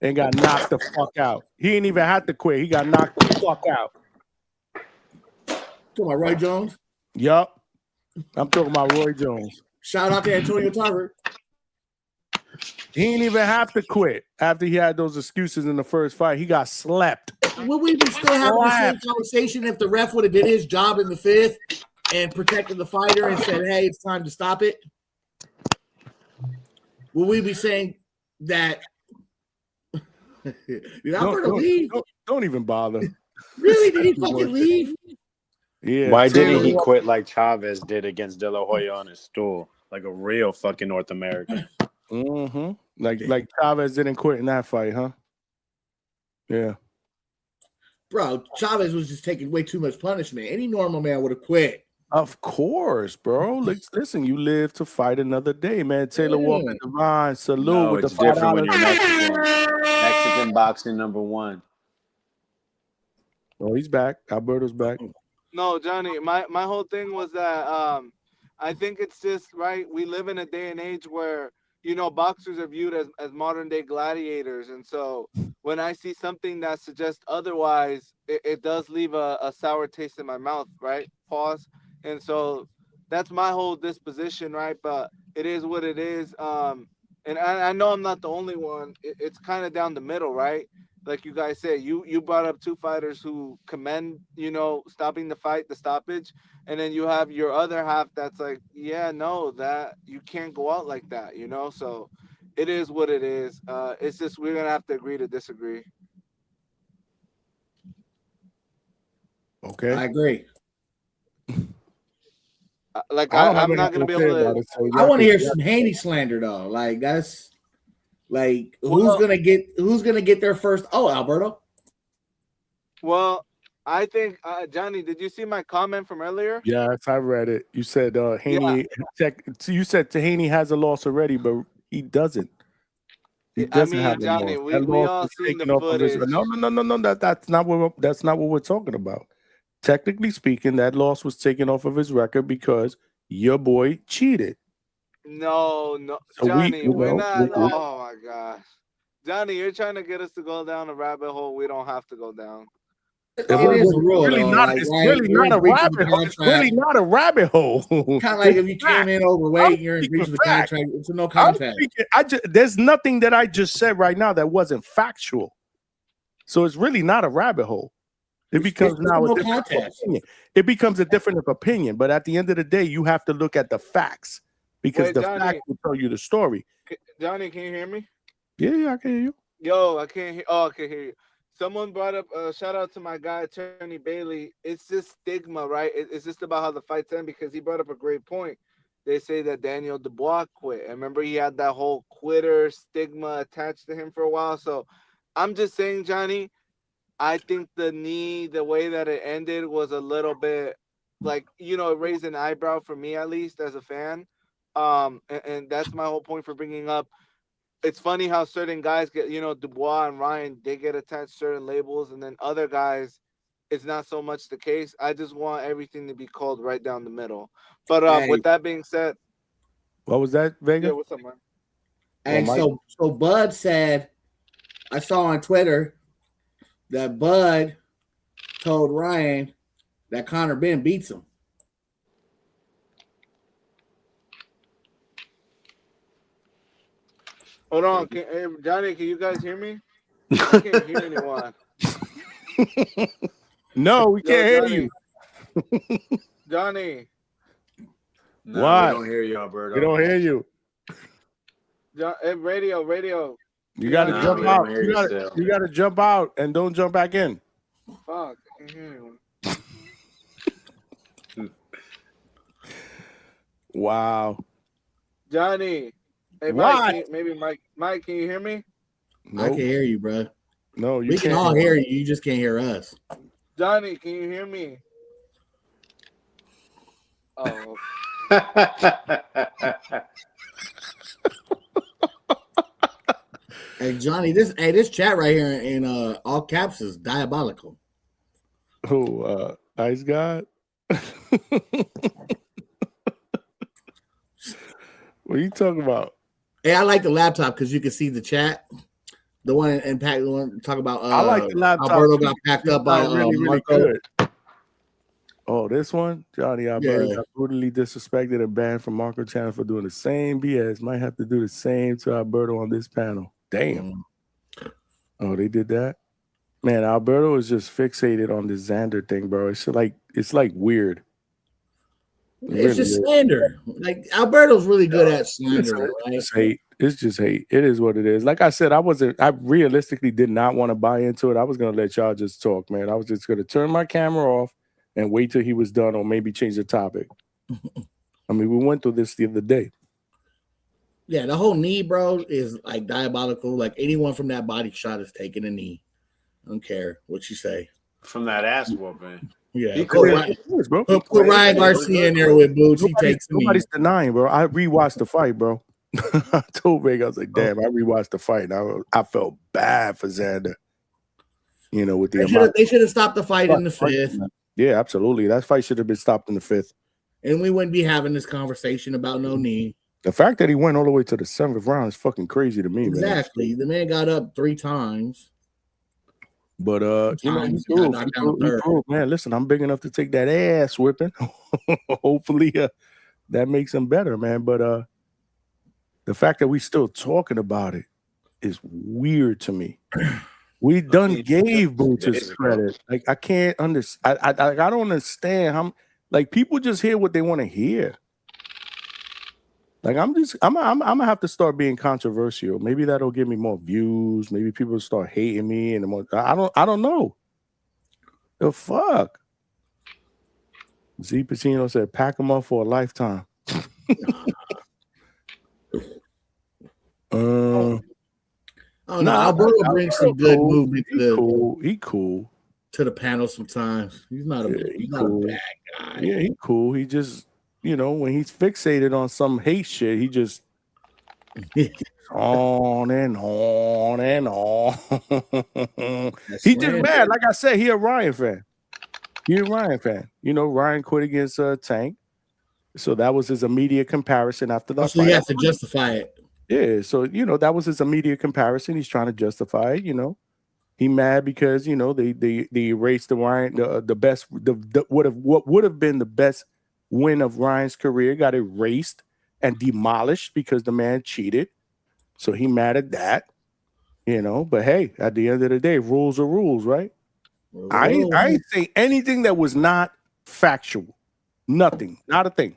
and got knocked the fuck out. He didn't even have to quit. He got knocked the fuck out. Talking about Roy Jones. Yup. I'm talking about Roy Jones. Shout out to Antonio Tarver. He didn't even have to quit after he had those excuses in the first fight. He got slept. Would we be still having the same conversation if the ref would have did his job in the 5th and protected the fighter and said, hey, it's time to stop it? Will we be saying that? Did Alberto leave? Don't even bother. Really? Did he fucking leave? Yeah. Why didn't he quit like Chavez did against De La Hoya on his stool? Like a real fucking North American. Mm-hmm. Like Chavez didn't quit in that fight, huh? Yeah. Bro, Chavez was just taking way too much punishment. Any normal man would have quit. Of course, bro. Listen, you live to fight another day, man. Taylor Walker Divine, salute No, with it's the different when $5. you're Mexican. Mexican boxing #1. Oh, he's back. Alberto's back. No, Johnny, my whole thing was that I think it's just right. We live in a day and age where, you know, boxers are viewed as modern day gladiators. And so when I see something that suggests otherwise, it does leave a sour taste in my mouth, right? Pause. And so that's my whole disposition, right? But it is what it is. And I know I'm not the only one. It's kind of down the middle, right? Like you guys said, you brought up two fighters who commend, you know, stopping the fight, the stoppage, and then you have your other half that's like, yeah, no, that you can't go out like that, you know. So it is what it is. It's just we're gonna have to agree to disagree. Okay, I agree. Like I don't have I'm not gonna be anything able to say about to. it. So I want to hear some Haney slander though. Like that's like who's gonna get their first? Oh, Alberto. Well, I think Johnny, did you see my comment from earlier? Yes, I read it. You said Haney. You said Haney has a loss already, but he doesn't. He doesn't have a Johnny, loss. That we loss all was seen taken the off of his. footage. No. That's not what we're talking about. Technically speaking, that loss was taken off of his record because your boy cheated. No, So Johnny, we're not. Oh my gosh, Johnny, you're trying to get us to go down a rabbit hole we don't have to go down. It is a rule, really though. not. Like, It's right, really you're not a in breach of rabbit the hole. It's contract. really not a rabbit hole. Kind of like if you came in overweight, you're in breach of the contract. It's a no contact. There's nothing that I just said right now that wasn't factual. So it's really not a rabbit hole. It becomes now a different opinion. It becomes a different opinion. But at the end of the day, you have to look at the facts because Wait, the Johnny, facts will tell you the story. Johnny, can you hear me? Yeah, I can hear you. Yo, I can't hear. Oh, I can hear you. Someone brought up shout out to my guy Attorney Bailey. It's just stigma, right? It's just about how the fights end because he brought up a great point. They say that Daniel Dubois quit. I remember he had that whole quitter stigma attached to him for a while. So I'm just saying, Johnny, I think the knee, the way that it ended was a little bit like, you know, it raised an eyebrow for me, at least as a fan. And that's my whole point for bringing up. It's funny how certain guys get, you know, Dubois and Ryan, they get attached certain labels, and then other guys, it's not so much the case. I just want everything to be called right down the middle. But with that being said, what was that, Vega? Yeah, what's up, man? And so Bud said, I saw on Twitter that Bud told Ryan that Conor Ben beats him. Hold on, hey, Johnny, can you guys hear me? I can't hear anyone. No, we can't hear you. Johnny. No, Why? we don't hear you, Alberto. We don't hear you. Radio. You got to jump out. You got to jump out and don't jump back in. Fuck, I can't hear anyone. Wow. Johnny. Hey, Why? Mike, can you hear me? I can hear you, bro. No, we can all hear you. You just can't hear us. Johnny, can you hear me? Oh. Hey, Johnny, this chat right here in all caps is diabolical. Who, Ice God? What are you talking about? Hey, I like the laptop because you can see the chat. The one impact. The one talk about. I like the laptop. Alberto got packed up by really Marco. good. Oh, this one, Johnny Alberto got brutally disrespected and banned from Marco channel for doing the same BS. Might have to do the same to Alberto on this panel. Damn. Oh, they did that. Man, Alberto is just fixated on this Xander thing, bro. It's like weird. It's just slander. Like Alberto's really good at slander. It's hate. It's just hate. It is what it is. Like I said, I realistically did not want to buy into it. I was gonna let y'all just talk, man. I was just gonna turn my camera off and wait till he was done, or maybe change the topic. I mean, we went through this the other day. Yeah, the whole knee, bro, is like diabolical. Like anyone from that body shot is taking a knee. I don't care what you say. From that ass whooping. Yeah, put Ryan Garcia in there with boots. He takes me. Nobody's denying, bro. I rewatched the fight, bro. I told Vega, I was like, damn, I rewatched the fight. And I felt bad for Xander. You know, with the They should have stopped the fight in the 5th. Yeah, absolutely. That fight should have been stopped in the 5th. And we wouldn't be having this conversation about no knee. The fact that he went all the way to the 7th round is fucking crazy to me, man. Exactly. The man got up 3 times. But you know, he proved, man. Listen, I'm big enough to take that ass whipping. Hopefully, that makes him better, man. But the fact that we still talking about it is weird to me. We done gave Brutus credit. Like I can't understand. I don't understand how. Like people just hear what they want to hear. Like I'm gonna have to start being controversial. Maybe that'll give me more views. Maybe people start hating me and more. I don't know. The fuck. Z Pacino said, "Pack them up for a lifetime." Alberto brings some good movement He cool to the panel sometimes. He's not a bad guy. Yeah, he cool. He just, you know, when he's fixated on some hate shit, he just on and on and on. He just mad. Like I said, he a Ryan fan. You know, Ryan quit against Tank. So that was his immediate comparison after the fight. So he has to justify it. Yeah, so you know that was his immediate comparison. He's trying to justify it. You know, he mad because you know they erased the Ryan the best what would have been the best win of Ryan's career got erased and demolished because the man cheated. So he mad at that. You know, but hey, at the end of the day, rules are rules, right? I ain't say anything that was not factual. Nothing, not a thing.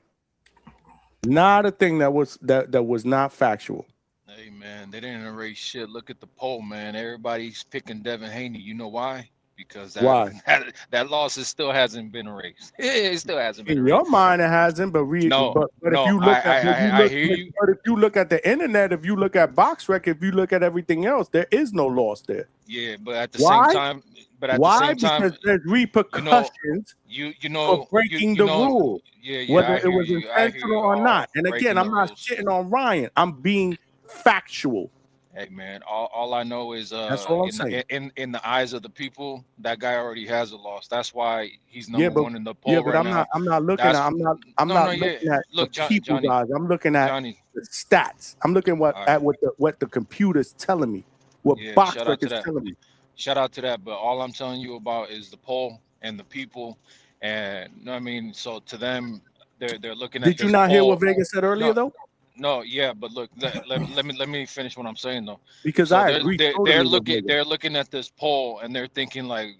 Not a thing that was not factual. Hey man, they didn't erase shit. Look at the poll, man. Everybody's picking Devin Haney. You know why? Because that loss still hasn't been erased. It still hasn't been In erased. your mind, it hasn't. But if you look if you look at the internet, if you look at BoxRec, if you look at everything else, there is no loss there. Yeah, but at the same time, because there's repercussions for breaking the rule, whether it was intentional or not. And again, I'm not shitting on Ryan. I'm being factual. Hey man, all I know is that's all I'm saying. In the eyes of the people, that guy already has a loss. That's why he's number one in the poll but right I'm not looking at the people, guys. I'm looking at the stats. I'm looking at what the computer's telling me, what BoxRec is telling me. Shout out to that, but all I'm telling you about is the poll and the people, and you know what I mean. So to them, they're looking at. Did you not hear what Vegas said earlier though? No, yeah, but look, let me finish what I'm saying though. Because I agree. They're looking at this poll and they're thinking like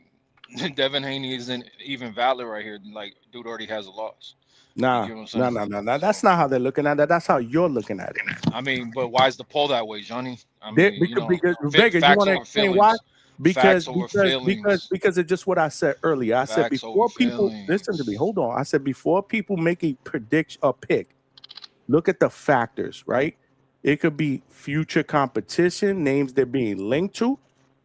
Devin Haney isn't even valid right here. Like, dude already has a loss. No. That's not how they're looking at it. That's how you're looking at it. I mean, but why is the poll that way, Johnny? I mean, because Vegas, you want to explain why? Because it's just what I said earlier. I said before people listen to me. Hold on. I said before people make a prediction or pick, look at the factors, right? It could be future competition, names they're being linked to,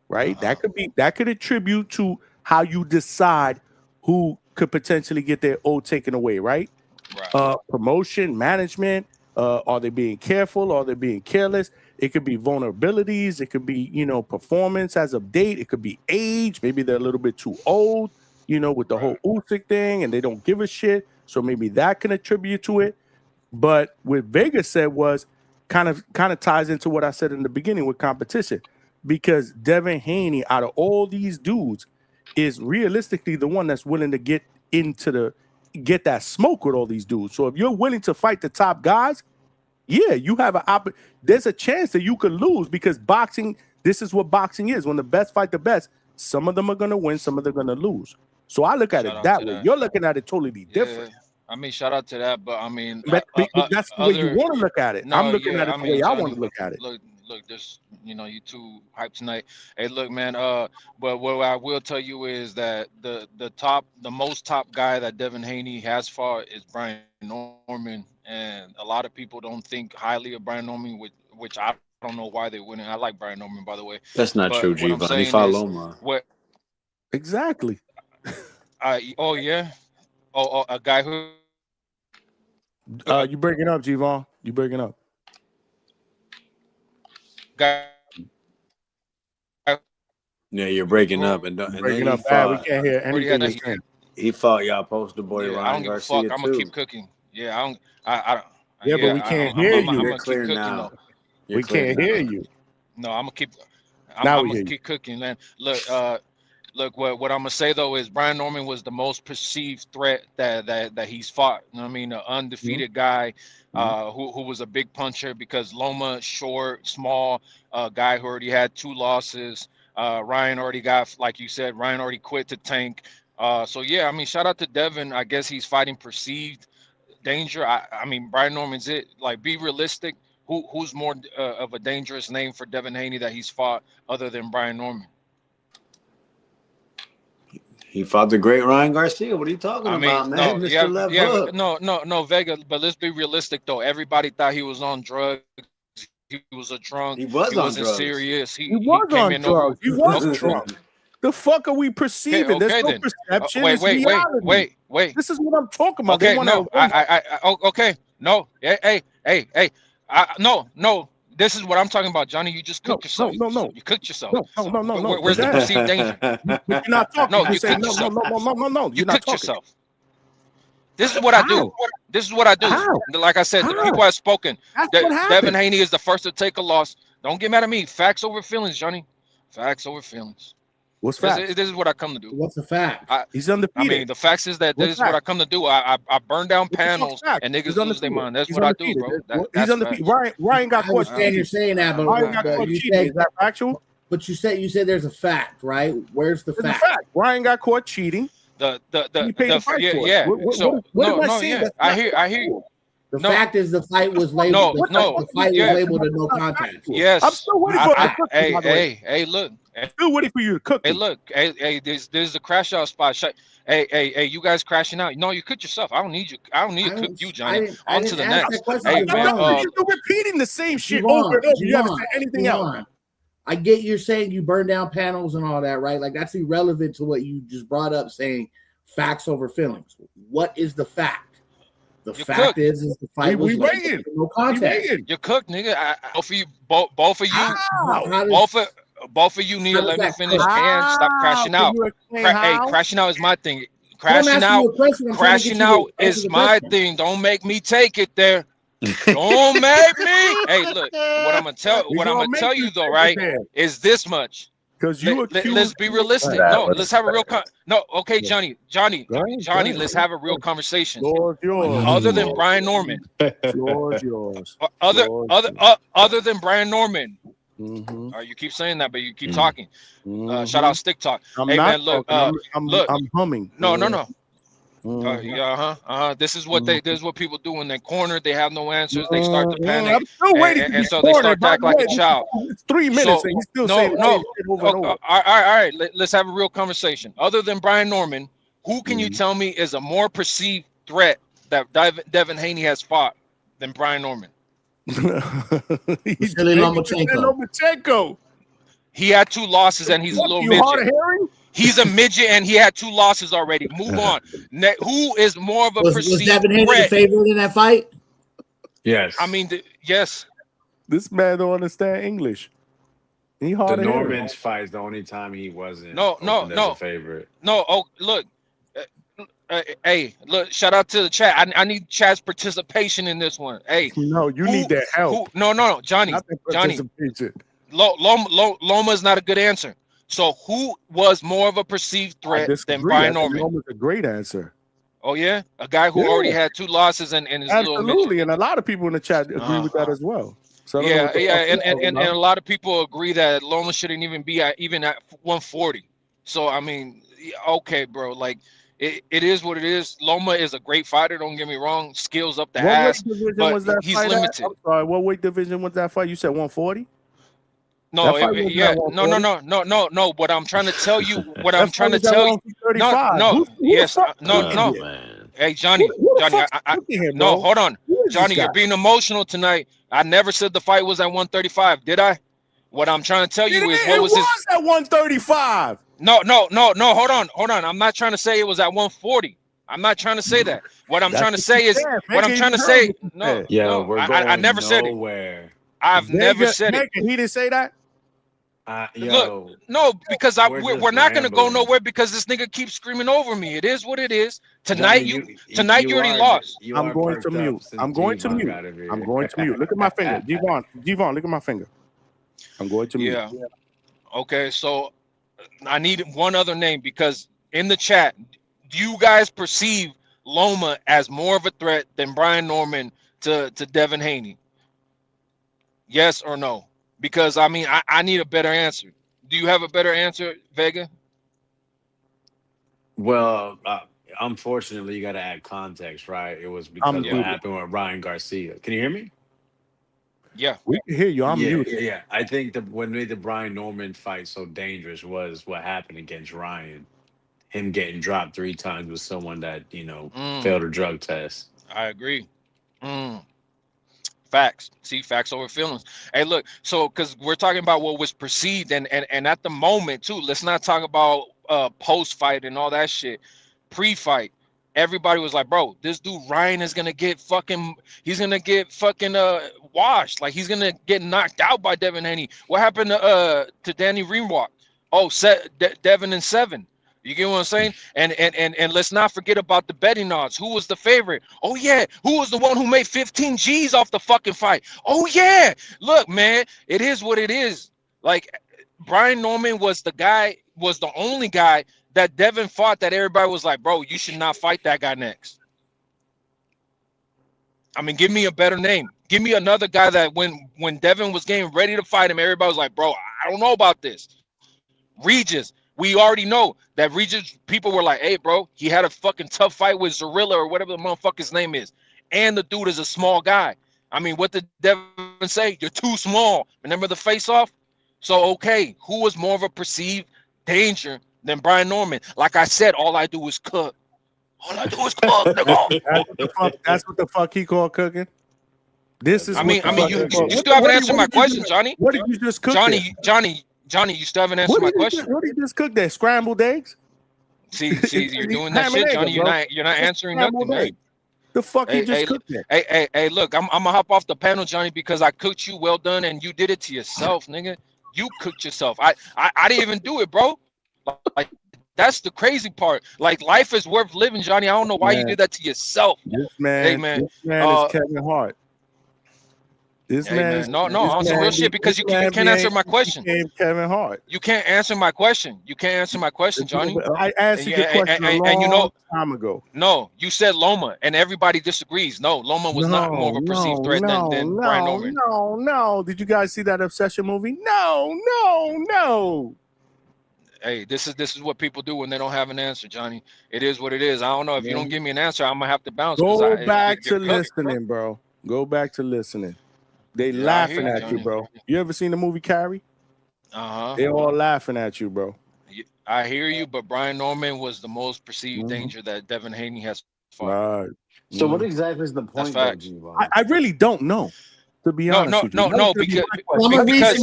right? That could attribute to how you decide who could potentially get their O taken away, right? Promotion, management, are they being careful? Are they being careless? It could be vulnerabilities. It could be, you know, performance as of date. It could be age. Maybe they're a little bit too old, you know, with the whole Usyk thing, and they don't give a shit. So maybe that can attribute to it. But what Vegas said was kind of ties into what I said in the beginning with competition, because Devin Haney, out of all these dudes, is realistically the one that's willing to get that smoke with all these dudes. So if you're willing to fight the top guys, yeah, you have there's a chance that you could lose, because boxing, this is what boxing is. When the best fight the best, some of them are going to win, some of them are going to lose. So I look at it that way. You're looking at it totally different. I mean, shout out to that, but I mean, but that's the way you want to look at it. I'm looking at it the way I want to look at it. Look, there's, you know, you two hype tonight. Hey, look, man. But what I will tell you is that the most top guy that Devin Haney has fought is Brian Norman, and a lot of people don't think highly of Brian Norman, which I don't know why they wouldn't. I like Brian Norman, by the way. That's not true, Giovanni. He fought Loma. What? Exactly. Oh yeah. Oh, a guy who. You breaking up, Gvon? You breaking up? Guy Yeah, you're breaking up, and then Breaking he up bad. We fought. can't hear Already had anything that. you're saying. He fought y'all poster boy Yeah, I Ryan don't give a Garcia fuck. I'm gonna too. keep cooking. Yeah, I don't. I Yeah, but we can't hear you. I'm You're gonna keep clear cooking now. though. You're We clear can't hear now. you. No, I'm gonna keep. Now I'm we gonna hear you. keep cooking, man. Look. What I'm gonna say though is Brian Norman was the most perceived threat that he's fought. You know what I mean, an undefeated guy, who was a big puncher because Loma, short, small, guy who already had 2 losses. Ryan already got, like you said, Ryan already quit to tank. So yeah, I mean, shout out to Devin. I guess he's fighting perceived danger. I mean, Brian Norman's it. Like, be realistic. Who's more of a dangerous name for Devin Haney that he's fought other than Brian Norman? He fought the great Ryan Garcia. What are you talking I mean, about, man? Mr. Left Hook. no, Vega. But let's be realistic though. Everybody thought he was on drugs. He was a drunk. He was He on wasn't drugs. serious. He was came on in drugs. He was Okay. drunk. The fuck are we perceiving? There's no then. perception. It's reality. Wait. This is what I'm talking about. Okay, They no, okay, no, hey, no. This is what I'm talking about, Johnny. You just cooked yourself. No. You cooked yourself. No. Where's the perceived danger? But you're not talking. No, You you say cooked yourself. no. You You're not cooked talking. yourself. This is what I do. This is what I do. How? Like I said, the people have spoken. That's what happened. Devin Haney is the first to take a loss. Don't get mad at me. Facts over feelings, Johnny. Facts over feelings. What's facts? This is what I come to do. What's the fact? He's undefeated. I mean, the facts is that this is what I come to do. I burn down panels and niggas lose their mind. That's what I do, bro. He's undefeated. Ryan got caught cheating. You're saying that, but Ryan got caught cheating. Is that factual? But you said there's a fact, right? Where's the fact? Ryan got caught cheating. Yeah. So what am I saying? I hear you. The fact is the fight was labeled. The fight was labeled a no contact. Yes. I'm still waiting for it. Hey, look. Still waiting for you to cook. Hey, look. Hey, there's a crash out spot. Hey, you guys crashing out. No, you cooked yourself. I don't need you. I don't need to cook you, Johnny. On to the next. Hey, man, you're repeating the same shit over and over. You haven't said anything else. I get you're saying you burn down panels and all that, right? Like, that's irrelevant to what you just brought up, saying facts over feelings. What is the fact? The fact is the fight was waiting. No contact. You're cooked, nigga. Both of you need to let me finish and stop crashing out. Hey, crashing out is my thing. Crashing out is my thing. Don't make me take it there. Don't make me. Hey, look. What I'm gonna tell you though, right, is this much. Because let's be realistic. No, let's have a real okay, Johnny, let's have a real conversation. Other than Brian Norman. Other than Brian Norman. You keep saying that, but you keep talking. Shout out Stick Talk. Hey man, look, I'm humming. No. This is what people do when they're cornered. They have no answers. They start to panic. I'm still waiting and so they start to act like a child. It's 3 minutes and he's still saying over and over. All right. Let's have a real conversation. Other than Brian Norman, who can you tell me is a more perceived threat that Devin Haney has fought than Brian Norman? He's Lomachenko. He had 2 losses and he's a little midget. He's a midget and he had 2 losses already. Move on. Who is more of a perceived was Devin Haney the favorite in that fight? Yes. I mean, yes. This man don't understand English. He hard the of hearing. Norman's fight is the only time he wasn't. No. A favorite. No. Oh, look. Hey, look. Shout out to the chat. I need chat's participation in this one. Hey. No, you need their help. No, Johnny. Loma's not a good answer. So who was more of a perceived threat than Brian Norman? Loma's a great answer. Oh yeah, a guy who already had 2 losses and is absolutely, and a lot of people in the chat agree with that as well. So and a lot of people agree that Loma shouldn't even be at 140. So I mean, okay, bro, like it is what it is. Loma is a great fighter. Don't get me wrong, skills up the ass, but he's limited. I'm sorry, what weight division was that fight? You said 140. No, no. What I'm trying to tell you, no. Hey, Johnny, no, hold on, Johnny, you're being emotional tonight. I never said the fight was at 135, did I? What I'm trying to tell you is what was at 135. No. Hold on. I'm not trying to say it was at 140. I'm not trying to say that. What I'm trying to say is what I'm trying to say. No, yeah, we're going I never said it. I've never said it. He didn't say that. Look, no, because we're not gonna go nowhere because this nigga keeps screaming over me. It is what it is. Tonight, Johnny, you already lost. I'm going to mute. I'm going to mute. I'm going to mute. Look at my finger, Devon. Look at my finger. I'm going to mute. Yeah. Okay, so I need one other name because in the chat, do you guys perceive Loma as more of a threat than Brian Norman to Devin Haney? Yes or no? Because I mean, I need a better answer. Do you have a better answer, Vega? Well, unfortunately, you got to add context, right? It was because what happened with Ryan Garcia. Can you hear me? Yeah, we can hear you. I'm muted. Yeah, I think what made the Brian Norman fight so dangerous was what happened against Ryan. Him getting dropped 3 times with someone that failed a drug test. I agree. Facts. See, facts over feelings. Hey, look, so because we're talking about what was perceived and at the moment too, let's not talk about post-fight and all that shit. Pre-fight, everybody was like, bro, this dude Ryan is gonna get fucking washed. Like he's gonna get knocked out by Devin Haney. What happened to Danny Ringwalk? Oh, Devin in 7. You get what I'm saying? And let's not forget about the betting odds. Who was the favorite? Oh yeah, who was the one who made 15 G's off the fucking fight? Oh yeah. Look, man, it is what it is. Like Brian Norman was the only guy that Devin fought that everybody was like, bro, you should not fight that guy next. I mean, give me a better name. Give me another guy that when Devin was getting ready to fight him, everybody was like, bro, I don't know about this. Regis. We already know that Regis people were like, hey, bro, he had a fucking tough fight with Zarilla or whatever the motherfucker's name is. And the dude is a small guy. I mean, what did Devin say? You're too small. Remember the face-off? So, okay, who was more of a perceived danger than Brian Norman? Like I said, all I do is cook. All I do is cook, nigga. That's what the fuck he called cooking? This is you still haven't answered my question, Johnny. What did you just cook? Johnny, you still haven't answered my question. What did you just cook there? Scrambled eggs? See, you're doing that shit, Johnny. You're not answering nothing, man. The fuck you just cooked there? Hey, look, I'm gonna hop off the panel, Johnny, because I cooked you well done, and you did it to yourself, nigga. You cooked yourself. I didn't even do it, bro. Like that's the crazy part. Like life is worth living, Johnny. I don't know why you did that to yourself. This man is Kevin Hart. This man, no, on some real shit because you can't answer my question. Kevin Hart. You can't answer my question. You can't answer my question, Johnny. I answered your question a long time ago. No, you said Loma, and everybody disagrees. No, Loma was not more of a perceived threat than Brian Norman. No. Did you guys see that Obsession movie? No. Hey, this is what people do when they don't have an answer, Johnny. It is what it is. I don't know if you don't give me an answer, I'm gonna have to bounce. Go back to listening, bro. Go back to listening. They laughing at you, bro. You ever seen the movie Carrie? They all laughing at you, bro. I hear you, but Brian Norman was the most perceived danger that Devin Haney has fought. Right. So what exactly is the point? I really don't know, to be honest with you. No, because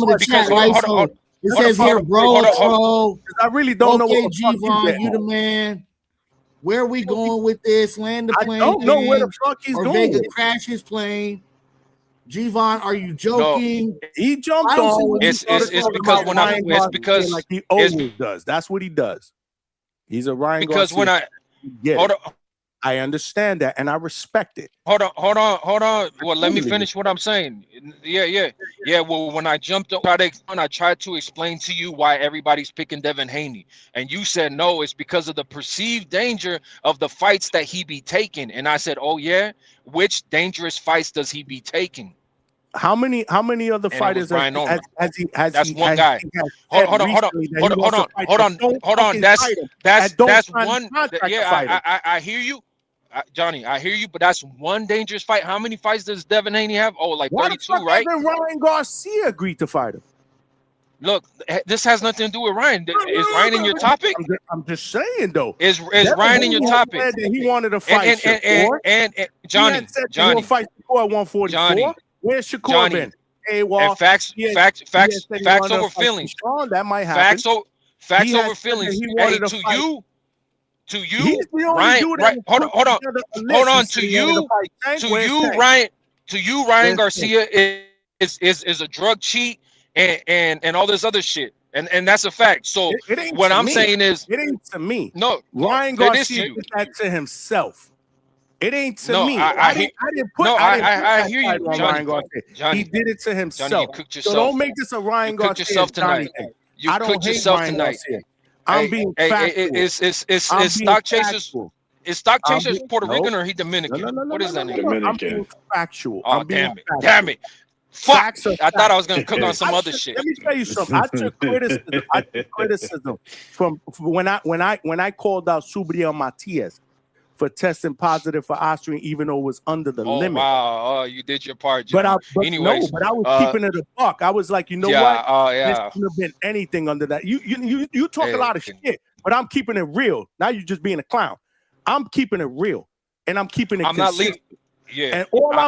it says here, bro. I really don't know what the fuck G-Von, you the man. Where are we going with this? Land the plane. I don't know where the fuck he's going. Vega crash his plane. G-Von, are you joking? No, he jumped on. It's because when it's because like he always does. That's what he does. He's a Ryan. Because Garcia. I understand that and I respect it. Hold on. Well, let me finish what I'm saying. Yeah. Well, when I jumped on, I tried to explain to you why everybody's picking Devin Haney, and you said no, it's because of the perceived danger of the fights that he be taking. And I said, oh yeah, which dangerous fights does he be taking? How many other fighters has he? That's one guy. Hold on. That's one. Yeah, I hear you. Johnny, I hear you, but that's one dangerous fight. How many fights does Devin Haney have? Oh, like 32, right? Why Ryan Garcia agreed to fight him? Look, this has nothing to do with Ryan. Is Ryan in your topic? I'm just saying, though. Is Ryan in your topic? He wanted to fight and Johnny, he wanted to fight Shakur at 144. Where's Shakur been? Hey, well, facts over feelings. That might happen. Facts over feelings. Hey, to you, Ryan. Right, hold on. To you, Ryan Garcia is a drug cheat and all this other shit. And that's a fact. So It ain't what to I'm me. saying is, it ain't to me. no, Ryan it is to Garcia you. did that to himself. It ain't to No, me. I didn't put no, I didn't put I that hear fight you, on Johnny. Ryan Garcia. Johnny, He did it to himself. Johnny, you cooked So yourself. don't make this a Ryan You cooked Garcia yourself Johnny tonight. thing. You I don't cooked hate yourself Ryan tonight. Garcia. I'm being factual. It's I'm being Stock Chasers. factual. Is Stock I'm Chasers being, Puerto no, Rican or he Dominican? What is that name? I'm being factual. Oh, I'm being damn it. factual. Damn it. Fuck. Facts are I thought I was facts. going to cook on some other shit. Let me tell you something. I took criticism from when I called out Subriel Matias for testing positive for Austrian, even though it was under the Oh, limit. wow. Oh, you did your part, But Johnny. I Anyways, was keeping it a buck. I was like, you know what? There yeah. shouldn't have been anything under that. You talk a lot of shit, but I'm keeping it real. Now you're just being a clown. I'm keeping it real, and I'm keeping it consistent. Yeah.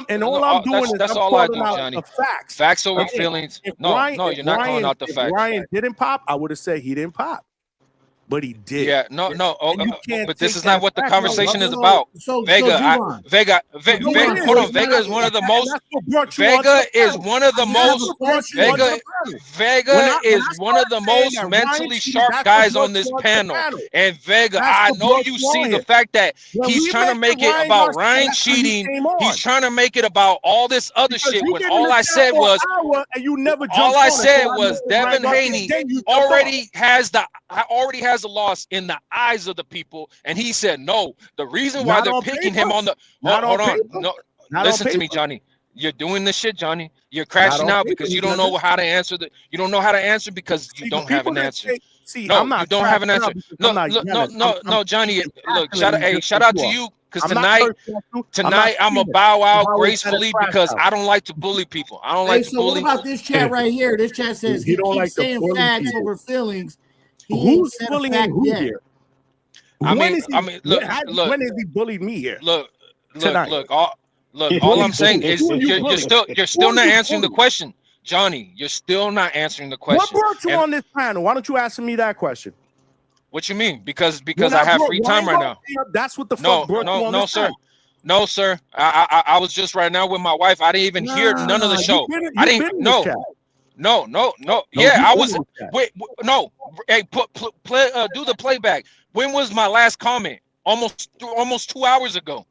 And all I'm doing is that's I'm all I calling do, out Johnny. the facts. Facts over Okay, feelings. if No, Ryan- you're not calling out the if facts. Ryan didn't pop, I would have said he didn't pop, but he did. Yeah, no. And you can't But this take is not that what the back. conversation is So- about. so Vega, Javon. Vega, hold on. Vega is one of the most. Vega is one of the most. Vega is one of the most mentally sharp guys on this panel. And Vega, I know you've seen the fact that he's trying to make it about Ryan cheating. He's trying to make it about all this other shit. When all I said was, Devin Haney already has the loss in the eyes of the people, and he said no. The reason why they're picking him on the hold on, no, listen to me, Johnny. You're doing this shit, Johnny. You're crashing out because you don't know how to answer you don't know how to answer because you don't have an answer. No, you don't have an answer. No, Johnny. Look, shout out to you because tonight I'm a bow out gracefully because I don't like to bully people. I don't like to bully. What about this chat right here? This chat says he don't keeps like to saying bully facts people. over feelings. He Who's ain't said a bullying fact who yet. here? I When mean, look. when has he bullied me here? Look. Tonight. All I'm saying is Who are you you're still not answering the question, Johnny. You're still not answering the question. What brought you on this panel? Why don't you ask me that question? What you mean? Because I have free time right now. That's what the fuck brought you on No, this sir. panel. No, sir. I was just right now with my wife. I didn't even hear none of the show. I didn't. No. Yeah, I was. Wait, no. Hey, play. Do the playback. When was my last comment? Almost 2 hours ago.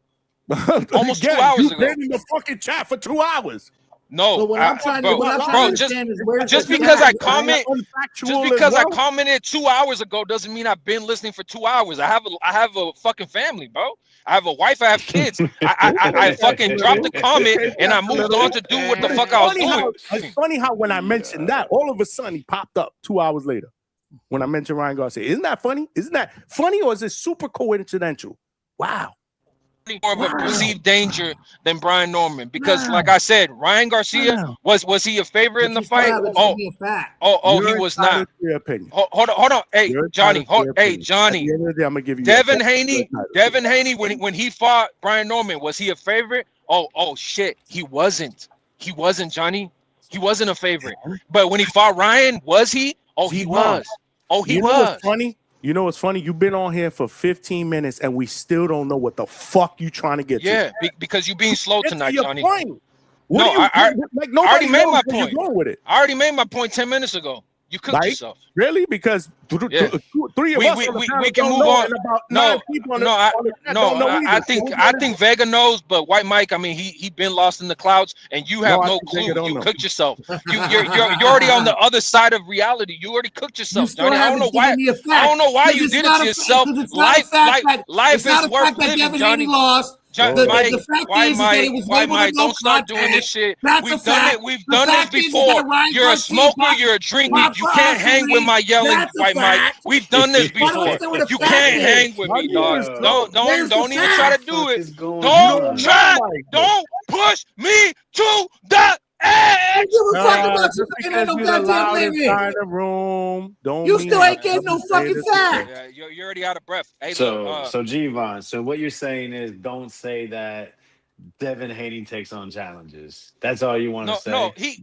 Almost 2 hours You've ago. been in the fucking chat for 2 hours. No, But what I'm trying to understand is where's just the because I fact? commented 2 hours ago doesn't mean I've been listening for 2 hours. I have a fucking family, bro. I have a wife. I have kids. I fucking dropped a comment and I moved on to do what the fuck I was doing. It's funny how when I mentioned that, all of a sudden he popped up 2 hours later. When I mentioned Ryan Garcia, isn't that funny? Isn't that funny, or is it super coincidental? Wow. More of a perceived danger than Brian Norman because, like I said, Ryan Garcia was he a favorite in the fight? He was not. Hold on, hey Johnny, Johnny. I'm gonna give you Devin Haney when he fought Brian Norman, was he a favorite? Oh shit, he wasn't. He wasn't, Johnny. He wasn't a favorite. But when he fought Ryan, was he? Oh, he was. Oh, he was. What's funny? You know what's funny? You've been on here for 15 minutes and we still don't know what the fuck you trying to get to. Yeah, because you're being slow tonight, Johnny. Point. I already made my point. With it. I already made my point 10 minutes ago. You cooked yourself. Really? Because three of us we can move on. I think Vega knows, but White Mike, I mean, he been lost in the clouds, and you have no clue. You cooked yourself. You're already on the other side of reality. You already cooked yourself, Johnny. I don't know why. I don't know why you did it to yourself. Life is worth living, Johnny. Mike, don't start doing this shit. We've done this before. You're a smoker, you're a drinker. You can't hang with my yelling, White Mike. We've done this before. You can't hang with me, dog. Don't even try to do it. Don't try. Don't push me to the edge. You were talking about you ain't no goddamn room. You still ain't getting no fucking fact. Yeah, you're already out of breath. Hey, so G-Von, so what you're saying is don't say that Devin Haney takes on challenges. That's all you want to say? No, he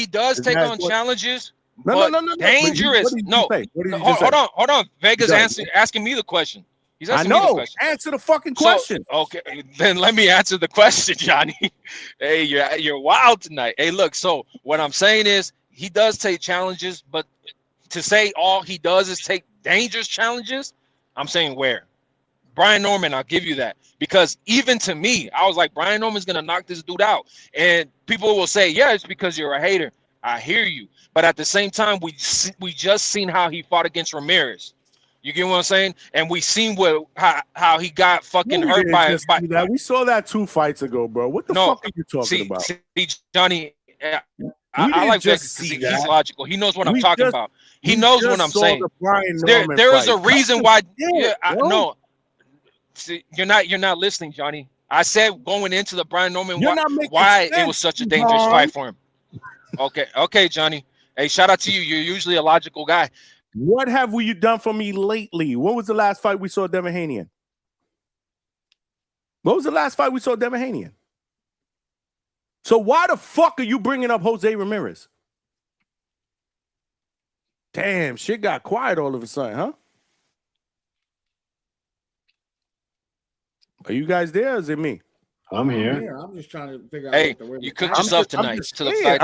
does take on challenges. No. Dangerous. Hold on. Vega's asking me the question. He's asking me the question. Answer the fucking question. Okay, then let me answer the question, Johnny. Hey, you're wild tonight. Hey, look. So what I'm saying is he does take challenges, but to say all he does is take dangerous challenges, I'm saying where? Brian Norman, I'll give you that. Because even to me, I was like, Brian Norman's going to knock this dude out. And people will say, yeah, it's because you're a hater. I hear you. But at the same time, we just seen how he fought against Ramirez. You get what I'm saying? And we seen how he got fucking hurt by that. We saw that 2 fights ago, bro. What the fuck are you talking about? See, Johnny, I like Vega because he's logical. He knows what I'm talking about. He knows what I'm saying. There is a reason why. No. See, you're not listening, Johnny. I said going into the Brian Norman why it was such a dangerous fight for him. Okay, Johnny. Hey, shout out to you. You're usually a logical guy. What have you done for me lately? When was the last fight we saw Devin Haney in? What was the last fight we saw Devin Haney in? So why the fuck are you bringing up Jose Ramirez? Damn, shit got quiet all of a sudden, huh? Are you guys there or is it me? I'm here. I'm just trying to figure out. Hey, you cooked yourself tonight to the fact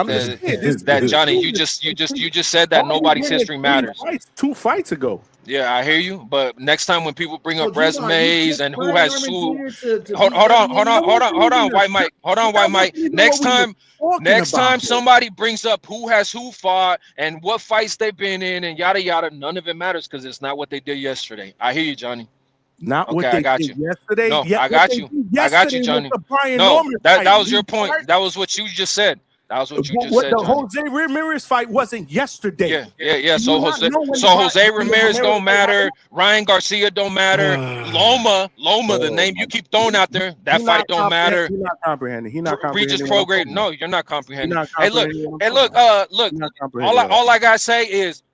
that Johnny, you just said that nobody's history matters. 2 fights ago. Yeah, I hear you. But next time when people bring up resumes and who has who, hold on, White Mike. Hold on, White Mike. Next time somebody brings up who has who fought and what fights they've been in and yada yada, none of it matters because it's not what they did yesterday. I hear you, Johnny. Not what they did yesterday. No, I got you. I got you, Johnny. No, that was your point. That was what you just said. That was what you just said. The Jose Ramirez fight wasn't yesterday. Yeah. So Jose Ramirez don't matter. Ryan Garcia don't matter. Loma, the name you keep throwing out there, that fight don't matter. He's not comprehending. He's not comprehending. Regis Prograde. No, you're not comprehending. Hey, look. All I gotta say is,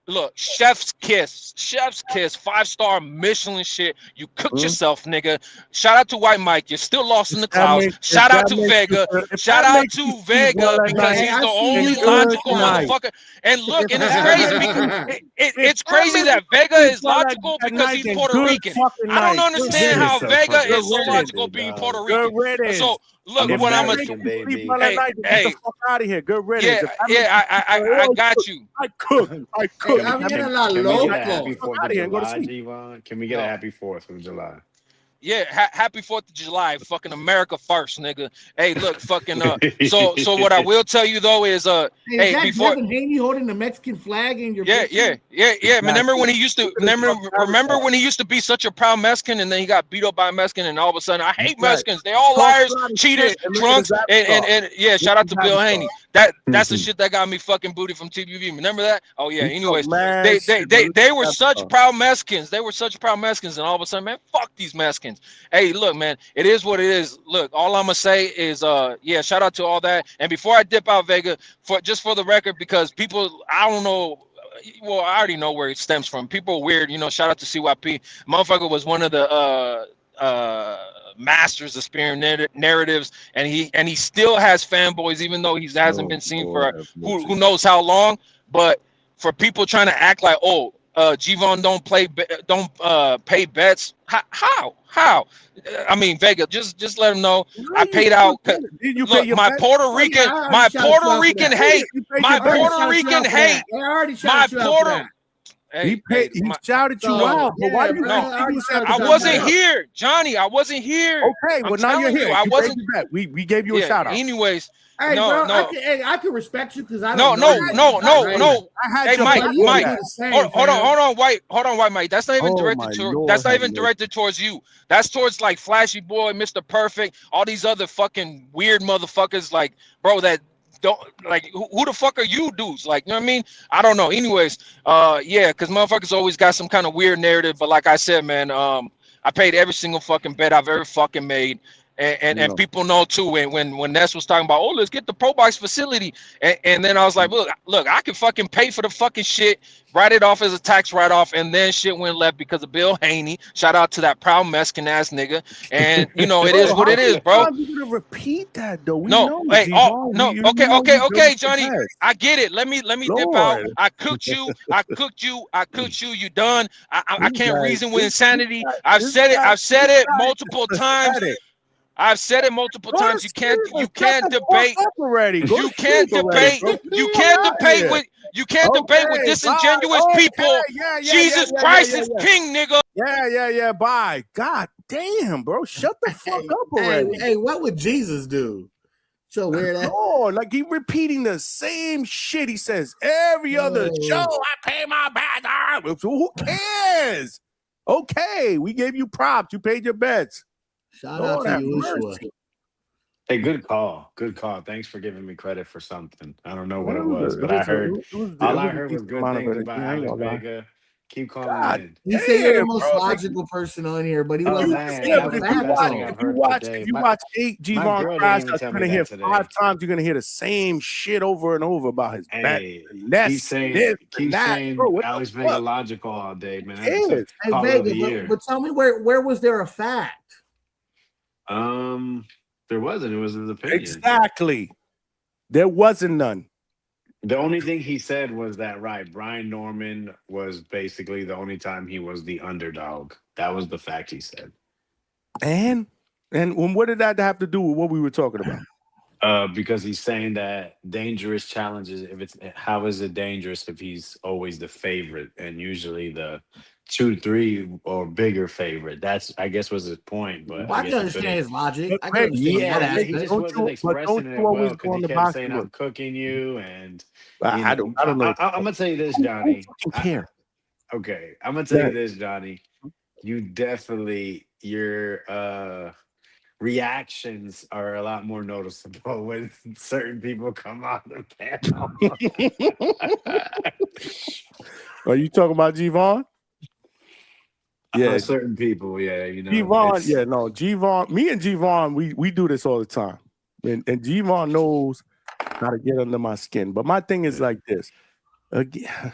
look, chef's kiss, 5-star Michelin shit. You cooked yourself, nigga. Shout out to White Mike. You're still lost in the clouds. Shout out to Vega. Shout out to Vega because he's the only logical motherfucker. And look, and it's crazy because it's crazy that Vega is logical because he's Puerto Rican. I don't understand how Vega is so logical being Puerto Rican. So look, what I'm gonna do, baby. Hey, get the fuck out of here. Good riddance. I got you. I cook. Can we get a happy 4th of July, G-Von? Can we get a happy 4th of July? Yeah, happy 4th of July, fucking America first, nigga. Hey, look, fucking so what I will tell you though is hey, before Devin Haney holding the Mexican flag in your yeah. Remember when he used to remember when he used to be such a proud Mexican and then he got beat up by a Mexican and all of a sudden I hate Mexicans. They all liars, cheaters, drunks, and yeah, shout out to Bill Haney. That's the shit that got me fucking booted from TBV. Remember that? Oh yeah. Anyways, they were such proud Mexicans. They were such proud Mexicans, and all of a sudden, man, fuck these Mexicans. Hey, look, man, it is what it is. Look, all I'm gonna say is, yeah, shout out to all that. And before I dip out, Vega, for the record, because people, I don't know. Well, I already know where it stems from. People are weird, shout out to CYP. Motherfucker was one of the masters of spearing narratives, and he still has fanboys, even though he hasn't been seen for who knows how long. But for people trying to act like, G-Von don't pay bets. How? I mean, Vega, just let him know. I paid out. Look, my Puerto Rican hate. He shouted you out. But why you? I wasn't here, Johnny. I wasn't here. Okay, well now you're here. I wasn't. We gave you a shout out. Anyways. Hey, no. I can respect you because I no. Hey, Mike. Hold on, White Mike. That's not even directed to. That's not even directed towards you. That's towards like Flashy Boy, Mr. Perfect, all these other fucking weird motherfuckers. Like, bro, that don't like. Who the fuck are you dudes? Like, you know what I mean? I don't know. Anyways, yeah, because motherfuckers always got some kind of weird narrative. But like I said, man, I paid every single fucking bet I've ever fucking made. And people know too. And when Ness was talking about, let's get the Pro Box facility, and then I was like, look, I can fucking pay for the fucking shit, write it off as a tax write-off, and then shit went left because of Bill Haney. Shout out to that proud Mexican ass nigga. And it is what it is, bro. You gonna repeat that though? Okay, Johnny, I get it. Let me dip out. I cooked you. You done. I can't reason with insanity. I've said it multiple times. I've said it multiple times. You can't debate. Already. You can't debate. You can't debate with. You can't debate with disingenuous people. Jesus Christ is king, nigga. Yeah. Bye. God damn, bro. Shut the fuck up already. Hey, what would Jesus do? So weird. Oh, like he repeating the same shit he says every other show. I pay my bets. Who cares? Okay, we gave you props. You paid your bets. Shout out to you, mercy. Hey, good call. Good call. Thanks for giving me credit for something. I don't know what it was, but I heard all I heard was good things about Alex Vega. Keep calling in. You say you're the most logical person on here, but he wasn't. If you watch 8 G-Von crash, you're gonna hear 5 times. You're gonna hear the same shit over and over about his back. Keep saying Alex Vega logical all day, man. Hey, Vega, but tell me where was there a fact? There wasn't. It was his opinion. Exactly. There wasn't none. The only thing he said was that, right, Brian Norman was basically the only time he was the underdog. That was the fact he said. And what did that have to do with what we were talking about? Because he's saying that dangerous challenges, how is it dangerous if he's always the favorite and usually the 2-3 or bigger favorite? That's, I guess, was his point. But I can understand his logic. I can understand he just wasn't expressing it well because he kept saying, "I'm cooking you," and I don't know. I'm gonna tell you this, Johnny. I care. Okay, I'm gonna tell you this, Johnny. You definitely your reactions are a lot more noticeable when certain people come on the panel. Are you talking about G-Von? Yeah, certain people, you know. G-Von, G-Von, me and G-Von, we do this all the time. And G-Von knows how to get under my skin. But my thing is like this. Again.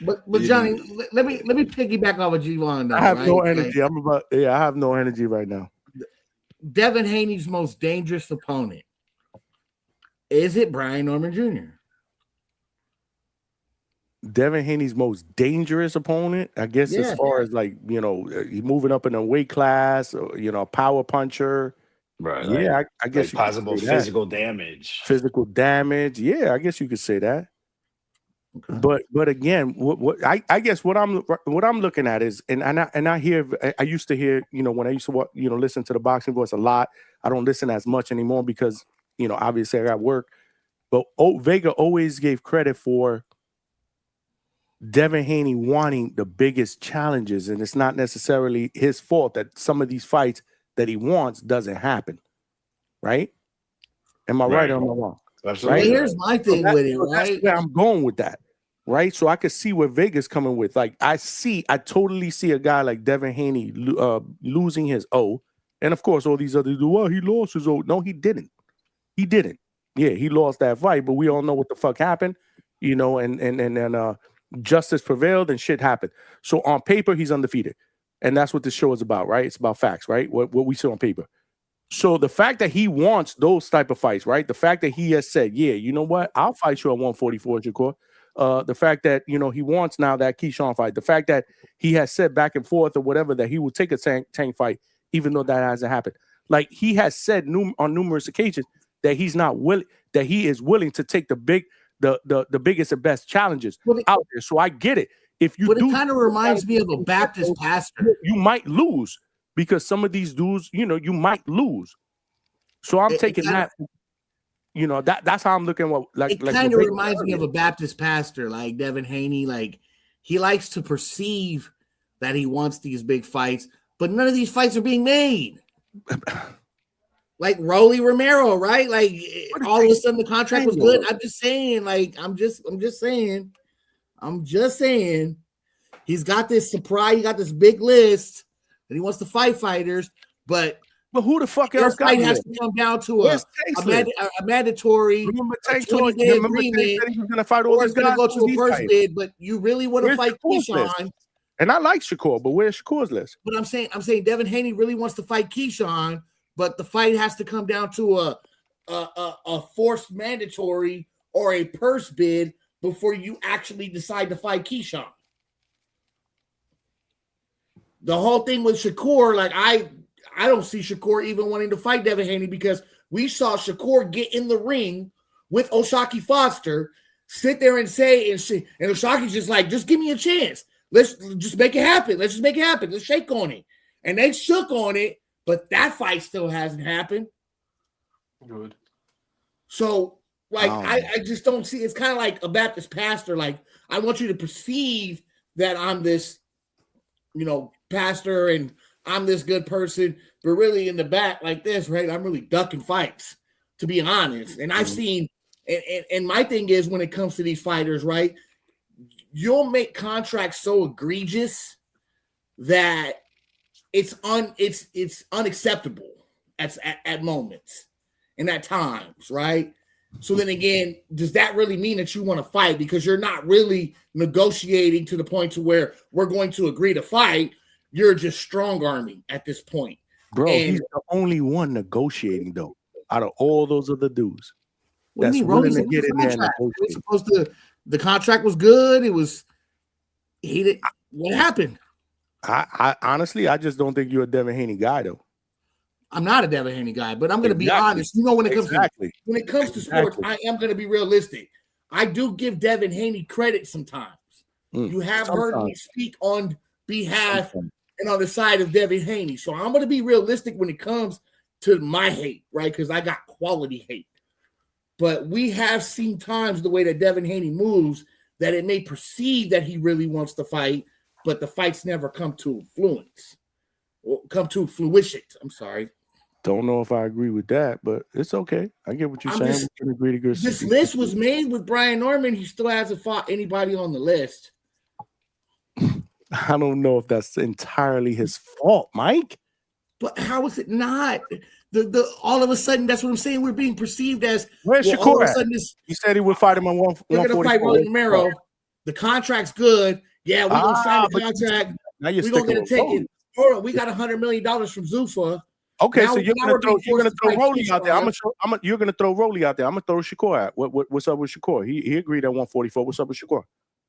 but Johnny, let me piggyback off of G-Von now. I have no energy. I have no energy right now. Devin Haney's most dangerous opponent. Is it Brian Norman Jr.? Devin Haney's most dangerous opponent, I guess, as far as like, he's moving up in a weight class, or, a power puncher. Right. Yeah, I guess like possible physical damage. Physical damage. Yeah, I guess you could say that. Okay. But again, what I guess what I'm looking at is, and I hear, I used to hear, when I used to listen to the Boxing Voice a lot. I don't listen as much anymore because obviously I got work. But Vega always gave credit for Devin Haney wanting the biggest challenges, and it's not necessarily his fault that some of these fights that he wants doesn't happen. Right? Am I right or am I wrong? Right? Here's my thing with it, right? That's where I'm going with that, right? So I could see where Vega's coming with. Like, I totally see a guy like Devin Haney losing his O, and of course all these others do. Well, he lost his O. No, he didn't. He didn't. Yeah, he lost that fight, but we all know what the fuck happened, and justice prevailed and shit happened. So on paper, he's undefeated, and that's what this show is about, right? It's about facts, right? What we see on paper. So the fact that he wants those type of fights, right? The fact that he has said, yeah, you know what? I'll fight you at 144, Shakur. The fact that, he wants now that Keyshawn fight. The fact that he has said back and forth or whatever that he will take a Tank fight, even though that hasn't happened. Like, he has said on numerous occasions that he's not willing, that he is willing to take the biggest and best challenges out there. So I get it. If you it kind of reminds me of a Baptist pastor. You might lose. Because some of these dudes, you might lose. So I'm taking that. That's how I'm looking at what it kind of reminds me of a Baptist pastor like Devin Haney. Like, he likes to perceive that he wants these big fights, but none of these fights are being made. Like Rolly Romero, right? Like, all of a sudden the contract was good. I'm just saying, he's got this surprise, he got this big list. And he wants to fight fighters, but who the fuck else got has to come down to a mandatory. Remember Tank told he was going to fight all these guys. Go to a first bid, but you really want to fight Keyshawn. And I like Shakur, but where's Shakur's list? But I'm saying Devin Haney really wants to fight Keyshawn, but the fight has to come down to a forced mandatory or a purse bid before you actually decide to fight Keyshawn. the whole thing with Shakur, like I don't see Shakur even wanting to fight Devin Haney because we saw Shakur get in the ring with Oshaki Foster, sit there and say, and Oshaki's just like, just give me a chance. Let's just make it happen. Let's just make it happen. Let's shake on it. And they shook on it, but that fight still hasn't happened. Good. So, like, I just don't see. It's kind of like a Baptist pastor. Like, I want you to perceive that I'm this, pastor and I'm this good person, but really in the back, like this, right? I'm really ducking fights, to be honest. And I've seen, and my thing is when it comes to these fighters, right? You'll make contracts so egregious that it's unacceptable at moments and at times, right? So then again, does that really mean that you want to fight? Because you're not really negotiating to the point to where we're going to agree to fight. You're just strong arming at this point. Bro, he's the only one negotiating though, out of all those other dudes. What do you mean, willing to get in there and negotiate. The contract was good. What happened? I honestly, I just don't think you're a Devin Haney guy though. I'm not a Devin Haney guy, but I'm going to be honest. When it comes to sports, I am going to be realistic. I do give Devin Haney credit sometimes. You have heard me speak on behalf and on the side of Devin Haney. So I'm going to be realistic when it comes to my hate, right? Because I got quality hate. But we have seen times the way that Devin Haney moves that it may perceive that he really wants to fight, but the fights never come to fruition. I'm sorry. Don't know if I agree with that, but it's okay. I get what you're saying. We can agree to agree. This list was made with Brian Norman. He still hasn't fought anybody on the list. I don't know if that's entirely his fault, Mike. But how is it not? The all of a sudden, that's what I'm saying. We're being perceived as where's Shakur? All of a sudden, he said he would fight him on 144. We're gonna fight Rolly Romero. The contract's good. Yeah, we're gonna sign the contract. Now you're gonna get it. Hold on, we got $100 million from Zuffa. Okay, so you're gonna throw Rolly out there. You're gonna throw Rolly out there. I'm gonna throw Shakur out. What's up with Shakur? He agreed at 144. What's up with Shakur?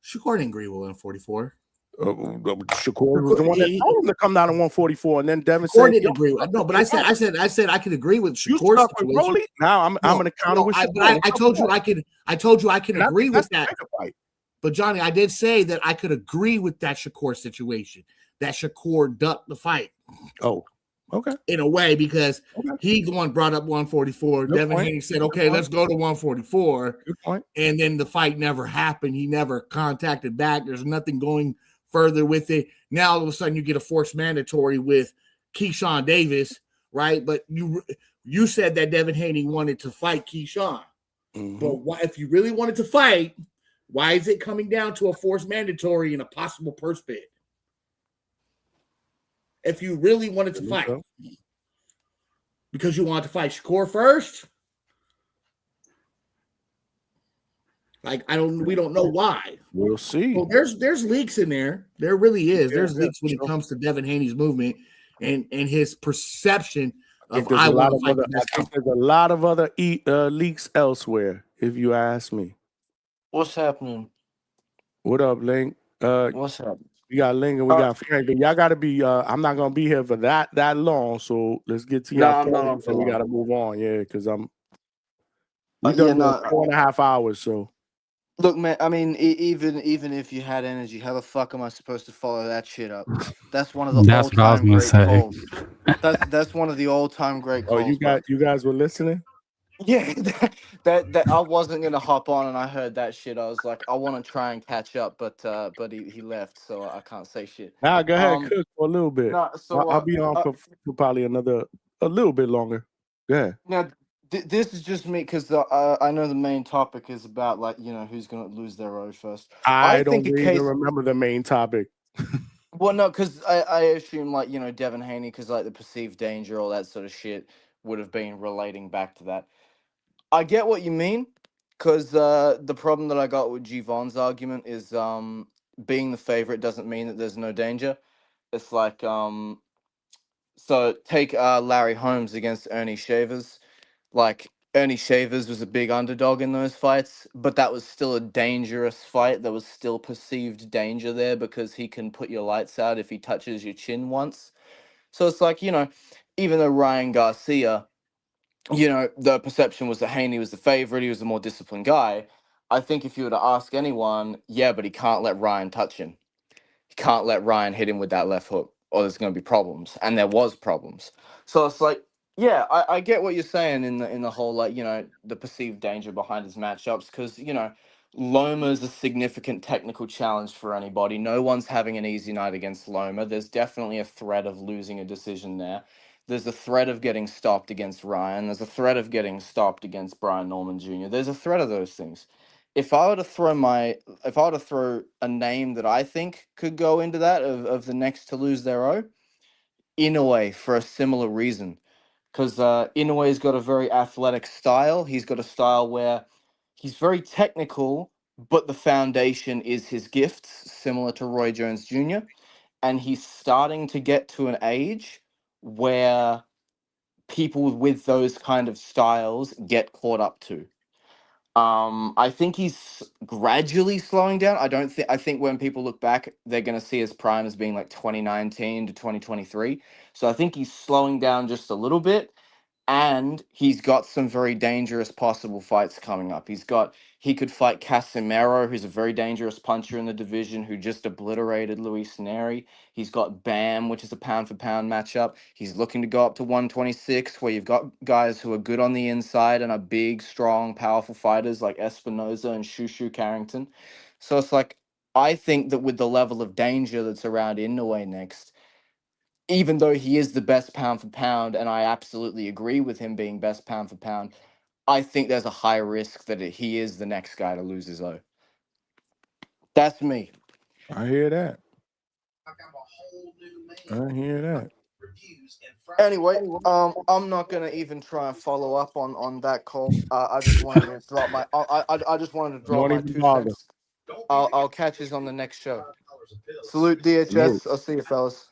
Shakur didn't agree with 144. Shakur was the one that told him to come down to 144, and then Devin said, didn't agree with. No, but I said I could agree with Shakur. Rolly? Now I'm gonna counter with Shakur. I told you I can agree with that. But Johnny, I did say that I could agree with that Shakur situation. That Shakur ducked the fight. Oh, okay. In a way, because he's the one brought up 144. Devin Haney said, okay, let's go to 144. Good point. And then the fight never happened. He never contacted back. There's nothing going further with it. Now, all of a sudden, you get a forced mandatory with Keyshawn Davis, right? But you said that Devin Haney wanted to fight Keyshawn. But if you really wanted to fight, why is it coming down to a forced mandatory and a possible purse bid? If you really wanted to fight, because you wanted to fight Shakur first, we don't know why. We'll see. Well, there's leaks in there. There really is. There's leaks when it comes to Devin Haney's movement and his perception of I think there's a lot of other leaks elsewhere, if you ask me. What's happening? What up, Link? What's happening? We got Ling and we got Frank, but y'all gotta be. I'm not gonna be here for that long, so let's get to y'all. So we gotta move on, because we done 4.5 hours. So look, man. I mean, even if you had energy, how the fuck am I supposed to follow that shit up? That's one of the all-time great calls. That's one of the all-time great calls. Oh, you guys were listening? Yeah, that I wasn't gonna hop on, and I heard that shit. I was like, I want to try and catch up, but he left, so I can't say shit. Nah, go ahead, cook for a little bit. I'll be on for probably a little bit longer. Go ahead. Now, this is just me because I know the main topic is about who's gonna lose their road first. I don't even remember the main topic. Well, no, because I assume Devin Haney, because the perceived danger, all that sort of shit would have been relating back to that. I get what you mean, because the problem that I got with G-Von's argument is being the favorite doesn't mean that there's no danger. It's like, so take Larry Holmes against Ernie Shavers. Like, Ernie Shavers was a big underdog in those fights, but that was still a dangerous fight. There was still perceived danger there because he can put your lights out if he touches your chin once. So it's like, even though Ryan Garcia, the perception was that Haney was the favorite, he was the more disciplined guy. I think if you were to ask anyone, yeah, but he can't let Ryan touch him. He can't let Ryan hit him with that left hook, or there's going to be problems. And there was problems. So it's like, yeah, I get what you're saying in the whole, like, the perceived danger behind his matchups, because, Loma's a significant technical challenge for anybody. No one's having an easy night against Loma. There's definitely a threat of losing a decision there. There's a threat of getting stopped against Ryan. There's a threat of getting stopped against Brian Norman Jr. There's a threat of those things. If I were to throw a name that I think could go into that of the next to lose their O, Inoue, for a similar reason. Because Inoue's got a very athletic style. He's got a style where he's very technical, but the foundation is his gifts, similar to Roy Jones Jr. And he's starting to get to an age where people with those kind of styles get caught up to. I think he's gradually slowing down. I think when people look back, they're going to see his prime as being like 2019 to 2023. So I think he's slowing down just a little bit. And he's got some very dangerous possible fights coming up. He could fight Casimero, who's a very dangerous puncher in the division, who just obliterated Luis Neri. He's got Bam, which is a pound-for-pound matchup. He's looking to go up to 126, where you've got guys who are good on the inside and are big, strong, powerful fighters like Espinoza and Shushu Carrington. So it's like, I think that with the level of danger that's around Inoue next, even though he is the best pound for pound, and I absolutely agree with him being best pound for pound, I think there's a high risk that he is the next guy to lose his O. That's me. I hear that. I hear that. Anyway, I'm not gonna even try and follow up on that call. I just wanted to drop my I just wanted to drop my 2 cents. I'll catch you on the next show. Salute DHS. Salute. I'll see you fellas.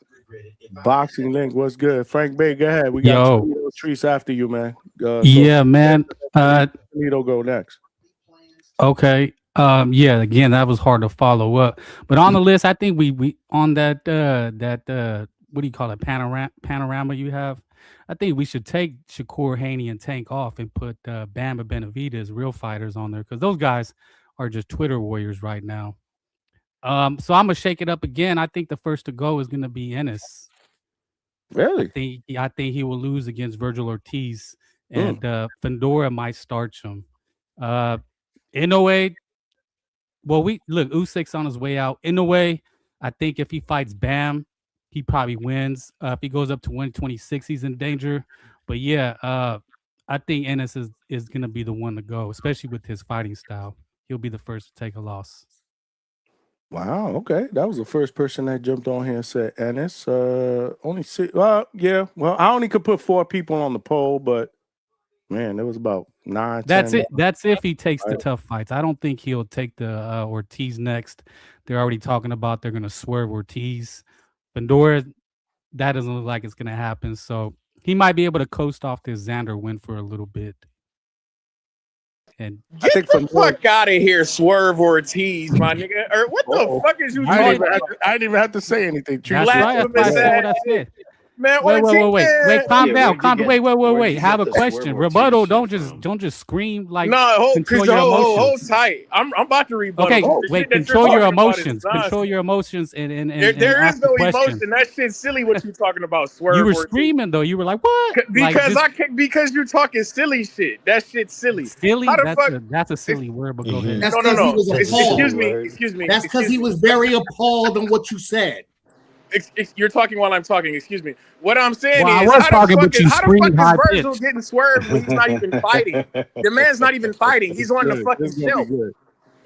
Boxing Link, what's good? Frank Bay, go ahead. We got Toledo Treese after you, man. Yeah, man. Toledo go next. Okay. Yeah, again, that was hard to follow up. But on the list, I think we on that what do you call it? Panorama you have. I think we should take Shakur, Haney, and Tank off and put Bam and Benavidez, real fighters, on there, because those guys are just Twitter warriors right now. So I'm gonna shake it up again. I think the first to go is gonna be Ennis. Really? I think he will lose against Virgil Ortiz, and Fundora might starch him. Inoue, well, Usyk's on his way out. Inoue, I think if he fights Bam, he probably wins. If he goes up to 126, he's in danger. But yeah, I think Ennis is gonna be the one to go, especially with his fighting style. He'll be the first to take a loss. Wow, okay. That was the first person that jumped on here and said Ennis. Only 6. Well, yeah. Well, I only could put 4 people on the poll, but man, there was about 9. That's 10. it. That's if he takes the tough fights. I don't think he'll take the Ortiz next. They're already talking about they're gonna swerve Ortiz. Fundora, that doesn't look like it's gonna happen. So he might be able to coast off this Xander win for a little bit. And Get the fuck out of here, Swerve Ortiz, my nigga. Or what the fuck is you talking about? I didn't even have to say anything. That's right. That's what I said. Man, wait, calm Yeah, down. where'd you Wait. get Have a the question. Swerve Rebuttal. Don't just scream like. No, control your emotions. hold tight. I'm about to rebuttal. Okay, The wait. shit that you're Control your talking about is emotions. nonsense. Control your emotions and There ask is no the question. emotion. That shit's silly. What you talking about, Swerve? You were Ortiz. screaming though. You were like, "What?" Because you're talking silly shit. That shit's silly. Silly. How the fuck? That's a silly word. But go ahead. That's No. because he was appalled. Excuse me. That's because he was very appalled on what you said. You're talking while I'm talking. Excuse me. What I'm saying Well, I is, was how talking, the but you fuck screamed is high Virgil pitched. getting swerved when he's not even fighting? The man's not even fighting. He's on the fucking shelf. You're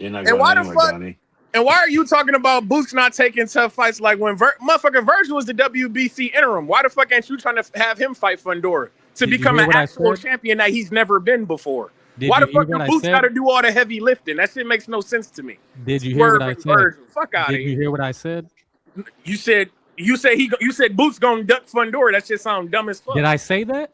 not And going why the anywhere, fuck? Donnie. And why are you talking about Boots not taking tough fights like when motherfucking Virgil was the WBC interim? Why the fuck ain't you trying to have him fight Fundora to Did you become hear an what I actual said? champion that he's never been before? Did Why you the hear fuck what do I Boots said? got to do all the heavy lifting? That shit makes no sense to me. Did you hear what I Swerve and said? Virgil. Fuck out of Did you here. hear what I said? You said Boots gonna duck Fundora. That shit sound dumb as fuck. Did I say that?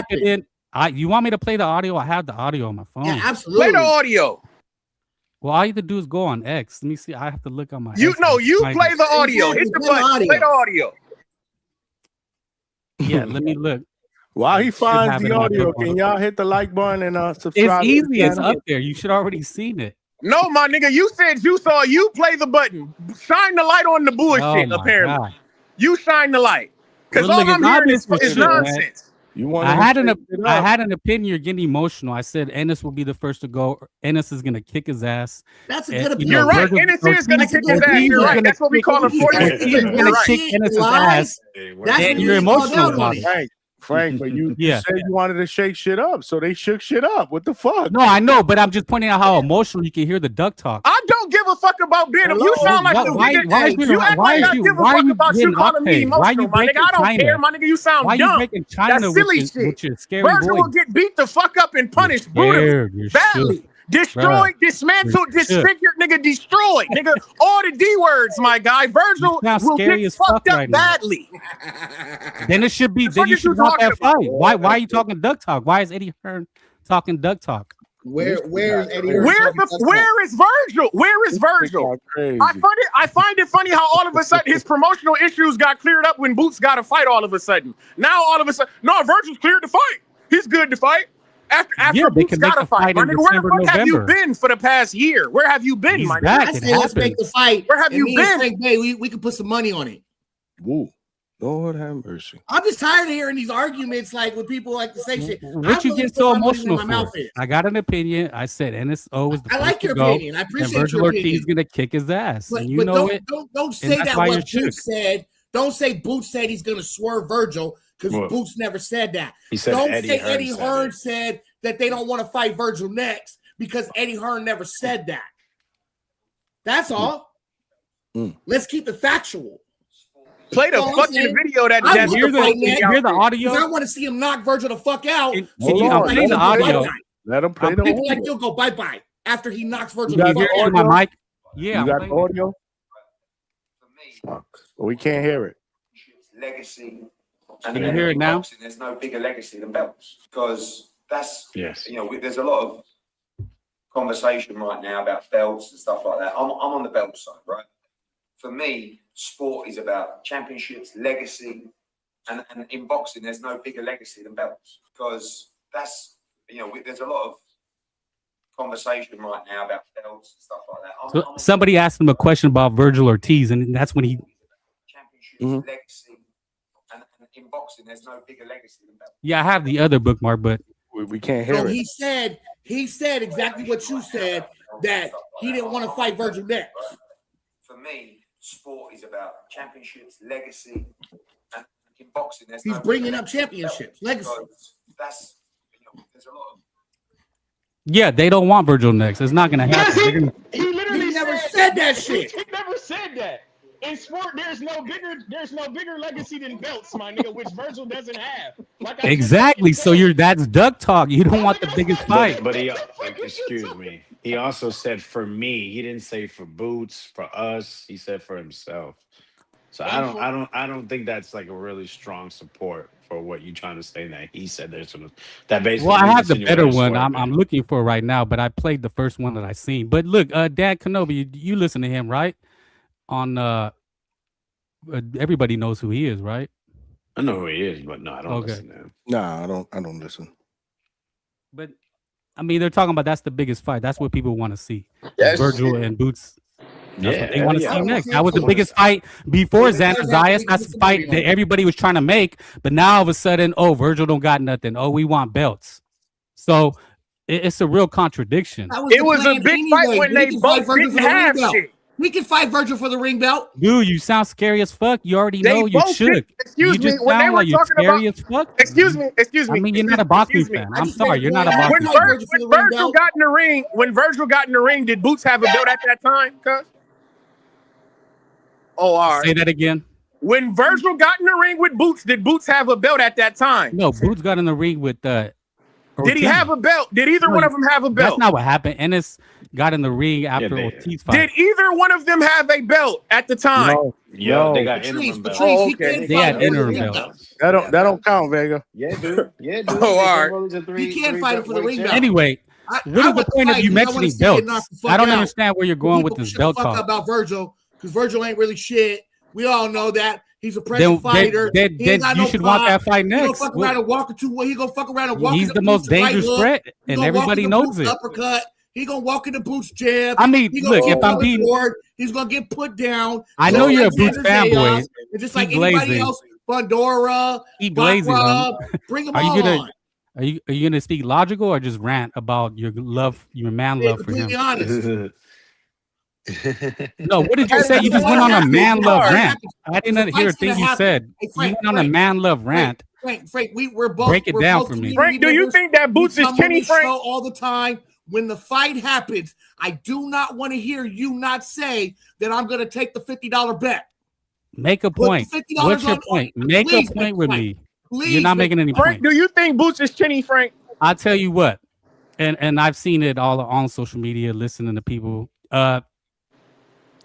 it in. You want me to play the audio? I have the audio on my phone. Yeah, absolutely. Play the audio. Well, all you have to do is go on X. Let me see. I have to look on my. You X know, to you find play it. the audio. Hit the button. Play the audio. Yeah, let me look. While he I should finds have it the in my audio, book on can it. y'all hit the like button and It's subscribe? to the easy. It's channel? up there. You should already seen it. No, my nigga, you said you saw you play the button. Shine the light on the bullshit, my apparently. God. You shine the light. Because Well, all look, it's I'm hearing obvious for is shit, man. nonsense. You I wanted had to an shake it I up. had an opinion. You're getting emotional. I said Ennis will be the first to go. Ennis is gonna kick his ass. That's a And, good you opinion. know, You're right. Virgil Ennis is going to Ortiz- kick his ass. Ortiz You're is right. gonna That's what we kick- call him. 40 Ortiz is gonna You're right. kick Ennis's ass. That's And what you're you called emotional out on about it. it. Frank, but you Yeah. said you wanted to shake shit up, so they shook shit up. What the fuck? No, I know, but I'm just pointing out how emotional you can hear the duck talk. I don't give a fuck about being. You sound like the nigga. You act like I give a fuck about you calling me emotional, my nigga. I don't care, my nigga. You sound Why dumb. you breaking China That's silly with shit. your scary Virgil will voice? get beat the fuck up and punished scared. brutally, You're badly. shook. Destroyed, Bruh. dismantled, You're shook. disfigured, nigga, destroyed, nigga. All the D words, my guy. Virgil sound will scary get as fuck fucked up right now. badly. Then it should be. The Then fuck you is you should want talking that about? fight. Why are you talking duck talk? Why is Eddie Hearn talking duck talk? Where is Eddie Hearn? Where is Virgil? Where is Virgil? I find it funny how all of a sudden his promotional issues got cleared up when Boots got a fight all of a sudden. Now all of a sudden, no, Virgil's cleared to fight. He's good to fight. After they Boots can got make a fight, my in nigga, where the December, fuck have you November. been for the past year? Where have you been, He's my back. nigga? It I say let's make happens. the fight. Where have and you me been? And Frank Bay, we can put some money on it. Woo. Lord have mercy. I'm just tired of hearing these arguments like when people like to say shit. What you get so emotional for? I got an opinion. I said NSO is the I first like to your go, opinion. I appreciate and Virgil your Ortiz opinion. is gonna kick his ass, But, and you but know don't, it. don't and say that's that why what you're shook. Boots said. Don't say Boots said he's gonna swerve Virgil because What? Boots never said that. He said Don't Eddie say Hearn Eddie said Hearn it. said that they don't want to fight Virgil next because Eddie Hearn never said that. That's all. Let's keep it factual. Play the fucking video that I that want hear to the- fight you next hear the audio? because I want to see him knock Virgil the fuck out. Can so you you on, can play the audio? Let him play I the think audio. like you'll go bye-bye after he knocks Virgil You the got fuck the out. audio? My mic. Yeah, You I'm got playing the it. audio? Fuck. Well, we can't hear it. Legacy. Can you hear it now? Boxing, there's no bigger legacy than belts because that's Yes. there's a lot of conversation right now about belts and stuff like that. I'm on the belt side, right? For me, sport is about championships, legacy, and in boxing, there's no bigger legacy than belts because that's there's a lot of conversation right now about belts and stuff like that. So somebody asked him a question about Virgil Ortiz, and that's when he. Legacy, and in boxing, there's no bigger legacy than belts. Yeah, I have the other bookmark, but we can't So he said exactly what you said, that he didn't want to fight Virgil next. For me, sport is about championships, legacy, and in boxing, there's He's no bringing bigger up championships, legacy. because that's there's a lot of yeah, they don't want Virgil next. It's not gonna happen. They're gonna- He literally He never said that shit. He never said that. In sport, there's no bigger legacy than belts, my nigga, which Virgil doesn't have. Like I Exactly. So that's duck talk. You don't want the biggest fight. But he, excuse me. He also said for me. He didn't say for Boots, for us. He said for himself. So I don't think that's like a really strong support for what you're trying to say. That he said there's some that basically. Well, I have the better insinuating one. swerve. I'm looking for right now, but I played the first one that I seen. But look, Dad Kenobi, you listen to him, right? On everybody knows who he is, right? I know who he is, but no, I don't Okay. listen to him. Nah, I don't listen. But I mean, they're talking about that's the biggest fight. That's what people want to see. Yes. Virgil and Boots. That's what they want to yeah. see next. That was the biggest fight before Xander Zayas. That's the fight that everybody was trying to make. But now all of a sudden, oh, Virgil don't got nothing. Oh, we want belts. So it's a real contradiction. It was a big fight when they both didn't have shit. We can fight Virgil for the ring belt. Dude, you sound scary as fuck. You already know you both shook. excuse You me, just when they sound were like you're talking scary about- as fuck. Excuse me. I mean, you're not a boxing fan. I'm sorry, you're not a boxing When fan. Virgil got in the ring, did Boots have a belt at that time? Cuz? Oh, all right. Say that again. When Virgil got in the ring with Boots, did Boots have a belt at that time? No, Boots got in the ring with Did he have a belt? Did either one of them have a belt? That's not what happened. Ennis got in the ring after Ortiz fight. Did either one of them have a belt at the time? No, they got interim belts. Okay. They had interim belts. That don't count, Vega. Yeah, dude. Yeah, dude. Oh, all right. He can't fight him for the ring belt. Anyway, what is the point of you mentioning belts? I don't understand where you're going with this belt talk. About Virgil, because Virgil ain't really shit. We all know that. He's a pressure fighter. Then you should want that fight next. He gonna fuck around and walk into what he gonna fuck around and walk. He's the most dangerous threat, and everybody knows it. Uppercut. He gonna walk in the Boots jab. I mean, look, if I'm being, he's gonna get put down. I know you're a Boots fanboy. And just like anybody else, Fundora, keep blazing. Bring them all on. Are you gonna speak logical or just rant about your love, your man love for him? Be honest. No, what did you say? You just went on a man love rant. I didn't hear a thing you said. You went on a man love rant. Frank, we're both break it down for me. Frank, do you think that Boots is chinny, Frank? All the time. When the fight happens, I do not want to hear you not say that I'm going to take the $50 bet. Make a point. What's your point? Make a point with me. You're not making any Frank, point. do you think Boots is chinny, Frank? I'll tell you what, and I've seen it all on social media, listening to people.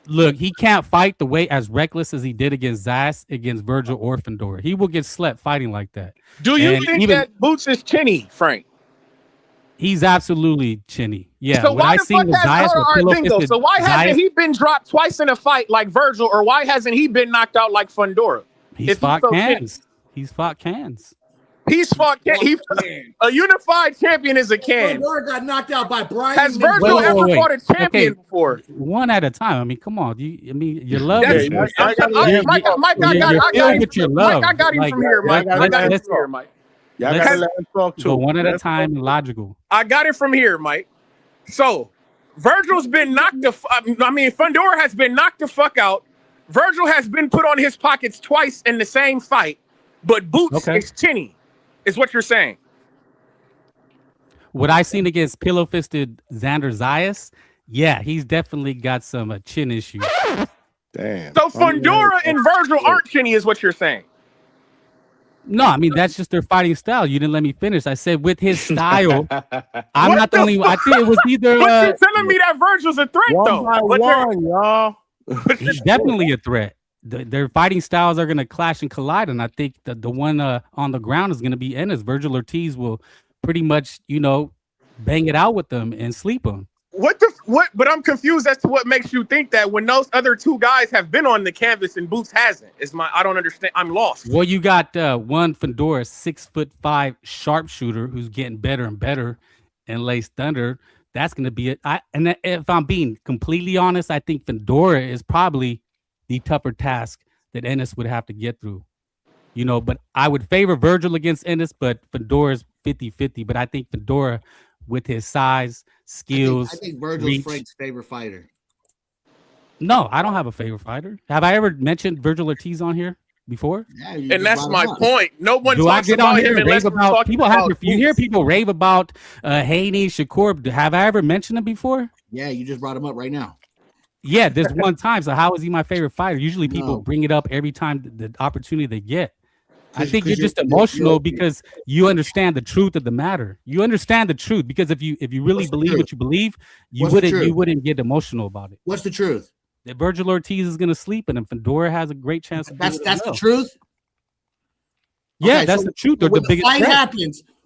Look, he can't fight the way as reckless as he did against Zayas, against Virgil or Fundora. He will get slept fighting like that. Do you think that Boots is chinny, Frank? He's absolutely chinny. Yeah. So why the fuck has So why hasn't he been dropped twice in a fight like Virgil, or why hasn't he been knocked out like Fundora? He's fought cans. He's fought cans. He's fought cans. A unified champion is a can. Fundora got knocked out by Brian. Has Virgil ever fought a champion before? One at a time. I mean, come on. Your love. Mike, I got him from here, Mike. I got him from here, Mike. Y'all gotta let him talk too. Go one at a time and logical. I got it from here, Mike. So Virgil's been knocked Fundora has been knocked the fuck out. Virgil has been put on his pockets twice in the same fight, but Boots is chinny, is what you're saying. What I seen against pillow-fisted Xander Zayas, yeah, he's definitely got some chin issues. Damn. So Fundora and Virgil aren't chinny, is what you're saying. No, I mean, that's just their fighting style. You didn't let me finish. I said with his style, I'm not the only one. I think it was either. But you're telling me that Virgil's a threat, though. Y'all. He's definitely a threat. Their fighting styles are going to clash and collide, and I think that the one on the ground is going to be Ennis. Virgil Ortiz will pretty much, bang it out with them and sleep them. But I'm confused as to what makes you think that when those other two guys have been on the canvas and Boots hasn't. I don't understand. I'm lost. Well, you got one Fundora, 6'5" sharpshooter who's getting better and better, and Lace Thunder. That's going to be it. And if I'm being completely honest, I think Fundora is probably the tougher task that Ennis would have to get through. But I would favor Virgil against Ennis, but Fundora's 50-50. But I think Fundora, with his size, skills, I think Virgil's reach. Frank's favorite fighter. No, I don't have a favorite fighter. Have I ever mentioned Virgil Ortiz on here before? Yeah, and that's my point. No one Do talks I get about on here him and unless rave we're about talking people? about You hear people rave about Haney, Shakur. Have I ever mentioned him before? Yeah, you just brought him up right now. Yeah, this one time. So how is he my favorite fighter? Usually people bring it up every time the opportunity they get. I think you're just emotional because you understand the truth of the matter. You understand the truth because if you really believe what you believe, you wouldn't get emotional about it. What's the truth? That Virgil Ortiz is going to sleep, and Fundora has a great chance. That's the truth. Yeah, that's the truth. They're the biggest threat.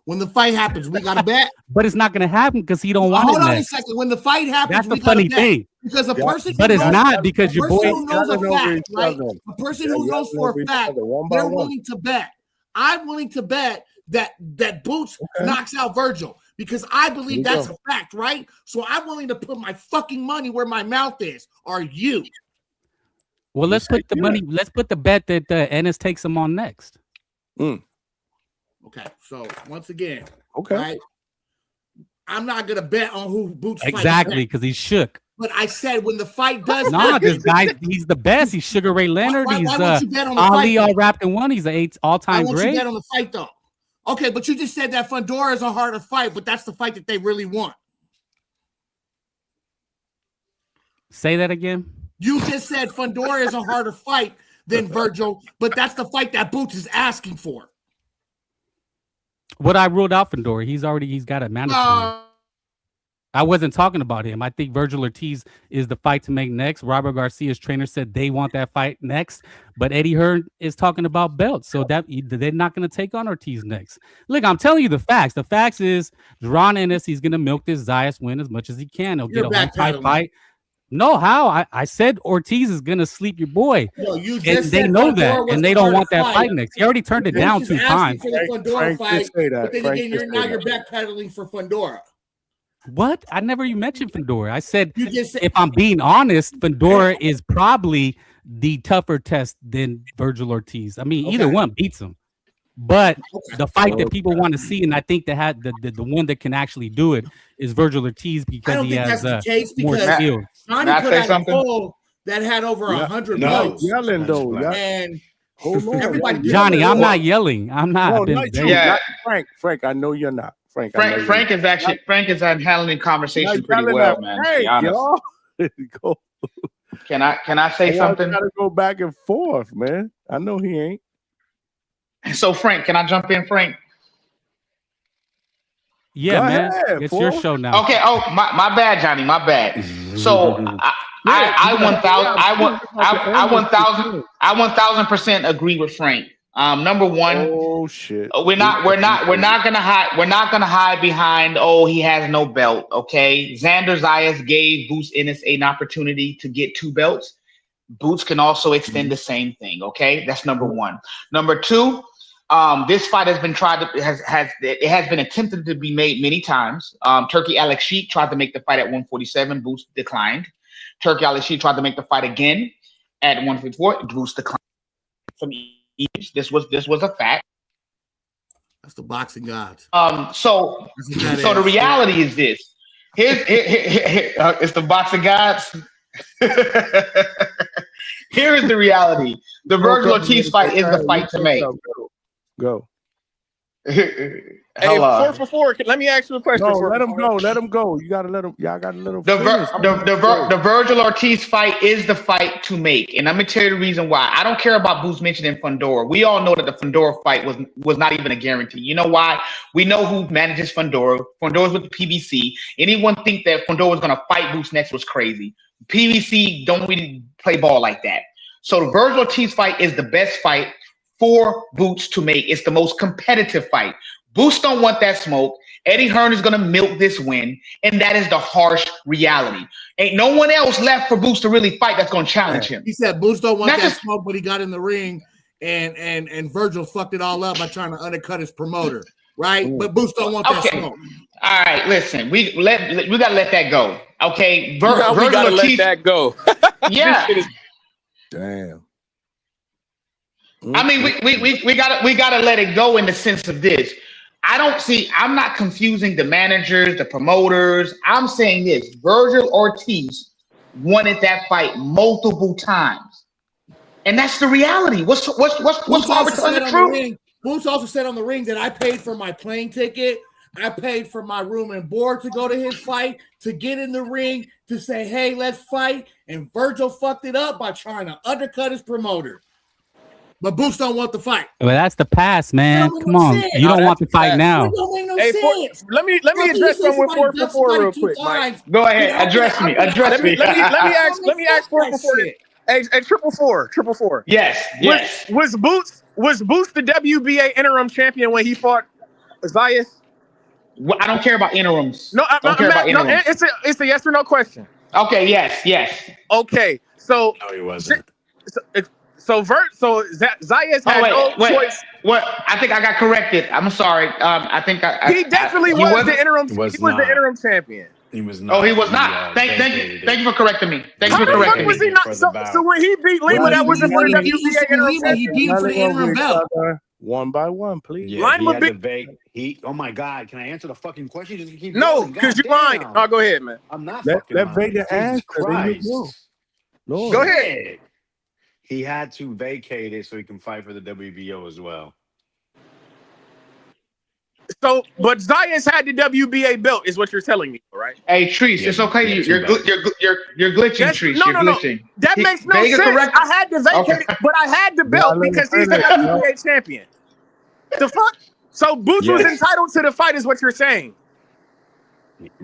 When the fight happens, we got to bet. But it's not going to happen because he don't want it. Hold on a second. When the fight happens, that's the funny thing. Because a person, but it's not because your boy knows a fact, right? A person who knows for a fact, they're willing to bet. I'm willing to bet that Boots knocks out Virgil because I believe that's a fact, right? So I'm willing to put my fucking money where my mouth is. Are you? Well, let's put the money. Let's put the bet that Ennis takes him on next. Okay, so once again, right? I'm not gonna bet on who Boots exactly because he's shook. But I said when the fight does, this guy, he's the best. He's Sugar Ray Leonard. Why he's you bet on the Ali fight, all wrapped in one. He's an all-time great. great. You bet on the fight though. Okay, but you just said that Fundora is a harder fight, but that's the fight that they really want. Say that again. You just said Fundora is a harder fight than Virgil, but that's the fight that Boots is asking for. What I ruled out Fedor. He's got a mandatory. I wasn't talking about him. I think Virgil Ortiz is the fight to make next. Robert Garcia's trainer said they want that fight next, but Eddie Hearn is talking about belts, so that they're not going to take on Ortiz next. Look, I'm telling you the facts. The facts is Ron Ennis, he's going to milk this Zayas win as much as he can. He'll get a one-fight fight. No, how? I said Ortiz is going to sleep your boy. No, you and they know that, and they don't want that fight next. He already turned it down 2 times. For the Fundora fight, but then again, you're backpedaling for Fundora. What? I never even mentioned Fedor. I said, if I'm being honest, Fedor is probably the tougher test than Virgil Ortiz. I mean, either one beats him. But the fight that people want to see, and I think that had the one that can actually do it is Virgil Ortiz because he has more skill. Johnny put out a poll that had over 100 votes. Yelling though, and everybody. Johnny, I'm not yelling. I'm not. Frank, I know you're not. Frank is handling conversation pretty well, man. Hey, y'all. Go. Can I say something? Gotta go back and forth, man. I know he ain't. So Frank, can I jump in, Frank? Yeah, man. It's your show now. Okay. Oh, my bad, Johnny. My bad. So I 1000% agree with Frank. Number one, we're not gonna hide behind, he has no belt. Okay, Xander Zayas gave Boots Ennis an opportunity to get 2 belts. Boots can also extend the same thing. Okay, that's number one. Number two, this fight has been has been attempted to be made many times. Turkey Alex Sheik tried to make the fight at 147. Boots declined. Turkey Alex Sheik tried to make the fight again at 154. Boots declined. This was a fact. That's the boxing gods. So the reality is this. It's the boxing gods. Here is the reality. The Virgil Ortiz fight is the fight to make. Go. Hey, 4 for 4. Let me ask you a question. No, let him go. Let him go. You gotta let him. Y'all gotta let him. The Virgil Ortiz fight is the fight to make, and I'm gonna tell you the reason why. I don't care about Boots mentioning Fundora. We all know that the Fundora fight was not even a guarantee. You know why? We know who manages Fundora. Fundora's with the PBC. Anyone think that Fundora was gonna fight Boots next was crazy. PBC don't really play ball like that. So the Virgil Ortiz fight is the best fight for Boots to make. It's the most competitive fight. Boots don't want that smoke. Eddie Hearn is going to milk this win, and that is the harsh reality. Ain't no one else left for Boots to really fight that's going to challenge him. He said Boots don't want that smoke, but he got in the ring, and Virgil fucked it all up by trying to undercut his promoter, right? But Boots don't want that smoke. All right, listen, we gotta let that go. Okay, we gotta let that go. Yeah. Damn. I mean, we gotta let it go in the sense of this. I'm not confusing the managers, the promoters. I'm saying this: Virgil Ortiz wanted that fight multiple times, and that's the reality. What's wrong with telling the truth? Boots also said on the ring that I paid for my plane ticket. I paid for my room and board to go to his fight, to get in the ring, to say, hey, let's fight. And Virgil fucked it up by trying to undercut his promoter. But Boots don't want the fight. Well, that's the past, man. Come on. You don't want the fight now. It don't make no sense. Let me address something with 4 for 4 real quick, Mike. Go ahead. Address me. Let me ask 4 for 4. Hey, triple four. Yes. Was Boots the WBA interim champion when he fought Zayas? I don't care about interims. No, it's a yes or no question. Okay, yes. Okay, so no, he wasn't. So Zayas had no choice. What? I think I got corrected. I'm sorry. I think he definitely was the interim. He was the interim champion. He was not. Oh, he was not. Thank you for correcting me. Thank you for correcting me. Was he not? So when he beat Lima, that wasn't for the WBA interim champion. He beat him for the interim belt. One by one, please. Yeah, oh my God! Can I answer the fucking question? Just keep no, because you're lying. No, go ahead, man. I'm not. Let Vega answer. Go ahead. He had to vacate it so he can fight for the WBO as well. So, but Zayas had the WBA belt, is what you're telling me, right? Hey, Treese, it's okay. You're glitching, Treese. No, you're glitching. That makes no sense. I had to vacate it, but I had the belt because he's the WBA champion. The fuck? So Boots was entitled to the fight, is what you're saying.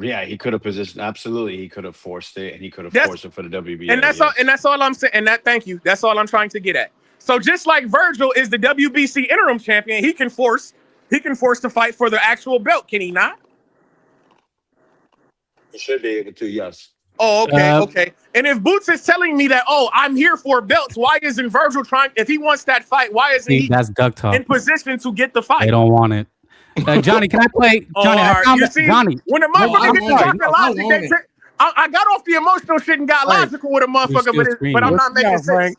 Yeah, he could have positioned. Absolutely, he could have forced it, and he could have forced it for the WBA. And that's all. And that's all I'm saying. And thank you. That's all I'm trying to get at. So just like Virgil is the WBC interim champion, he can force the fight for the actual belt. Can he not? He should be able to. Yes. Oh, okay. And if Boots is telling me that, I'm here for belts, why isn't Virgil trying? If he wants that fight, why isn't he that's duck talk. in position to get the fight? They don't want it. Johnny, can I play? Johnny, Johnny. When the motherfucker gets to talking logic, I got off the emotional shit and got logical with a motherfucker, but I'm not making sense.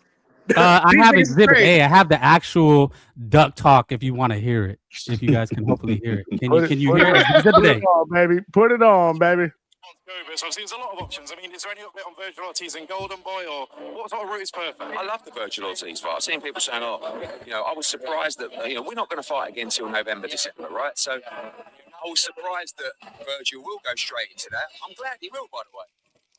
I have Exhibit A. I have the actual duck talk. If you want to hear it, if you guys can hopefully hear it, can you hear it? Exhibit A. Put it on, baby. So I've seen a lot of options. I mean, is there any update on Virgil Ortiz and Golden Boy, or what sort of route is perfect? I love the Virgil Ortiz fight. I've seen people saying, I was surprised that, we're not going to fight again until November, December, right? So I was surprised that Virgil will go straight into that. I'm glad he will, by the way.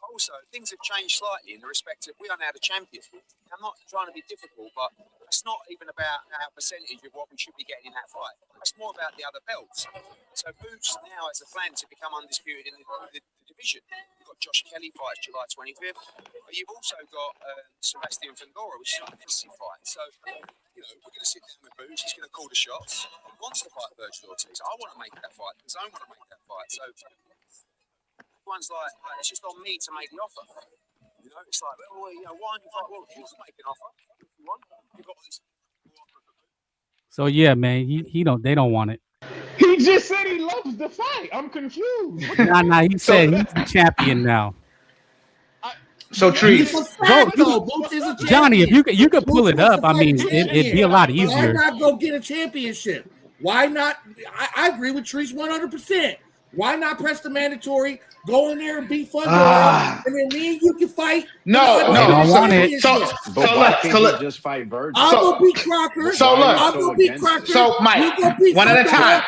Also, things have changed slightly in the respect of we are now the champion. I'm not trying to be difficult, but it's not even about our percentage of what we should be getting in that fight. It's more about the other belts. So Boots now has a plan to become undisputed in the division. You've got Josh Kelly fights July 25th, but you've also got Sebastian Fundora, which is a massive fight. So, we're going to sit down with Boots. He's going to call the shots. He wants to fight Virgil Ortiz. I want to make that fight because I want to make that fight. So everyone's like, it's just on me to make the offer. It's like, why aren't you fight? Well, you can make an offer if you want. You've got this. So yeah, man, they don't want it. He just said he loves the fight. I'm confused. Nah, he said he's the champion now. So Trees, Johnny, if you could pull it up, I mean, it'd be a lot easier. Why not go get a championship? Why not? I agree with Trees 100%. Why not press the mandatory? Go in there and beat Fundora, and then me and you can fight. No. They don't want it. So look, just fight Virgil. I'm gonna beat Crocker. I'm gonna beat Crocker. So Mike, one at a time.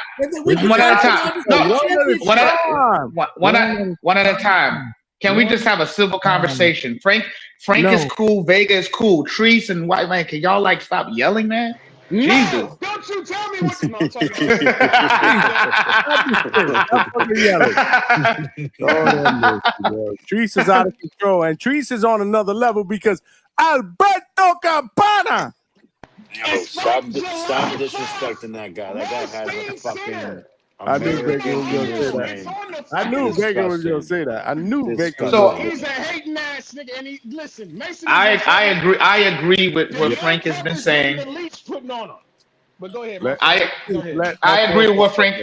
One at a time. No, one at a time. Can we just have a civil conversation? Frank is cool. Vega is cool. Trees and White Man, can y'all stop yelling, man? No, Jesus. don't you tell me what to Trees is out of control, and Trees is on another level because Alberto Campana. Yo, stop disrespecting that guy. That guy has a fucking. I knew Vega was going to say that. I knew Vega was going to say that. I knew Vega. So he's a hating ass nigga, and listen. Mason. I agree with what Frank has been saying. The least putting on him. But go ahead. I agree with what Frank.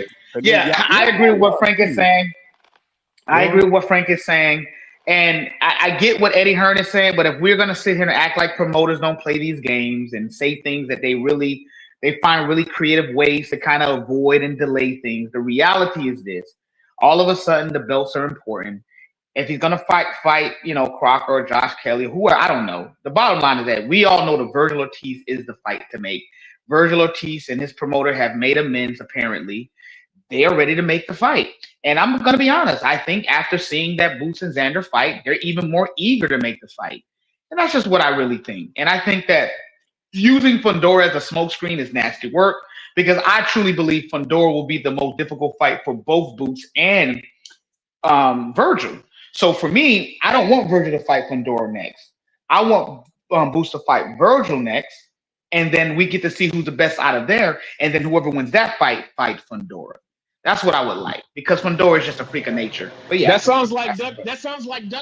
I agree with what Frank is saying. I agree with what Frank is saying, and I get what Eddie Hearn is saying. But if we're gonna sit here and act like promoters don't play these games and say things that they find really creative ways to kind of avoid and delay things, the reality is this: all of a sudden the belts are important. If he's gonna fight, Crocker or Josh Kelly, I don't know. The bottom line is that we all know the Virgil Ortiz is the fight to make. Virgil Ortiz and his promoter have made amends, apparently. They are ready to make the fight. And I'm going to be honest. I think after seeing that Boots and Xander fight, they're even more eager to make the fight. And that's just what I really think. And I think that using Fundora as a smokescreen is nasty work because I truly believe Fundora will be the most difficult fight for both Boots and Virgil. So for me, I don't want Virgil to fight Fundora next. I want Boots to fight Virgil next. And then we get to see who's the best out of there. And then whoever wins that fight Fundora. That's what I would like because Fundora is just a freak of nature. But yeah, that sounds like duck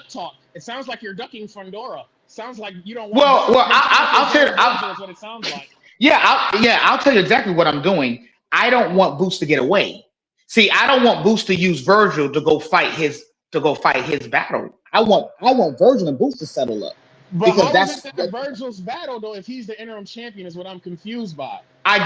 talk. It sounds like you're ducking Fundora. Sounds like you don't want. I'll tell you. That's what it sounds like. I'll tell you exactly what I'm doing. I don't want Boots to get away. See, I don't want Boots to use Virgil to go fight his battle. I want Virgil and Boots to settle up. But because that's Virgil's battle, though. If he's the interim champion, is what I'm confused by. I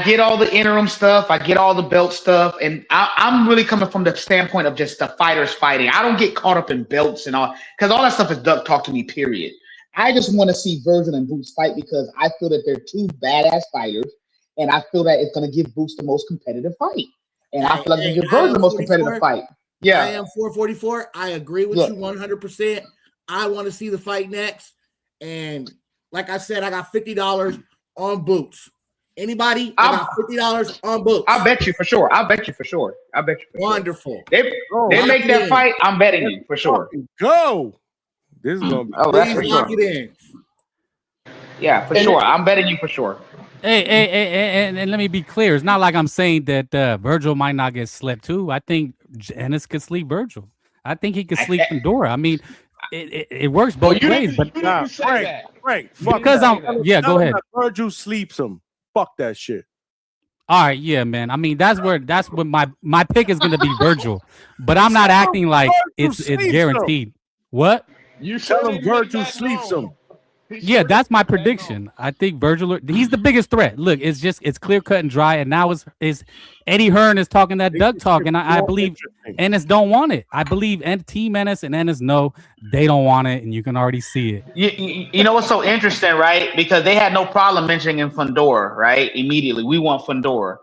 get all the interim stuff. I get all the belt stuff, and I'm really coming from the standpoint of just the fighters fighting. I don't get caught up in belts and all because all that stuff is duck talk to me. Period. I just want to see Virgil and Boots fight because I feel that they're two badass fighters, and I feel that it's going to give Boots the most competitive fight, and I feel like it's going to give Virgil the most competitive fight. Yeah, I am 444. I agree with you 100%. I want to see the fight next. And like I said, I got $50 on Boots. Anybody? I got $50 on books. I'll bet you for sure. Wonderful. They make that fight. I'm betting you for sure. Go. This is gonna be. Oh, that's for lock sure. it in. Yeah, for sure. I'm betting you for sure. Hey, and let me be clear. It's not like I'm saying that Virgil might not get slept too. I think Ennis could sleep Virgil. I think he could sleep Fedora. I mean, it works both ways. But Frank, because go ahead. Virgil sleeps him. Fuck that shit. All right, yeah, man. I mean, that's what my pick is going to be Virgil, but I'm not acting like it's guaranteed. What? You tell him Virgil sleeps him. Yeah, that's my prediction. I think Virgil, he's the biggest threat. Look, it's clear cut and dry, and now is Eddie Hearn is talking that Doug talk, and I believe Ennis don't want it. I believe Team Ennis and Ennis know they don't want it, and you can already see it. You know what's so interesting, right? Because they had no problem mentioning Fundora, right? Immediately, we want Fundora.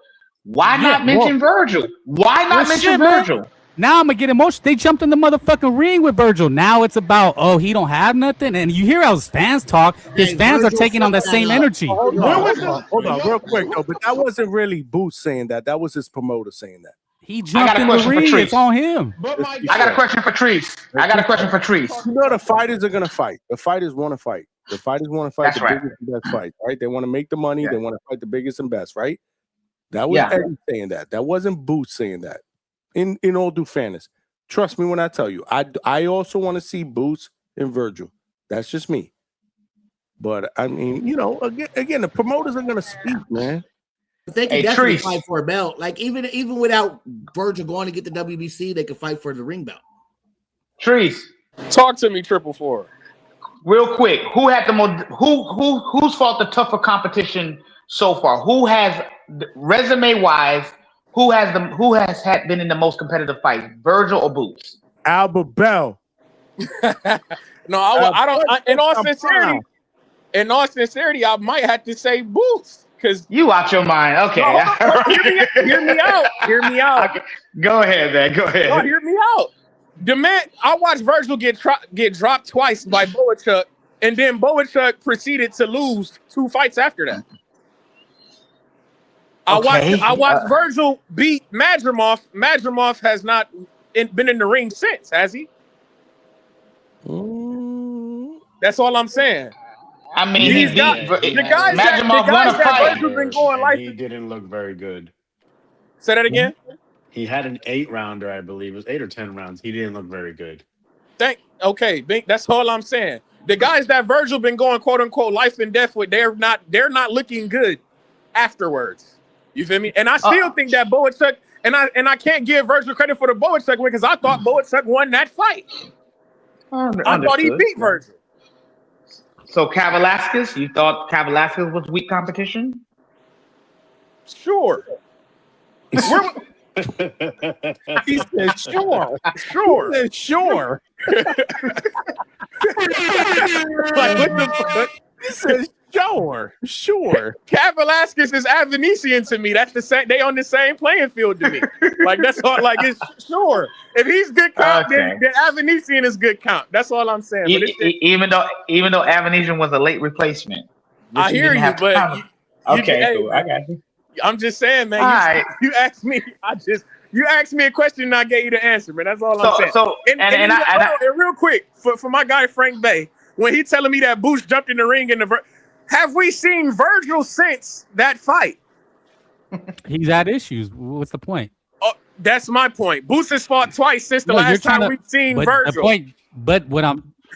Why not mention Virgil? Why not mention Virgil? Now I'm gonna get emotional. They jumped in the motherfucking ring with Virgil. Now it's about, he don't have nothing, and you hear how his fans talk. His fans are taking on that same energy. Hold on, real quick though. But that wasn't really Boots saying that. That was his promoter saying that. He jumped in the ring. It's on him. I got a question for Treese. You know the fighters are gonna fight. The fighters want to fight. The fighters want to fight. That's the right. biggest and best fight, right? They want to make the money. Yeah. They want to fight the biggest and best, right? That was Eddie saying that. That wasn't Boots saying that. In all due fairness. Trust me when I tell you, I also want to see Boots and Virgil. That's just me. But I mean, again, the promoters are gonna speak, man. But they can definitely fight for a belt. Like even without Virgil going to get the WBC, they could fight for the ring belt. Treese, talk to me, 444. Real quick, who had the most? Who's fought the tougher competition so far? Who has resume wise? Who has been in the most competitive fight, Virgil or Boots? Albert Bell. No, I don't. In all sincerity, I might have to say Boots because you out your mind. Okay, hear me out. Okay. Go ahead, man. Go ahead. No, hear me out. The man, I watched Virgil get dropped twice by Boachuk, and then Boachuk proceeded to lose 2 fights after that. I watched Virgil beat Madrimov. Madrimov has not been in the ring since, has he? That's all I'm saying. I mean, the guys that Virgil been going like he didn't look very good. Say that again. He had an 8-rounder, I believe. It was 8 or 10 rounds. He didn't look very good. That's all I'm saying. The guys that Virgil been going quote unquote life and death with, they're not looking good afterwards. You feel me? And I still think that Boachuk, and I can't give Virgil credit for the Boachuk win because I thought Boachuk won that fight. I thought he beat Virgil. So Kavalauskas, you thought Kavalauskas was weak competition? Sure. He said sure. Sure. He said sure. Like what the fuck? He said sure. Kavalauskas is Avanesian to me. That's the same. They on the same playing field to me. Like that's all. Like it's sure. If he's good count, then Avanesian is good count. That's all I'm saying. But even though Avanesian was a late replacement, I hear you, but cool. I got you. I'm just saying, man. You asked me. You asked me a question and I gave you the answer, man. That's all I'm saying. And real quick for my guy Frank Bay, when he telling me that Boots jumped in the ring have we seen Virgil since that fight? He's had issues. What's the point? Oh, that's my point. Boots has fought twice since the last time we've seen Virgil.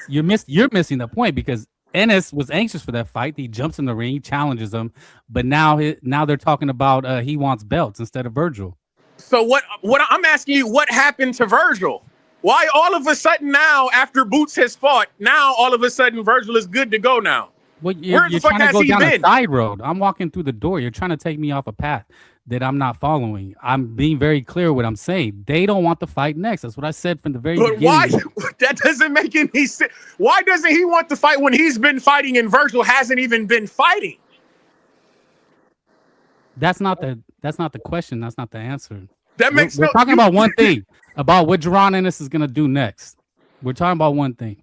You're missing the point because Ennis was anxious for that fight. He jumps in the ring, challenges him, but now they're talking about he wants belts instead of Virgil. So what I'm asking you, what happened to Virgil? Why all of a sudden now, after Boots has fought, now all of a sudden Virgil is good to go now? Well, you're trying to go down a side road. I'm walking through the door. You're trying to take me off a path that I'm not following. I'm being very clear what I'm saying. They don't want the fight next. That's what I said from the very beginning. Why? That doesn't make any sense. Why doesn't he want the fight when he's been fighting and Virgil hasn't even been fighting? That's not the question. That's not the answer. We're talking about one thing, about what Jaron Ennis is going to do next. We're talking about one thing.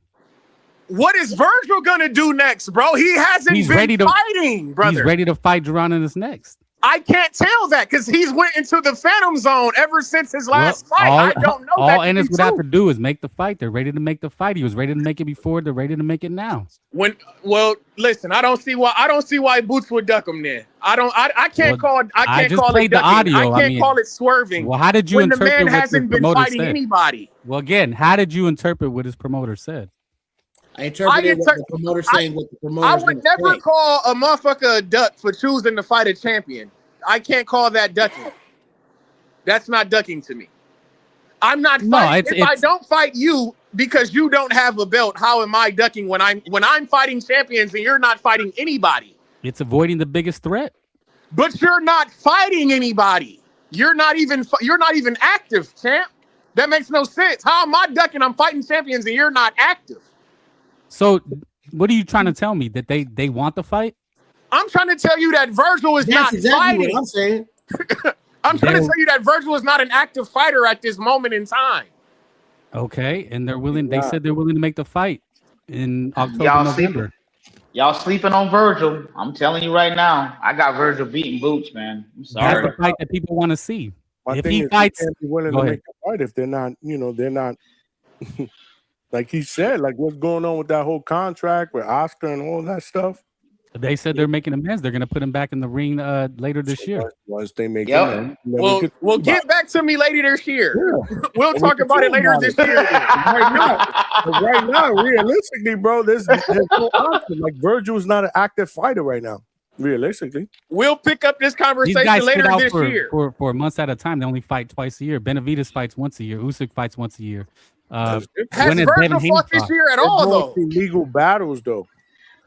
What is Virgil gonna do next, bro? He hasn't been fighting, brother. He's ready to fight Geronimo next. I can't tell that because he's went into the Phantom Zone ever since his last fight. All, I don't know. All Ennis would have to do is make the fight. They're ready to make the fight. He was ready to make it before. They're ready to make it now. Listen, I don't see why Boots would duck him there. I can't call it ducking. The audio. I can't call it swerving. Well, how did you when the interpret man what hasn't the been promoter fighting said? anybody? Well, again, how did you interpret what his promoter said? I interpreted what the promoter saying. What the promoter. I would never call a motherfucker a duck for choosing to fight a champion. I can't call that ducking. That's not ducking to me. I'm not fighting. If I don't fight you because you don't have a belt, how am I ducking when I'm fighting champions and you're not fighting anybody? It's avoiding the biggest threat. But you're not fighting anybody. You're not even active, champ. That makes no sense. How am I ducking? I'm fighting champions and you're not active. So, what are you trying to tell me? That they want the fight? I'm trying to tell you that Virgil is not fighting. What I'm saying. I'm trying to tell you that Virgil is not an active fighter at this moment in time. Okay, and they're willing. They said they're willing to make the fight in October, November. Y'all sleeping on Virgil. I'm telling you right now. I got Virgil beating Boots, man. I'm sorry. That's the fight that people want to see. My if thing he is, fights, they can't be willing to make a fight if they're not, they're not. Like he said, like what's going on with that whole contract with Oscar and all that stuff. They said they're making amends. They're going to put him back in the ring later this year. Once they make amends, well, get back to me later this year. Yeah. We'll talk about it later this year. Right now, realistically, bro, there's no option. Like Virgil's not an active fighter right now. Realistically, we'll pick up this conversation later this year. For months at a time, they only fight twice a year. Benavidez fights once a year. Usyk fights once a year. Has Virgil fought this year at all, though? Legal battles, though.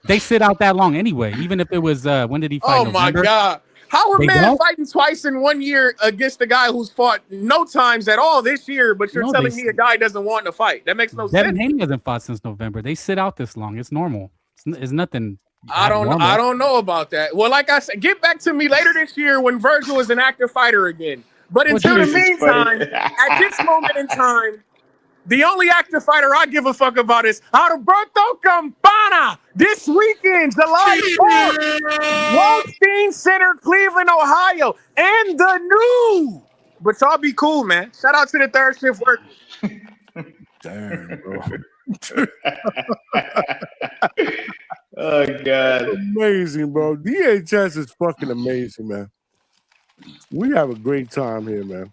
They sit out that long anyway. Even if it was, when did he fight? Oh my God! How are men fighting twice in 1 year against a guy who's fought no times at all this year? But you're telling me a guy doesn't want to fight? That makes no sense. Devin Haney hasn't fought since November. They sit out this long. It's normal. It's nothing. I don't know about that. Well, like I said, get back to me later this year when Virgil is an active fighter again. But until the meantime, at this moment in time, the only active fighter I give a fuck about is Alberto Campana this weekend, July 4th, Waldstein Center, Cleveland, Ohio, and the new. But y'all be cool, man. Shout out to the third shift workers. Damn, bro. Oh God, amazing, bro. DHS is fucking amazing, man. We have a great time here, man.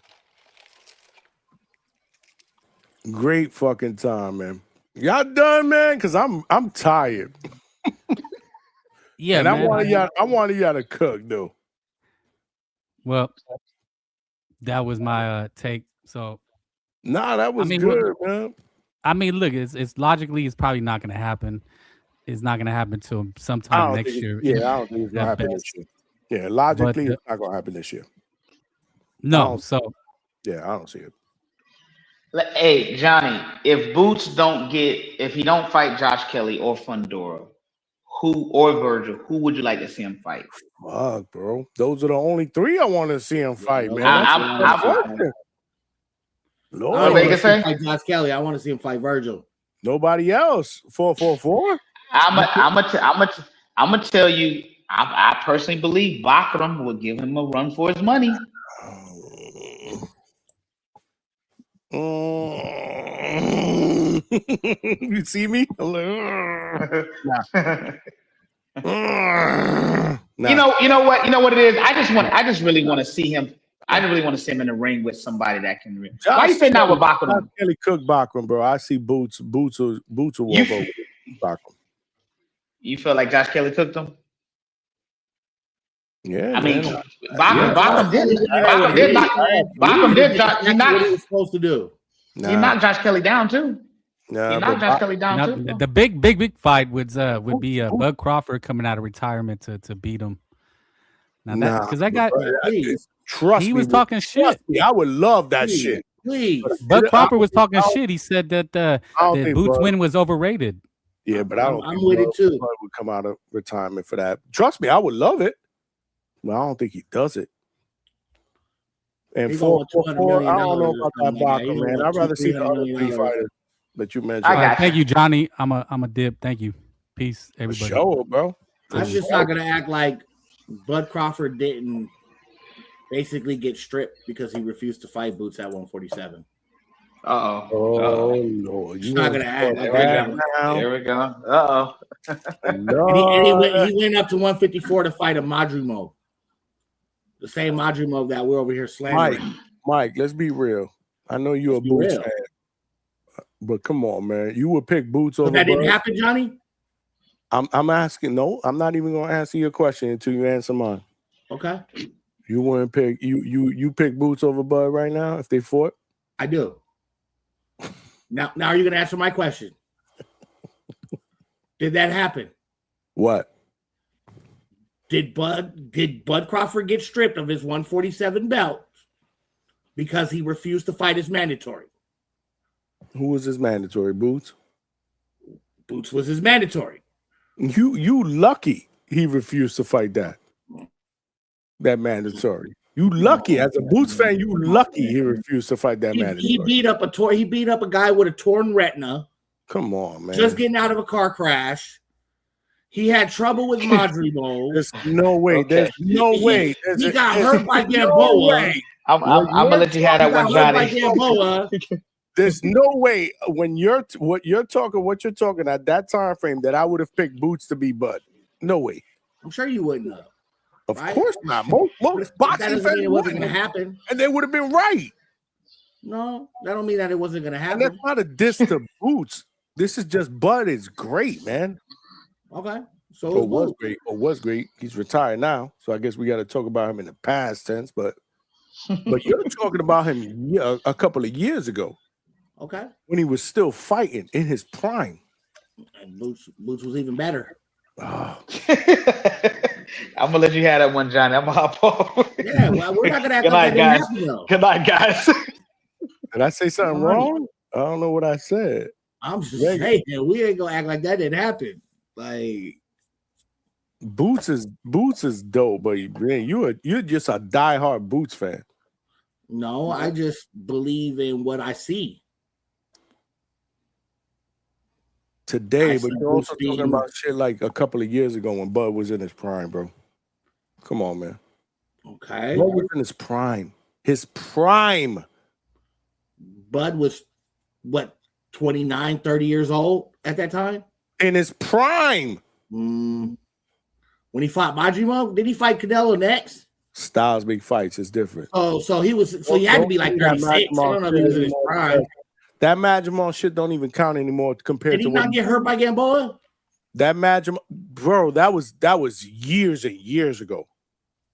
Great fucking time, man. Y'all done, man? Cause I'm tired. Yeah, and man. I wanted y'all to cook, though. Well, that was my take. So, that was good, man. I mean, look, it's logically, it's probably not going to happen. It's not going to happen till sometime next year. Yeah, I don't think it's going to happen this year. Yeah, logically, it's not going to happen this year. No, yeah, I don't see it. Hey, Johnny, if he don't fight Josh Kelly or Fundora, or Virgil, who would you like to see him fight? Fuck, bro. Those are the only three I want to see him fight, man. Lord, I fight Josh Kelly. I want to see him fight Virgil. Nobody else. 444. I'm gonna tell you. I personally believe Bakram would give him a run for his money. You see me? Nah. You know what it is. I just really want to see him. I really want to see him in the ring with somebody that can. Why you say not with Bakram? Kelly cook Bakram, bro. I see Boots will walk over Bakram. You feel like Josh Kelly cooked him? Yeah, I mean, man. Bakram did. He knocked. He was supposed to do. He knocked Josh Kelly down too. He knocked Josh Kelly down too. The big fight would be Bud Crawford coming out of retirement to beat him. Now because that guy, trust me, he was talking shit. I would love that shit. Please, Bud Crawford was talking shit. He said that Boots win was overrated. Yeah, but I don't. I'm with it too. Bud would come out of retirement for that. Trust me, I would love it. But I don't think he does it. And 444, I don't know about that Bakram, man. I'd rather see the other three fighters. that you mentioned. I got Thank you, Johnny. I'm a dip. Thank you. Peace, everybody. Show, bro. I'm just not gonna act like Bud Crawford didn't basically get stripped because he refused to fight Boots at 147. Oh Lord! Just not gonna act like that. that. Here we go. Uh-oh. No. And he went up to 154 to fight a Madrimo. The same Madrimo that we're over here slandering. Mike, let's be real. I know you're a Boots fan, but come on, man. You would pick Boots over. But that didn't Bud? happen, Johnny? I'm asking. No, I'm not even gonna answer your question until you answer mine. Okay. You wouldn't pick you pick Boots over Bud right now if they fought? I do. Now are you gonna answer my question? Did that happen? What? Did Bud Crawford get stripped of his 147 belt because he refused to fight his mandatory? Who was his mandatory? Boots? Boots was his mandatory. You lucky he refused to fight that mandatory. You lucky as a Boots fan. You lucky he refused to fight that mandatory. He beat up a guy with a torn retina. Come on, man. Just getting out of a car crash. He had trouble with Madrimo. There's no way. There's no way. He got hurt by Gamboa. I'm gonna let you have that one, Johnny. There's no way when what you're talking at that time frame that I would have picked Boots to be Bud. No way. I'm sure you wouldn't have. Of course not. Most boxing fans it wasn't going to happen, and they would have been right. No, that don't mean that it wasn't going to happen. And that's not a diss to Boots. This is just Bud is great, man. Okay, so was great. He's retired now, so I guess we got to talk about him in the past tense. But you're talking about him a couple of years ago. Okay, when he was still fighting in his prime. And Boots was even better. Oh. I'm gonna let you have that one, Johnny. I'm gonna hop off. Yeah, well, we're not gonna have Good night, guys. Good night, guys. Did I say something wrong? I don't know what I said. I'm just saying, we ain't gonna act like that didn't happen. Like Boots is dope, but man, you're just a diehard Boots fan. No, I just believe in what I see today, but you're also talking about shit like a couple of years ago when Bud was in his prime, bro. Come on, man. Okay. Bud was in his prime. His prime. Bud was, what, 29, 30 years old at that time? In his prime. When he fought Madrimo, did he fight Canelo next? Styles big fights is different. Oh, so he had to be like 36. I don't know if he was in his prime. That Madrimon shit don't even count anymore compared to. Did he not get hurt by Gamboa? That Madrimon, bro, that was years and years ago.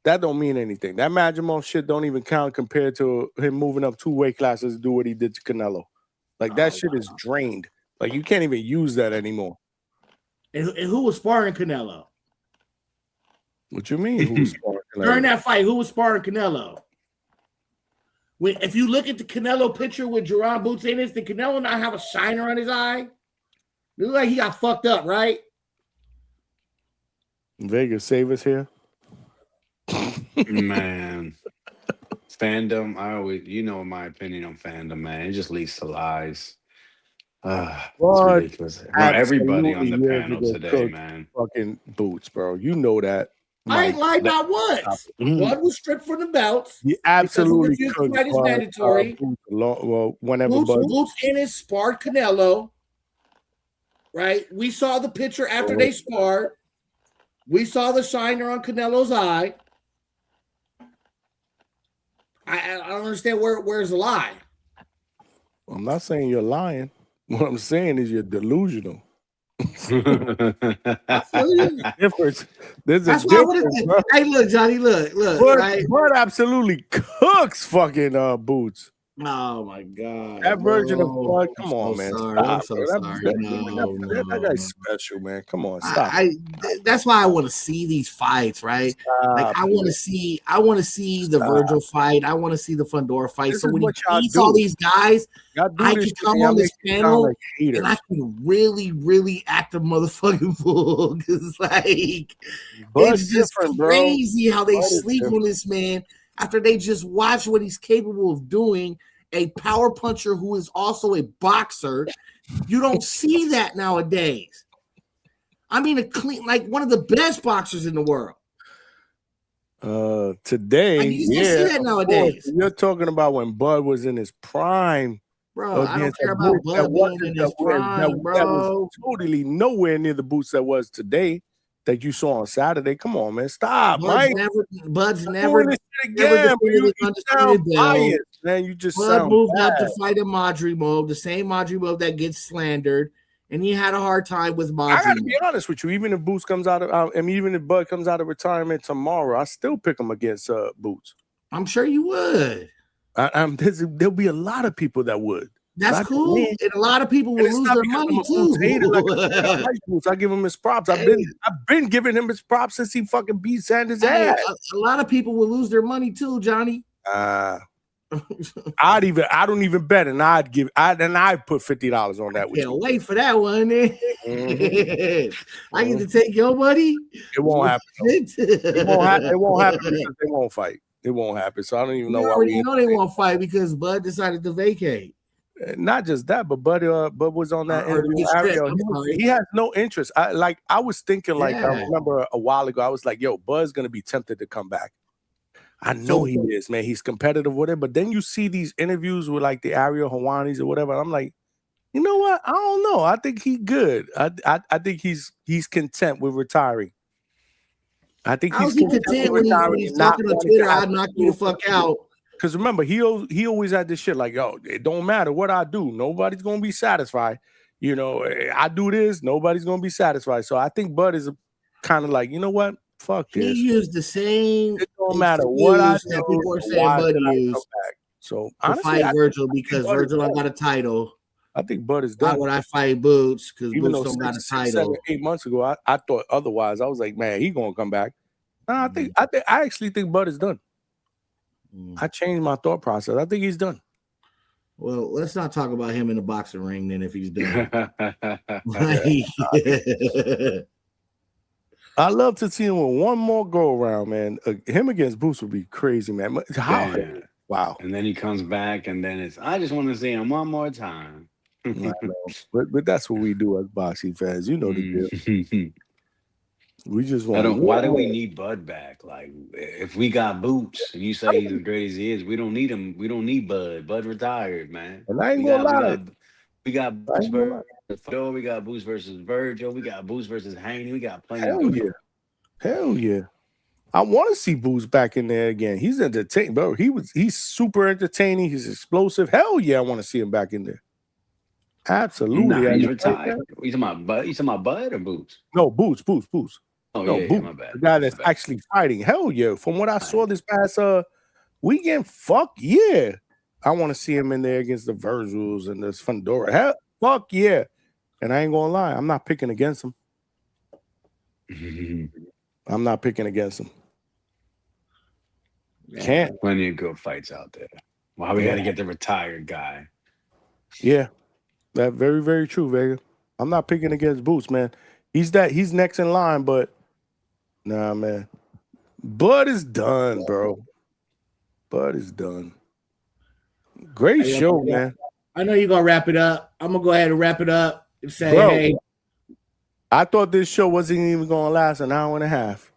That don't mean anything. That Madrimon shit don't even count compared to him moving up 2 weight classes to do what he did to Canelo. Like that shit is drained. Like you can't even use that anymore. And who was sparring Canelo? What you mean? Who was sparring Canelo? During that fight, who was sparring Canelo? If you look at the Canelo picture with Jerron Boots in it, did Canelo not have a shiner on his eye? It looked like he got fucked up, right? Vegas, save us here. Man. Fandom, I always, my opinion on fandom, man. It just leads to lies. It's ridiculous. No, everybody on the panel today, man. Fucking Boots, bro. You know that. I ain't lied not once. One was stripped from the belts. He absolutely could. His mandatory. Whenever Boots in his sparred Canelo. Right? We saw the picture after they sparred. We saw the shiner on Canelo's eye. I don't understand where's the lie. I'm not saying you're lying. What I'm saying is you're delusional. Difference. There's a difference. Hey, look, Johnny, look. Bud absolutely cooks fucking Boots. Oh my god. That version of Bud, come on, man. Sorry. Stop. I'm so sorry. That guy's special, man. Come on, stop. That's why I want to see these fights, right? Like I want to see the Virgil fight. I want to see the Fundora fight. So when he beats all these guys, I can come on this panel and I can really, really act a motherfucking fool. Because it's just crazy how they sleep on this man after they just watch what he's capable of doing. A power puncher who is also a boxer. You don't see that nowadays. I mean, a clean, like one of the best boxers in the world. Today, like you see that nowadays. You're talking about when Bud was in his prime. Bro, I don't care about Bud being in his prime, bro. That was totally nowhere near the boots that was today that you saw on Saturday. Come on, man. Stop, Mike. Bud's never defeated his undisputed belt. Man, you just Bud moved up to fight a Madri Move, the same Madri Move that gets slandered, and he had a hard time with Madri. I gotta be honest with you. Even if Boots comes out of, even if Bud comes out of retirement tomorrow, I still pick him against Boots. I'm sure you would. There'll be a lot of people that would. That's cool. And a lot of people will lose their money too. I give him his props. I've been giving him his props since he fucking beat Sanders' ass. A lot of people will lose their money too, Johnny. I don't even bet, and I'd put $50 on that. Can't wait for that one. I get to take your money. It won't happen. It won't happen because they won't fight. It won't happen. So I don't even know why. You know they won't fight because Bud decided to vacate. Not just that, but Bud was on that interview. He has no interest. I was thinking, I remember a while ago, I was like, yo, Bud's gonna be tempted to come back. I know he is, man. He's competitive with it. But then you see these interviews with like the Ariel Hawanis or whatever. I'm like, you know what? I don't know. I think he's good. I think he's content with retiring. I think he's content when he's talking on Twitter. I'd knock you the fuck out. Because remember, he always had this shit like, yo, it don't matter what I do. Nobody's going to be satisfied. You know, I do this. Nobody's going to be satisfied. So I think Bud is kind of like, you know what? Fuck this. He used the same. It don't matter what I do. People are saying Bud used. So honestly, fight Virgil because Virgil don't got a title. I think Bud is done. Why would I fight Boots? Because Boots don't got a title. 8 months ago, I thought otherwise. I was like, man, he going to come back. I actually think Bud is done. I changed my thought process. I think he's done. Well, let's not talk about him in the boxing ring then if he's done. I love to see him with one more go around, man. Him against Boots would be crazy, man. How? Yeah. Wow. And then he comes back, and then I just want to see him one more time. but that's what we do as boxing fans. You know the deal. We just want. Why do we need Bud back? Like, if we got Boots and you say he's as great as he is, we don't need him. We don't need Bud. Bud retired, man. And I ain't gonna lie. We got Boots versus Fedor. We got Boots versus Virgil. We got Boots versus Haney. We got plenty. Hell yeah! I want to see Boots back in there again. He's entertaining, bro. He's super entertaining. He's explosive. Hell yeah! I want to see him back in there. Absolutely. Nah, he's retired. You talking about Bud? You talking about Bud or Boots? No, Boots. Oh, no, yeah, my bad. The guy that's actually fighting. Hell yeah. From what I saw this past weekend, fuck yeah. I want to see him in there against the Virgils and the Fandora. Hell, fuck yeah. And I ain't gonna lie, I'm not picking against him. I'm not picking against him. Can't. Plenty of good fights out there. Why we gotta get the retired guy? Yeah. That's very, very true, Vega. I'm not picking against Boots, man. He's next in line, but nah, man. Bud is done, bro. Bud is done. Great show, man. I know you're gonna wrap it up. I'm gonna go ahead and wrap it up and say, bro, hey. I thought this show wasn't even gonna last an hour and a half.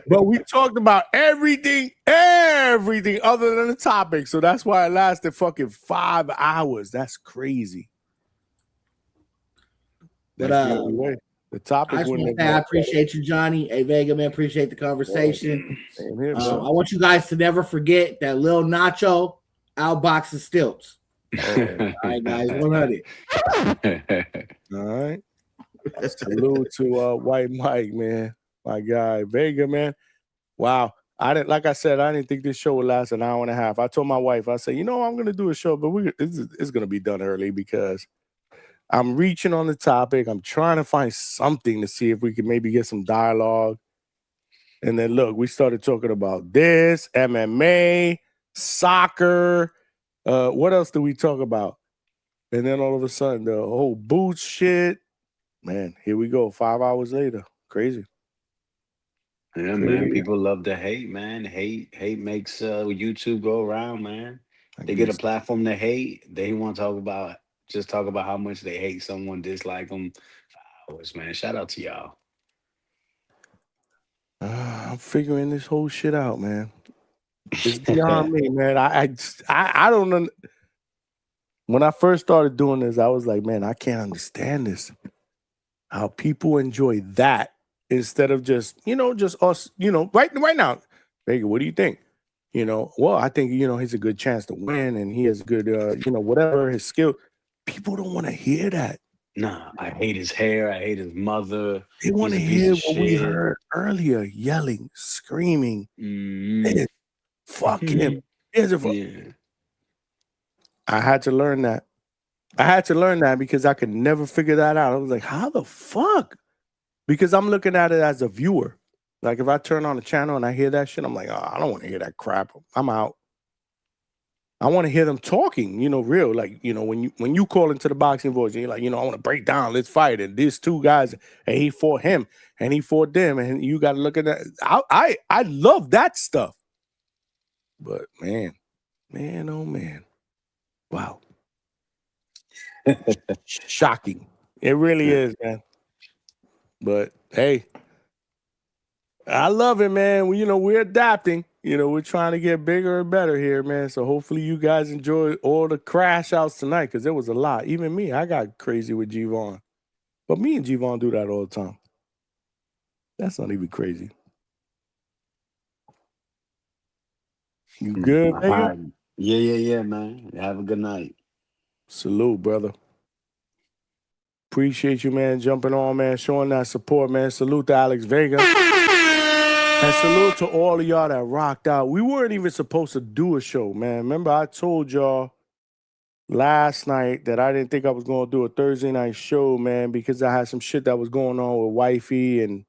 But we talked about everything other than the topic. So that's why it lasted fucking 5 hours. That's crazy. But the topic. I appreciate you, Johnny. Hey, Vega, man, appreciate the conversation. Here, I want you guys to never forget that Lil Nacho outboxes Stilts. All right, guys, 100. All right. Salute to White Mike, man. My guy, Vega, man. Wow. Like I said, I didn't think this show would last an hour and a half. I told my wife, I said, I'm going to do a show, but it's going to be done early because I'm reaching on the topic. I'm trying to find something to see if we can maybe get some dialogue. And then look, we started talking about this, MMA, soccer. What else do we talk about? And then all of a sudden, the whole Boots shit. Man, here we go. 5 hours later. Crazy. Yeah, man. People love to hate, man. Hate makes YouTube go around, man. They get a platform to hate. They want to talk about just talk about how much they hate someone, dislike them for hours, man. Shout out to y'all. I'm figuring this whole shit out, man. It's beyond me, man. I don't know. When I first started doing this, I was like, man, I can't understand this. How people enjoy that instead of just us, right now. Vega, what do you think? Well, I think, he's a good chance to win and he has good, whatever his skill. People don't want to hear that. Nah, I hate his hair. I hate his mother. They want to He's a piece hear of what we shit. heard earlier, yelling, screaming. Fuck him. Yeah. I had to learn that. I had to learn that because I could never figure that out. I was like, how the fuck? Because I'm looking at it as a viewer. Like if I turn on the channel and I hear that shit, I'm like, oh, I don't want to hear that crap. I'm out. I want to hear them talking, real. Like, when you call into the boxing voice and you're like, I want to break down, let's fight. And there's two guys and he fought him and he fought them. And you got to look at that. I love that stuff. But man, oh man. Wow. Shocking. It really is, man. But hey, I love it, man. We're adapting. We're trying to get bigger and better here, man. So hopefully you guys enjoy all the crash outs tonight because there was a lot. Even me, I got crazy with G-Von. But me and G-Von do that all the time. That's not even crazy. You good, Vega? Yeah, man. Have a good night. Salute, brother. Appreciate you, man, jumping on, man, showing that support, man. Salute to Alex Vega. And salute to all of y'all that rocked out. We weren't even supposed to do a show, man. Remember, I told y'all last night that I didn't think I was going to do a Thursday night show, man, because I had some shit that was going on with wifey and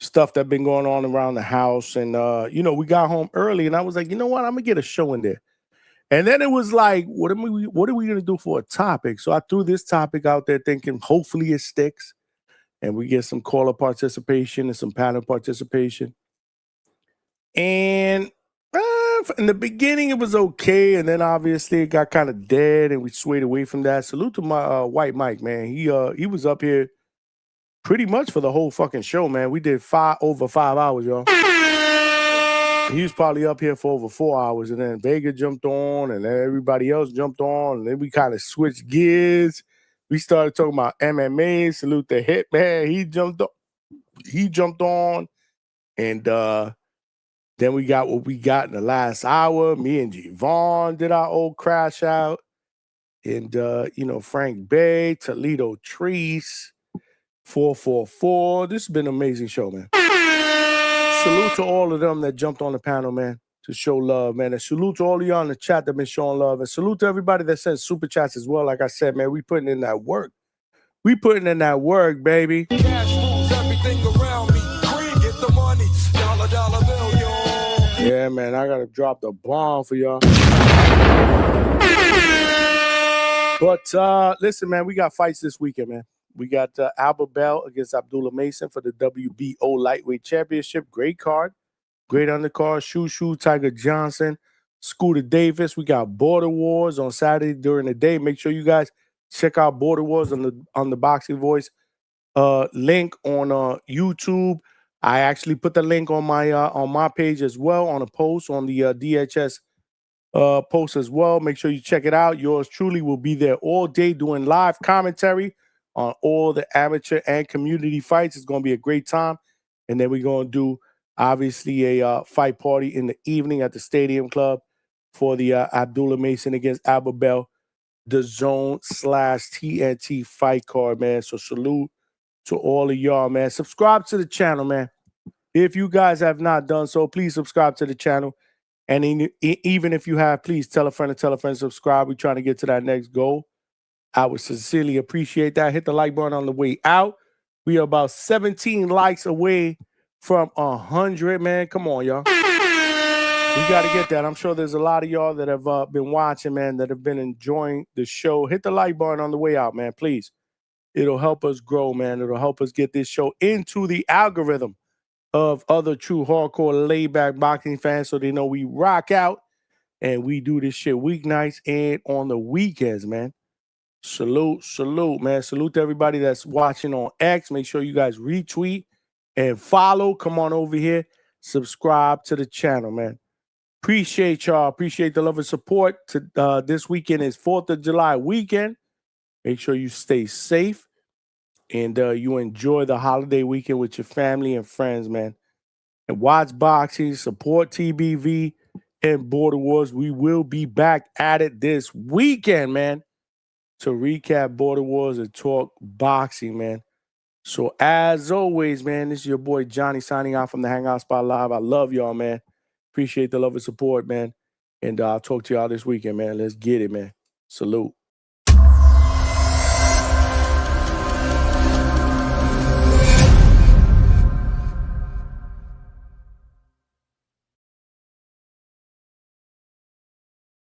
stuff that been going on around the house. And, we got home early, and I was like, you know what? I'm going to get a show in there. And then it was like, what are we going to do for a topic? So I threw this topic out there thinking hopefully it sticks and we get some caller participation and some panel participation. And in the beginning, it was okay. And then obviously it got kind of dead and we swayed away from that. Salute to my White Mike, man. He was up here pretty much for the whole fucking show, man. We did over 5 hours, y'all. He was probably up here for over 4 hours, and then Vega jumped on, and then everybody else jumped on, and then we kind of switched gears. We started talking about MMA. Salute the Hitman. He jumped on, and then we got what we got in the last hour. Me and G-Von did our old crash out, and Frank Bay, Toledo Trees, 444. This has been an amazing show, man. Salute to all of them that jumped on the panel, man, to show love, man. And salute to all of y'all in the chat that been showing love. And salute to everybody that sent super chats as well. Like I said, man, we putting in that work. We putting in that work, baby. Cash moves everything around me. Green, get the money. Dollar bill, yo. Yeah, man, I got to drop the bomb for y'all. But listen, man, we got fights this weekend, man. We got Albert Bell against Abdullah Mason for the WBO Lightweight Championship. Great card. Great undercard. Shoo, Tiger Johnson, Scooter Davis. We got Border Wars on Saturday during the day. Make sure you guys check out Border Wars on the Boxing Voice link on YouTube. I actually put the link on my page as well on a post on the DHS post as well. Make sure you check it out. Yours truly will be there all day doing live commentary on all the amateur and community fights. It's going to be a great time. And then we're going to do, obviously, a fight party in the evening at the Stadium Club for the Abdullah Mason against Albert Bell, the Zone/TNT fight card, man. So salute to all of y'all, man. Subscribe to the channel, man. If you guys have not done so, please subscribe to the channel. And even if you have, please tell a friend to subscribe. We're trying to get to that next goal. I would sincerely appreciate that. Hit the like button on the way out. We are about 17 likes away from 100, man. Come on, y'all. We got to get that. I'm sure there's a lot of y'all that have been watching, man, that have been enjoying the show. Hit the like button on the way out, man, please. It'll help us grow, man. It'll help us get this show into the algorithm of other true hardcore laid-back boxing fans so they know we rock out and we do this shit weeknights and on the weekends, man. Salute, man. Salute to everybody that's watching on X. Make sure you guys retweet and follow. Come on over here. Subscribe to the channel, man. Appreciate y'all. Appreciate the love and support. This weekend is 4th of July weekend. Make sure you stay safe and you enjoy the holiday weekend with your family and friends, man. And watch boxing, support TBV and Border Wars. We will be back at it this weekend, man, to recap Border Wars and talk boxing, man. So as always, man, this is your boy Johnny signing out from the Hangout Spot Live. I love y'all, man. Appreciate the love and support, man. And I'll talk to y'all this weekend, man. Let's get it, man. Salute.